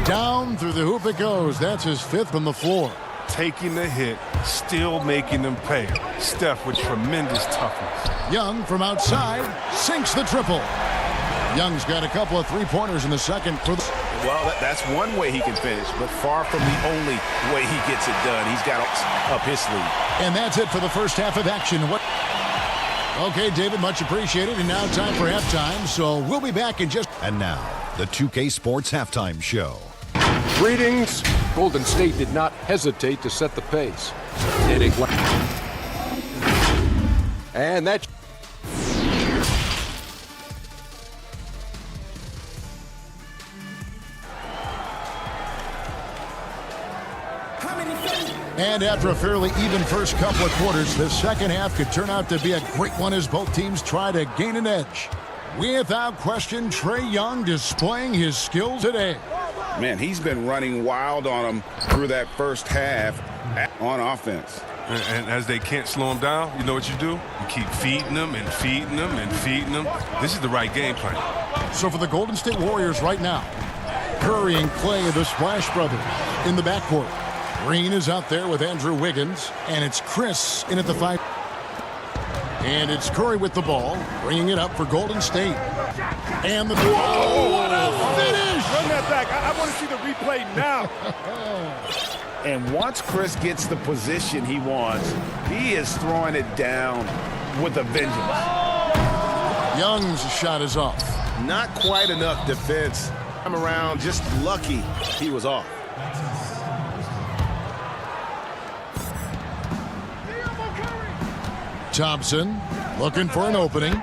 Down through the hoop it goes. That's his 5th from the floor. Taking the hit, still making them pay. Steph with tremendous toughness. Young from outside sinks the triple. Young's got a couple of three-pointers in the second. Well, that's one way he can finish, but far from the only way he gets it done. He's got up his sleeve. And that's it for the first half of action. Okay, David, much appreciated. And now time for halftime, so we'll be back in just... And now, the 2K Sports Halftime Show. Greetings. Golden State did not hesitate to set the pace. And that... And after a fairly even first couple of quarters, the second half could turn out to be a great one as both teams try to gain an edge. Without question, Trae Young displaying his skills today. Man, he's been running wild on him through that first half on offense. And as they can't slow him down, you know what you do? You keep feeding them and feeding them and feeding them. This is the right game plan. So for the Golden State Warriors right now, Curry and Clay, the Splash Brothers, in the backcourt. Green is out there with Andrew Wiggins, and it's Chris in at the 5. And it's Curry with the ball, bringing it up for Golden State. And the... Whoa, what a finish! Run that back. I want to see the replay now. And once Chris gets the position he wants, he is throwing it down with a vengeance. Young's shot is off. Not quite enough defense. I'm around just lucky he was off. Thompson looking for an opening.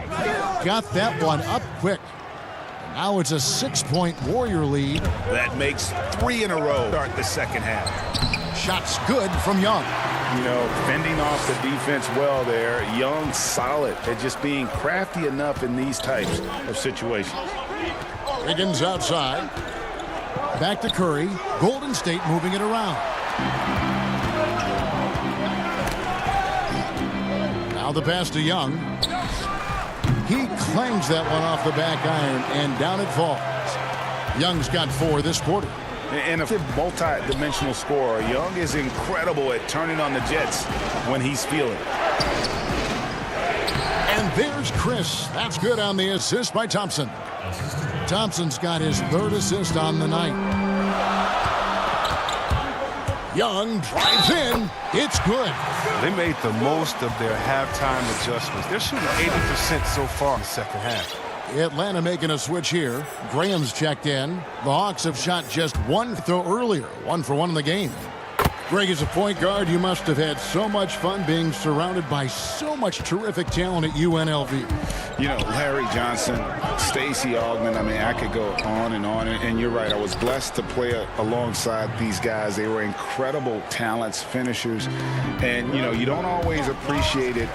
Got that one up quick. Now it's a 6-point Warrior lead. That makes 3 in a row. Start the second half. Shots good from Young. You know, fending off the defense well there. Young solid at just being crafty enough in these types of situations. Wiggins outside. Back to Curry. Golden State moving it around. Now the pass to Young. He clangs that one off the back iron, and down it falls. Young's got 4 this quarter. And a multi-dimensional scorer. Young is incredible at turning on the Jets when he's feeling it. And there's Chris. That's good on the assist by Thompson. Thompson's got his 3rd assist on the night. Young drives in. It's good. They made the most of their halftime adjustments. They're shooting 80% so far in the second half. Atlanta making a switch here. Graham's checked in. The Hawks have shot just 1 throw earlier. 1 for 1 in the game. Greg, as a point guard, you must have had so much fun being surrounded by so much terrific talent at UNLV. You know, Larry Johnson, Stacey Augmon, I mean, I could go on. And you're right, I was blessed to play alongside these guys. They were incredible talents, finishers. And, you know, you don't always appreciate it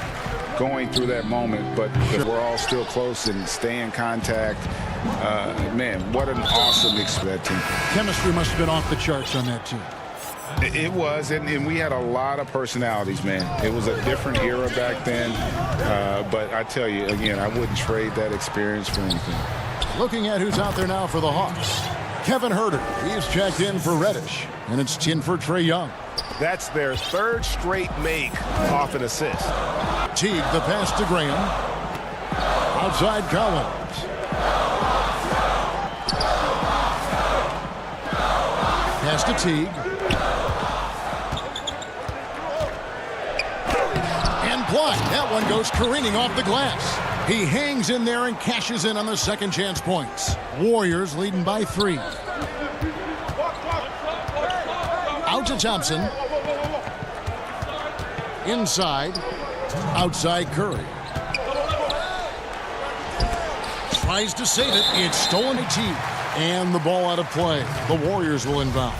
going through that moment, but we're all still close and stay in contact. Man, what an awesome experience. Chemistry must have been off the charts on that team. It was, and we had a lot of personalities, man. It was a different era back then, but I tell you, again, I wouldn't trade that experience for anything. Looking at who's out there now for the Hawks. Kevin Herter, he's checked in for Reddish, and it's 10 for Trae Young. That's their third straight make off an assist. Teague, the pass to Graham. Outside Collins. Pass to Teague. And blocked. That one goes careening off the glass. He hangs in there and cashes in on the second chance points. Warriors leading by 3. Out to Thompson. Inside. Outside Curry. Tries to save it. It's stolen to Teague. And the ball out of play. The Warriors will inbound.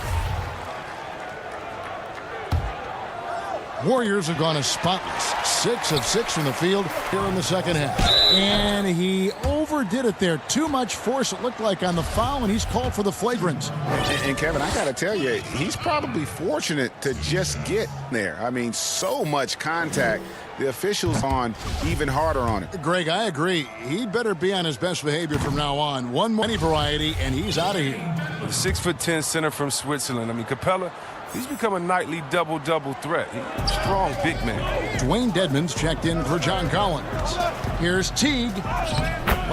Warriors have gone as spotless. 6 of 6 from the field here in the second half. And he overdid it there. Too much force, it looked like, on the foul, and he's called for the flagrant. And Kevin, I got to tell you, he's probably fortunate to just get there. I mean, so much contact. The officials on even harder on it. Greg, I agree. He'd better be on his best behavior from now on. One money variety, and he's out of here. The 6'10" center from Switzerland. I mean, Capella, he's become a nightly double-double threat. He's a strong big man. Dwayne Dedmon's checked in for John Collins. Here's Teague.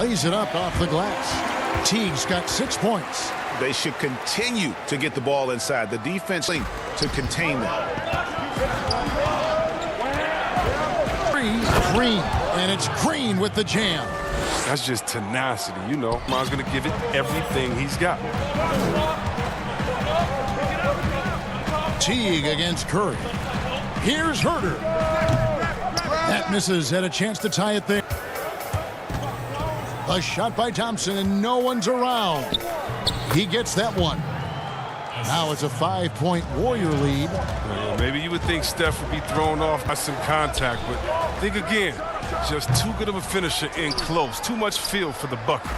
Lays it up off the glass. Teague's got 6 points. They should continue to get the ball inside. The defense to contain them. Green, and it's Green with the jam. That's just tenacity, you know. Man's going to give it everything he's got. Teague against Curry. Here's Herter. That misses. Had a chance to tie it there. A shot by Thompson, and no one's around. He gets that one. Now it's a 5-point Warrior lead. Maybe you would think Steph would be thrown off by some contact, but think again. Just too good of a finisher in close. Too much feel for the bucket.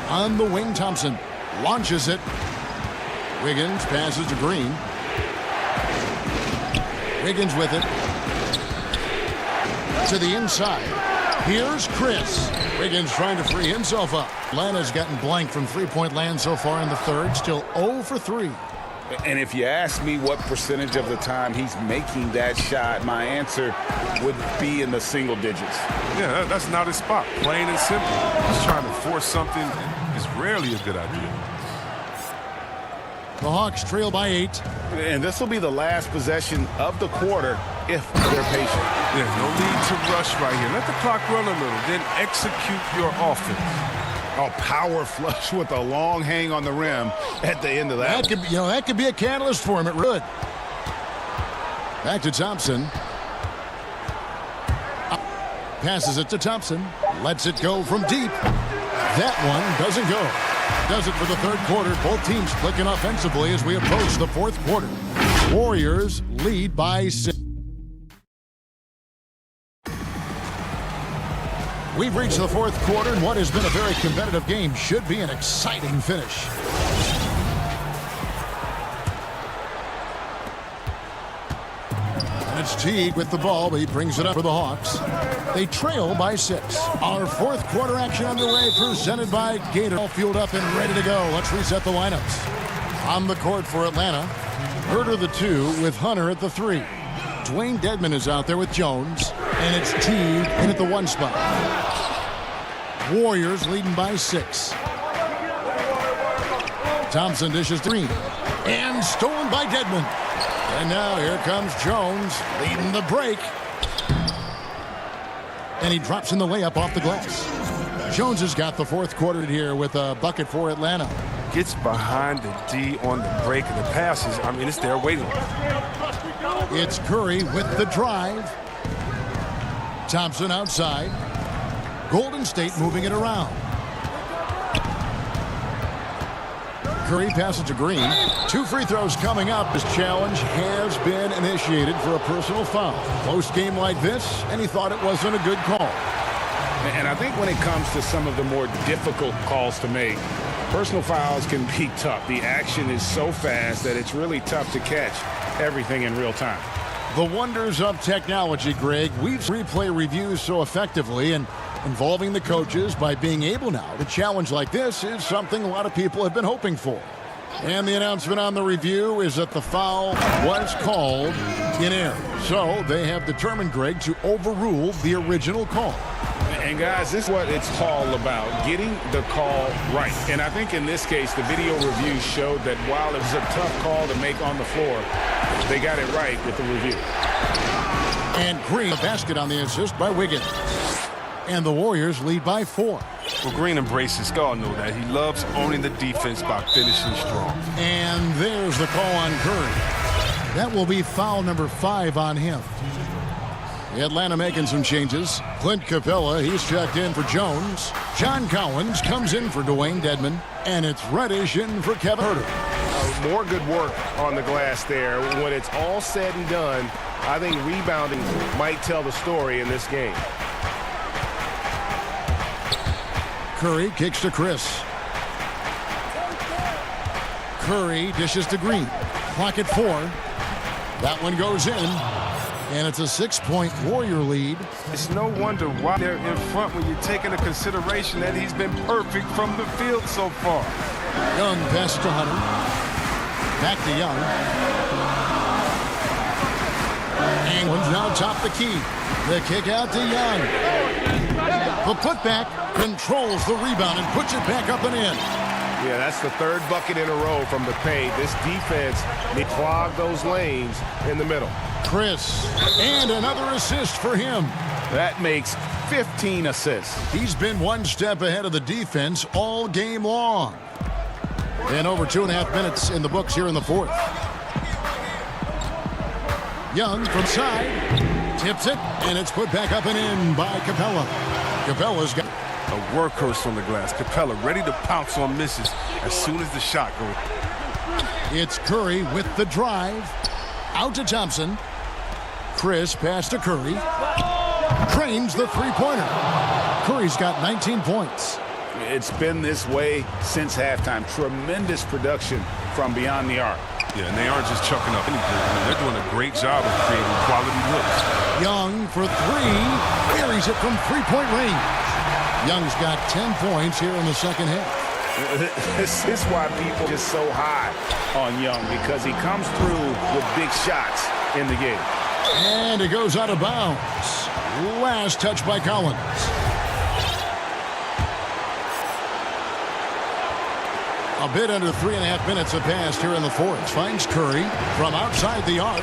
On the wing, Thompson launches it. Wiggins passes to Green. Wiggins with it. To the inside. Here's Chris. Wiggins trying to free himself up. Atlanta's gotten blank from three-point land so far in the third. Still 0 for 3. And if you ask me what percentage of the time he's making that shot, my answer would be in the single digits. Yeah, that's not his spot. Plain and simple. He's trying to force something is rarely a good idea. The Hawks trail by 8. And this will be the last possession of the quarter if they're patient. Yeah, no need to rush right here. Let the clock run a little, then execute your offense. Oh, power flush with a long hang on the rim at the end of that. That could, that could be a catalyst for him. It would. Back to Thompson. Passes it to Thompson. Lets it go from deep. That one doesn't go. Does it for the third quarter. Both teams clicking offensively as we approach the fourth quarter. Warriors lead by 6. We've reached the fourth quarter, and what has been a very competitive game should be an exciting finish. And it's Teague with the ball, but he brings it up for the Hawks. They trail by 6. Our fourth quarter action underway, presented by Gator. All fueled up and ready to go. Let's reset the lineups. On the court for Atlanta, Herter the 2 with Hunter at the 3. Dwayne Dedmon is out there with Jones, and it's Teague in at the 1 spot. Warriors leading by 6. Thompson dishes to Green, and stolen by Dedmon. And now here comes Jones leading the break. And he drops in the layup off the glass. Jones has got the fourth quarter here with a bucket for Atlanta. gets behind the D on the break and the passes. I mean, it's there waiting. It's Curry with the drive. Thompson outside. Golden State moving it around. Curry passes to Green. 2 free throws coming up. His challenge has been initiated for a personal foul. Close game like this, and he thought it wasn't a good call. And I think when it comes to some of the more difficult calls to make, personal fouls can be tough. The action is so fast that it's really tough to catch everything in real time. The wonders of technology, Greg. We've replay reviews so effectively, and involving the coaches by being able now to challenge like this is something a lot of people have been hoping for. And the announcement on the review is that the foul was called in error. So they have determined, Greg, to overrule the original call. And guys, this is what it's all about, getting the call right. And I think in this case, the video review showed that while it was a tough call to make on the floor, they got it right with the review. And Green, a basket on the assist by Wiggins. And the Warriors lead by 4. Well, Green embraces, y'all know that. He loves owning the defense by finishing strong. And there's the call on Curry. That will be foul number 5 on him. Atlanta making some changes. Clint Capella, he's checked in for Jones. John Collins comes in for Dwayne Dedman. And it's Reddish in for Kevin Huerter. More good work on the glass there. When it's all said and done, I think rebounding might tell the story in this game. Curry kicks to Chris. Curry dishes to Green. Clock at 4. That one goes in. And it's a 6-point Warrior lead. It's no wonder why they're in front when you take into consideration that he's been perfect from the field so far. Young passes to Hunter. Back to Young. England's now top the key. The kick out to Young. The putback controls the rebound and puts it back up and in. Yeah, that's the 3rd bucket in a row from the paint. This defense needs to clog those lanes in the middle. Chris, and another assist for him. That makes 15 assists. He's been one step ahead of the defense all game long. And over 2.5 minutes in the books here in the 4th. Young from side, tips it, and it's put back up and in by Capella. Capella's got a workhorse on the glass. Capella ready to pounce on misses as soon as the shot goes. It's Curry with the drive. Out to Thompson. Chris pass to Curry. Trains the three-pointer. Curry's got 19 points. It's been this way since halftime. Tremendous production from beyond the arc. Yeah, and they aren't just chucking up anything. I mean, they're doing a great job of creating quality looks. Young for 3. Buries it from three-point range. Young's got 10 points here in the second half. This is why people are just so high on Young, because he comes through with big shots in the game. And it goes out of bounds. Last touch by Collins. A bit under 3.5 minutes have passed here in the 4th. Finds Curry from outside the arc.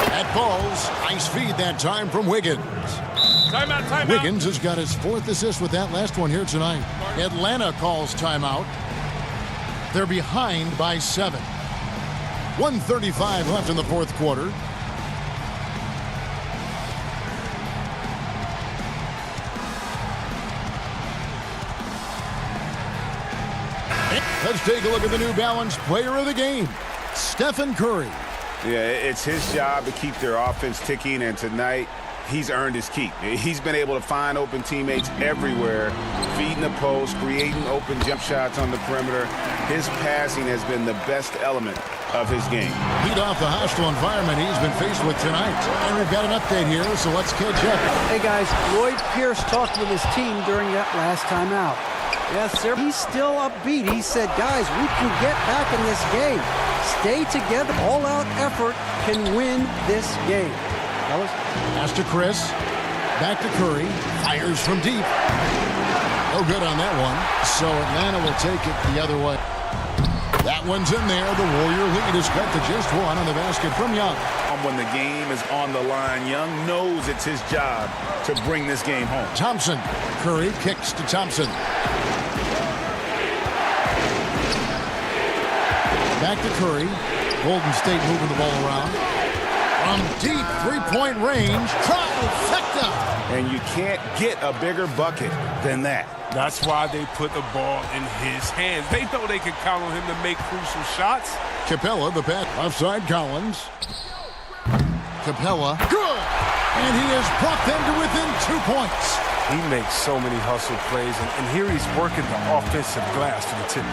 That falls. Nice feed that time from Wiggins. Timeout. Wiggins has got his 4th assist with that last one here tonight. Atlanta calls timeout. They're behind by 7. 1:35 left in the 4th quarter. Let's take a look at the New Balance player of the game, Stephen Curry. Yeah, it's his job to keep their offense ticking, and tonight he's earned his keep. He's been able to find open teammates everywhere, feeding the post, creating open jump shots on the perimeter. His passing has been the best element of his game. Lead off the hostile environment he's been faced with tonight. And we've got an update here, so let's catch up. Hey guys, Lloyd Pierce talked with his team during that last timeout. Yes, sir. He's still upbeat. He said, guys, we can get back in this game. Stay together. All-out effort can win this game. Fellas? Pass to Chris. Back to Curry. Fires from deep. No good on that one. So Atlanta will take it the other way. That one's in there. The Warrior lead is cut to just 1 on the basket from Young. When the game is on the line, Young knows it's his job to bring this game home. Thompson. Curry kicks to Thompson. Back to Curry. Golden State moving the ball around. From deep three-point range, trifecta. And you can't get a bigger bucket than that. That's why they put the ball in his hands. They know they can count on him to make crucial shots. Capella, the pass. Offside Collins. Capella, good. And he has brought them to within 2 points. He makes so many hustle plays, and here he's working the offensive glass to the tip.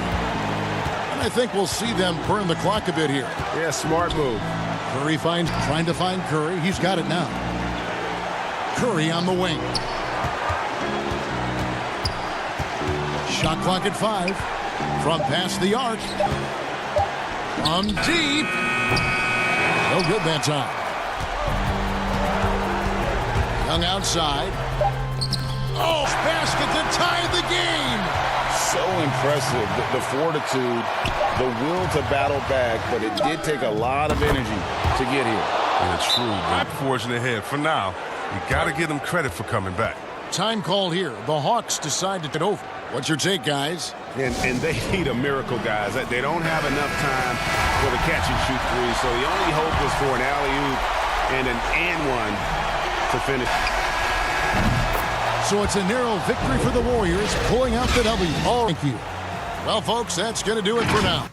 And I think we'll see them burn the clock a bit here. Yeah, smart move. Curry trying to find Curry. He's got it now. Curry on the wing. Shot clock at 5. From past the arc. From deep. No good that time. Young outside. Oh, basket to tie the game. So impressive, the fortitude, the will to battle back, but it did take a lot of energy to get here. Yeah, true, but forging ahead. For now, you got to give them credit for coming back. Time called here. The Hawks decide to get over. What's your take, guys? And they need a miracle, guys. They don't have enough time for the catch-and-shoot three, so the only hope is for an alley-oop and an and-one to finish. So it's a narrow victory for the Warriors, pulling out the W. Oh, thank you. Well, folks, that's going to do it for now.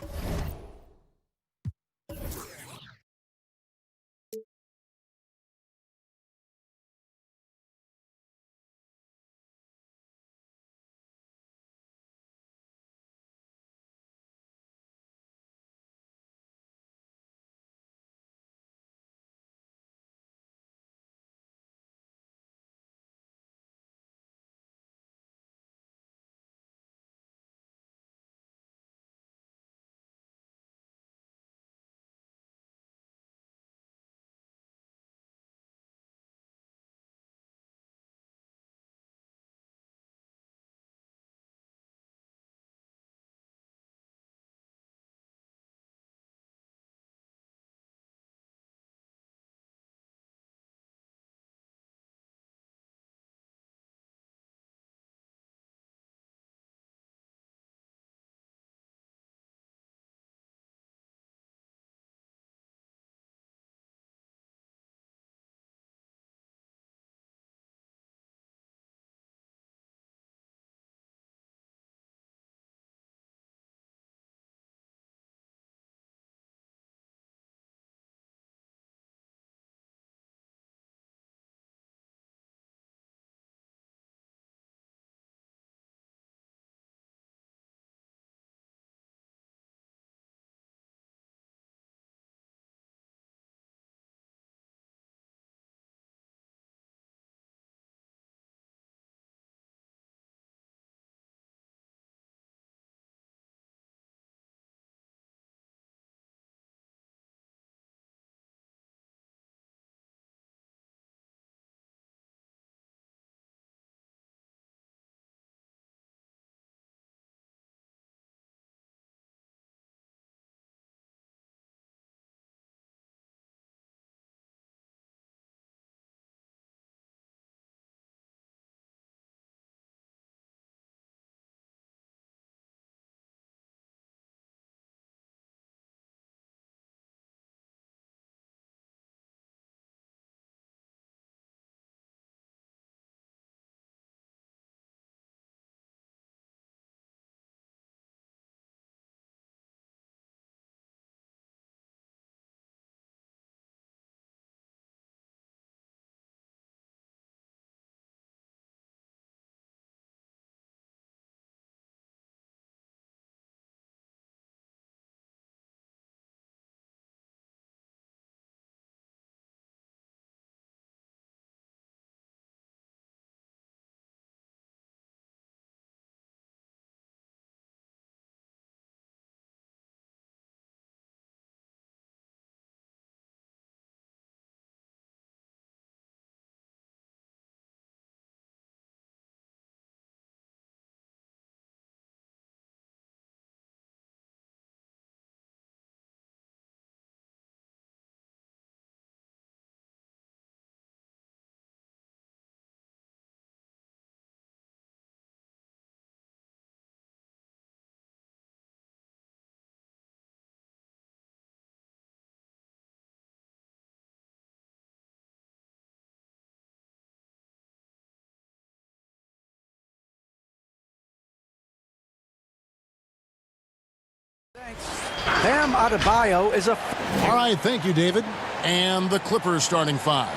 Bam Adebayo is a... All right, thank you, David. And the Clippers starting five.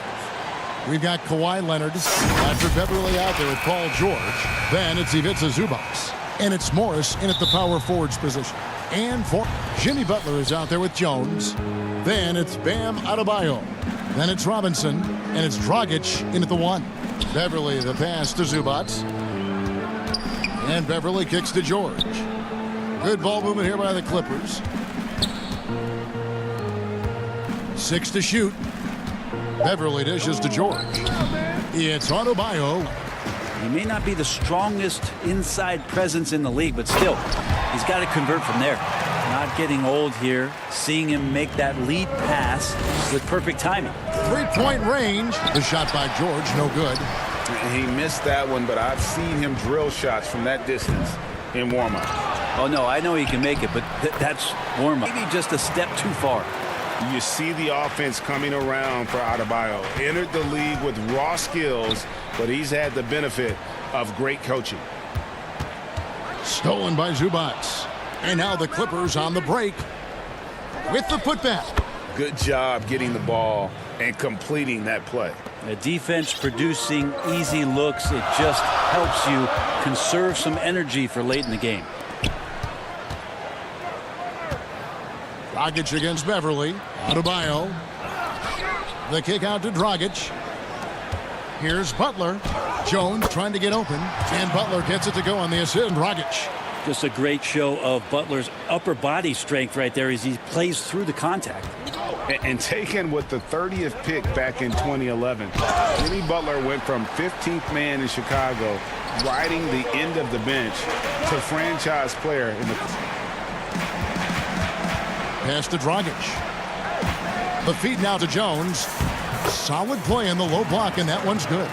We've got Kawhi Leonard, Patrick Beverly out there with Paul George. Then it's Ivica Zubac. And it's Morris in at the power forwards position. And for Jimmy Butler is out there with Jones. Then it's Bam Adebayo. Then it's Robinson. And it's Dragic in at the one. Beverly the pass to Zubac. And Beverly kicks to George. Good ball movement here by the Clippers. 6 to shoot. Beverly dishes to George. It's Adebayo. He may not be the strongest inside presence in the league, but still, he's got to convert from there. Not getting old here. Seeing him make that lead pass with perfect timing. 3-point range. The shot by George, no good. He missed that one, but I've seen him drill shots from that distance in warm-up. Oh, no, I know he can make it, but that's warm-up. Maybe just a step too far. You see the offense coming around for Adebayo. Entered the league with raw skills, but he's had the benefit of great coaching. Stolen by Zubac. And now the Clippers on the break with the putback. Good job getting the ball and completing that play. The defense producing easy looks. It just helps you conserve some energy for late in the game. Dragic against Beverly. Adebayo. The kick out to Dragic. Here's Butler. Jones trying to get open. And Butler gets it to go on the assist. Dragic. Just a great show of Butler's upper body strength right there as he plays through the contact. And taken with the 30th pick back in 2011, Jimmy Butler went from 15th man in Chicago, riding the end of the bench, to franchise player in the... Pass to Dragic. The feed now to Jones. Solid play in the low block, and that one's good.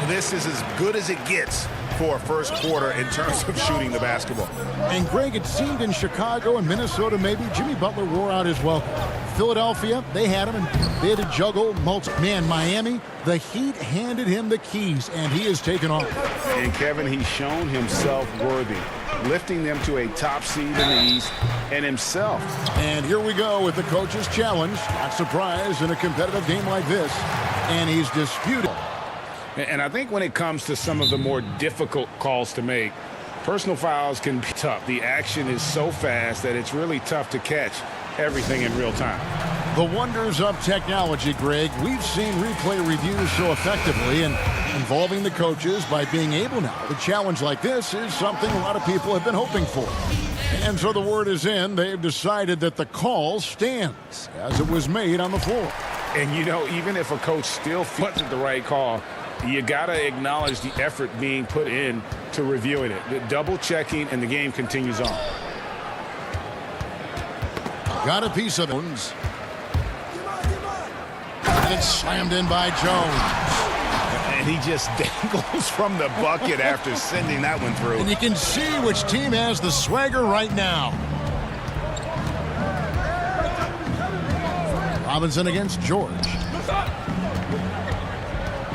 This is as good as it gets for a first quarter in terms of shooting the basketball. And Greg, it seemed in Chicago and Minnesota maybe Jimmy Butler wore out his welcome. Philadelphia, they had him and they had to juggle man, Miami, the Heat handed him the keys and he has taken off. And Kevin, he's shown himself worthy, lifting them to a top seed in the East and himself. And here we go with the coach's challenge. Not surprised in a competitive game like this. And he's disputed. And I think when it comes to some of the more difficult calls to make, personal fouls can be tough. The action is so fast that it's really tough to catch everything in real time. The wonders of technology, Greg. We've seen replay reviews so effectively and involving the coaches by being able now. A challenge like this is something a lot of people have been hoping for. And so the word is in. They've decided that the call stands as it was made on the floor. And, you know, even if a coach still feels it the right call, you got to acknowledge the effort being put in to reviewing it. The double checking, and the game continues on. Got a piece of it. And it's slammed in by Jones. And he just dangles from the bucket after sending that one through. And you can see which team has the swagger right now. Robinson against George.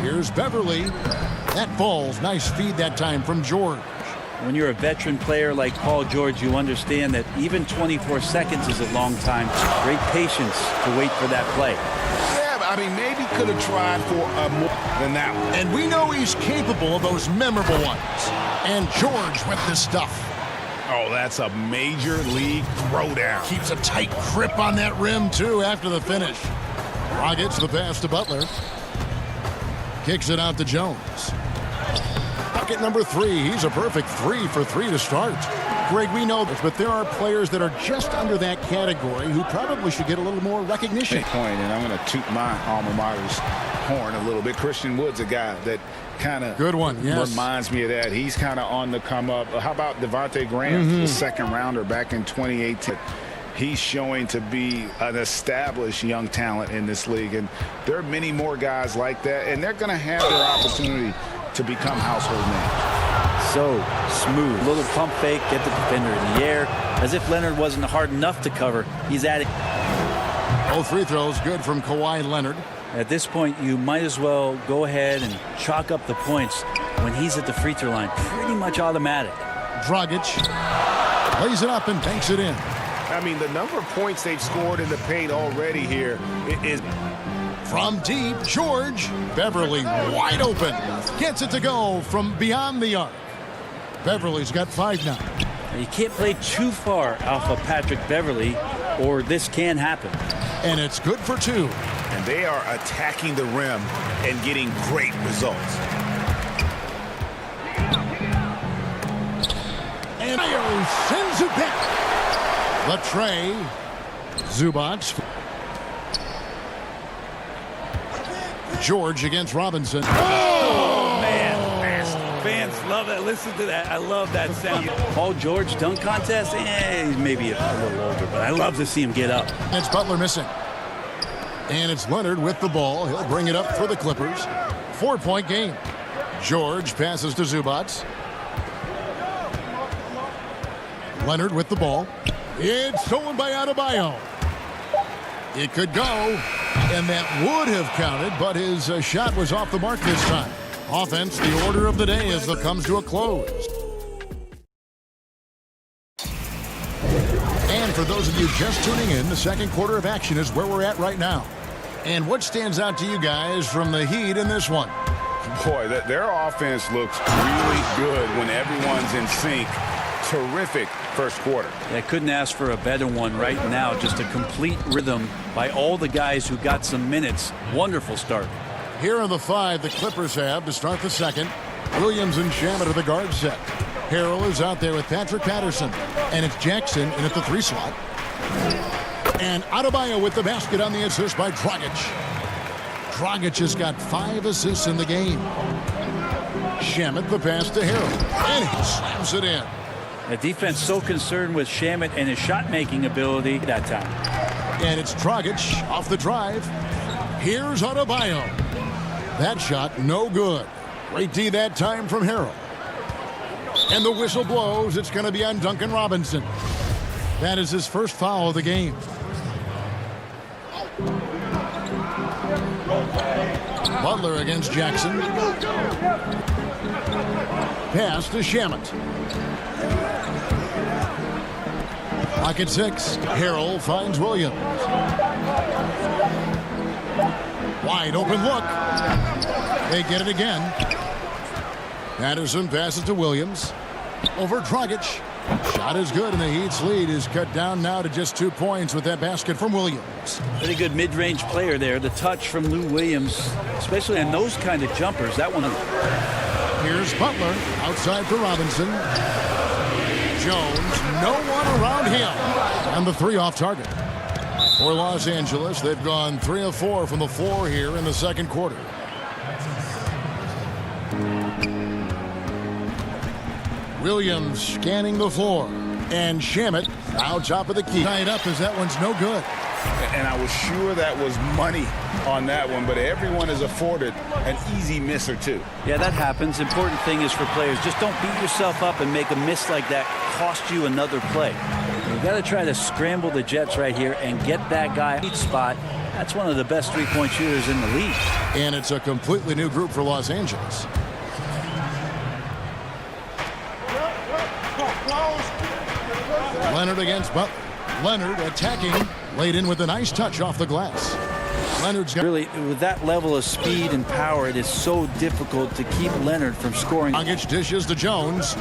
Here's Beverly. That falls. Nice feed that time from George. When you're a veteran player like Paul George, you understand that even 24 seconds is a long time. Great patience to wait for that play. Yeah, but I mean, maybe could have tried for more than that one. And we know he's capable of those memorable ones. And George with this stuff. Oh, that's a major league throwdown. Keeps a tight grip on that rim, too, after the finish. Dragic the pass to Butler. Kicks it out to Jones. Bucket number 3. He's a perfect 3 for 3 to start. Greg, we know this, but there are players that are just under that category who probably should get a little more recognition. Big point, and I'm going to toot my alma mater's horn a little bit. Christian Wood's a guy that kind of good one, yes. Reminds me of that. He's kind of on the come up. How about Devontae Graham, the second rounder back in 2018? He's showing to be an established young talent in this league, and there are many more guys like that, and they're going to have their opportunity to become household names. So smooth. Little pump fake, get the defender in the air. As if Leonard wasn't hard enough to cover, he's at it. Both free throws good from Kawhi Leonard. At this point, you might as well go ahead and chalk up the points when he's at the free throw line. Pretty much automatic. Dragic lays it up and banks it in. I mean, the number of points they've scored in the paint already here is... From deep, George. Beverly wide open. Gets it to go from beyond the arc. Beverly's got 5 now. You can't play too far off of Patrick Beverly, or this can happen. And it's good for 2. And they are attacking the rim and getting great results. And Mayo sends it back. Latre. Zubats. George against Robinson. Oh, man. Fans love that. Listen to that. I love that sound. Paul George dunk contest? He's maybe a little older, but I love to see him get up. It's Butler missing. And it's Leonard with the ball. He'll bring it up for the Clippers. 4-point game. George passes to Zubats. Leonard with the ball. It's stolen by Adebayo. It could go, and that would have counted, but his shot was off the mark this time. Offense, the order of the day as it comes to a close. And for those of you just tuning in, the second quarter of action is where we're at right now. And what stands out to you guys from the Heat in this one? Boy, their offense looks really good when everyone's in sync. Terrific first quarter. I couldn't ask for a better one right now. Just a complete rhythm by all the guys who got some minutes. Wonderful start. Here are the 5 the Clippers have to start the second. Williams and Shamet are the guard set. Harrell is out there with Patrick Patterson. And it's Jackson in at the 3 slot. And Adebayo with the basket on the assist by Dragic. Dragic has got 5 assists in the game. Shamet the pass to Harrell. And he slams it in. The defense so concerned with Shamet and his shot-making ability that time. And it's Dragic off the drive. Here's Adebayo. That shot, no good. Great D that time from Harrell. And the whistle blows. It's going to be on Duncan Robinson. That is his first foul of the game. Butler against Jackson. Pass to Shamet. Pocket 6. Harrell finds Williams. Wide open look. They get it again. Patterson passes to Williams. Over Dragic. Shot is good, and the Heat's lead is cut down now to just 2 points with that basket from Williams. Pretty good mid-range player there. The touch from Lou Williams, especially on those kind of jumpers. That one. Here's Butler outside for Robinson. Jones, no one around him. And the 3 off target. For Los Angeles, they've gone 3 of 4 from the floor here in the second quarter. Williams scanning the floor. And Shamet out top of the key. Tied up as that one's no good. And I was sure that was money on that one, but everyone is afforded an easy miss or 2. Yeah, that happens. Important thing is for players, just don't beat yourself up and make a miss like that cost you another play. You got to try to scramble the Jets right here and get that guy each spot. That's one of the best 3-point shooters in the league. And it's a completely new group for Los Angeles. Leonard against Butler. Leonard attacking, laid in with a nice touch off the glass. Leonard's got really, with that level of speed and power, it is so difficult to keep Leonard from scoring. Dragic dishes to Jones.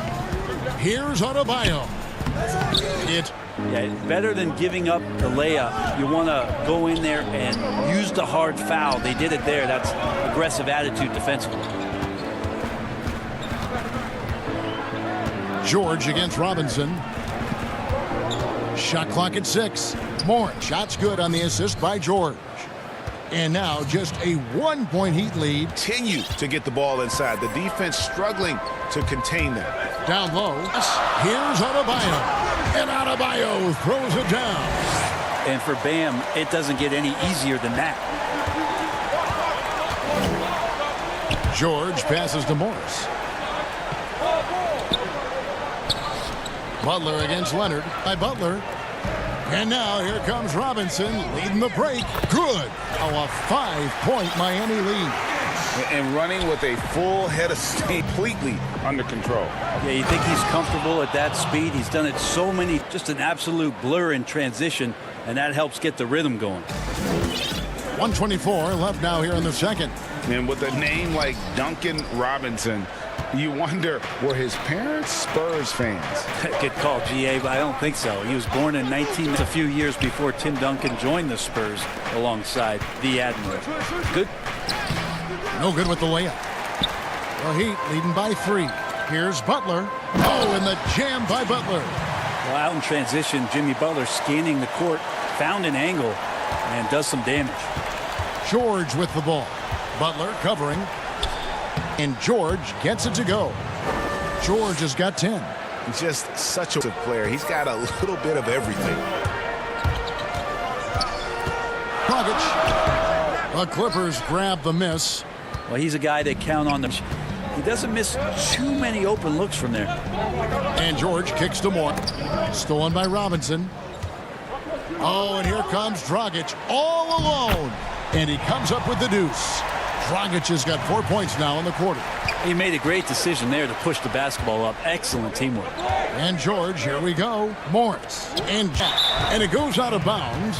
Here's Adebayo. Yeah, better than giving up the layup. You want to go in there and use the hard foul. They did it there. That's aggressive attitude defensively. George against Robinson. Shot clock at 6. Moore, shot's good on the assist by George. And now just a 1-point Heat lead. Continue to get the ball inside. The defense struggling to contain them. Down low. Here's Adebayo. And Adebayo throws it down. And for Bam, it doesn't get any easier than that. George passes to Morris. Butler against Leonard by Butler. And now here comes Robinson leading the break. Good. Oh, a 5-point Miami lead. and running with a full head of steam, completely under control. Yeah, you think he's comfortable at that speed. He's done it so many, just an absolute blur in transition, and that helps get the rhythm going. 1:24 left now here in the second. And with a name like Duncan Robinson, you wonder, were his parents Spurs fans? Good call, GA, but I don't think so. He was born in a few years before Tim Duncan joined the Spurs alongside the Admiral. Good. No good with the layup. The Heat leading by 3. Here's Butler. Oh, and the jam by Butler. Well, out in transition, Jimmy Butler scanning the court, found an angle, and does some damage. George with the ball. Butler covering. And George gets it to go. George has got 10. He's just such a player. He's got a little bit of everything. Dragic. The Clippers grab the miss. Well, he's a guy they count on. He doesn't miss too many open looks from there. And George kicks to Moore. Stolen by Robinson. Oh, and here comes Dragic all alone. And he comes up with the deuce. Dragic has got 4 points now in the quarter. He made a great decision there to push the basketball up. Excellent teamwork. And George, here we go. Morris and Jack. And it goes out of bounds.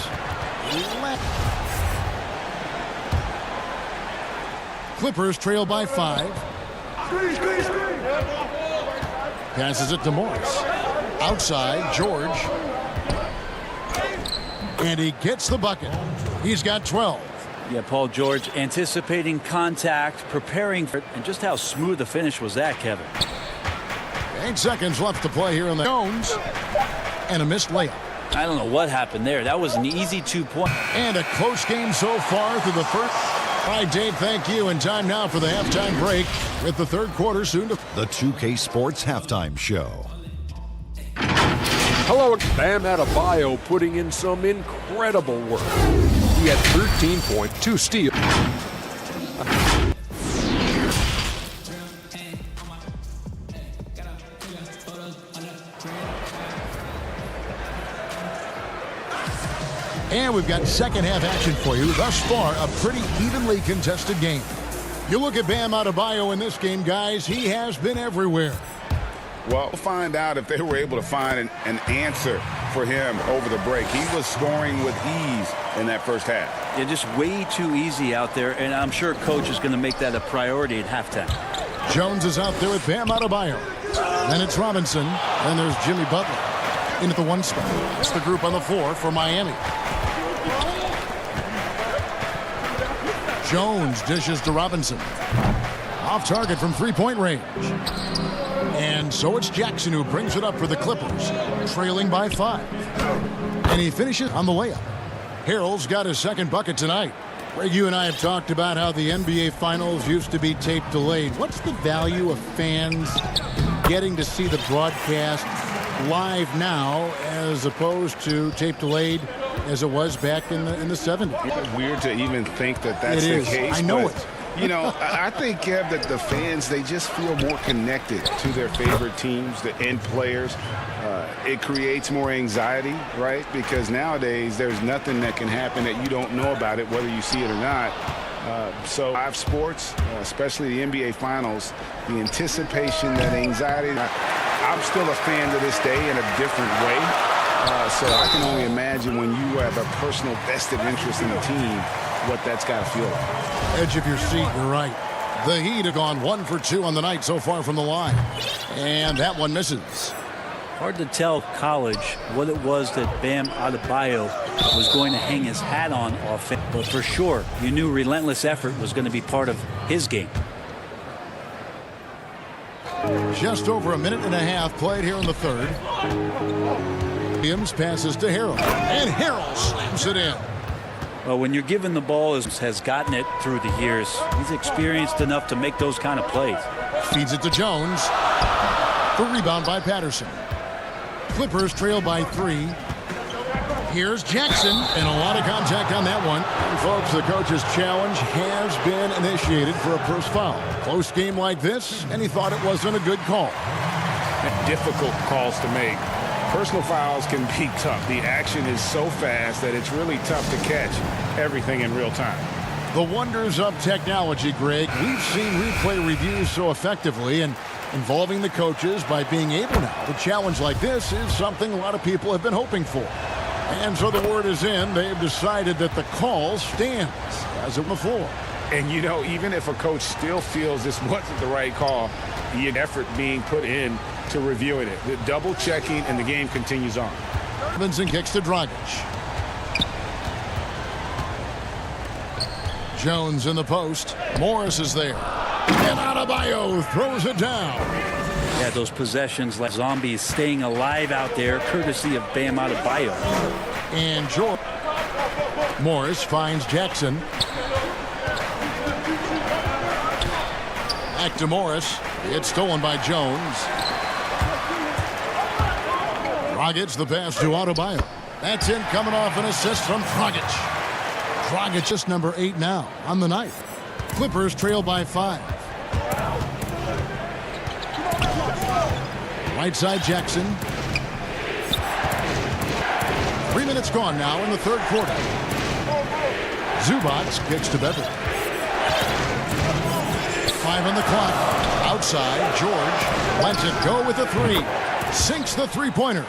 Clippers trail by 5. Passes it to Morris. Outside, George. And he gets the bucket. He's got 12. Yeah, Paul George anticipating contact, preparing for it, and just how smooth the finish was that, Kevin. 8 seconds left to play here in the Jones. And a missed layup. I don't know what happened there. That was an easy 2-point. And a close game so far through the first. All right, Dave, thank you. And time now for the halftime break with the third quarter soon to. The 2K Sports Halftime Show. Hello, Bam Adebayo putting in some incredible work. He had 13 points, 2 steals. And we've got second half action for you. Thus far, a pretty evenly contested game. You look at Bam Adebayo in this game, guys. He has been everywhere. Well, we'll find out if they were able to find an answer for him over the break. He was scoring with ease in that first half. Yeah, just way too easy out there, and I'm sure coach is going to make that a priority at halftime. Jones is out there with Bam Adebayo. Then it's Robinson. Then there's Jimmy Butler in at the 1 spot. That's the group on the floor for Miami. Jones dishes to Robinson. Off target from 3-point range. And so it's Jackson who brings it up for the Clippers, trailing by 5. And he finishes on the layup. Harrell's got his second bucket tonight. Greg, you and I have talked about how the NBA Finals used to be tape delayed. What's the value of fans getting to see the broadcast live now as opposed to tape delayed as it was back in the 70s? It's weird to even think that that's the case. I know it. You know, I think, Kev, that the fans, they just feel more connected to their favorite teams, the end players. It creates more anxiety, right? Because nowadays there's nothing that can happen that you don't know about it, whether you see it or not. So live sports, especially the NBA Finals, the anticipation, that anxiety. I'm still a fan to this day in a different way. So I can only imagine when you have a personal vested interest in a team, what that's got to feel like. Edge of your seat, you're right. The Heat have gone 1 for 2 on the night so far from the line. And that one misses. Hard to tell college what it was that Bam Adebayo was going to hang his hat on offense. But for sure, you knew relentless effort was going to be part of his game. Just over a minute and a half played here in the third. Williams passes to Harrell. And Harrell slams it in. Well, when you're given the ball, has gotten it through the years. He's experienced enough to make those kind of plays. Feeds it to Jones. The rebound by Patterson. Clippers trail by 3. Here's Jackson, and a lot of contact on that one. And folks, the coach's challenge has been initiated for a first foul. Close game like this, and he thought it wasn't a good call. Difficult calls to make. Personal fouls can be tough. The action is so fast that it's really tough to catch everything in real time. The wonders of technology, Greg. We've seen replay reviews so effectively, and involving the coaches by being able now to challenge like this is something a lot of people have been hoping for. And so the word is in. They've decided that the call stands as of before. And, you know, even if a coach still feels this wasn't the right call, the effort being put in to reviewing it, the double checking, and the game continues on. Robinson kicks to Dragic. Jones in the post. Morris is there. And Adebayo throws it down. Yeah, those possessions like zombies staying alive out there, courtesy of Bam Adebayo. And George. Morris finds Jackson. Back to Morris. It's stolen by Jones. Dragic the pass to Adebayo. That's in, coming off an assist from Dragic. Dragic just number 8 now on the night. Clippers trail by 5. Right side Jackson. 3 minutes gone now in the third quarter. Zubac kicks to Beverly. 5 on the clock. Outside, George lets it go with a 3. Sinks the three-pointer.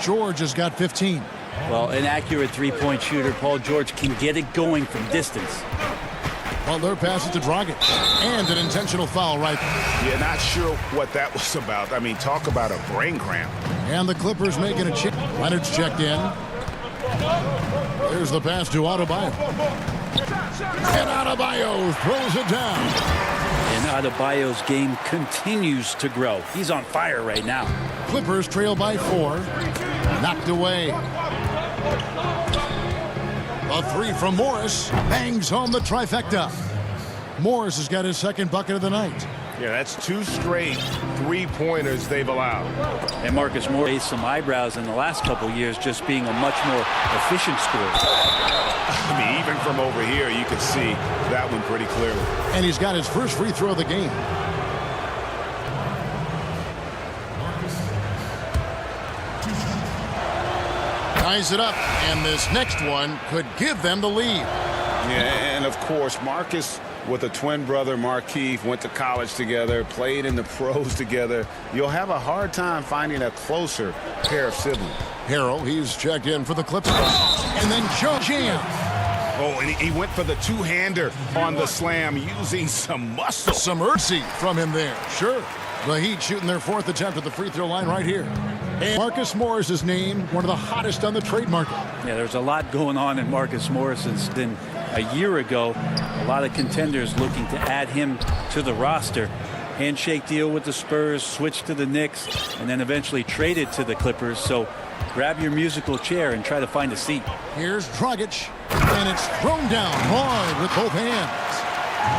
George has got 15. Well, an accurate three-point shooter, Paul George, can get it going from distance. Butler passes to Dragic. And an intentional foul right there. Yeah, not sure what that was about. I mean, talk about a brain cramp. And the Clippers making a check. Leonard's checked in. There's the pass to Adebayo. And Adebayo throws it down. And Adebayo's game continues to grow. He's on fire right now. Clippers trail by 4. Knocked away. A 3 from Morris. Bangs home the trifecta. Morris has got his second bucket of the night. Yeah, that's 2 straight three-pointers they've allowed. And Marcus Morris raised some eyebrows in the last couple years, just being a much more efficient scorer. I mean, even from over here, you can see that one pretty clearly. And he's got his first free throw of the game. Ties it up, and this next one could give them the lead. Yeah, and of course, Marcus with a twin brother, Markeith, went to college together, played in the pros together. You'll have a hard time finding a closer pair of siblings. Harrell, he's checked in for the Clippers. And then Joe Jam. Oh, and he went for the two-hander on the slam, using some muscle. Some mercy from him there, sure. The Heat shooting their 4th attempt at the free throw line right here. And Marcus Morris' name, one of the hottest on the trade market. Yeah, there's a lot going on in Marcus Morris since then. A year ago, a lot of contenders looking to add him to the roster. Handshake deal with the Spurs, switched to the Knicks, and then eventually traded to the Clippers. So grab your musical chair and try to find a seat. Here's Dragic, and it's thrown down hard with both hands.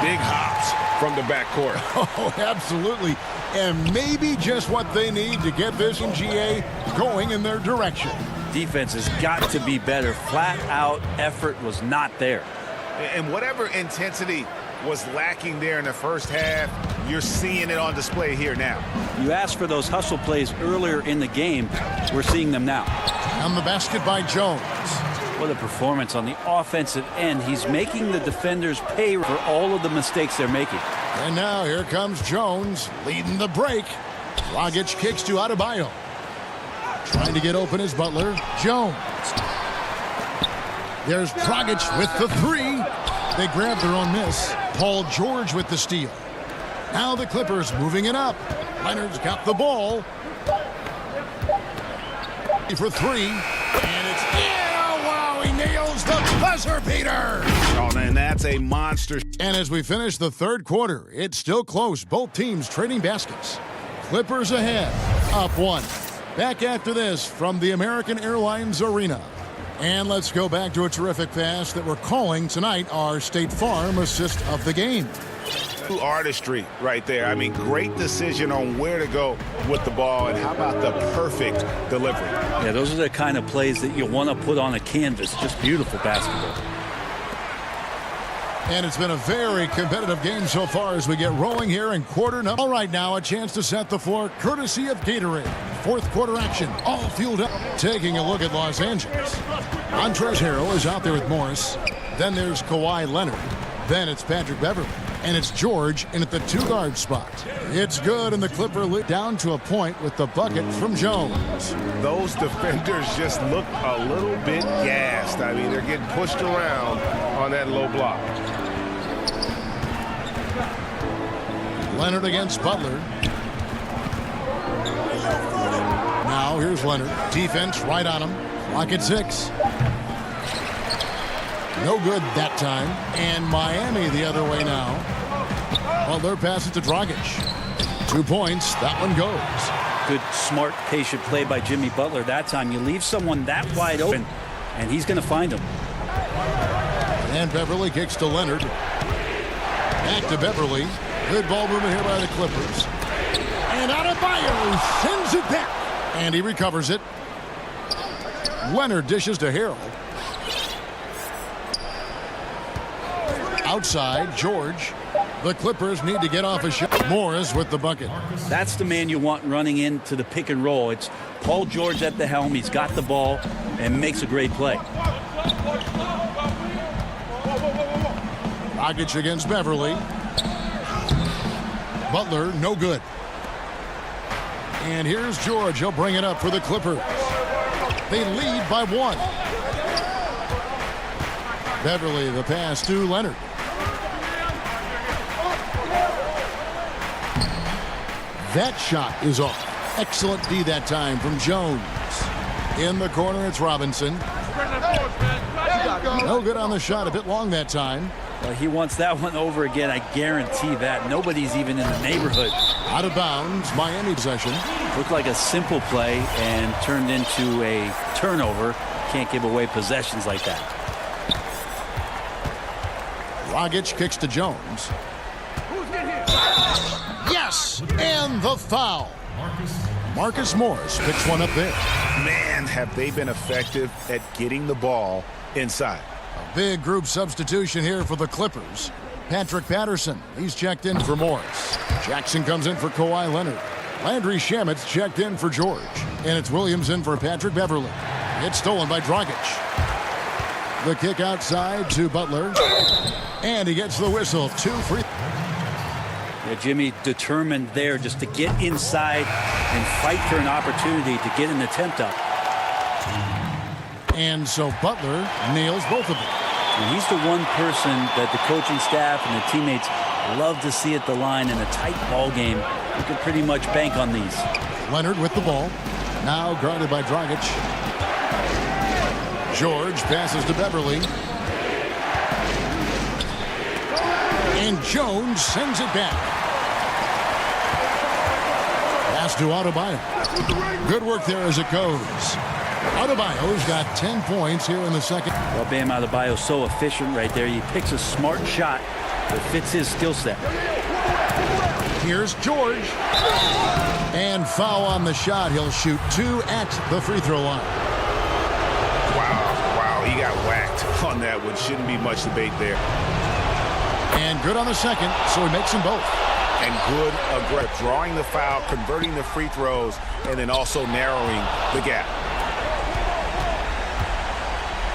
Big hops from the backcourt. Oh, absolutely. And maybe just what they need to get this in GA going in their direction. Defense has got to be better. Flat out effort was not there. And whatever intensity was lacking there in the first half, you're seeing it on display here now. You asked for those hustle plays earlier in the game. We're seeing them now. On the basket by Jones. What a performance on the offensive end. He's making the defenders pay for all of the mistakes they're making. And now here comes Jones leading the break. Dragic kicks to Adebayo. Trying to get open is Butler. Jones. There's Dragic with the 3. They grab their own miss. Paul George with the steal. Now the Clippers moving it up. Leonard's got the ball. For 3. And it's wow, he nails the buzzer beater. Oh, man, that's a monster. And as we finish the third quarter, it's still close. Both teams trading baskets. Clippers ahead, up 1. Back after this from the American Airlines Arena. And let's go back to a terrific pass that we're calling tonight our State Farm assist of the game. Artistry right there. I mean, great decision on where to go with the ball, and how about the perfect delivery? Yeah, those are the kind of plays that you want to put on a canvas. Just beautiful basketball. And it's been a very competitive game so far as we get rolling here in quarter number. All right, now a chance to set the floor courtesy of Gatorade. Fourth quarter action, all fueled up. Taking a look at Los Angeles. Montrezl Harrell is out there with Morris. Then there's Kawhi Leonard. Then it's Patrick Beverly. And it's George in at the 2-guard spot. It's good, and the Clipper lead down to a point with the bucket from Jones. Those defenders just look a little bit gassed. I mean, they're getting pushed around on that low block. Leonard against Butler. Now here's Leonard. Defense right on him. Clock at 6. No good that time. And Miami the other way now. Butler passes to Dragic. 2 points. That one goes. Good, smart, patient play by Jimmy Butler that time. You leave someone that wide open, and he's going to find him. And Beverly kicks to Leonard. Back to Beverly. Good ball movement here by the Clippers. And Adebayo sends it back. And he recovers it. Leonard dishes to Harrell. Outside, George. The Clippers need to get off a shot. Morris with the bucket. That's the man you want running into the pick and roll. It's Paul George at the helm. He's got the ball and makes a great play. Dragic against Beverly. Butler, no good. And here's George. He'll bring it up for the Clippers. They lead by 1. Beverly, the pass to Leonard. That shot is off. Excellent D that time from Jones. In the corner, it's Robinson. No good on the shot. A bit long that time. Well, he wants that one over again. I guarantee that. Nobody's even in the neighborhood. Out of bounds. Miami possession. Looked like a simple play and turned into a turnover. Can't give away possessions like that. Dragic kicks to Jones. Yes! And the foul. Marcus Morris picks one up there. Man, have they been effective at getting the ball inside. A big group substitution here for the Clippers. Patrick Patterson, he's checked in for Morris. Jackson comes in for Kawhi Leonard. Landry Shamit's checked in for George. And it's Williams in for Patrick Beverly. It's stolen by Dragic. The kick outside to Butler. And he gets the whistle. 2 free. Yeah, Jimmy determined there just to get inside and fight for an opportunity to get an attempt up. And so Butler nails both of them. And he's the one person that the coaching staff and the teammates love to see at the line in a tight ball game. You can pretty much bank on these. Leonard with the ball. Now guarded by Dragic. George passes to Beverly. And Jones sends it back. Pass to Adebayo. Good work there as it goes. Adebayo's got 10 points here in the second. Well, Bam Adebayo's so efficient right there. He picks a smart shot that fits his skill set. Here's George. And foul on the shot. He'll shoot 2 at the free throw line. Wow, he got whacked on that one. Shouldn't be much debate there. And good on the second, so he makes them both. And good aggressive, drawing the foul, converting the free throws, and then also narrowing the gap.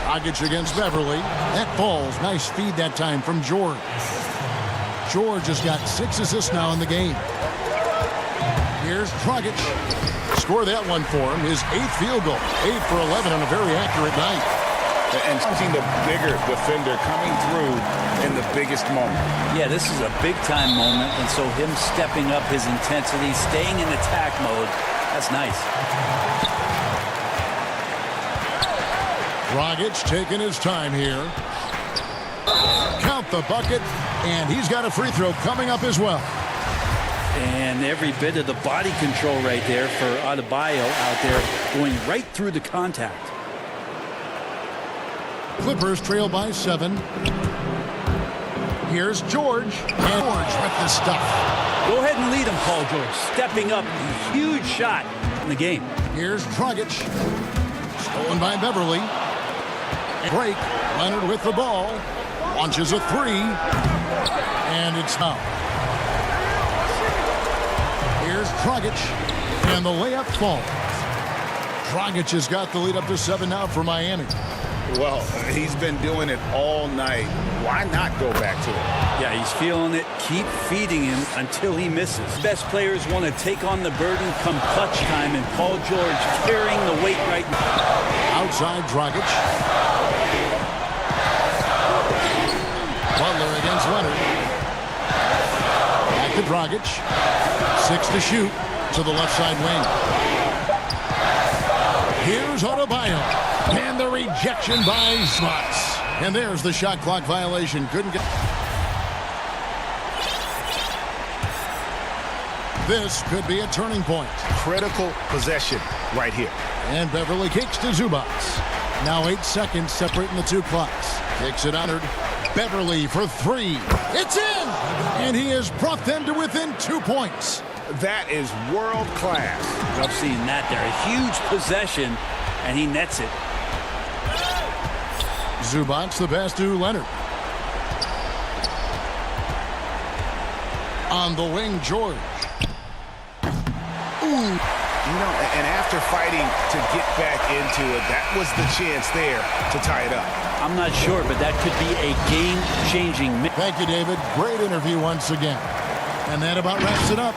Dragic against Beverly. That falls. Nice feed that time from George. George has got 6 assists now in the game. Here's Dragic. Score that one for him. His 8th field goal. 8 for 11 on a very accurate night. And seeing the bigger defender coming through in the biggest moment. Yeah, this is a big-time moment, and so him stepping up his intensity, staying in attack mode, that's nice. Dragic taking his time here. Count the bucket, and he's got a free throw coming up as well. And every bit of the body control right there for Adebayo out there, going right through the contact. Clippers trail by 7. Here's George. And George with the stuff. Go ahead and lead him, Paul George. Stepping up, huge shot in the game. Here's Dragic. Stolen by Beverly. Break. Leonard with the ball. Launches a 3. And it's foul. Here's Dragic. And the layup falls. Dragic has got the lead up to 7 now for Miami. Well, he's been doing it all night. Why not go back to it? Yeah, he's feeling it. Keep feeding him until he misses. Best players want to take on the burden come clutch time, and Paul George carrying the weight right now. Outside Dragic. Butler against Leonard. Back to Dragic. 6 to shoot to the left side wing. Here's Adebayo. And the rejection by Spots. And there's the shot clock violation. Couldn't get... This could be a turning point. Critical possession right here. And Beverly kicks to Zubats. Now 8 seconds separating the two clocks. Kicks it honored. Beverly for 3. It's in! And he has brought them to within 2 points. That is world class. Love seeing that there. A huge possession, and he nets it. Zubats the pass to Leonard. On the wing, George. Ooh. You know, and after fighting to get back into it, that was the chance there to tie it up. I'm not sure, but that could be a game-changing... Thank you, David. Great interview once again. And that about wraps it up.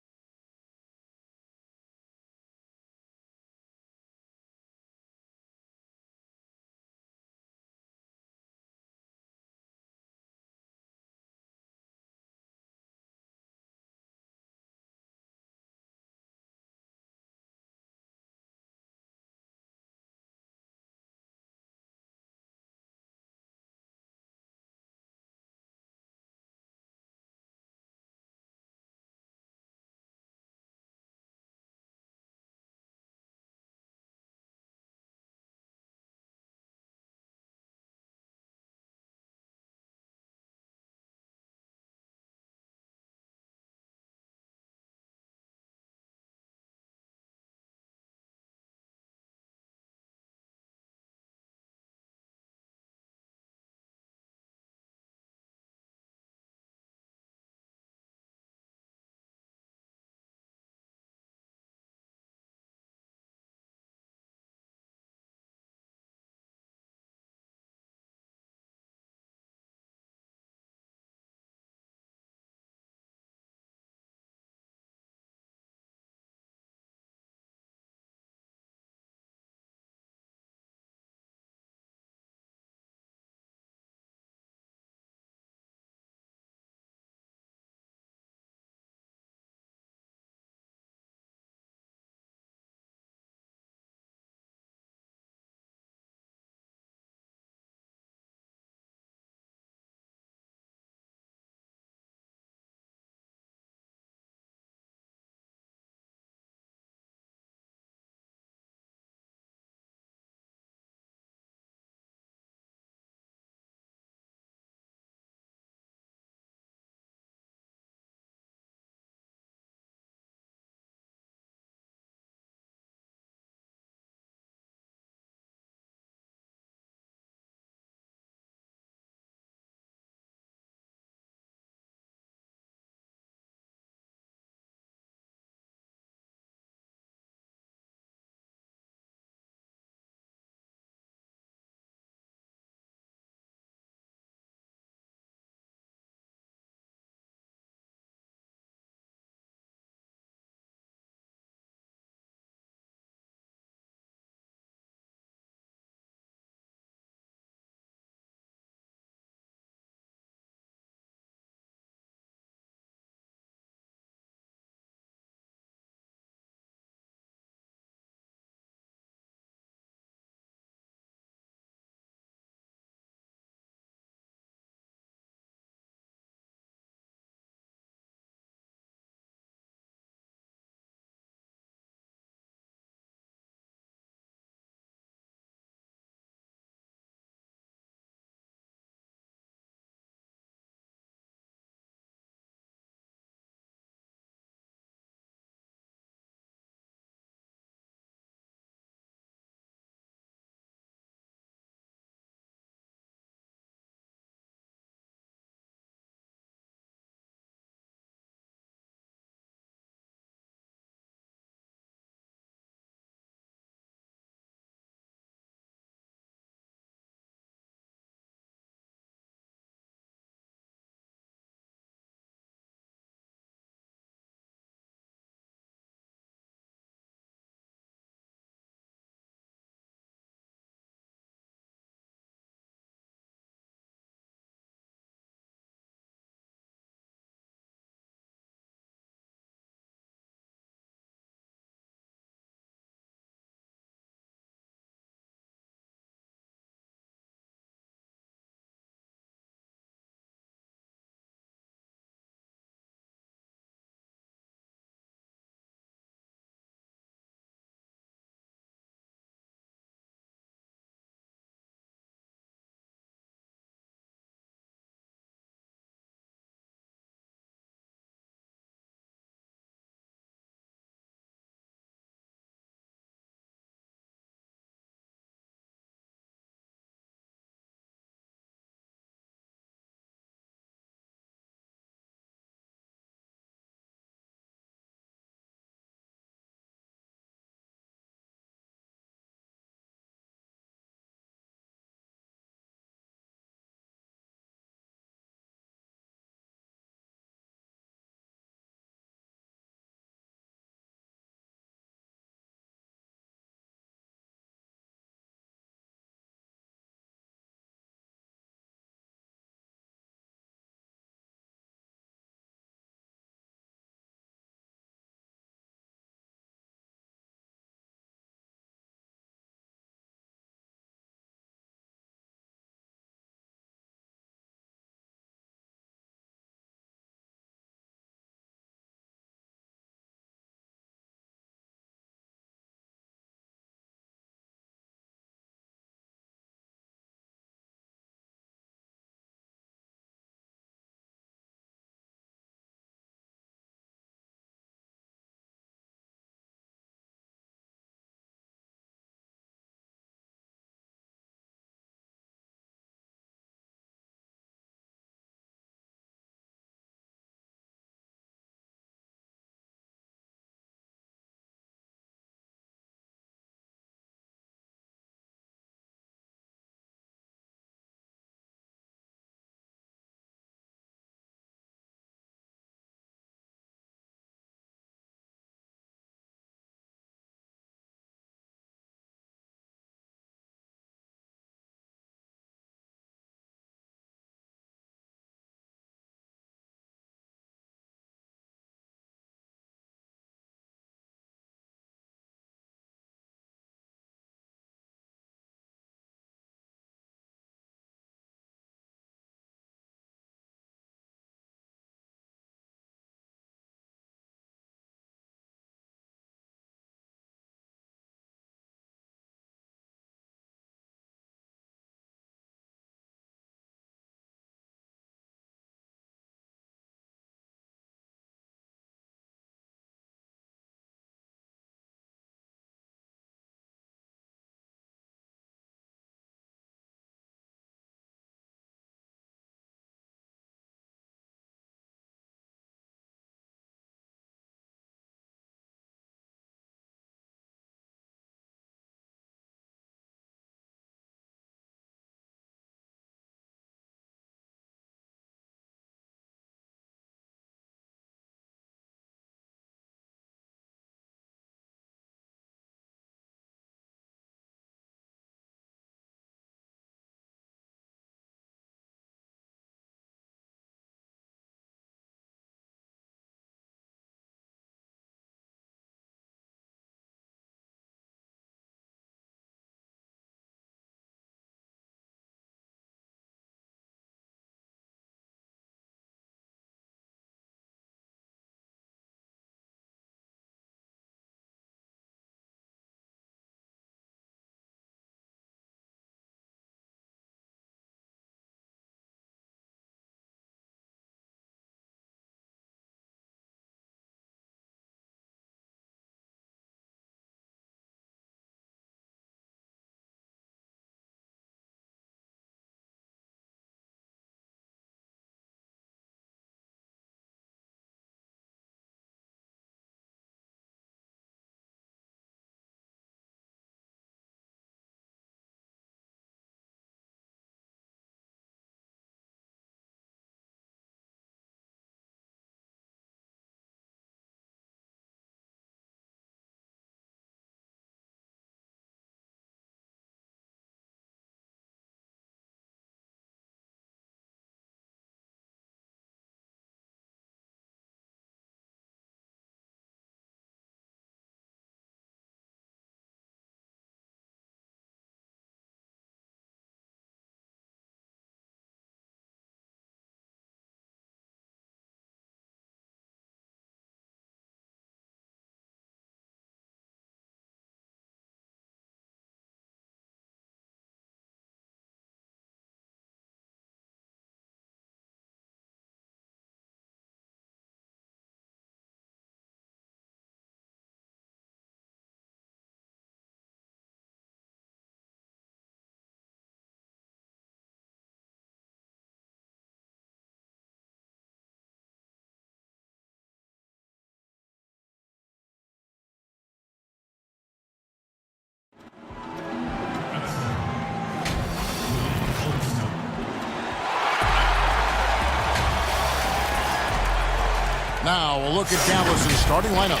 Now we'll look at Dallas's starting lineup.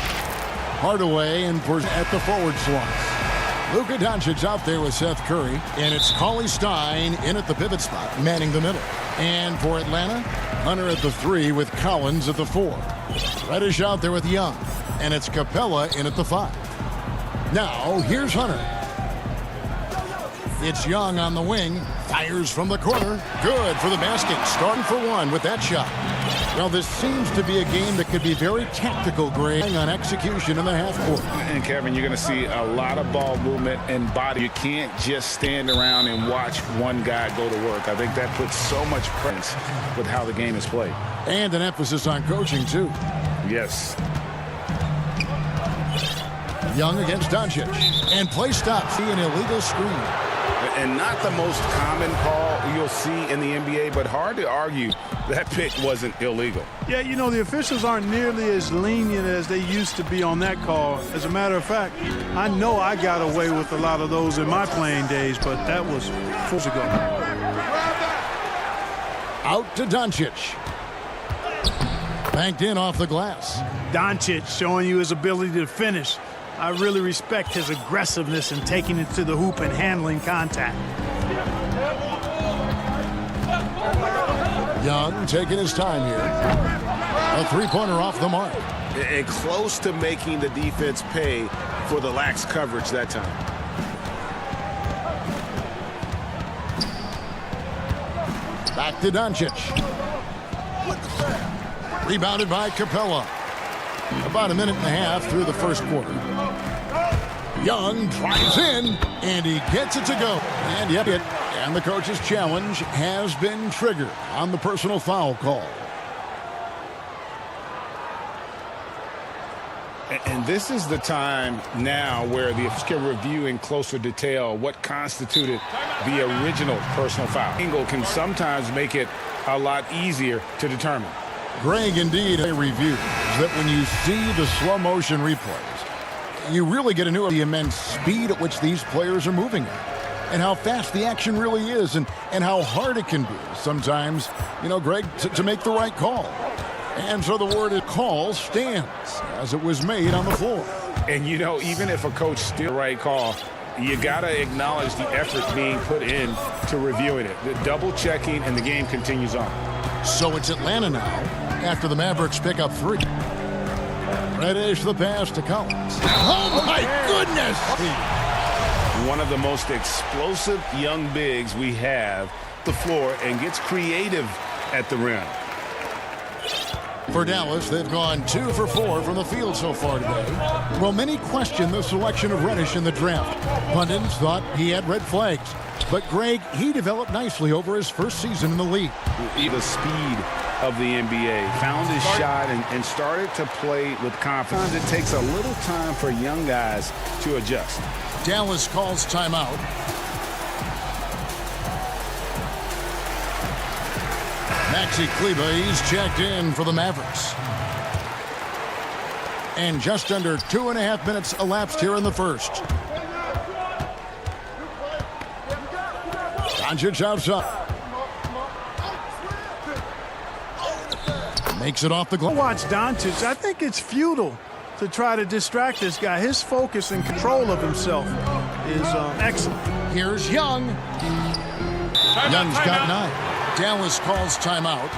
Hardaway and at the forward slots. Luka Doncic out there with Seth Curry. And it's Cauley Stein in at the pivot spot, manning the middle. And for Atlanta, Hunter at the 3 with Collins at the 4. Reddish out there with Young. And it's Capella in at the 5. Now, here's Hunter. It's Young on the wing. Fires from the corner. Good for the basket. Starting for one with that shot. Well, this seems to be a game that could be very tactical, Greg, on execution in the half court. And, Kevin, you're going to see a lot of ball movement and body. You can't just stand around and watch one guy go to work. I think that puts so much pressure with how the game is played. And an emphasis on coaching, too. Yes. Young against Doncic. And play stops. See an illegal screen. And not the most common call you'll see in the NBA, but hard to argue that pick wasn't illegal. Yeah, you know, the officials aren't nearly as lenient as they used to be on that call. As a matter of fact, I know I got away with a lot of those in my playing days, but that was years ago. Out to Doncic. Banked in off the glass. Doncic showing you his ability to finish. I really respect his aggressiveness in taking it to the hoop and handling contact. Young taking his time here. A three-pointer off the mark. And close to making the defense pay for the lax coverage that time. Back to Doncic. Rebounded by Capella. About a minute and a half through the first quarter. Young drives in, and he gets it to go. And yep, and the coach's challenge has been triggered on the personal foul call. And this is the time now where the officials can review in closer detail what constituted the original personal foul. Angle can sometimes make it a lot easier to determine. Greg, indeed, a review that when you see the slow motion replays, you really get into the immense speed at which these players are moving at, and how fast the action really is, and how hard it can be sometimes, you know, Greg, to make the right call. And so the word is call stands as it was made on the floor. And, you know, even if a coach still right call, you got to acknowledge the effort being put in to reviewing it. The double checking, and the game continues on. So it's Atlanta now after the Mavericks pick up 3. Reddish the pass to Collins. Oh, my goodness! One of the most explosive young bigs we have the floor and gets creative at the rim. For Dallas, they've gone 2 for 4 from the field so far today. Well, many question the selection of Reddish in the draft. Pundits thought he had red flags. But, Greg, he developed nicely over his first season in the league. The speed of the NBA, found his shot and started to play with confidence. It takes a little time for young guys to adjust. Dallas calls timeout. Maxi Kleber, he's checked in for the Mavericks. And just under 2.5 minutes elapsed here in the first. Doncic outside. Makes it off the glass. Watch Doncic. I think it's futile to try to distract this guy. His focus and control of himself is excellent. Here's Young. Young's got 9. Dallas calls timeout.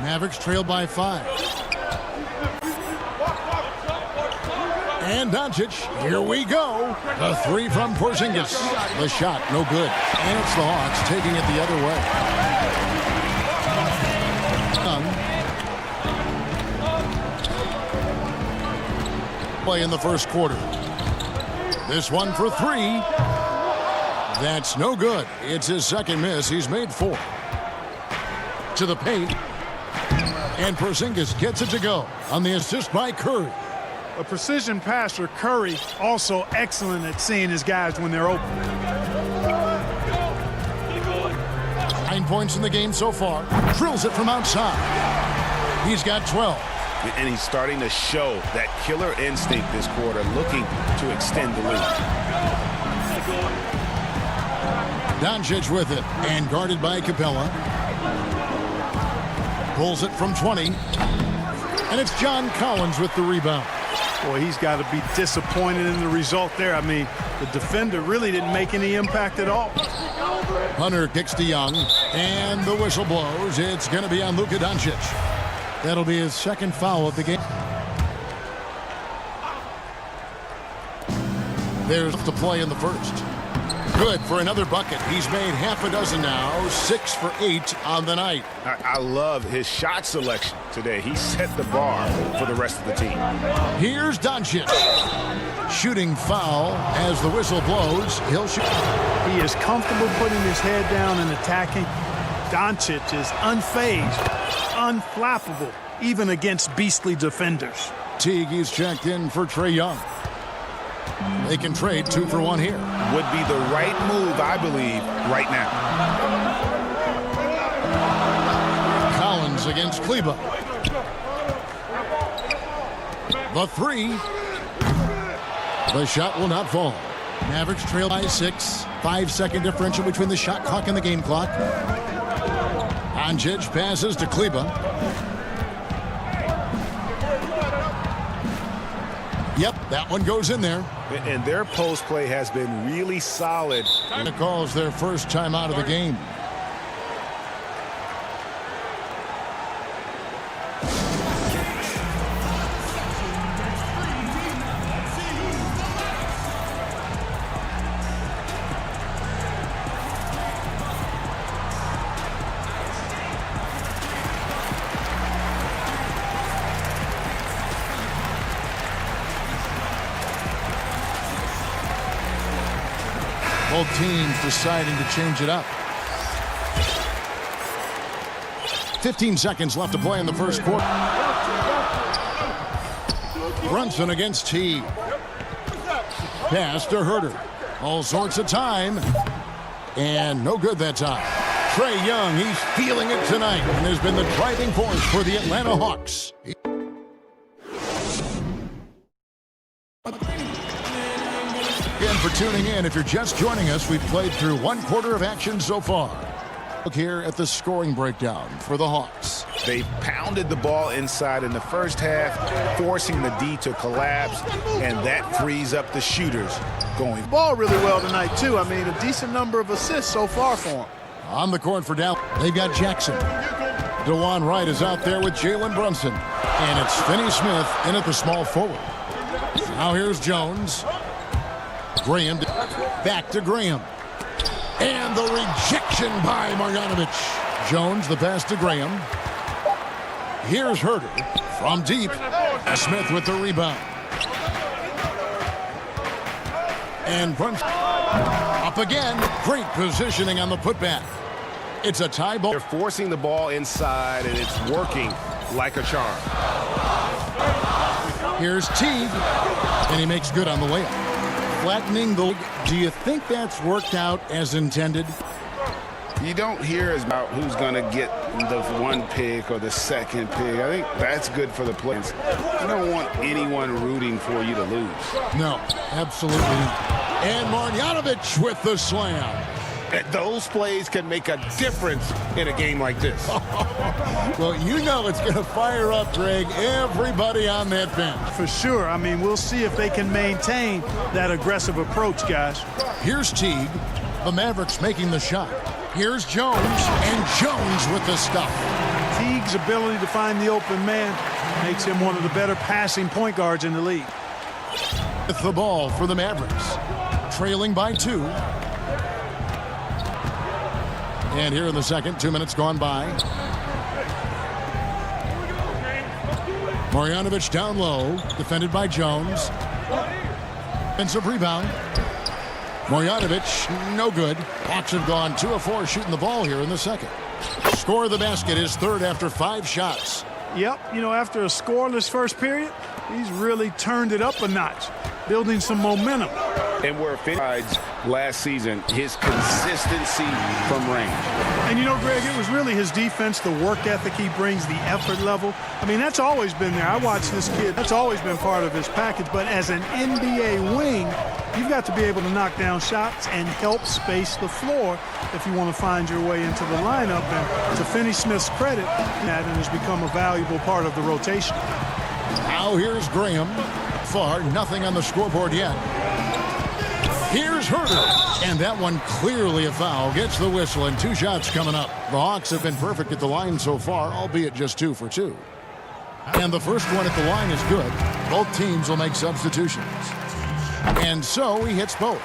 Mavericks trail by 5. And Doncic, here we go. The 3 from Porzingis. The shot, no good. And it's the Hawks taking it the other way. Play in the first quarter. This one for 3. That's no good. It's his second miss. He's made 4. To the paint. And Porzingis gets it to go on the assist by Curry. A precision passer, Curry, also excellent at seeing his guys when they're open. 9 points in the game so far. Drills it from outside. He's got 12. And he's starting to show that killer instinct this quarter, looking to extend the lead. Doncic with it, and guarded by Capella. Pulls it from 20. And it's John Collins with the rebound. Boy, he's got to be disappointed in the result there. I mean, the defender really didn't make any impact at all. Hunter kicks to Young, and the whistle blows. It's going to be on Luka Doncic. That'll be his second foul of the game. There's the play in the first. Good for another bucket. He's made half a dozen now, 6 for 8 on the night. I love his shot selection today. He set the bar for the rest of the team. Here's Doncic. Shooting foul as the whistle blows. He'll shoot. He is comfortable putting his head down and attacking. Doncic is unfazed, unflappable, even against beastly defenders. Teague is checked in for Trae Young. They can trade 2 for 1 here. Would be the right move, I believe, right now. Collins against Kleba. The 3. The shot will not fall. Mavericks trail by 6. 5-second differential between the shot clock and the game clock. Doncic passes to Kleba. Yep, that one goes in there. And their post play has been really solid. And it calls their first time out of the game. Both teams deciding to change it up. 15 seconds left to play in the first quarter. Brunson against Teague. Pass to Herter. All sorts of time. And no good that time. Trae Young, he's feeling it tonight and has been the driving force for the Atlanta Hawks. Again, for tuning in. If you're just joining us, we've played through 1 quarter of action so far. Look here at the scoring breakdown for the Hawks. They pounded the ball inside in the first half, forcing the D to collapse, and that frees up the shooters going. Ball really well tonight, too. I mean, a decent number of assists so far for him. On the court for Dallas, they've got Jackson. DeJuan Wright is out there with Jalen Brunson. And it's Finney Smith in at the small forward. Now here's Jones. Graham back to Graham. And the rejection by Marjanovic. Jones, the pass to Graham. Here's Herter from deep. Smith with the rebound. And Brunson up again. Great positioning on the putback. It's a tie ball. They're forcing the ball inside, and it's working like a charm. Here's Teague. And he makes good on the layup. Flattening the league. Do you think that's worked out as intended? You don't hear about who's going to get the 1 pick or the 2nd pick. I think that's good for the players. You don't want anyone rooting for you to lose. No, absolutely. And Marjanovic with the slam. Those plays can make a difference in a game like this. Well, you know it's going to fire up, Greg, everybody on that bench. For sure. I mean, we'll see if they can maintain that aggressive approach, guys. Here's Teague. The Mavericks making the shot. Here's Jones, and Jones with the stuff. Teague's ability to find the open man makes him one of the better passing point guards in the league. With the ball for the Mavericks. Trailing by 2. And here in the second, 2 minutes gone by. Marjanovic down low, defended by Jones. Offensive rebound. Marjanovic, no good. Hawks have gone 2 of 4 shooting the ball here in the second. Score of the basket is 3rd after 5 shots. Yep, you know, after a scoreless first period, he's really turned it up a notch, building some momentum. And where Fitzgerald's last season, his consistency from range. And you know, Greg, it was really his defense, the work ethic he brings, the effort level. I mean, that's always been there. I watched this kid. That's always been part of his package. But as an NBA wing, you've got to be able to knock down shots and help space the floor if you want to find your way into the lineup. And to Finney Smith's credit, that has become a valuable part of the rotation. Now here's Graham. Far, nothing on the scoreboard yet. Here's Herter, and that one clearly a foul. Gets the whistle, and 2 shots coming up. The Hawks have been perfect at the line so far, albeit just 2 for 2. And the first one at the line is good. Both teams will make substitutions. And so he hits both.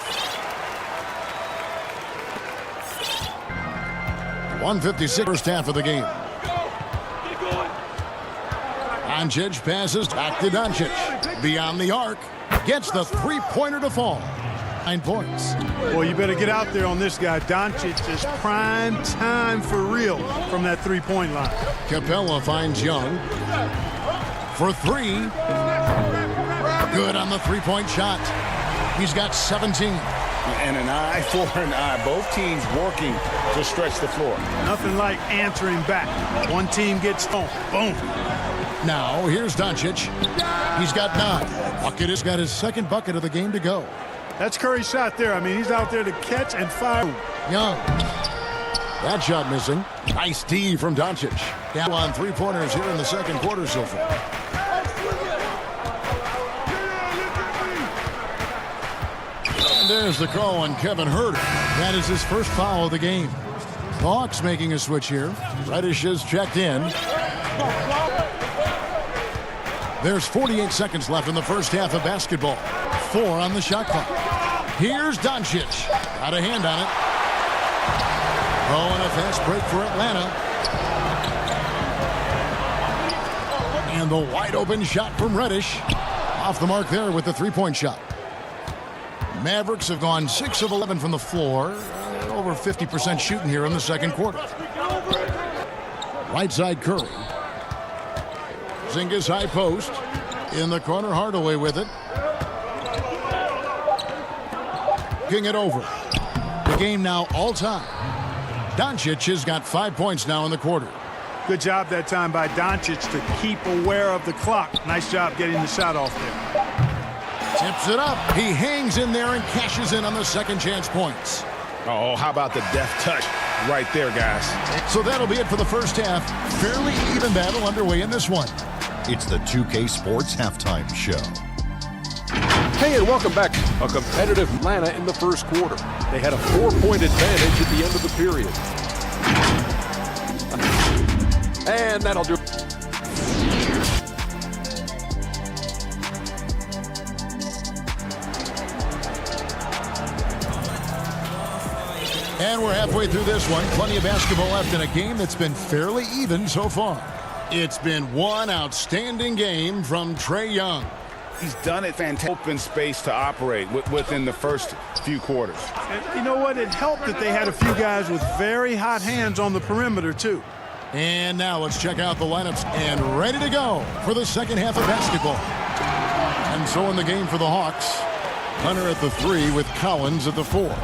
1:56 first half of the game. Doncic passes back to Doncic. Beyond the arc. Gets the three-pointer to fall. 9 points. Well, you better get out there on this guy. Doncic is prime time for real from that three-point line. Capella finds Young for 3. Good on the three-point shot. He's got 17. And an eye for an eye. Both teams working to stretch the floor. Nothing like answering back. One team gets home. Boom. Now, here's Doncic. He's got 9. Bucket has got his second bucket of the game to go. That's Curry's shot there. I mean, he's out there to catch and fire. Young. That shot missing. Nice D from Doncic. Down on three-pointers here in the second quarter so far. And there's the call on Kevin Herter. That is his first foul of the game. The Hawks making a switch here. Reddish is checked in. There's 48 seconds left in the first half of basketball. 4 on the shot clock. Here's Doncic. Got a hand on it. Oh, and a fast break for Atlanta. And the wide open shot from Reddish. Off the mark there with the three-point shot. Mavericks have gone 6 of 11 from the floor. Over 50% shooting here in the second quarter. Right side Curry. Zingas high post. In the corner, Hardaway with it. King it over. The game now all time. Doncic has got 5 points now in the quarter. Good job that time by Doncic to keep aware of the clock. Nice job getting the shot off there. Tips it up. He hangs in there and cashes in on the second chance points. Oh, how about the deft touch right there, guys. So that'll be it for the first half. Fairly even battle underway in this one. It's the 2K Sports Halftime Show. Hey, and welcome back. A competitive Atlanta in the first quarter. They had a 4-point advantage at the end of the period. And that'll do it. And we're halfway through this one. Plenty of basketball left in a game that's been fairly even so far. It's been one outstanding game from Trae Young. He's done it fantastic. Open space to operate within the first few quarters. And you know what? It helped that they had a few guys with very hot hands on the perimeter, too. And now let's check out the lineups and ready to go for the second half of basketball. And so in the game for the Hawks, Hunter at the 3 with Collins at the 4.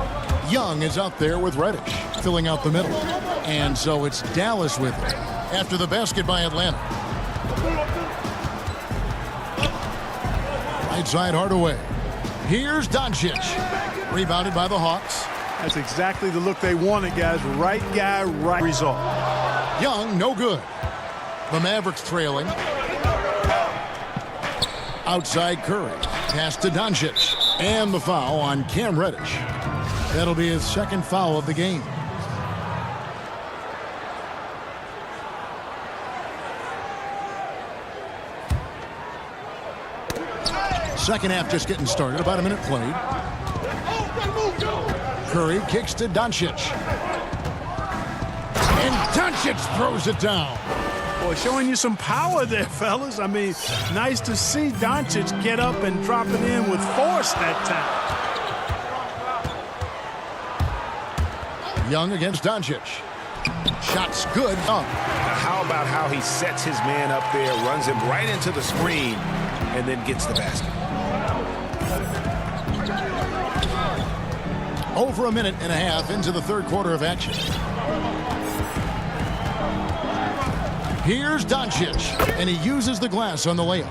Young is out there with Reddish filling out the middle. And so it's Dallas with it after the basket by Atlanta. Right side Hardaway. Here's Doncic. Rebounded by the Hawks. That's exactly the look they wanted, guys. Right guy, right result. Young, no good. The Mavericks trailing. Outside Curry. Pass to Doncic. And the foul on Cam Reddish. That'll be his second foul of the game. Second half just getting started. About a minute played. Curry kicks to Doncic. And Doncic throws it down. Boy, showing you some power there, fellas. I mean, nice to see Doncic get up and drop it in with force that time. Young against Doncic. Shot's good. Now how about how he sets his man up there, runs him right into the screen, and then gets the basket. Over a minute and a half into the third quarter of action. Here's Doncic, and he uses the glass on the layup.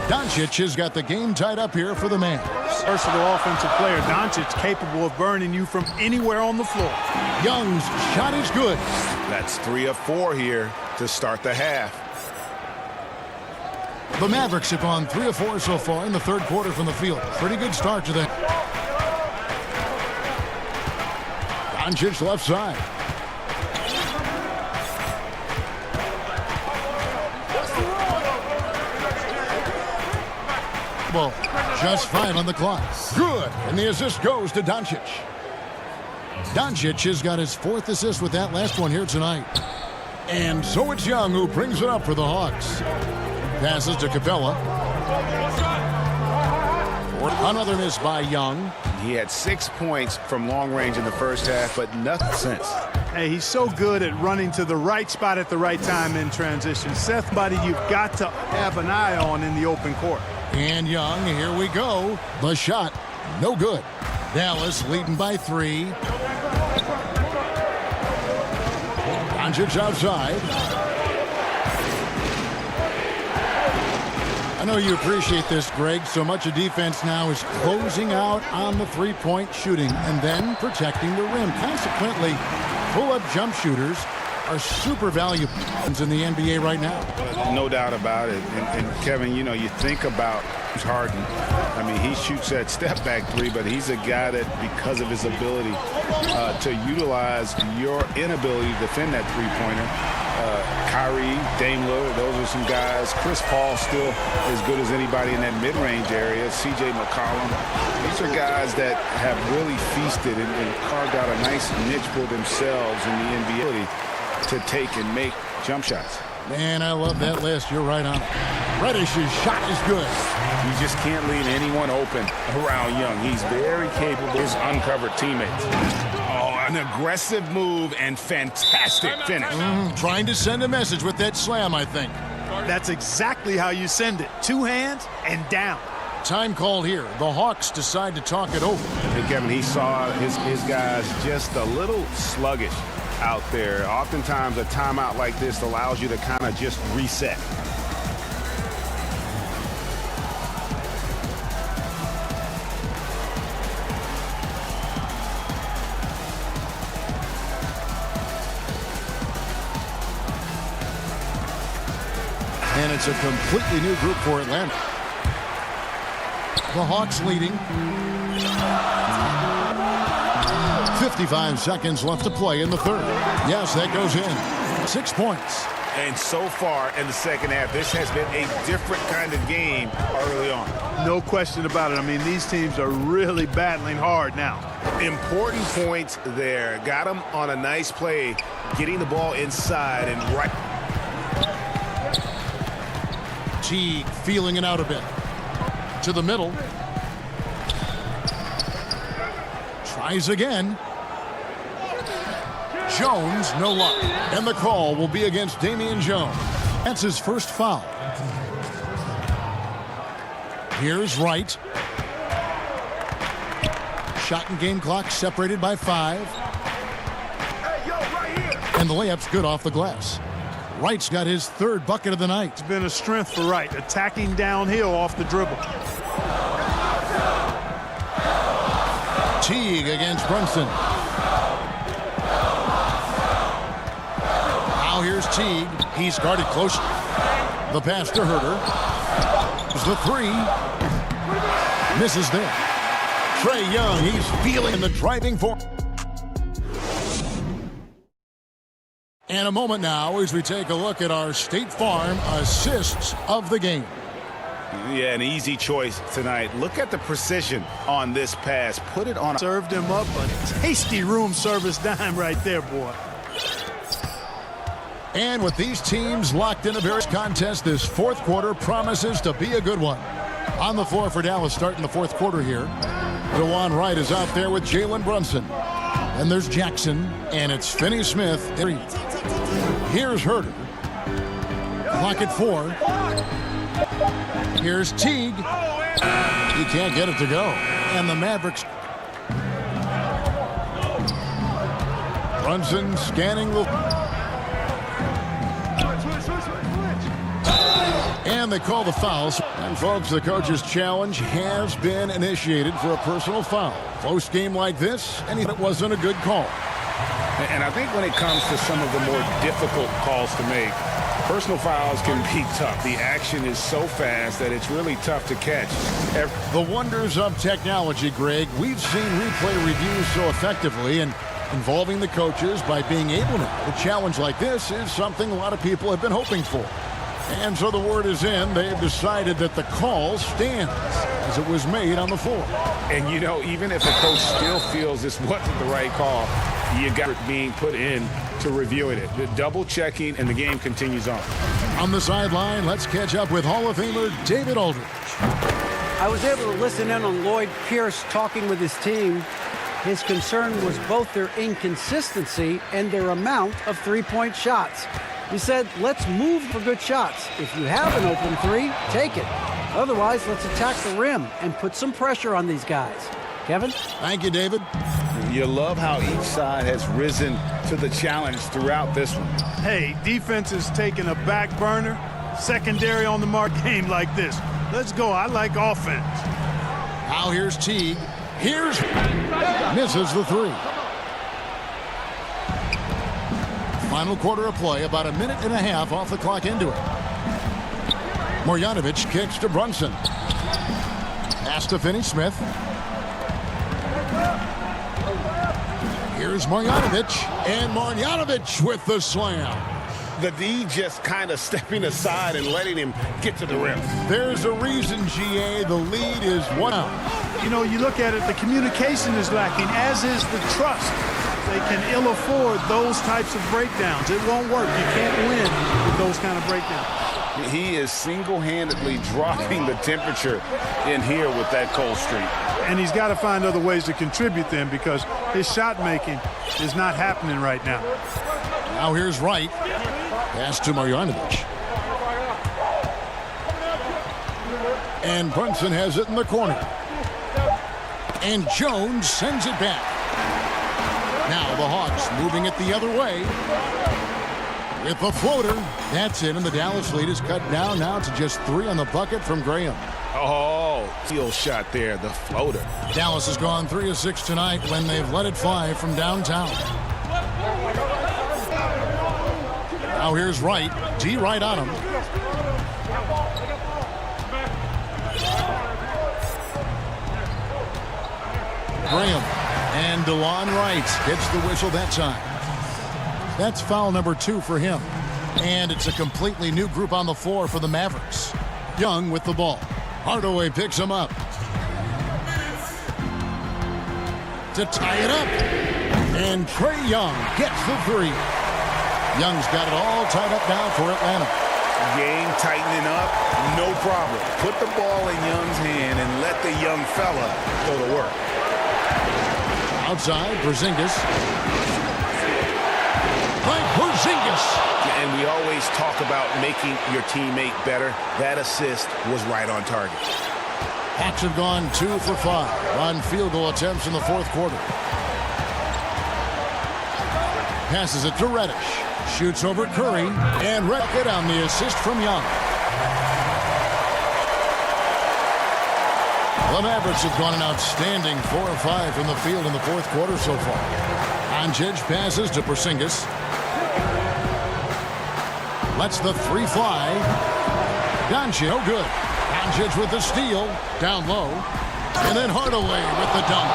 Doncic has got the game tied up here for the man. Versatile offensive player. Doncic capable of burning you from anywhere on the floor. Young's shot is good. That's 3 of 4 here to start the half. The Mavericks have gone 3 of 4 so far in the third quarter from the field. Pretty good start to that. Doncic left side. Well, just 5 on the clock. Good. And the assist goes to Doncic. Doncic has got his 4th assist with that last one here tonight. And so it's Young who brings it up for the Hawks. Passes to Capella. Another miss by Young. He had 6 points from long range in the first half, but nothing since. Hey, he's so good at running to the right spot at the right time in transition. Seth, buddy, you've got to have an eye on in the open court. And Young, here we go. The shot, no good. Dallas leading by 3. Doncic outside. I know you appreciate this, Greg. So much of defense now is closing out on the three-point shooting and then protecting the rim. Consequently, pull-up jump shooters are super valuable in the NBA right now. No doubt about it. And Kevin, you know, you think about Harden. I mean, he shoots that step-back 3, but he's a guy that, because of his ability to utilize your inability to defend that three-pointer, Kyrie, Dame Lillard, those are some guys. Chris Paul still as good as anybody in that mid-range area. C.J. McCollum. These are guys that have really feasted and carved out a nice niche for themselves in the NBA to take and make jump shots. Man, I love that list. You're right on it. Reddish's shot is good. You just can't leave anyone open around Young. He's very capable. His uncovered teammates. Oh, an aggressive move and fantastic finish. Trying to send a message with that slam, I think. That's exactly how you send it. 2 hands and down. Time called here. The Hawks decide to talk it over. Hey, Kevin, he saw his guys just a little sluggish out there. Oftentimes, a timeout like this allows you to kind of just reset. And it's a completely new group for Atlanta. The Hawks leading. 55 seconds left to play in the third. Yes, that goes in. 6 points. And so far in the second half, this has been a different kind of game early on. No question about it. I mean, these teams are really battling hard now. Important points there. Got them on a nice play, getting the ball inside and right. Teague feeling it out a bit. To the middle. Tries again. Jones, no luck. And the call will be against Damian Jones. That's his first foul. Here's Wright. Shot and game clock separated by 5. And the layup's good off the glass. Wright's got his 3rd bucket of the night. It's been a strength for Wright, attacking downhill off the dribble. Teague against Brunson. Now here's Teague. He's guarded close. The pass to Herter. There's the 3. Misses there. Trae Young, he's feeling the driving force. And a moment now as we take a look at our State Farm assists of the game. Yeah, an easy choice tonight. Look at the precision on this pass. Put it on. Served him up a tasty room service dime right there, boy. And with these teams locked in a various contest, this fourth quarter promises to be a good one. On the floor for Dallas starting the fourth quarter here. DeJuan Wright is out there with Jalen Brunson. And there's Jackson, and it's Finney-Smith. Here's Herter. Clock at 4. Here's Teague. He can't get it to go. And the Mavericks. Brunson scanning the... And they call the fouls. And folks, the coach's challenge has been initiated for a personal foul. Close game like this, and it wasn't a good call. And I think when it comes to some of the more difficult calls to make, personal fouls can be tough. The action is so fast that it's really tough to catch. The wonders of technology, Greg. We've seen replay reviews so effectively, and involving the coaches by being able to. A challenge like this is something a lot of people have been hoping for. And so the word is in. They've decided that the call stands as it was made on the floor. And, you know, even if a coach still feels this wasn't the right call, you got it being put in to reviewing it. The double checking, and the game continues on. On the sideline, let's catch up with Hall of Famer David Aldridge. I was able to listen in on Lloyd Pierce talking with his team. His concern was both their inconsistency and their amount of three-point shots. He said, let's move for good shots. If you have an open three, take it. Otherwise, let's attack the rim and put some pressure on these guys. Kevin? Thank you, David. You love how each side has risen to the challenge throughout this one. Hey, defense is taking a back burner. Secondary on the mark game like this. Let's go. I like offense. Now here's Teague. Misses the three. Final quarter of play, about a minute and a half off the clock into it. Marjanovic kicks to Brunson. Pass to Finney-Smith. Here's Marjanovic, and Marjanovic with the slam. The D just kind of stepping aside and letting him get to the rim. There's a reason, GA. The lead is 1-out. You know, you look at it, the communication is lacking, as is the trust. They can ill afford those types of breakdowns. It won't work. You can't win with those kind of breakdowns. He is single-handedly dropping the temperature in here with that cold streak. And he's got to find other ways to contribute them because his shot making is not happening right now. Now here's Wright. Pass to Marjanovic. And Brunson has it in the corner. And Jones sends it back. Now the Hawks moving it the other way. With a floater. That's it, and the Dallas lead is cut down now to just 3 on the bucket from Graham. Oh, steal shot there, the floater. Dallas has gone 3 of 6 tonight when they've let it fly from downtown. Now here's Wright. D right on him. Graham and DeLon Wright gets the whistle that time. That's foul number 2 for him. And it's a completely new group on the floor for the Mavericks. Young with the ball. Hardaway picks him up. To tie it up. And Trae Young gets the 3. Young's got it all tied up now for Atlanta. Game tightening up, no problem. Put the ball in Young's hand and let the young fella go to work. Outside, Porzingis. By Porzingis. And we always talk about making your teammate better. That assist was right on target. Hawks have gone 2 for 5 on field goal attempts in the fourth quarter. Passes it to Reddish. Shoots over Curry. And Reddish on the assist from Young. The Mavericks have gone an outstanding 4 of 5 from the field in the fourth quarter so far. Doncic passes to Porzingis. Lets the 3 fly. Doncic, no good. Doncic with the steal. Down low. And then Hardaway with the dunk.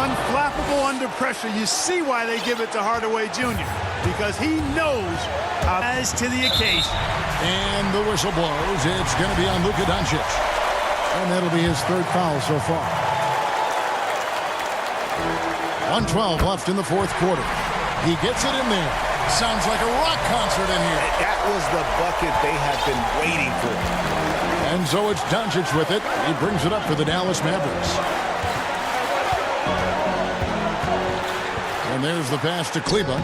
Unflappable under pressure. You see why they give it to Hardaway Jr. Because he knows how to rise to the occasion. And the whistle blows. It's going to be on Luka Doncic. And that'll be his 3rd foul so far. 1:12 left in the fourth quarter. He gets it in there. Sounds like a rock concert in here. That was the bucket they have been waiting for. And so it's Doncic with it. He brings it up for the Dallas Mavericks. And there's the pass to Kleba.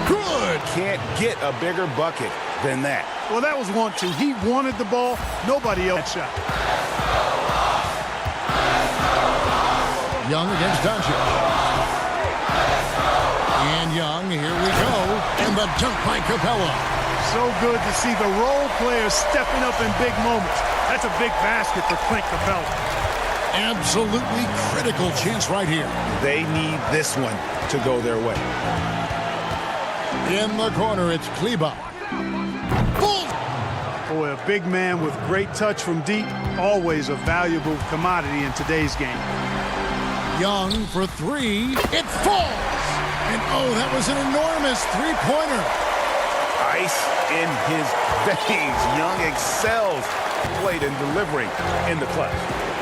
Good! Can't get a bigger bucket than that. Well, that was 1-2. He wanted the ball. Nobody else shot. Young against Doncic. And Young, here we go. And the dunk by Capella. So good to see the role players stepping up in big moments. That's a big basket for Clint Capella. Absolutely critical chance right here. They need this one to go their way. In the corner, it's Kleba. Boy, a big man with great touch from deep, always a valuable commodity in today's game. Young for three. It falls! And oh, that was an enormous three-pointer. Ice in his veins. Young excels played in delivering in the clutch.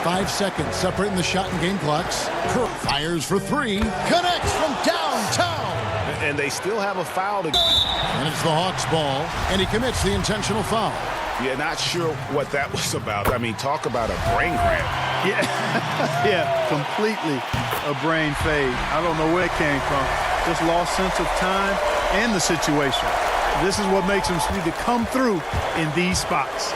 5 seconds separating the shot and game clocks. Kerr fires for three. Connects from downtown. And they still have a foul to... And it's the Hawks' ball, and he commits the intentional foul. Yeah, not sure what that was about. I mean, talk about a brain cramp. Yeah, yeah, completely a brain fade. I don't know where it came from. Just lost sense of time and the situation. This is what makes them need to come through in these spots.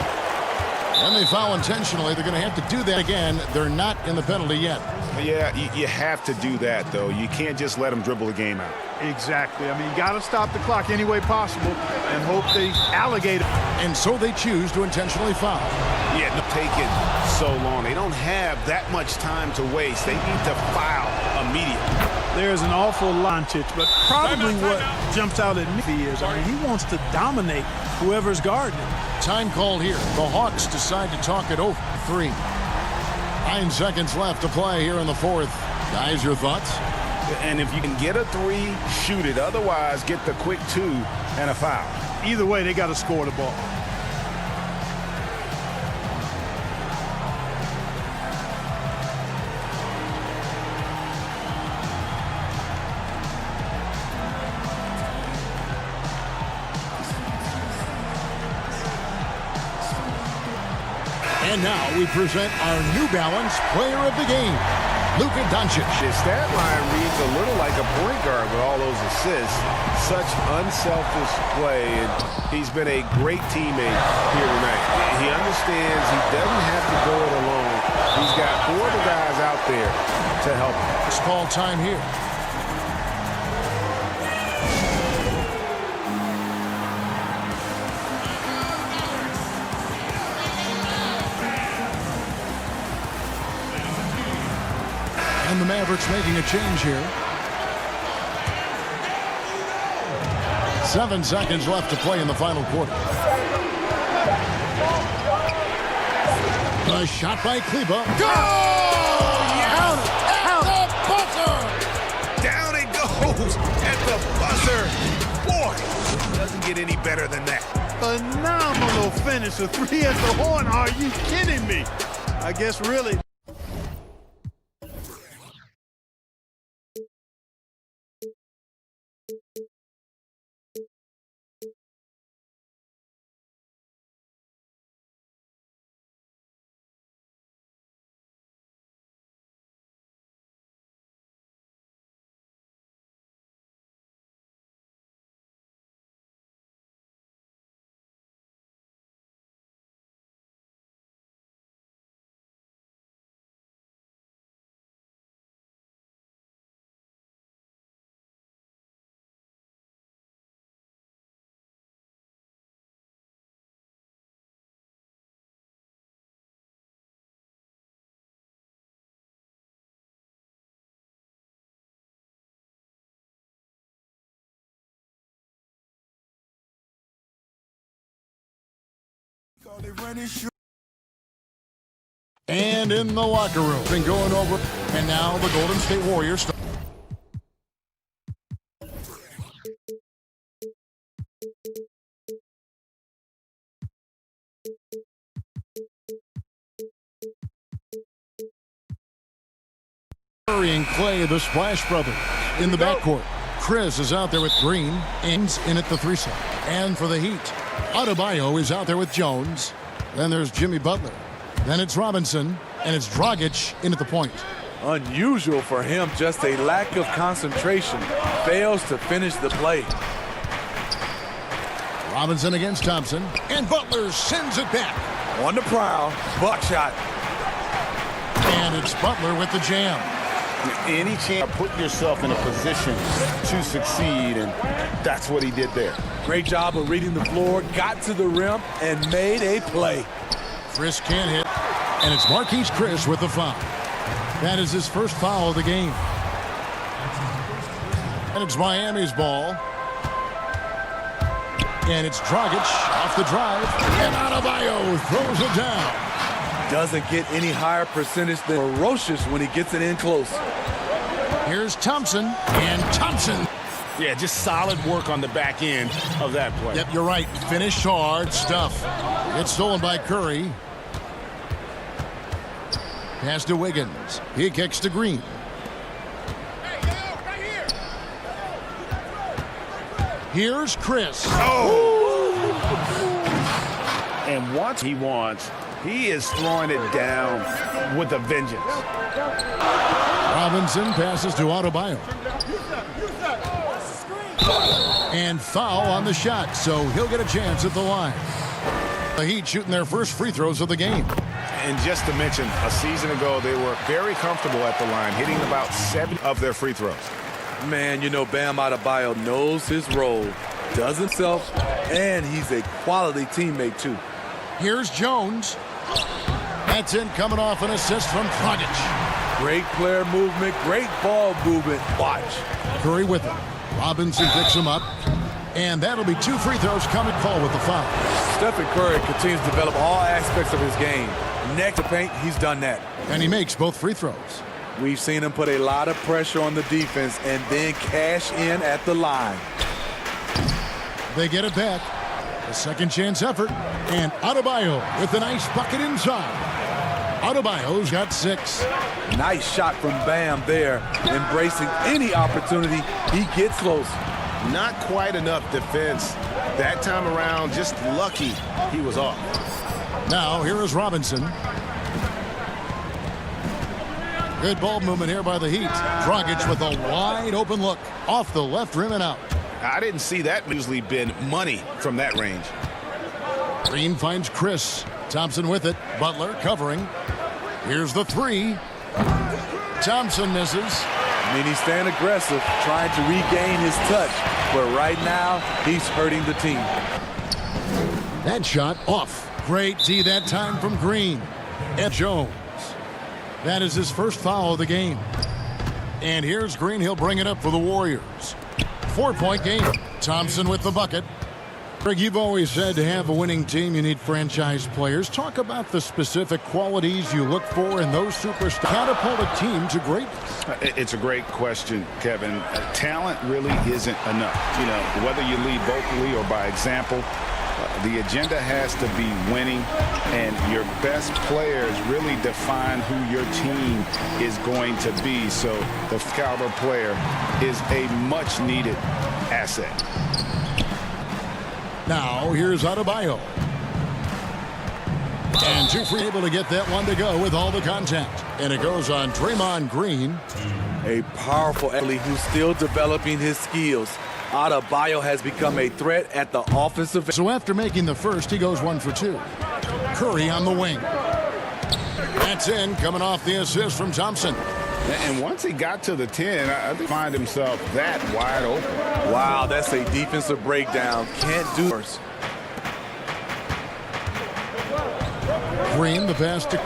When they foul intentionally, they're going to have to do that again. They're not in the penalty yet. Yeah, you have to do that, though. You can't just let them dribble the game out. Exactly. I mean, you got to stop the clock any way possible and hope they allocate it. And so they choose to intentionally foul. Yeah, take it so long. They don't have that much time to waste. They need to foul immediately. There's an awful Doncic, but probably what jumps out at me is, I mean, he wants to dominate whoever's guarding him. Time called here. The Hawks decide to talk it over. 3. 9 seconds left to play here in the fourth. Guys, your thoughts? And if you can get a 3, shoot it. Otherwise, get the quick 2 and a foul. Either way, they got to score the ball. And now we present our New Balance Player of the Game, Luka Doncic. His stat line reads a little like a point guard with all those assists. Such unselfish play, and he's been a great teammate here tonight. He understands he doesn't have to go it alone. He's got 4 other guys out there to help him. It's call time here. And the Mavericks making a change here. 7 seconds left to play in the final quarter. The shot by Kleba. Go! Down at the buzzer! Down it goes at the buzzer. Boy, doesn't get any better than that. Phenomenal finish. A 3 at the horn. Are you kidding me? I guess really. And in the locker room, been going over, and now the Golden State Warriors. Curry and Clay, the Splash Brothers, in the backcourt. Chris is out there with Green, Ings in at the 3 set. And for the Heat, Adebayo is out there with Jones. Then there's Jimmy Butler. Then it's Robinson, and it's Dragic in at the point. Unusual for him, just a lack of concentration. Fails to finish the play. Robinson against Thompson, and Butler sends it back. On the prowl, buckshot. And it's Butler with the jam. Any chance, put yourself in a position to succeed, and that's what he did there. Great job of reading the floor, got to the rim, and made a play. Chris can't hit, and it's Marquise Chris with the foul. That is his first foul of the game. And it's Miami's ball. And it's Dragic off the drive, and Adebayo throws it down. Doesn't get any higher percentage than ferocious when he gets it in close. Here's Thompson, and Thompson. Yeah, just solid work on the back end of that play. Yep, you're right. Finished hard stuff. It's stolen by Curry. Pass to Wiggins. He kicks to Green. Here's Chris. Oh! And once he wants, he is throwing it down with a vengeance. Robinson passes to Adebayo. And foul on the shot, so he'll get a chance at the line. The Heat shooting their first free throws of the game. And just to mention, a season ago, they were very comfortable at the line, hitting about 7 of their free throws. Man, you know, Bam Adebayo knows his role, does himself, and he's a quality teammate, too. Here's Jones. That's in, coming off an assist from Dragic. Great player movement, great ball movement. Watch. Curry with it. Robinson picks him up. And that'll be 2 free throws coming. Call with the foul. Stephen Curry continues to develop all aspects of his game. Next to paint, he's done that. And he makes both free throws. We've seen him put a lot of pressure on the defense and then cash in at the line. They get it back. A second chance effort. And Adebayo with a nice bucket inside. Adebayo's got 6. Nice shot from Bam there. Embracing any opportunity, he gets close. Not quite enough defense. That time around, just lucky he was off. Now, here is Robinson. Good ball movement here by the Heat. Dragic with a wide open look. Off the left rim and out. I didn't see that. Usually been money from that range. Green finds Chris. Thompson with it. Butler covering. Here's the 3. Thompson misses. I mean, he's staying aggressive, trying to regain his touch. But right now, he's hurting the team. That shot off. Great D that time from Green. And Jones. That is his first foul of the game. And here's Green. He'll bring it up for the Warriors. 4-point game. Thompson with the bucket. Greg, you've always said to have a winning team, you need franchise players. Talk about the specific qualities you look for in those superstars. Catapult a team to greatness. It's a great question, Kevin. Talent really isn't enough. You know, whether you lead vocally or by example, the agenda has to be winning, and your best players really define who your team is going to be. So the caliber player is a much-needed asset. Now, here's Adebayo. And 2 free, able to get that one to go with all the contact. And it goes on Draymond Green. A powerful athlete who's still developing his skills. Adebayo has become a threat at the offensive. So after making the first, he goes 1 for 2. Curry on the wing. That's in, coming off the assist from Thompson. And once he got to the 10, I think find himself that wide open. Wow, that's a defensive breakdown. Can't do it. Green, the pass to...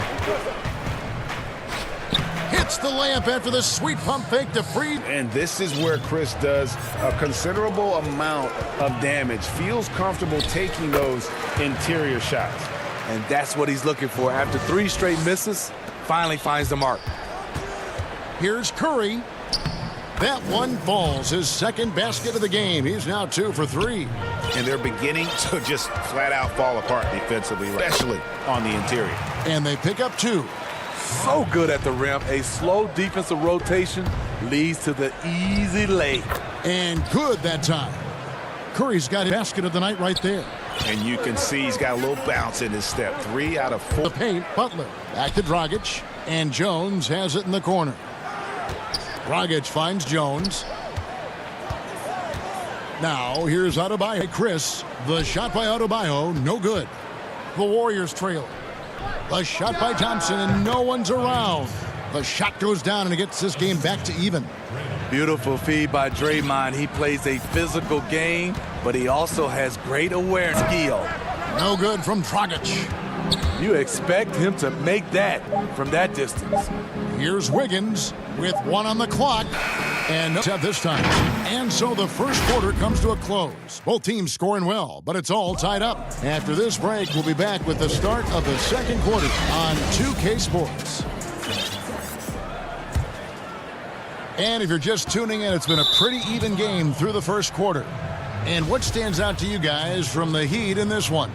Hits the layup after the sweet pump fake to Freed. And this is where Chris does a considerable amount of damage. Feels comfortable taking those interior shots. And that's what he's looking for. After 3 straight misses, finally finds the mark. Here's Curry. That one falls. His second basket of the game. He's now 2 for 3. And they're beginning to just flat out fall apart defensively, especially on the interior. And they pick up 2. So good at the rim. A slow defensive rotation leads to the easy lay. And good that time. Curry's got a basket of the night right there. And you can see he's got a little bounce in his step. 3 out of 4. The paint, Butler. Back to Dragic. And Jones has it in the corner. Dragic finds Jones. Now here's Adebayo. Chris. The shot by Adebayo, no good. The Warriors trail. The shot by Thompson, and no one's around. The shot goes down, and it gets this game back to even. Beautiful feed by Draymond. He plays a physical game, but he also has great awareness skill. No good from Dragic. You expect him to make that from that distance. Here's Wiggins with 1 on the clock. And no at this time. And so the first quarter comes to a close. Both teams scoring well, but it's all tied up. After this break, we'll be back with the start of the second quarter on 2K Sports. And if you're just tuning in, it's been a pretty even game through the first quarter. And what stands out to you guys from the Heat in this one?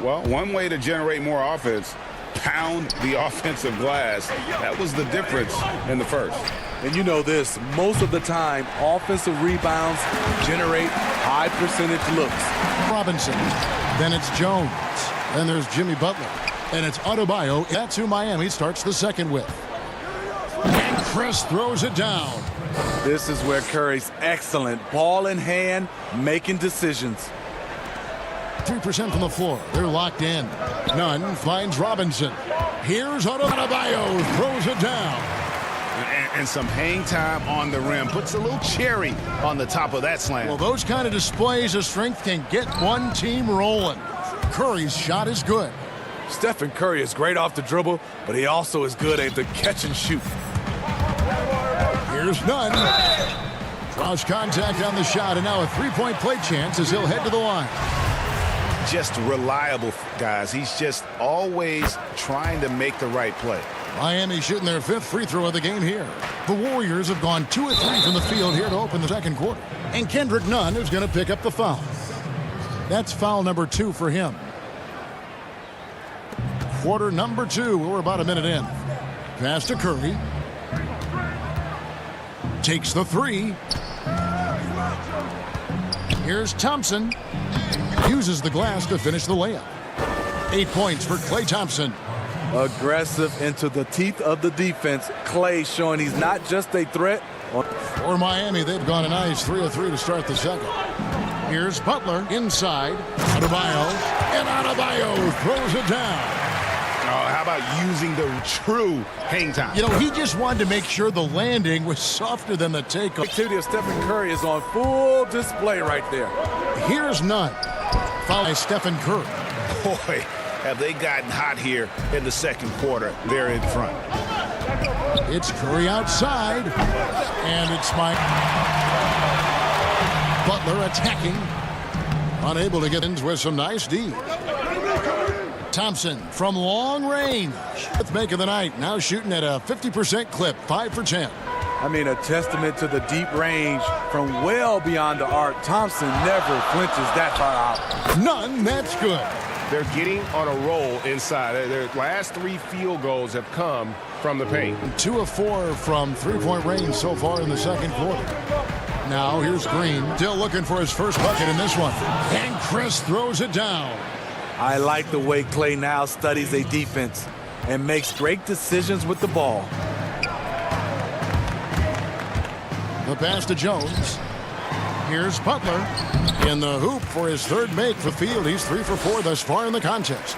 Well, one way to generate more offense, pound the offensive glass. That was the difference in the first. And you know this, most of the time, offensive rebounds generate high percentage looks. Robinson, then it's Jones, then there's Jimmy Butler, and it's Adebayo. That's who Miami starts the second with. And Chris throws it down. This is where Curry's excellent, ball in hand, making decisions. 3% from the floor. They're locked in. Nunn finds Robinson. Here's Adebayo, throws it down. And some hang time on the rim. Puts a little cherry on the top of that slam. Well, those kind of displays of strength can get one team rolling. Curry's shot is good. Stephen Curry is great off the dribble, but he also is good at the catch and shoot. Here's Nunn. Draws contact on the shot, and now a three-point play chance as he'll head to the line. Just reliable, guys. He's just always trying to make the right play. Miami shooting their 5th free throw of the game here. The Warriors have gone 2 of 3 from the field here to open the second quarter. And Kendrick Nunn is going to pick up the foul. That's foul number 2 for him. Quarter number 2. We're about a minute in. Pass to Curry. Takes the 3. Here's Thompson. Uses the glass to finish the layup. 8 points for Klay Thompson. Aggressive into the teeth of the defense. Klay showing he's not just a threat. For Miami, they've gone a nice 3 of 3 to start the second. Here's Butler inside. Adebayo. And Adebayo throws it down. Oh, how about using the true hang time? You know, he just wanted to make sure the landing was softer than the takeoff. The activity of Stephen Curry is on full display right there. Here's Nunn. Foul by Stephen Curry. Boy, have they gotten hot here in the second quarter. They're in front. It's Curry outside. And it's Mike. Butler attacking. Unable to get in with some nice D. Thompson from long range. 5th make of the night. Now shooting at a 50% clip. 5 for 10. I mean, a testament to the deep range from well beyond the arc. Thompson never flinches that far out. None, that's good. They're getting on a roll inside. Their last 3 field goals have come from the paint. 2 of 4 from three-point range so far in the second quarter. Now here's Green, still looking for his first bucket in this one. And Chris throws it down. I like the way Klay now studies a defense and makes great decisions with the ball. The pass to Jones. Here's Butler in the hoop for his 3rd make for the field. He's 3 for 4 thus far in the contest.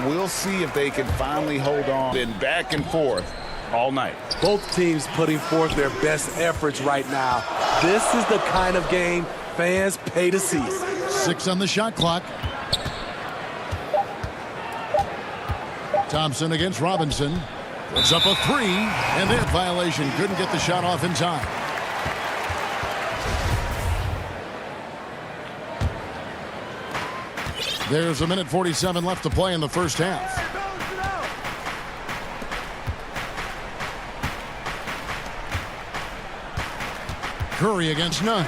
We'll see if they can finally hold on. Been back and forth all night. Both teams putting forth their best efforts right now. This is the kind of game fans pay to see. 6 on the shot clock. Thompson against Robinson. Puts up a 3, and their violation couldn't get the shot off in time. There's a minute 47 left to play in the first half. Curry against Nunn.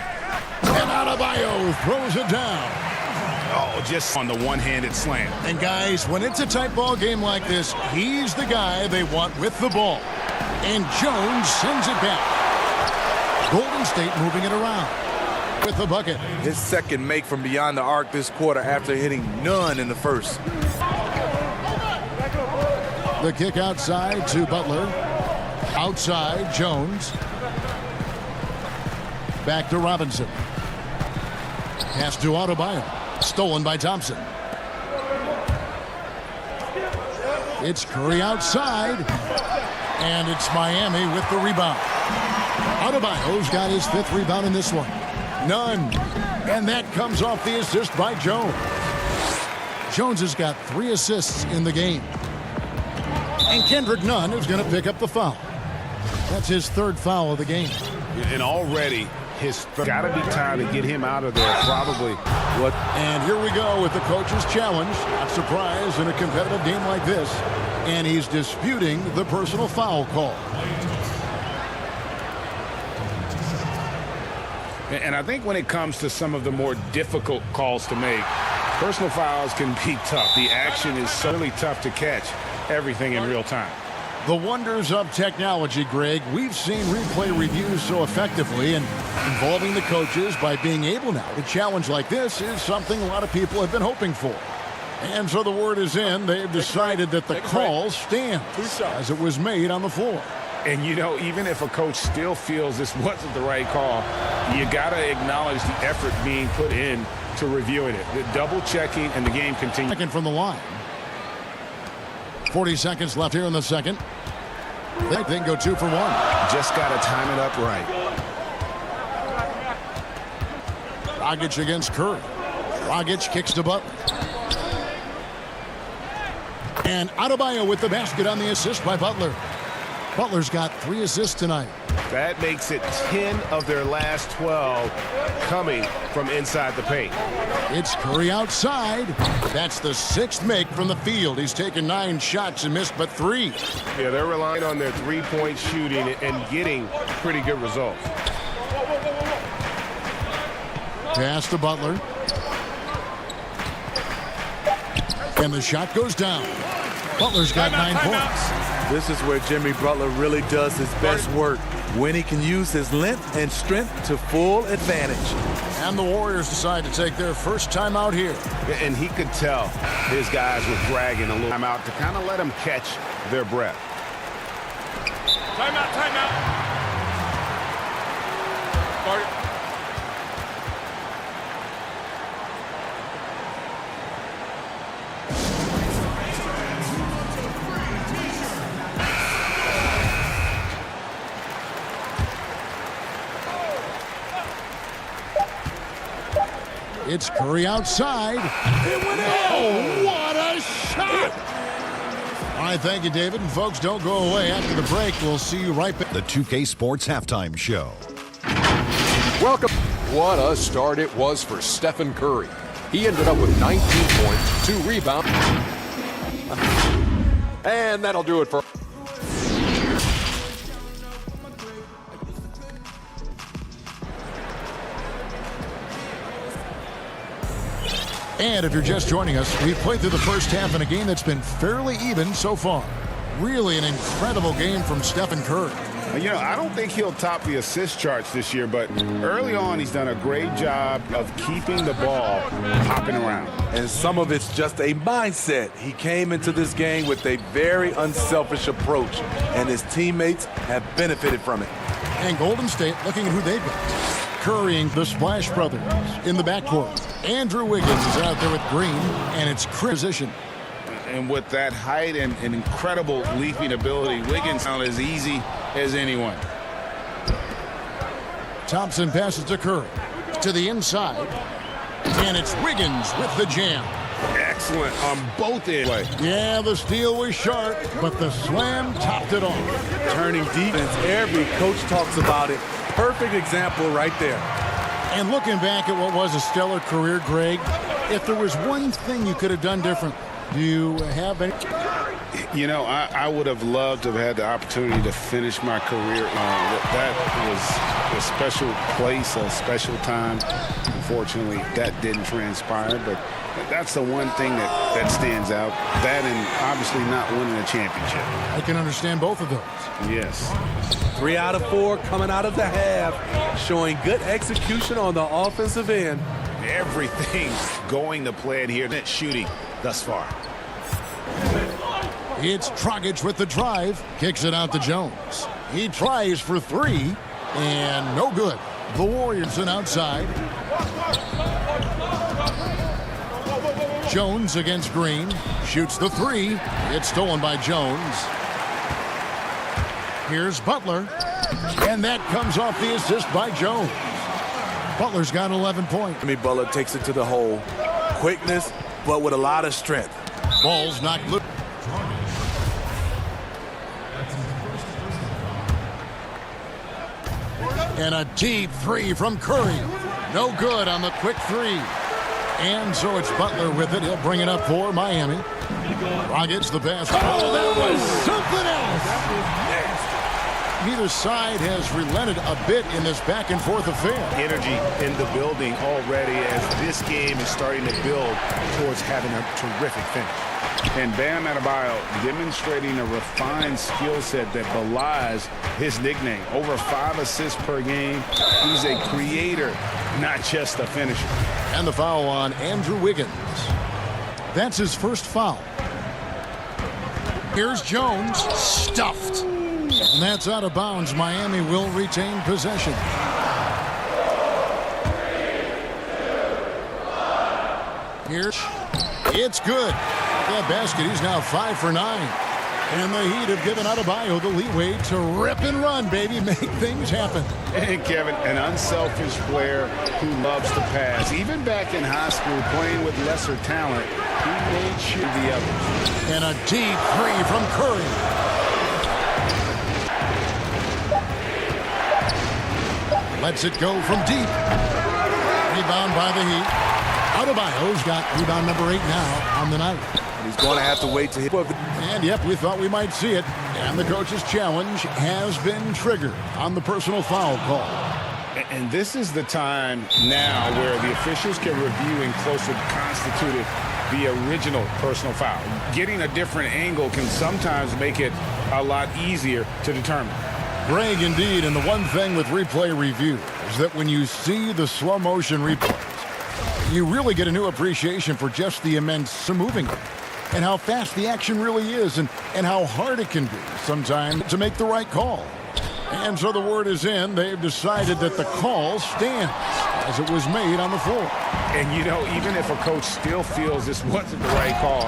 And Adebayo throws it down. Oh, just on the one-handed slam. And guys, when it's a tight ball game like this, he's the guy they want with the ball. And Jones sends it back. Golden State moving it around with the bucket. His 2nd make from beyond the arc this quarter after hitting none in the first. The kick outside to Butler. Outside, Jones. Back to Robinson. Pass to Adebayo. Stolen by Thompson. It's Curry outside. And it's Miami with the rebound. Adebayo's got his 5th rebound in this one. None. And that comes off the assist by Jones. Jones has got 3 assists in the game. And Kendrick Nunn is going to pick up the foul. That's his 3rd foul of the game. And already, it's got to be time to get him out of there, probably. And here we go with the coach's challenge. Not surprised in a competitive game like this. And he's disputing the personal foul call. And I think when it comes to some of the more difficult calls to make, personal fouls can be tough. The action is certainly tough to catch everything in real time. The wonders of technology, Greg. We've seen replay reviews so effectively, and involving the coaches by being able now to challenge like this is something a lot of people have been hoping for. And so the word is in. They've decided that the call stands as it was made on the floor. And, you know, even if a coach still feels this wasn't the right call, you got to acknowledge the effort being put in to reviewing it. The double-checking, and the game continues. Second from the line. 40 seconds left here in the second. They can go 2 for 1. Just got to time it up right. Dragic against Curry. Dragic kicks to Butler. And Adebayo with the basket on the assist by Butler. Butler's got 3 assists tonight. That makes it 10 of their last 12 coming from inside the paint. It's Curry outside. That's the 6th make from the field. He's taken 9 shots and missed but 3. Yeah, they're relying on their 3-point shooting and getting pretty good results. Pass to Butler. And the shot goes down. Butler's got 9 points. This is where Jimmy Butler really does his best work, when he can use his length and strength to full advantage. And the Warriors decide to take their first time out here. And he could tell his guys were dragging a little time out to kind of let them catch their breath. Timeout, timeout. Start it. It's Curry outside. Oh, what a shot! All right, thank you, David. And folks, don't go away. After the break, we'll see you right back. The 2K Sports Halftime Show. Welcome. What a start it was for Stephen Curry. He ended up with 19 points, 2 rebounds. And that'll do it for... And if you're just joining us, we've played through the first half in a game that's been fairly even so far. Really an incredible game from Stephen Curry. You know, I don't think he'll top the assist charts this year, but early on he's done a great job of keeping the ball hopping around. And some of it's just a mindset. He came into this game with a very unselfish approach, and his teammates have benefited from it. And Golden State looking at who they've got. Currying the Splash Brothers in the backcourt. Andrew Wiggins is out there with Green, and it's Chris position. And with that height and incredible leaping ability, Wiggins sounds as easy as anyone. Thompson passes to Curry. To the inside. And it's Wiggins with the jam. Excellent on both ends. Yeah, the steal was sharp, but the slam topped it off. Turning defense, every coach talks about it. Perfect example right there. And looking back at what was a stellar career, Greg, if there was one thing you could have done different, do you have any? You know, I would have loved to have had the opportunity to finish my career. That was a special place, a special time. Unfortunately, that didn't transpire, but that's the one thing that stands out. That and obviously not winning a championship. I can understand both of those. Yes. 3 out of 4 coming out of the half, showing good execution on the offensive end. Everything going to plan here. Net shooting thus far. It's Dragic with the drive. Kicks it out to Jones. He tries for 3, and no good. The Warriors and outside. Jones against Green. Shoots the three. It's stolen by Jones. Here's Butler. And that comes off the assist by Jones. Butler's got 11 points. Butler takes it to the hole. Quickness, but with a lot of strength. Ball's knocked loose. And a deep three from Curry. No good on the quick three. And so it's Butler with it. He'll bring it up for Miami. Rockets the pass. Oh, that was something else. Neither side has relented a bit in this back-and-forth affair. Energy in the building already as this game is starting to build towards having a terrific finish. And Bam Adebayo demonstrating a refined skill set that belies his nickname. Over 5 assists per game. He's a creator, not just a finisher. And the foul on Andrew Wiggins. That's his first foul. Here's Jones, stuffed. And that's out of bounds. Miami will retain possession. Here, it's good. That basket, he's now 5 for 9. And the Heat have given Adebayo the leeway to rip and run, baby. Make things happen. And Kevin, an unselfish player who loves to pass. Even back in high school, playing with lesser talent, he made sure the others. And a deep three from Curry. Lets it go from deep. Rebound by the Heat. Adebayo's got rebound number 8 now on the night. He's going to have to wait to hit. And yep, we thought we might see it. And the coach's challenge has been triggered on the personal foul call. And this is the time now where the officials can review and closely constitute the original personal foul. Getting a different angle can sometimes make it a lot easier to determine. Greg, indeed, and the one thing with replay review is that when you see the slow motion replays, you really get a new appreciation for just the immense moving and how fast the action really is and how hard it can be sometimes to make the right call. And so the word is in. They've decided that the call stands as it was made on the floor. And, you know, even if a coach still feels this wasn't the right call,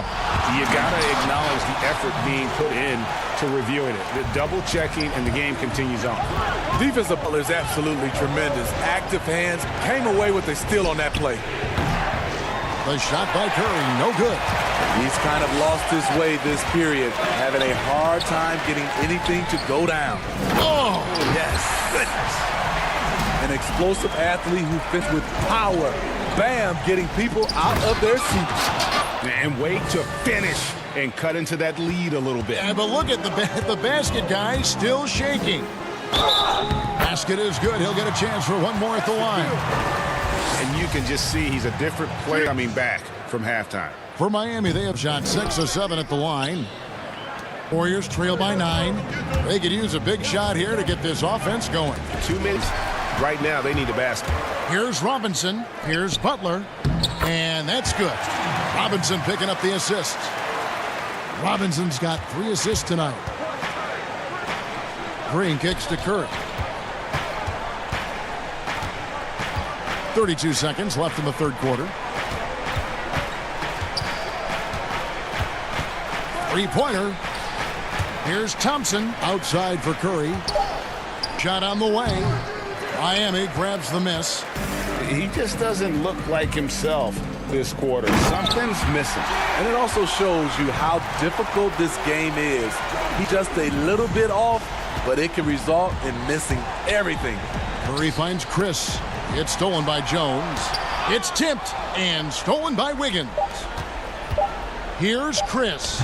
you got to acknowledge the effort being put in to reviewing it. The double-checking, and the game continues on. Defensive Butler is absolutely tremendous. Active hands, came away with a steal on that play. The shot by Curry, no good. He's kind of lost his way this period, having a hard time getting anything to go down. Oh, yes. Goodness. An explosive athlete who fits with power. Bam, getting people out of their seats. And wait to finish and cut into that lead a little bit. Yeah, but look at the basket guy still shaking. Basket is good. He'll get a chance for one more at the line. And you can just see he's a different player coming back from halftime. For Miami, they have shot 6 of 7 at the line. Warriors trail by 9. They could use a big shot here to get this offense going. 2 minutes. Right now, they need a basket. Here's Robinson. Here's Butler. And that's good. Robinson picking up the assist. Robinson's got 3 assists tonight. Green kicks to Curry. 32 seconds left in the third quarter. 3-pointer. Here's Thompson outside for Curry. Shot on the way. Miami grabs the miss. He just doesn't look like himself this quarter. Something's missing. And it also shows you how difficult this game is. He's just a little bit off, but it can result in missing everything. Curry finds Chris. It's stolen by Jones. It's tipped and stolen by Wiggins. Here's Chris.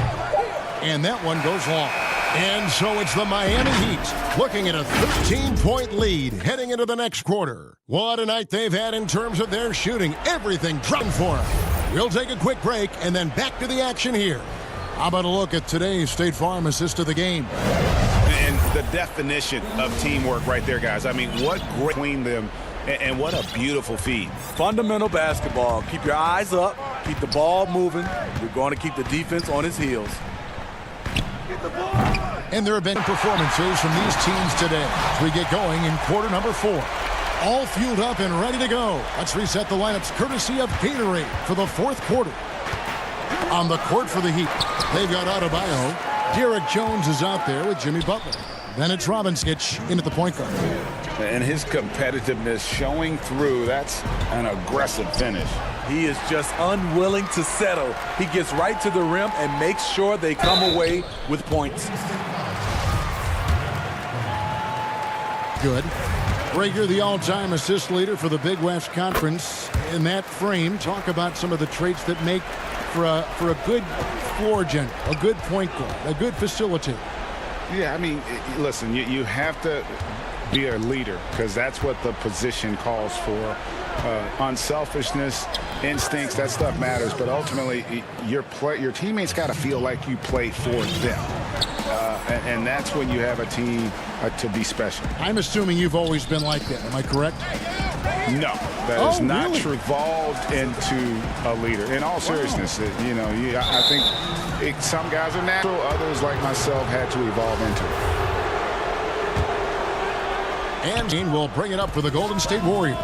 And that one goes long. And so it's the Miami Heat looking at a 13-point lead heading into the next quarter. What a night they've had in terms of their shooting. Everything dropping for them. We'll take a quick break and then back to the action here. How about a look at today's State Farm assist of the game? And the definition of teamwork right there, guys. I mean, what great between them. And what a beautiful feed. Fundamental basketball. Keep your eyes up. Keep the ball moving. You're going to keep the defense on its heels. And there have been performances from these teams today as we get going in quarter number 4. all fueled up and ready to go. Let's reset the lineups courtesy of Gatorade for the fourth quarter. On the court for the Heat, they've got Adebayo. Derek Jones is out there with Jimmy Butler. Then it's Robinson in at the point guard. And his competitiveness showing through. That's an aggressive finish. He is just unwilling to settle. He gets right to the rim and makes sure they come away with points. Good. Rager, the all-time assist leader for the Big West Conference. In that frame, talk about some of the traits that make for a good floor general, a good point guard, a good facilitator. Yeah, I mean, listen, you have to be a leader because that's what the position calls for. Unselfishness, instincts, that stuff matters, but ultimately your teammates got to feel like you play for them. And that's when you have a team to be special. I'm assuming you've always been like that. Am I correct? No, that is not really? evolved into a leader. In all seriousness, I think some guys are natural. Others, like myself, had to evolve into it. And Dean will bring it up for the Golden State Warriors.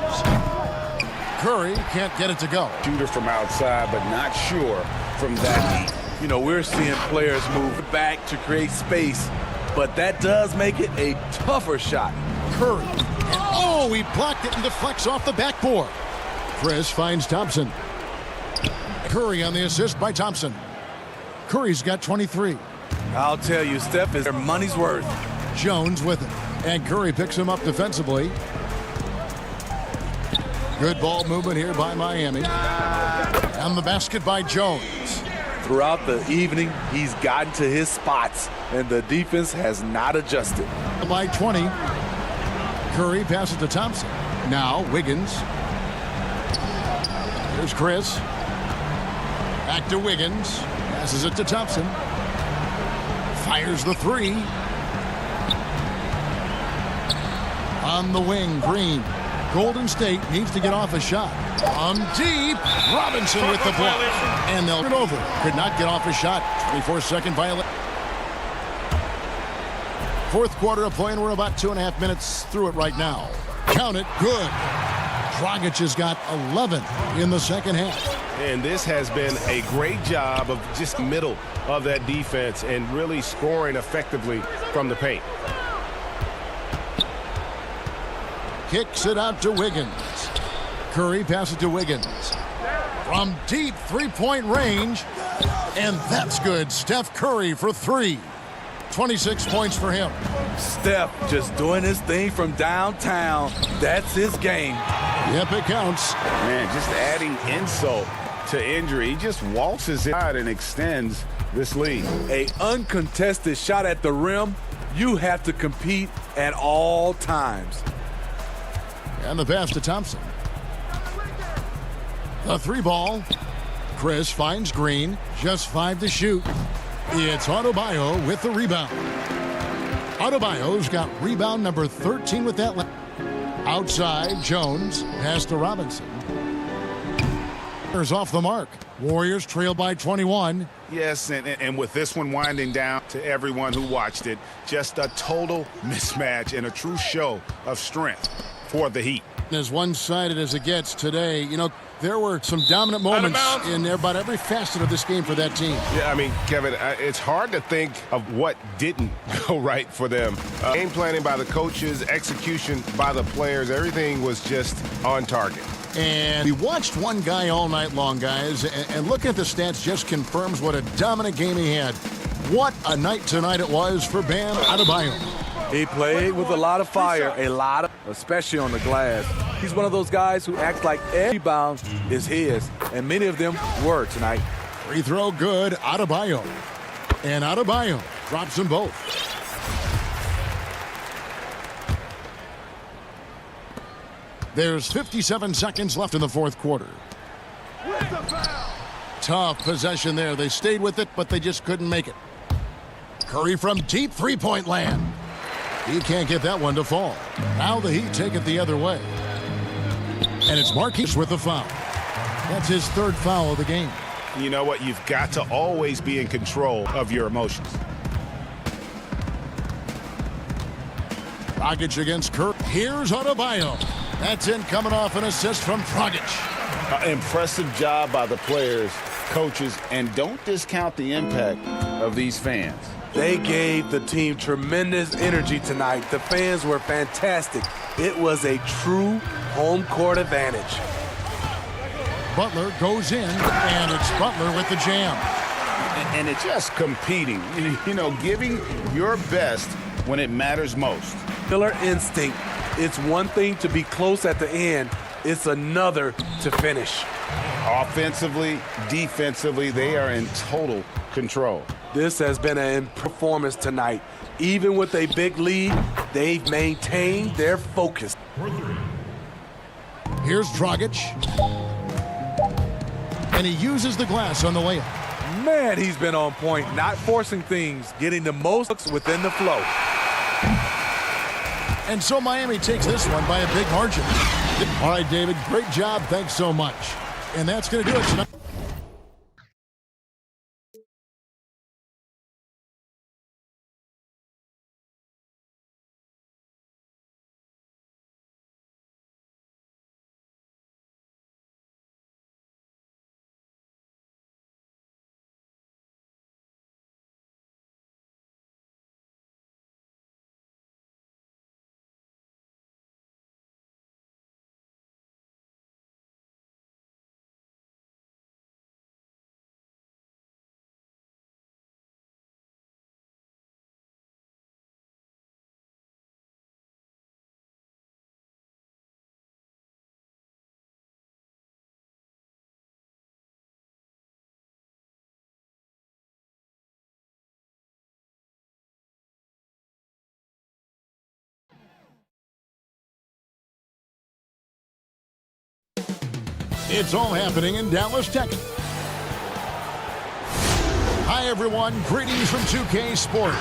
Curry can't get it to go. Shooter from outside, but not sure from that deep. You know, we're seeing players move back to create space, but that does make it a tougher shot. Curry. And he blocked it and deflects off the backboard. Chris finds Thompson. Curry on the assist by Thompson. Curry's got 23. I'll tell you, Steph is their money's worth. Jones with it. And Curry picks him up defensively. Good ball movement here by Miami. And the basket by Jones. Throughout the evening, he's gotten to his spots, and the defense has not adjusted. By 20. Curry passes to Thompson. Now Wiggins. Here's Chris. Back to Wiggins. Passes it to Thompson. Fires the three. On the wing, Green. Golden State needs to get off a shot. On deep, Robinson with the block. And they'll turn it over. Could not get off a shot. 24-second violation. Fourth quarter of play, and we're about 2.5 minutes through it right now. Count it, good. Dragic has got 11 in the second half. And this has been a great job of just middle of that defense and really scoring effectively from the paint. Kicks it out to Wiggins. Curry passes to Wiggins. From deep three-point range. And that's good. Steph Curry for three. 26 points for him. Steph just doing his thing from downtown. That's his game. Yep, it counts. Man, just adding insult to injury. He just waltzes it out and extends this lead. A uncontested shot at the rim, you have to compete at all times. And the pass to Thompson. The three ball. Chris finds Green. Just 5 to shoot. It's Adebayo with the rebound. Adebayo's got rebound number 13 with that. Outside, Jones. Pass to Robinson. Off the mark. Warriors trail by 21. Yes, and with this one winding down to everyone who watched it, just a total mismatch and a true show of strength for the Heat. As one-sided as it gets today, you know, there were some dominant moments in about every facet of this game for that team. Yeah, I mean, Kevin, it's hard to think of what didn't go right for them. Game planning by the coaches, execution by the players, everything was just on target. And we watched one guy all night long, guys, and looking at the stats just confirms what a dominant game he had. What a night tonight it was for Bam Adebayo. He played with a lot of fire, especially on the glass. He's one of those guys who acts like every rebound is his, and many of them were tonight. Free throw good, Adebayo. And Adebayo drops them both. There's 57 seconds left in the fourth quarter. Tough possession there. They stayed with it, but they just couldn't make it. Curry from deep three-point land. He can't get that one to fall. Now the Heat take it the other way. And it's Marquise with the foul. That's his third foul of the game. You know what? You've got to always be in control of your emotions. Dragic against Curry. Here's Adebayo. That's in, coming off an assist from Dragic. Impressive job by the players, coaches, and don't discount the impact of these fans. They gave the team tremendous energy tonight. The fans were fantastic. It was a true home court advantage. Butler goes in, and it's Butler with the jam. And it's just competing, you know, giving your best when it matters most. Killer instinct. It's one thing to be close at the end. It's another to finish. Offensively, defensively, they are in total control. This has been a performance tonight. Even with a big lead, they've maintained their focus. Here's Dragic. And he uses the glass on the layup. Man, he's been on point, not forcing things, getting the most looks within the flow. And so Miami takes this one by a big margin. All right, David, great job. Thanks so much. And that's going to do it tonight. It's all happening in Dallas, Texas. Hi, everyone. Greetings from 2K Sports.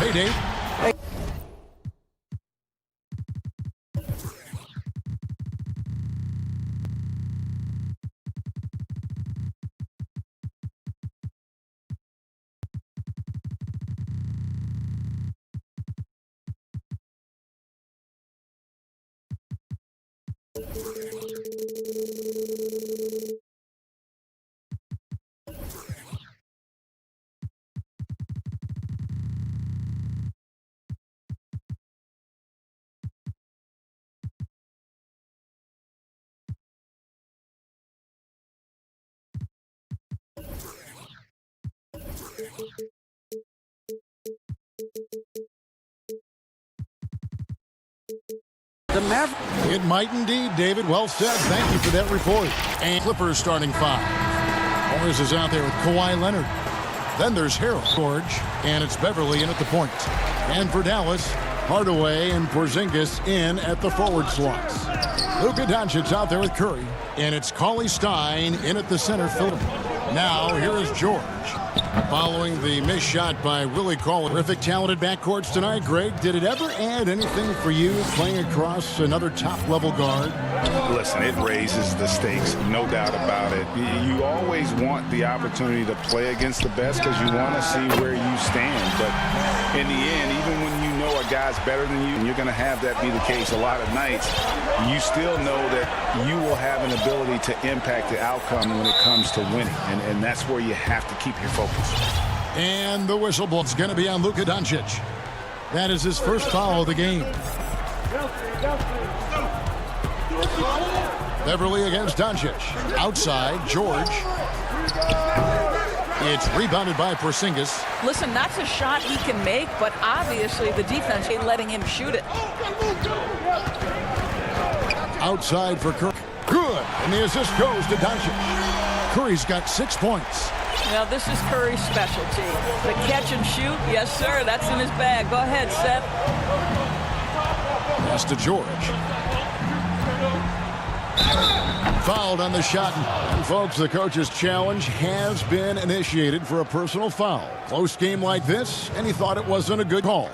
Hey, Dave. Hey. It might indeed, David. Well said. Thank you for that report. And Clippers starting five. Morris is out there with Kawhi Leonard. Then there's Harold George, and it's Beverly in at the point. And for Dallas, Hardaway and Porzingis in at the forward slots. Luka Doncic out there with Curry, and it's Cauley Stein in at the center field. Now here is George. Following the missed shot by Willie Cole. Terrific talented backcourts tonight, Greg. Did it ever add anything for you playing across another top-level guard? Listen, it raises the stakes, no doubt about it. You always want the opportunity to play against the best because you want to see where you stand. But in the end, even when you know a guy's better than you, and you're going to have that be the case a lot of nights, you still know that you will have an ability to impact the outcome when it comes to winning. And that's where you have to keep your focus. And the whistle blow is going to be on Luka Doncic. That is his first foul of the game. Beverly against Doncic. Outside, George. It's rebounded by Porzingis. Listen, that's a shot he can make, but obviously the defense ain't letting him shoot it. Outside for Curry. Good. And the assist goes to Doncic. Curry's got 6 points. Now, this is Curry's specialty. The catch and shoot, yes, sir, that's in his bag. Go ahead, Seth. Pass to George. Fouled on the shot. And, folks, the coach's challenge has been initiated for a personal foul. Close game like this, and he thought it wasn't a good call.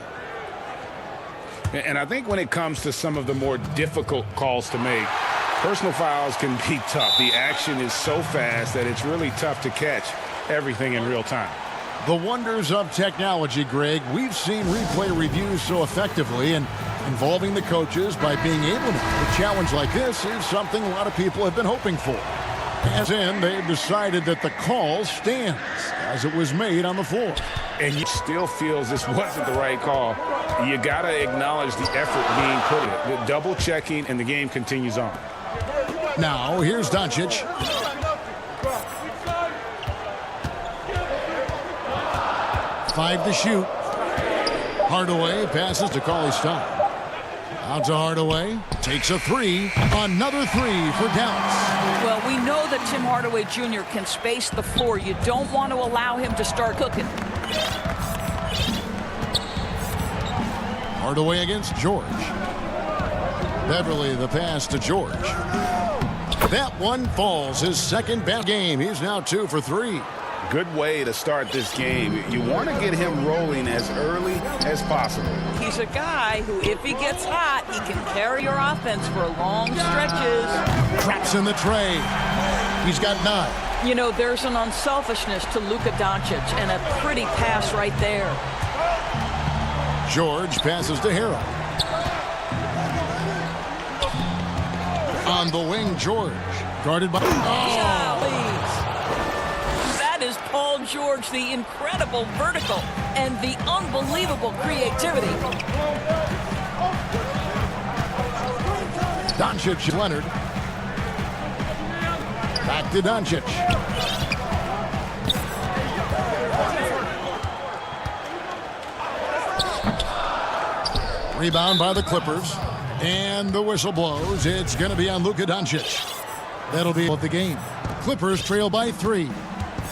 And I think when it comes to some of the more difficult calls to make, personal fouls can be tough. The action is so fast that it's really tough to catch everything in real time. The wonders of technology, Greg. We've seen replay reviews so effectively, and involving the coaches by being able to. A challenge like this is something a lot of people have been hoping for. As in, they've decided that the call stands as it was made on the floor. And you still feels this wasn't the right call. You got to acknowledge the effort being put in. The double checking, and the game continues on. Now, here's Doncic. Five to shoot. Hardaway passes to Cauley-Stein. Out to Hardaway. Takes a three. Another three for Dallas. Well, we know that Tim Hardaway Jr. can space the floor. You don't want to allow him to start cooking. Hardaway against George. Beverly the pass to George. That one falls. His second bad game. He's now 2 for 3. Good way to start this game. You want to get him rolling as early as possible. He's a guy who, if he gets hot, he can carry your offense for long stretches. Traps in the tray. He's got 9. You know, there's an unselfishness to Luka Doncic, and a pretty pass right there. George passes to Harrell. On the wing, George. Guarded by... That is Paul George, the incredible vertical and the unbelievable creativity. Doncic, Leonard. Back to Doncic. Rebound by the Clippers. And the whistle blows. It's going to be on Luka Doncic. That'll be the game. Clippers trail by 3.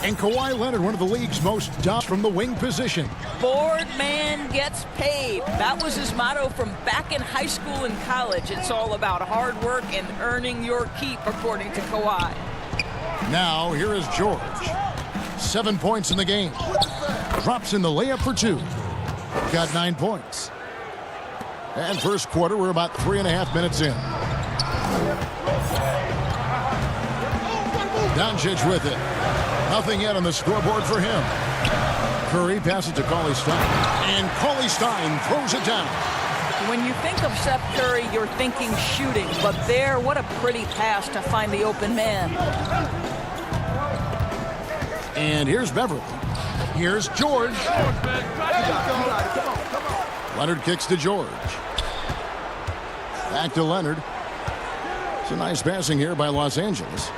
And Kawhi Leonard, one of the league's most dominant from the wing position. Board man gets paid. That was his motto from back in high school and college. It's all about hard work and earning your keep, according to Kawhi. Now, here is George. 7 points in the game. Drops in the layup for 2. Got 9 points. And first quarter, we're about 3.5 minutes in. Doncic with it. Nothing yet on the scoreboard for him. Curry passes to Cauley-Stein. And Cauley-Stein throws it down. When you think of Seth Curry, you're thinking shooting. But there, what a pretty pass to find the open man. And here's Beverly. Here's George. Leonard kicks to George. Back to Leonard. It's a nice passing here by Los Angeles.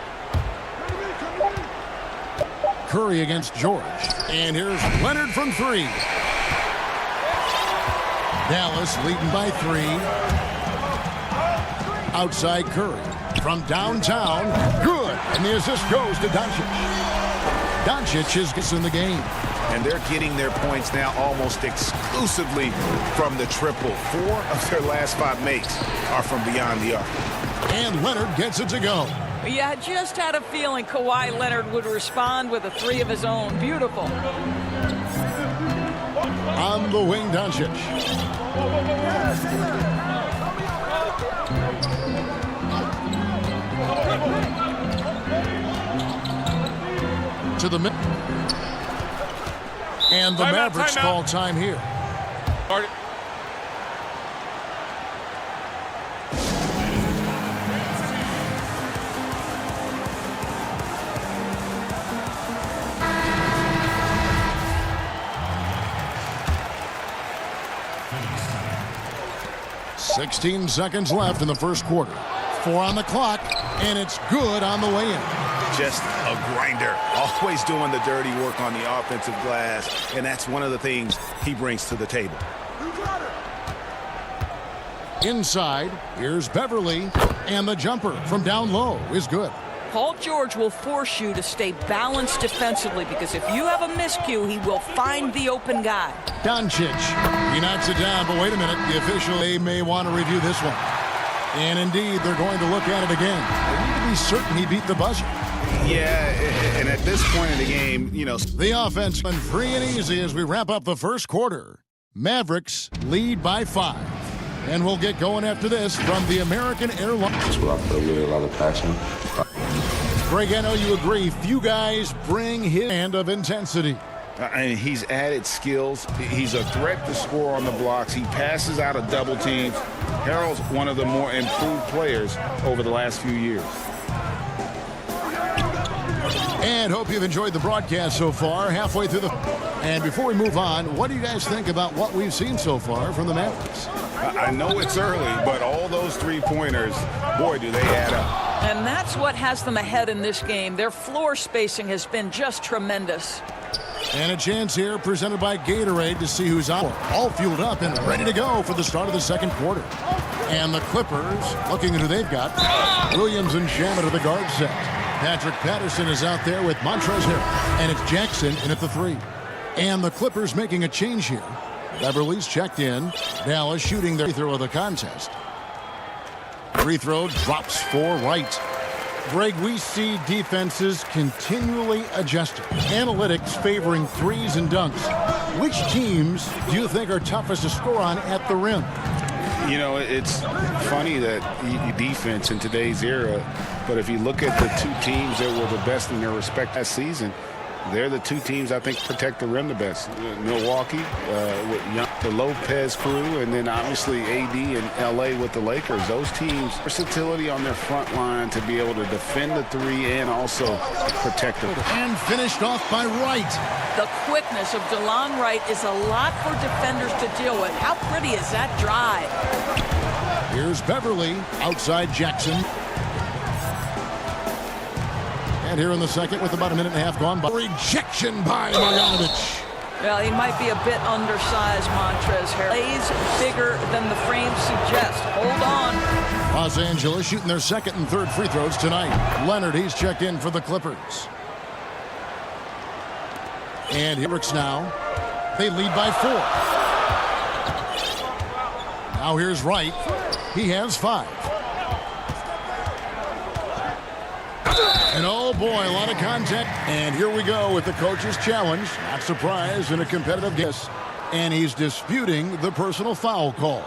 Curry against George. And here's Leonard from 3. Dallas leading by 3. Outside Curry. From downtown. Good. And the assist goes to Doncic. Doncic is in the game. And they're getting their points now almost exclusively from the triple. 4 of their last 5 makes are from beyond the arc. And Leonard gets it to go. Yeah, I just had a feeling Kawhi Leonard would respond with a three of his own. Beautiful. On the wing, Doncic. To the mid. And the Mavericks call time here. Start it. $16 seconds left in the first quarter. 4 on the clock, and it's good on the way in. Just a grinder, always doing the dirty work on the offensive glass, and that's one of the things he brings to the table. Inside, here's Beverly, and the jumper from down low is good. Paul George will force you to stay balanced defensively because if you have a miscue, he will find the open guy. Doncic, he knocks it down, but wait a minute, the official may want to review this one. And indeed, they're going to look at it again. They need to be certain he beat the buzzer. Yeah, and at this point in the game, you know. The offense went free and easy as we wrap up the first quarter. Mavericks lead by 5. And we'll get going after this from the American Airlines. That's what I feel, really a lot of passion. Greg, I know you agree. Few guys bring his hand of intensity. And he's added skills. He's a threat to score on the blocks. He passes out of double teams. Harold's one of the more improved players over the last few years. And hope you've enjoyed the broadcast so far, halfway through the... And before we move on, what do you guys think about what we've seen so far from the Mavericks? I know it's early, but all those three-pointers, boy, do they add up. And that's what has them ahead in this game. Their floor spacing has been just tremendous. And a chance here presented by Gatorade to see who's out. All fueled up and ready to go for the start of the second quarter. And the Clippers, looking at who they've got. Williams and Shamet are the guard set. Patrick Patterson is out there with Montrezl Harrell. And it's Jackson in at the 3. And the Clippers making a change here. Beverly's checked in. Dallas shooting their free throw of the contest. Free throw drops for Wright. Greg, we see defenses continually adjusting. Analytics favoring threes and dunks. Which teams do you think are toughest to score on at the rim? You know, it's funny that defense in today's era, but if you look at the two teams that were the best in their respective last season, they're the two teams I think protect the rim the best. Milwaukee with the Lopez crew, and then obviously AD and LA with the Lakers. Those teams, versatility on their front line to be able to defend the 3 and also protect it. And finished off by Wright. The quickness of DeLon Wright is a lot for defenders to deal with. How pretty is that drive? Here's Beverly outside Jackson. And here in the second with about a minute and a half gone by. Rejection by Marjanovic. Well, he might be a bit undersized, Montrezl Harrell. Plays bigger than the frame suggests. Hold on. Los Angeles shooting their second and third free throws tonight. Leonard, he's checked in for the Clippers. And Mavericks now. They lead by 4. Now here's Wright. He has 5. And oh boy, a lot of contact. And here we go with the coach's challenge. Not surprised in a competitive guess. And he's disputing the personal foul call.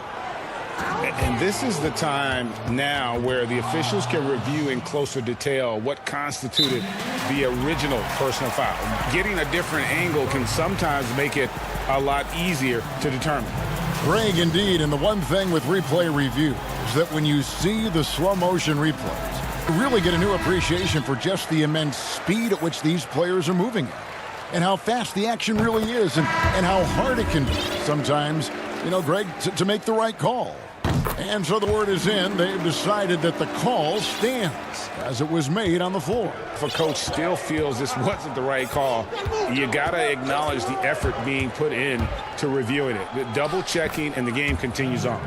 And this is the time now where the officials can review in closer detail what constituted the original personal foul. Getting a different angle can sometimes make it a lot easier to determine. Greg, indeed, and the one thing with replay review is that when you see the slow motion replays, you really get a new appreciation for just the immense speed at which these players are moving at, and how fast the action really is, and how hard it can be sometimes, you know, Greg, to make the right call. And so the word is in. They've decided that the call stands as it was made on the floor. If a coach still feels this wasn't the right call, you got to acknowledge the effort being put in to reviewing it. The double checking, and the game continues on.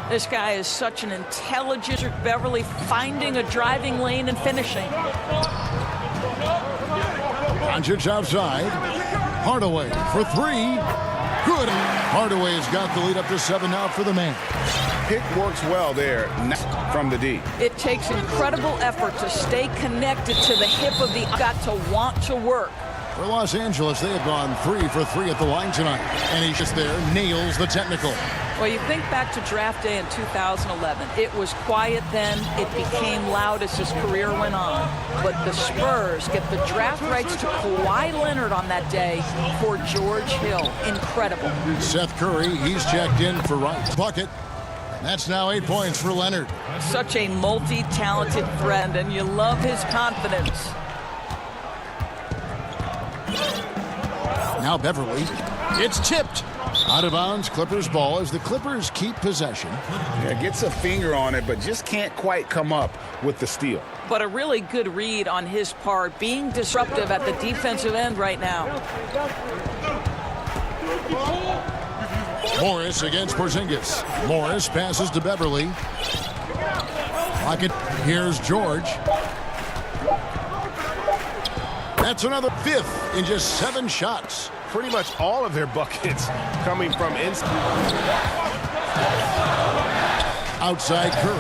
This guy is such an intelligent Beverly, finding a driving lane and finishing. Doncic outside. Hardaway for 3. Good. Hardaway's got the lead up to 7 now for the man. Pick works well there from the D. It takes incredible effort to stay connected to the hip of the got to want to work. For Los Angeles, they have gone 3 for 3 at the line tonight. And he just there nails the technical. Well, you think back to draft day in 2011. It was quiet then. It became loud as his career went on. But the Spurs get the draft rights to Kawhi Leonard on that day for George Hill. Incredible. Seth Curry, he's checked in for right. Bucket. That's now 8 points for Leonard. Such a multi-talented threat, and you love his confidence. Now Beverly. It's tipped. Out of bounds, Clippers ball as the Clippers keep possession. Yeah, gets a finger on it, but just can't quite come up with the steal. But a really good read on his part, being disruptive at the defensive end right now. Morris against Porzingis. Morris passes to Beverly. Pocket. Here's George. That's another 5th in just 7 shots. Pretty much all of their buckets coming from inside. Outside Curry.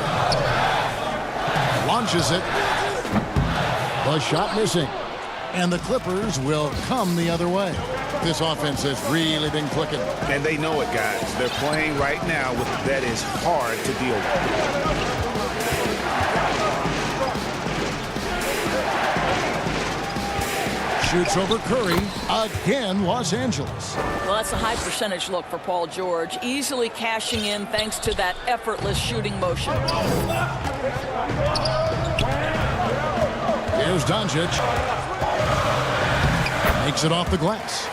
Launches it. The shot missing. And the Clippers will come the other way. This offense has really been clicking. And they know it, guys. They're playing right now with that is hard to deal with. Shoots over Curry. Again, Los Angeles. Well, that's a high percentage look for Paul George. Easily cashing in thanks to that effortless shooting motion. Here's Doncic. Makes it off the glass.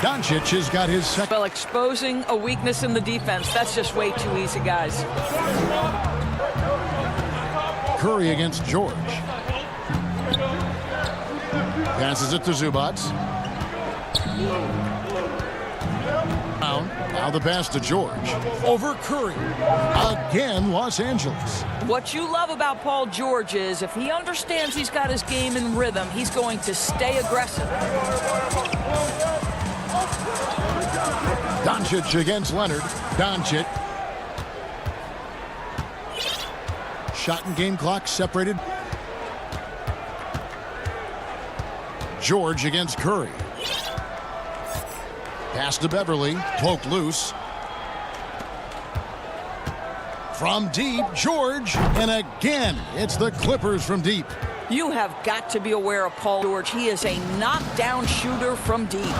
Doncic has got his second. Well, exposing a weakness in the defense. That's just way too easy, guys. Curry against George. Passes it to Zubac. Now the pass to George. Over Curry. Again, Los Angeles. What you love about Paul George is if he understands he's got his game in rhythm, he's going to stay aggressive. Doncic against Leonard. Doncic. Shot and game clock separated. George against Curry. Pass to Beverly. Poked loose. From deep, George. And again, it's the Clippers from deep. You have got to be aware of Paul George. He is a knockdown shooter from deep.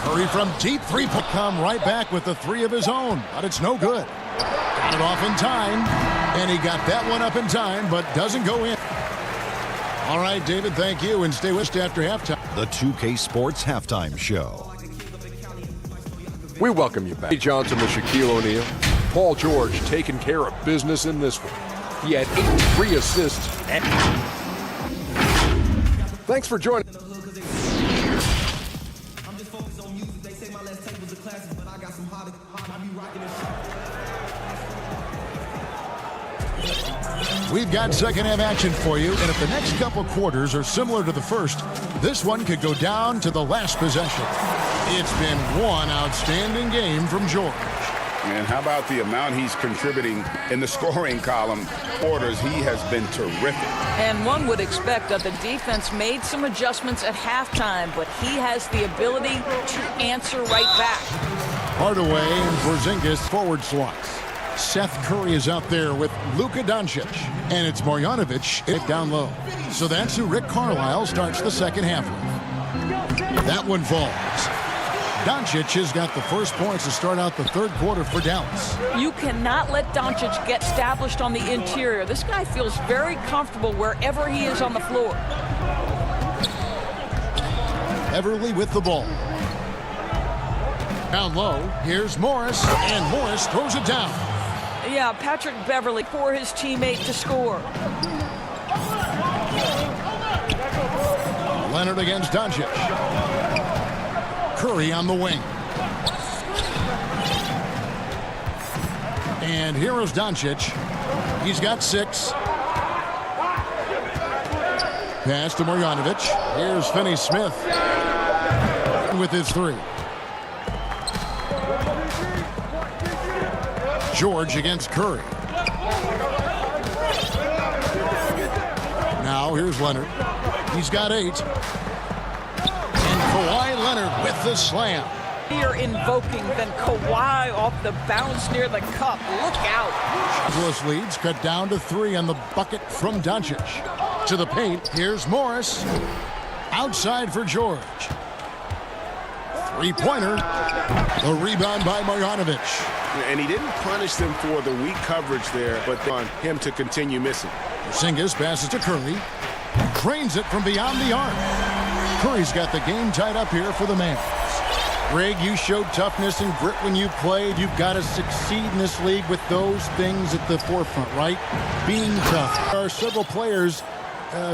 Curry from deep. 3-point. Come right back with the 3 of his own. But it's no good. Got it off in time. And he got that one up in time, but doesn't go in. All right, David, thank you, and stay with us after halftime. The 2K Sports Halftime Show. We welcome you back. Hey Johnson with Shaquille O'Neal. Paul George taking care of business in this one. He had 83 assists. Thanks for joining. We've got second half action for you, and if the next couple quarters are similar to the first, this one could go down to the last possession. It's been one outstanding game from George. And how about the amount he's contributing in the scoring column orders? He has been terrific. And one would expect that the defense made some adjustments at halftime, but he has the ability to answer right back. Hardaway and Porzingis forward slots. Seth Curry is out there with Luka Doncic, and it's Marjanovic down low. So that's who Rick Carlisle starts the second half with. That one falls. Doncic has got the first points to start out the third quarter for Dallas. You cannot let Doncic get established on the interior. This guy feels very comfortable wherever he is on the floor. Beverly with the ball. Down low, here's Morris, and Morris throws it down. Yeah, Patrick Beverly for his teammate to score. Leonard against Doncic. Curry on the wing. And here is Doncic. He's got 6. Pass to Marjanovic. Here's Finney-Smith with his 3. George against Curry. Now here's Leonard. He's got 8. And Kawhi Leonard with the slam. You're invoking than Kawhi off the bounce near the cup. Look out. Angeles leads cut down to 3 on the bucket from Doncic. To the paint, here's Morris. Outside for George. Three-pointer. The rebound by Marjanovic. And he didn't punish them for the weak coverage there, but on him to continue missing. Porzingis passes to Curry. Drains it from beyond the arc. Curry's got the game tied up here for the Mavs. Greg, you showed toughness and grit when you played. You've got to succeed in this league with those things at the forefront, right? Being tough. There are several players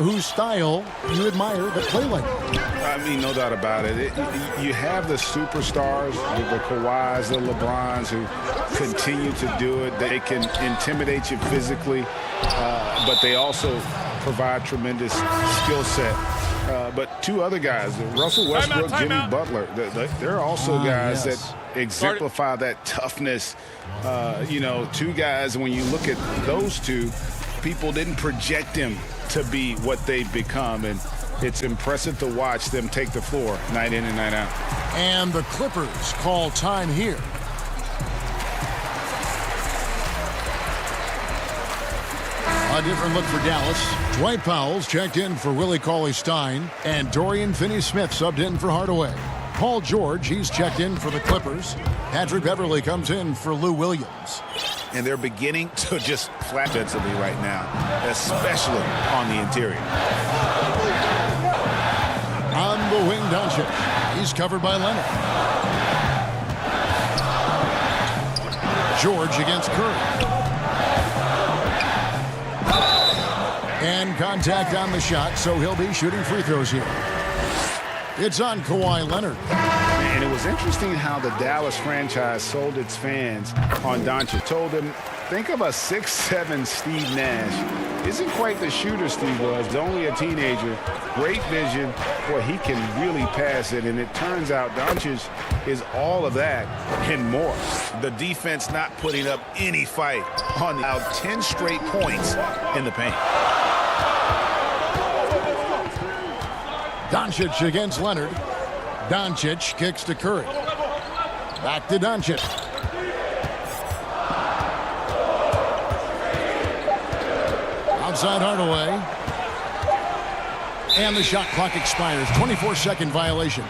whose style you admire that play like that. I mean, no doubt about it. You have the superstars, the Kawhis, the LeBrons, who continue to do it. They can intimidate you physically, but they also provide tremendous skill set. But 2 other guys, Russell Westbrook, Jimmy Butler, they're also guys that exemplify that toughness. 2 guys, when you look at those 2, people didn't project them to be what they've become, and it's impressive to watch them take the floor night in and night out. And the Clippers call time here. A different look for Dallas. Dwight Powell's checked in for Willie Cauley-Stein, and Dorian Finney-Smith subbed in for Hardaway. Paul George, he's checked in for the Clippers. Patrick Beverley comes in for Lou Williams. And they're beginning to just flat defensively right now, especially on the interior. On the wing, Doncic. He's covered by Leonard. George against Curry. And contact on the shot, so he'll be shooting free throws here. It's on Kawhi Leonard. And it was interesting how the Dallas franchise sold its fans on Doncic. Told them, think of a 6'7" Steve Nash. Isn't quite the shooter Steve was. He's only a teenager. Great vision. Boy, he can really pass it. And it turns out Doncic is all of that and more. The defense not putting up any fight on now 10 straight points in the paint. Doncic against Leonard. Doncic kicks to Curry. Back to Doncic. Outside Hardaway. And the shot clock expires. 24-second violation.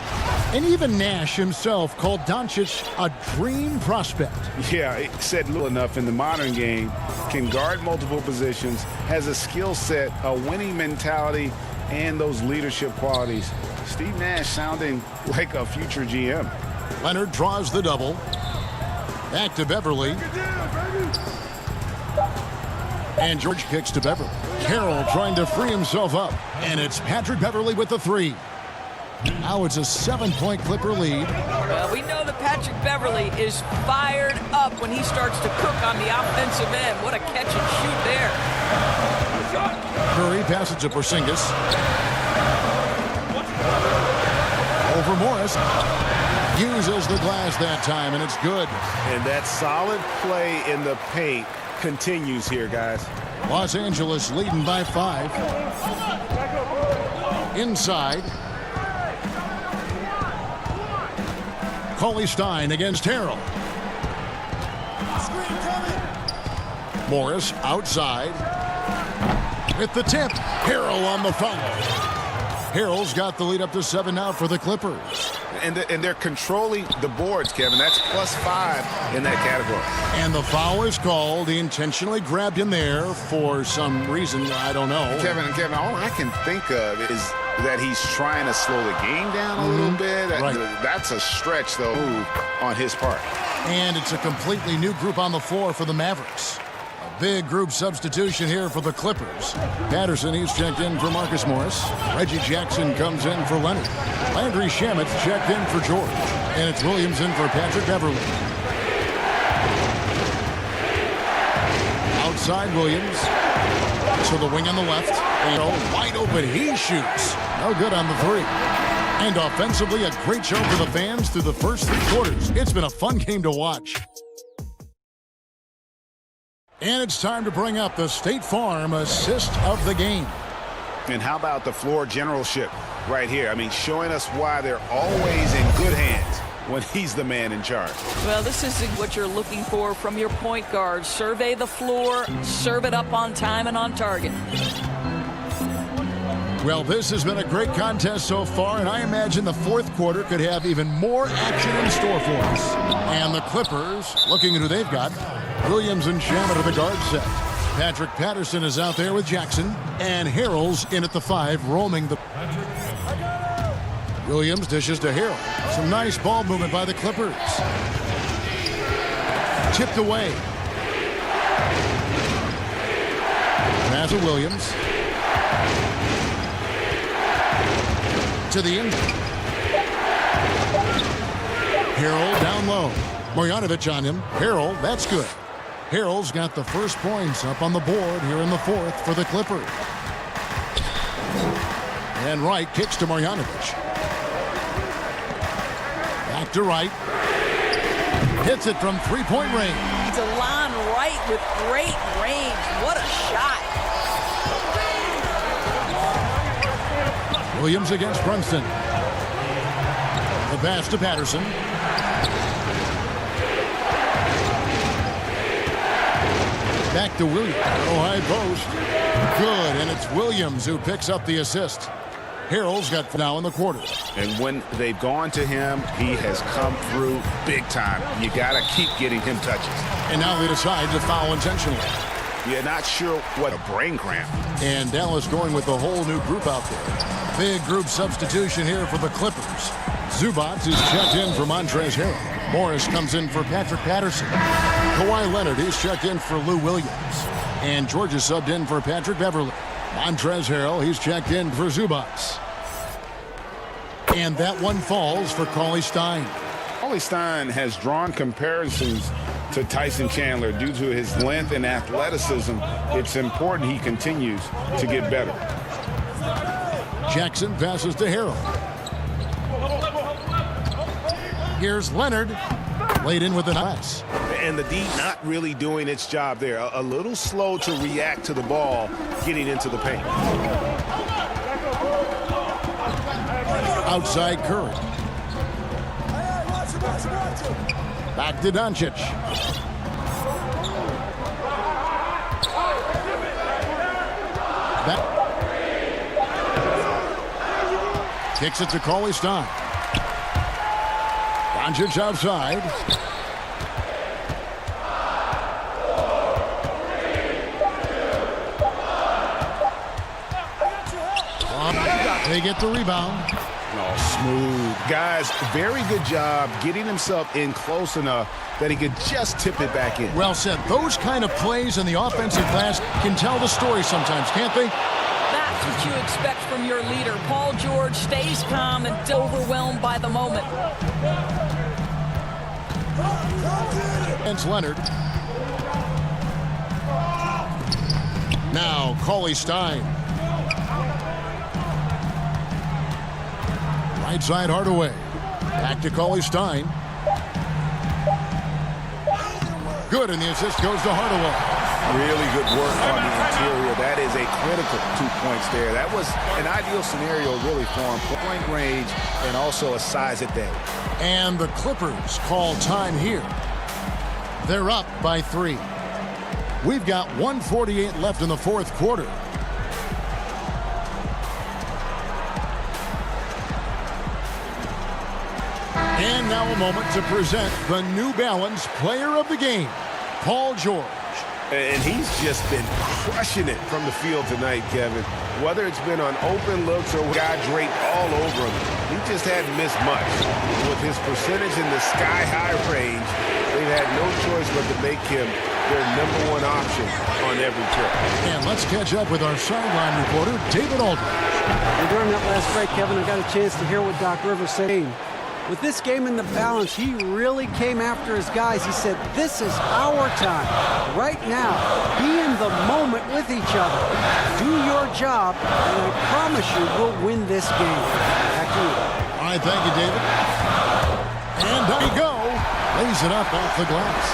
And even Nash himself called Doncic a dream prospect. Yeah, it said little enough in the modern game. Can guard multiple positions. Has a skill set, a winning mentality, and those leadership qualities. Steve Nash sounding like a future GM. Leonard draws the double. Back to Beverley. And George kicks to Beverley. Carroll trying to free himself up. And it's Patrick Beverley with the 3. Now it's a 7-point Clipper lead. Well, we know that Patrick Beverley is fired up when he starts to cook on the offensive end. What a catch and shoot there. Curry passes to Porzingis. Over Morris. Uses the glass that time, and it's good. And that solid play in the paint continues here, guys. Los Angeles leading by 5. Inside. Cauley-Stein against Harrell. Morris outside. With the tip. Harrell on the foul. Harrell's got the lead up to 7 now for the Clippers. And they're controlling the boards, Kevin. That's +5 in that category. And the foul is called. He intentionally grabbed him there for some reason. I don't know. Kevin, all I can think of is that he's trying to slow the game down a little bit. Right. That's a stretch, though, move on his part. And it's a completely new group on the floor for the Mavericks. A big group substitution here for the Clippers. Patterson, he's checked in for Marcus Morris. Reggie Jackson comes in for Leonard. Landry Shamit's checked in for George. And it's Williams in for Patrick Beverley. Outside Williams. To the wing on the left. And wide open, he shoots. No good on the 3. And offensively, a great show for the fans through the first 3 quarters. It's been a fun game to watch. And it's time to bring up the State Farm assist of the game. And how about the floor generalship right here? I mean, showing us why they're always in good hands when he's the man in charge. Well, this is what you're looking for from your point guard. Survey the floor, serve it up on time and on target. Well, this has been a great contest so far, and I imagine the fourth quarter could have even more action in store for us. And the Clippers, looking at who they've got, Williams and Shaman are the guard set. Patrick Patterson is out there with Jackson, and Harrell's in at the 5, roaming the... Williams dishes to Harrell. Some nice ball movement by the Clippers. Tipped away. Pass to Williams. To the end. Harrell down low. Marjanovic on him. Harrell, that's good. Harrell's got the first points up on the board here in the fourth for the Clippers. And Wright kicks to Marjanovic. Back to Wright. Hits it from three-point range. DeLon Wright with great range. What a shot. Williams against Brunson. The pass to Patterson. Back to Williams. Oh, high post. Good, and it's Williams who picks up the assist. Harrell's got now in the quarter. And when they've gone to him, he has come through big time. You got to keep getting him touches. And now they decide to foul intentionally. You're not sure what a brain cramp. And Dallas going with the whole new group out there. Big group substitution here for the Clippers. Zubac is checked in for Montrezl Harrell. Morris comes in for Patrick Patterson. Kawhi Leonard is checked in for Lou Williams. And Georgia subbed in for Patrick Beverly. Montrezl Harrell, he's checked in for Zubac. And that one falls for Cauley Stein. Cauley Stein has drawn comparisons to Tyson Chandler due to his length and athleticism. It's important he continues to get better. Jackson passes to Harrell. Here's Leonard. Laid in with the pass. And the D not really doing its job there. A little slow to react to the ball getting into the paint. Outside Curry. Back to Doncic. Back. Kicks it to Cauley Stein. Doncic outside. They get the rebound. Oh, smooth. Guys, very good job getting himself in close enough that he could just tip it back in. Well said. Those kind of plays in the offensive glass can tell the story sometimes, can't they? That's what you expect from your leader. Paul George stays calm and overwhelmed by the moment. Against Leonard. Now, Cauley Stein. Right side Hardaway. Back to Cauley Stein. Good, and the assist goes to Hardaway. Really good work on the interior. That is a critical 2 points there. That was an ideal scenario really for him. Point range and also a size advantage. And the Clippers call time here. They're up by 3. We've got 1:48 left in the fourth quarter. And now a moment to present the New Balance Player of the Game, Paul George. And he's just been crushing it from the field tonight, Kevin. Whether it's been on open looks or guy draped all over him, he just hadn't missed much. With his percentage in the sky-high range, they've had no choice but to make him their #1 option on every trip. And let's catch up with our sideline reporter, David Aldridge. And during that last break, Kevin, I got a chance to hear what Doc Rivers said. With this game in the balance, he really came after his guys. He said, this is our time. Right now, be in the moment with each other. Do your job, and I promise you we'll win this game. Back to you. All right, thank you, David. And there you go. Lays it up off the glass.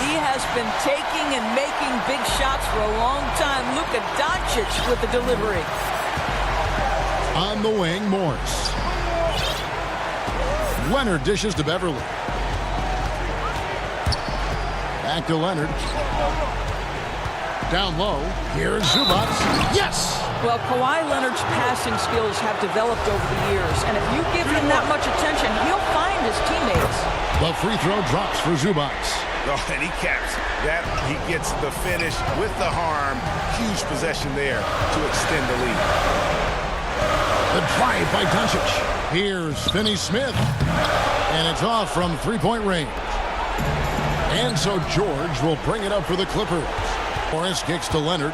He has been taking and making big shots for a long time. Luka Doncic with the delivery. On the wing, Morris. Leonard dishes to Beverly. Back to Leonard. Down low. Here's Zubac. Yes! Well, Kawhi Leonard's passing skills have developed over the years, and if you give him that much attention, he'll find his teammates. The free throw drops for Zubac. Oh, and he caps that. He gets the finish with the harm. Huge possession there to extend the lead. The drive by Doncic. Here's Finney-Smith. And it's off from three-point range. And so George will bring it up for the Clippers. Morris kicks to Leonard.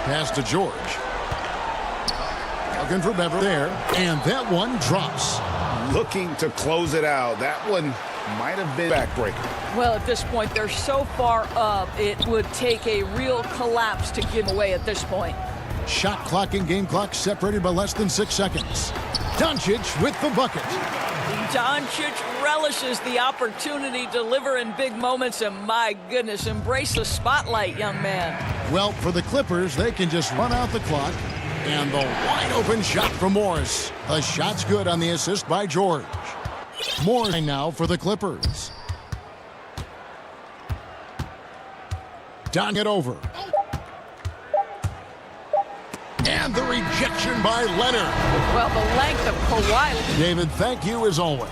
Pass to George. Looking for Beverly there. And that one drops. Looking to close it out. That one might have been backbreaker. Well, at this point, they're so far up, it would take a real collapse to give away at this point. Shot clock and game clock separated by less than 6 seconds. Doncic with the bucket. Doncic relishes the opportunity to deliver in big moments, and my goodness, embrace the spotlight, young man. Well, for the Clippers, they can just run out the clock. And the wide-open shot from Morris. The shot's good on the assist by George. Morris now for the Clippers. Down it over. And the rejection by Leonard. Well, the length of Kawhi. David, thank you as always.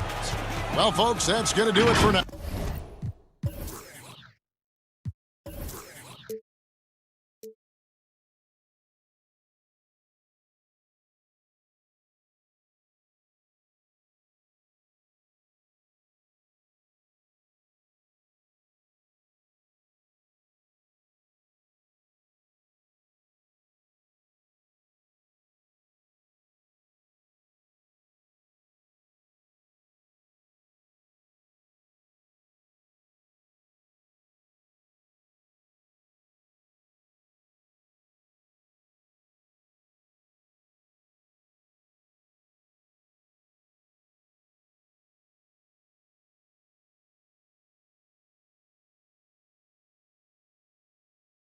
Well, folks, that's going to do it for now.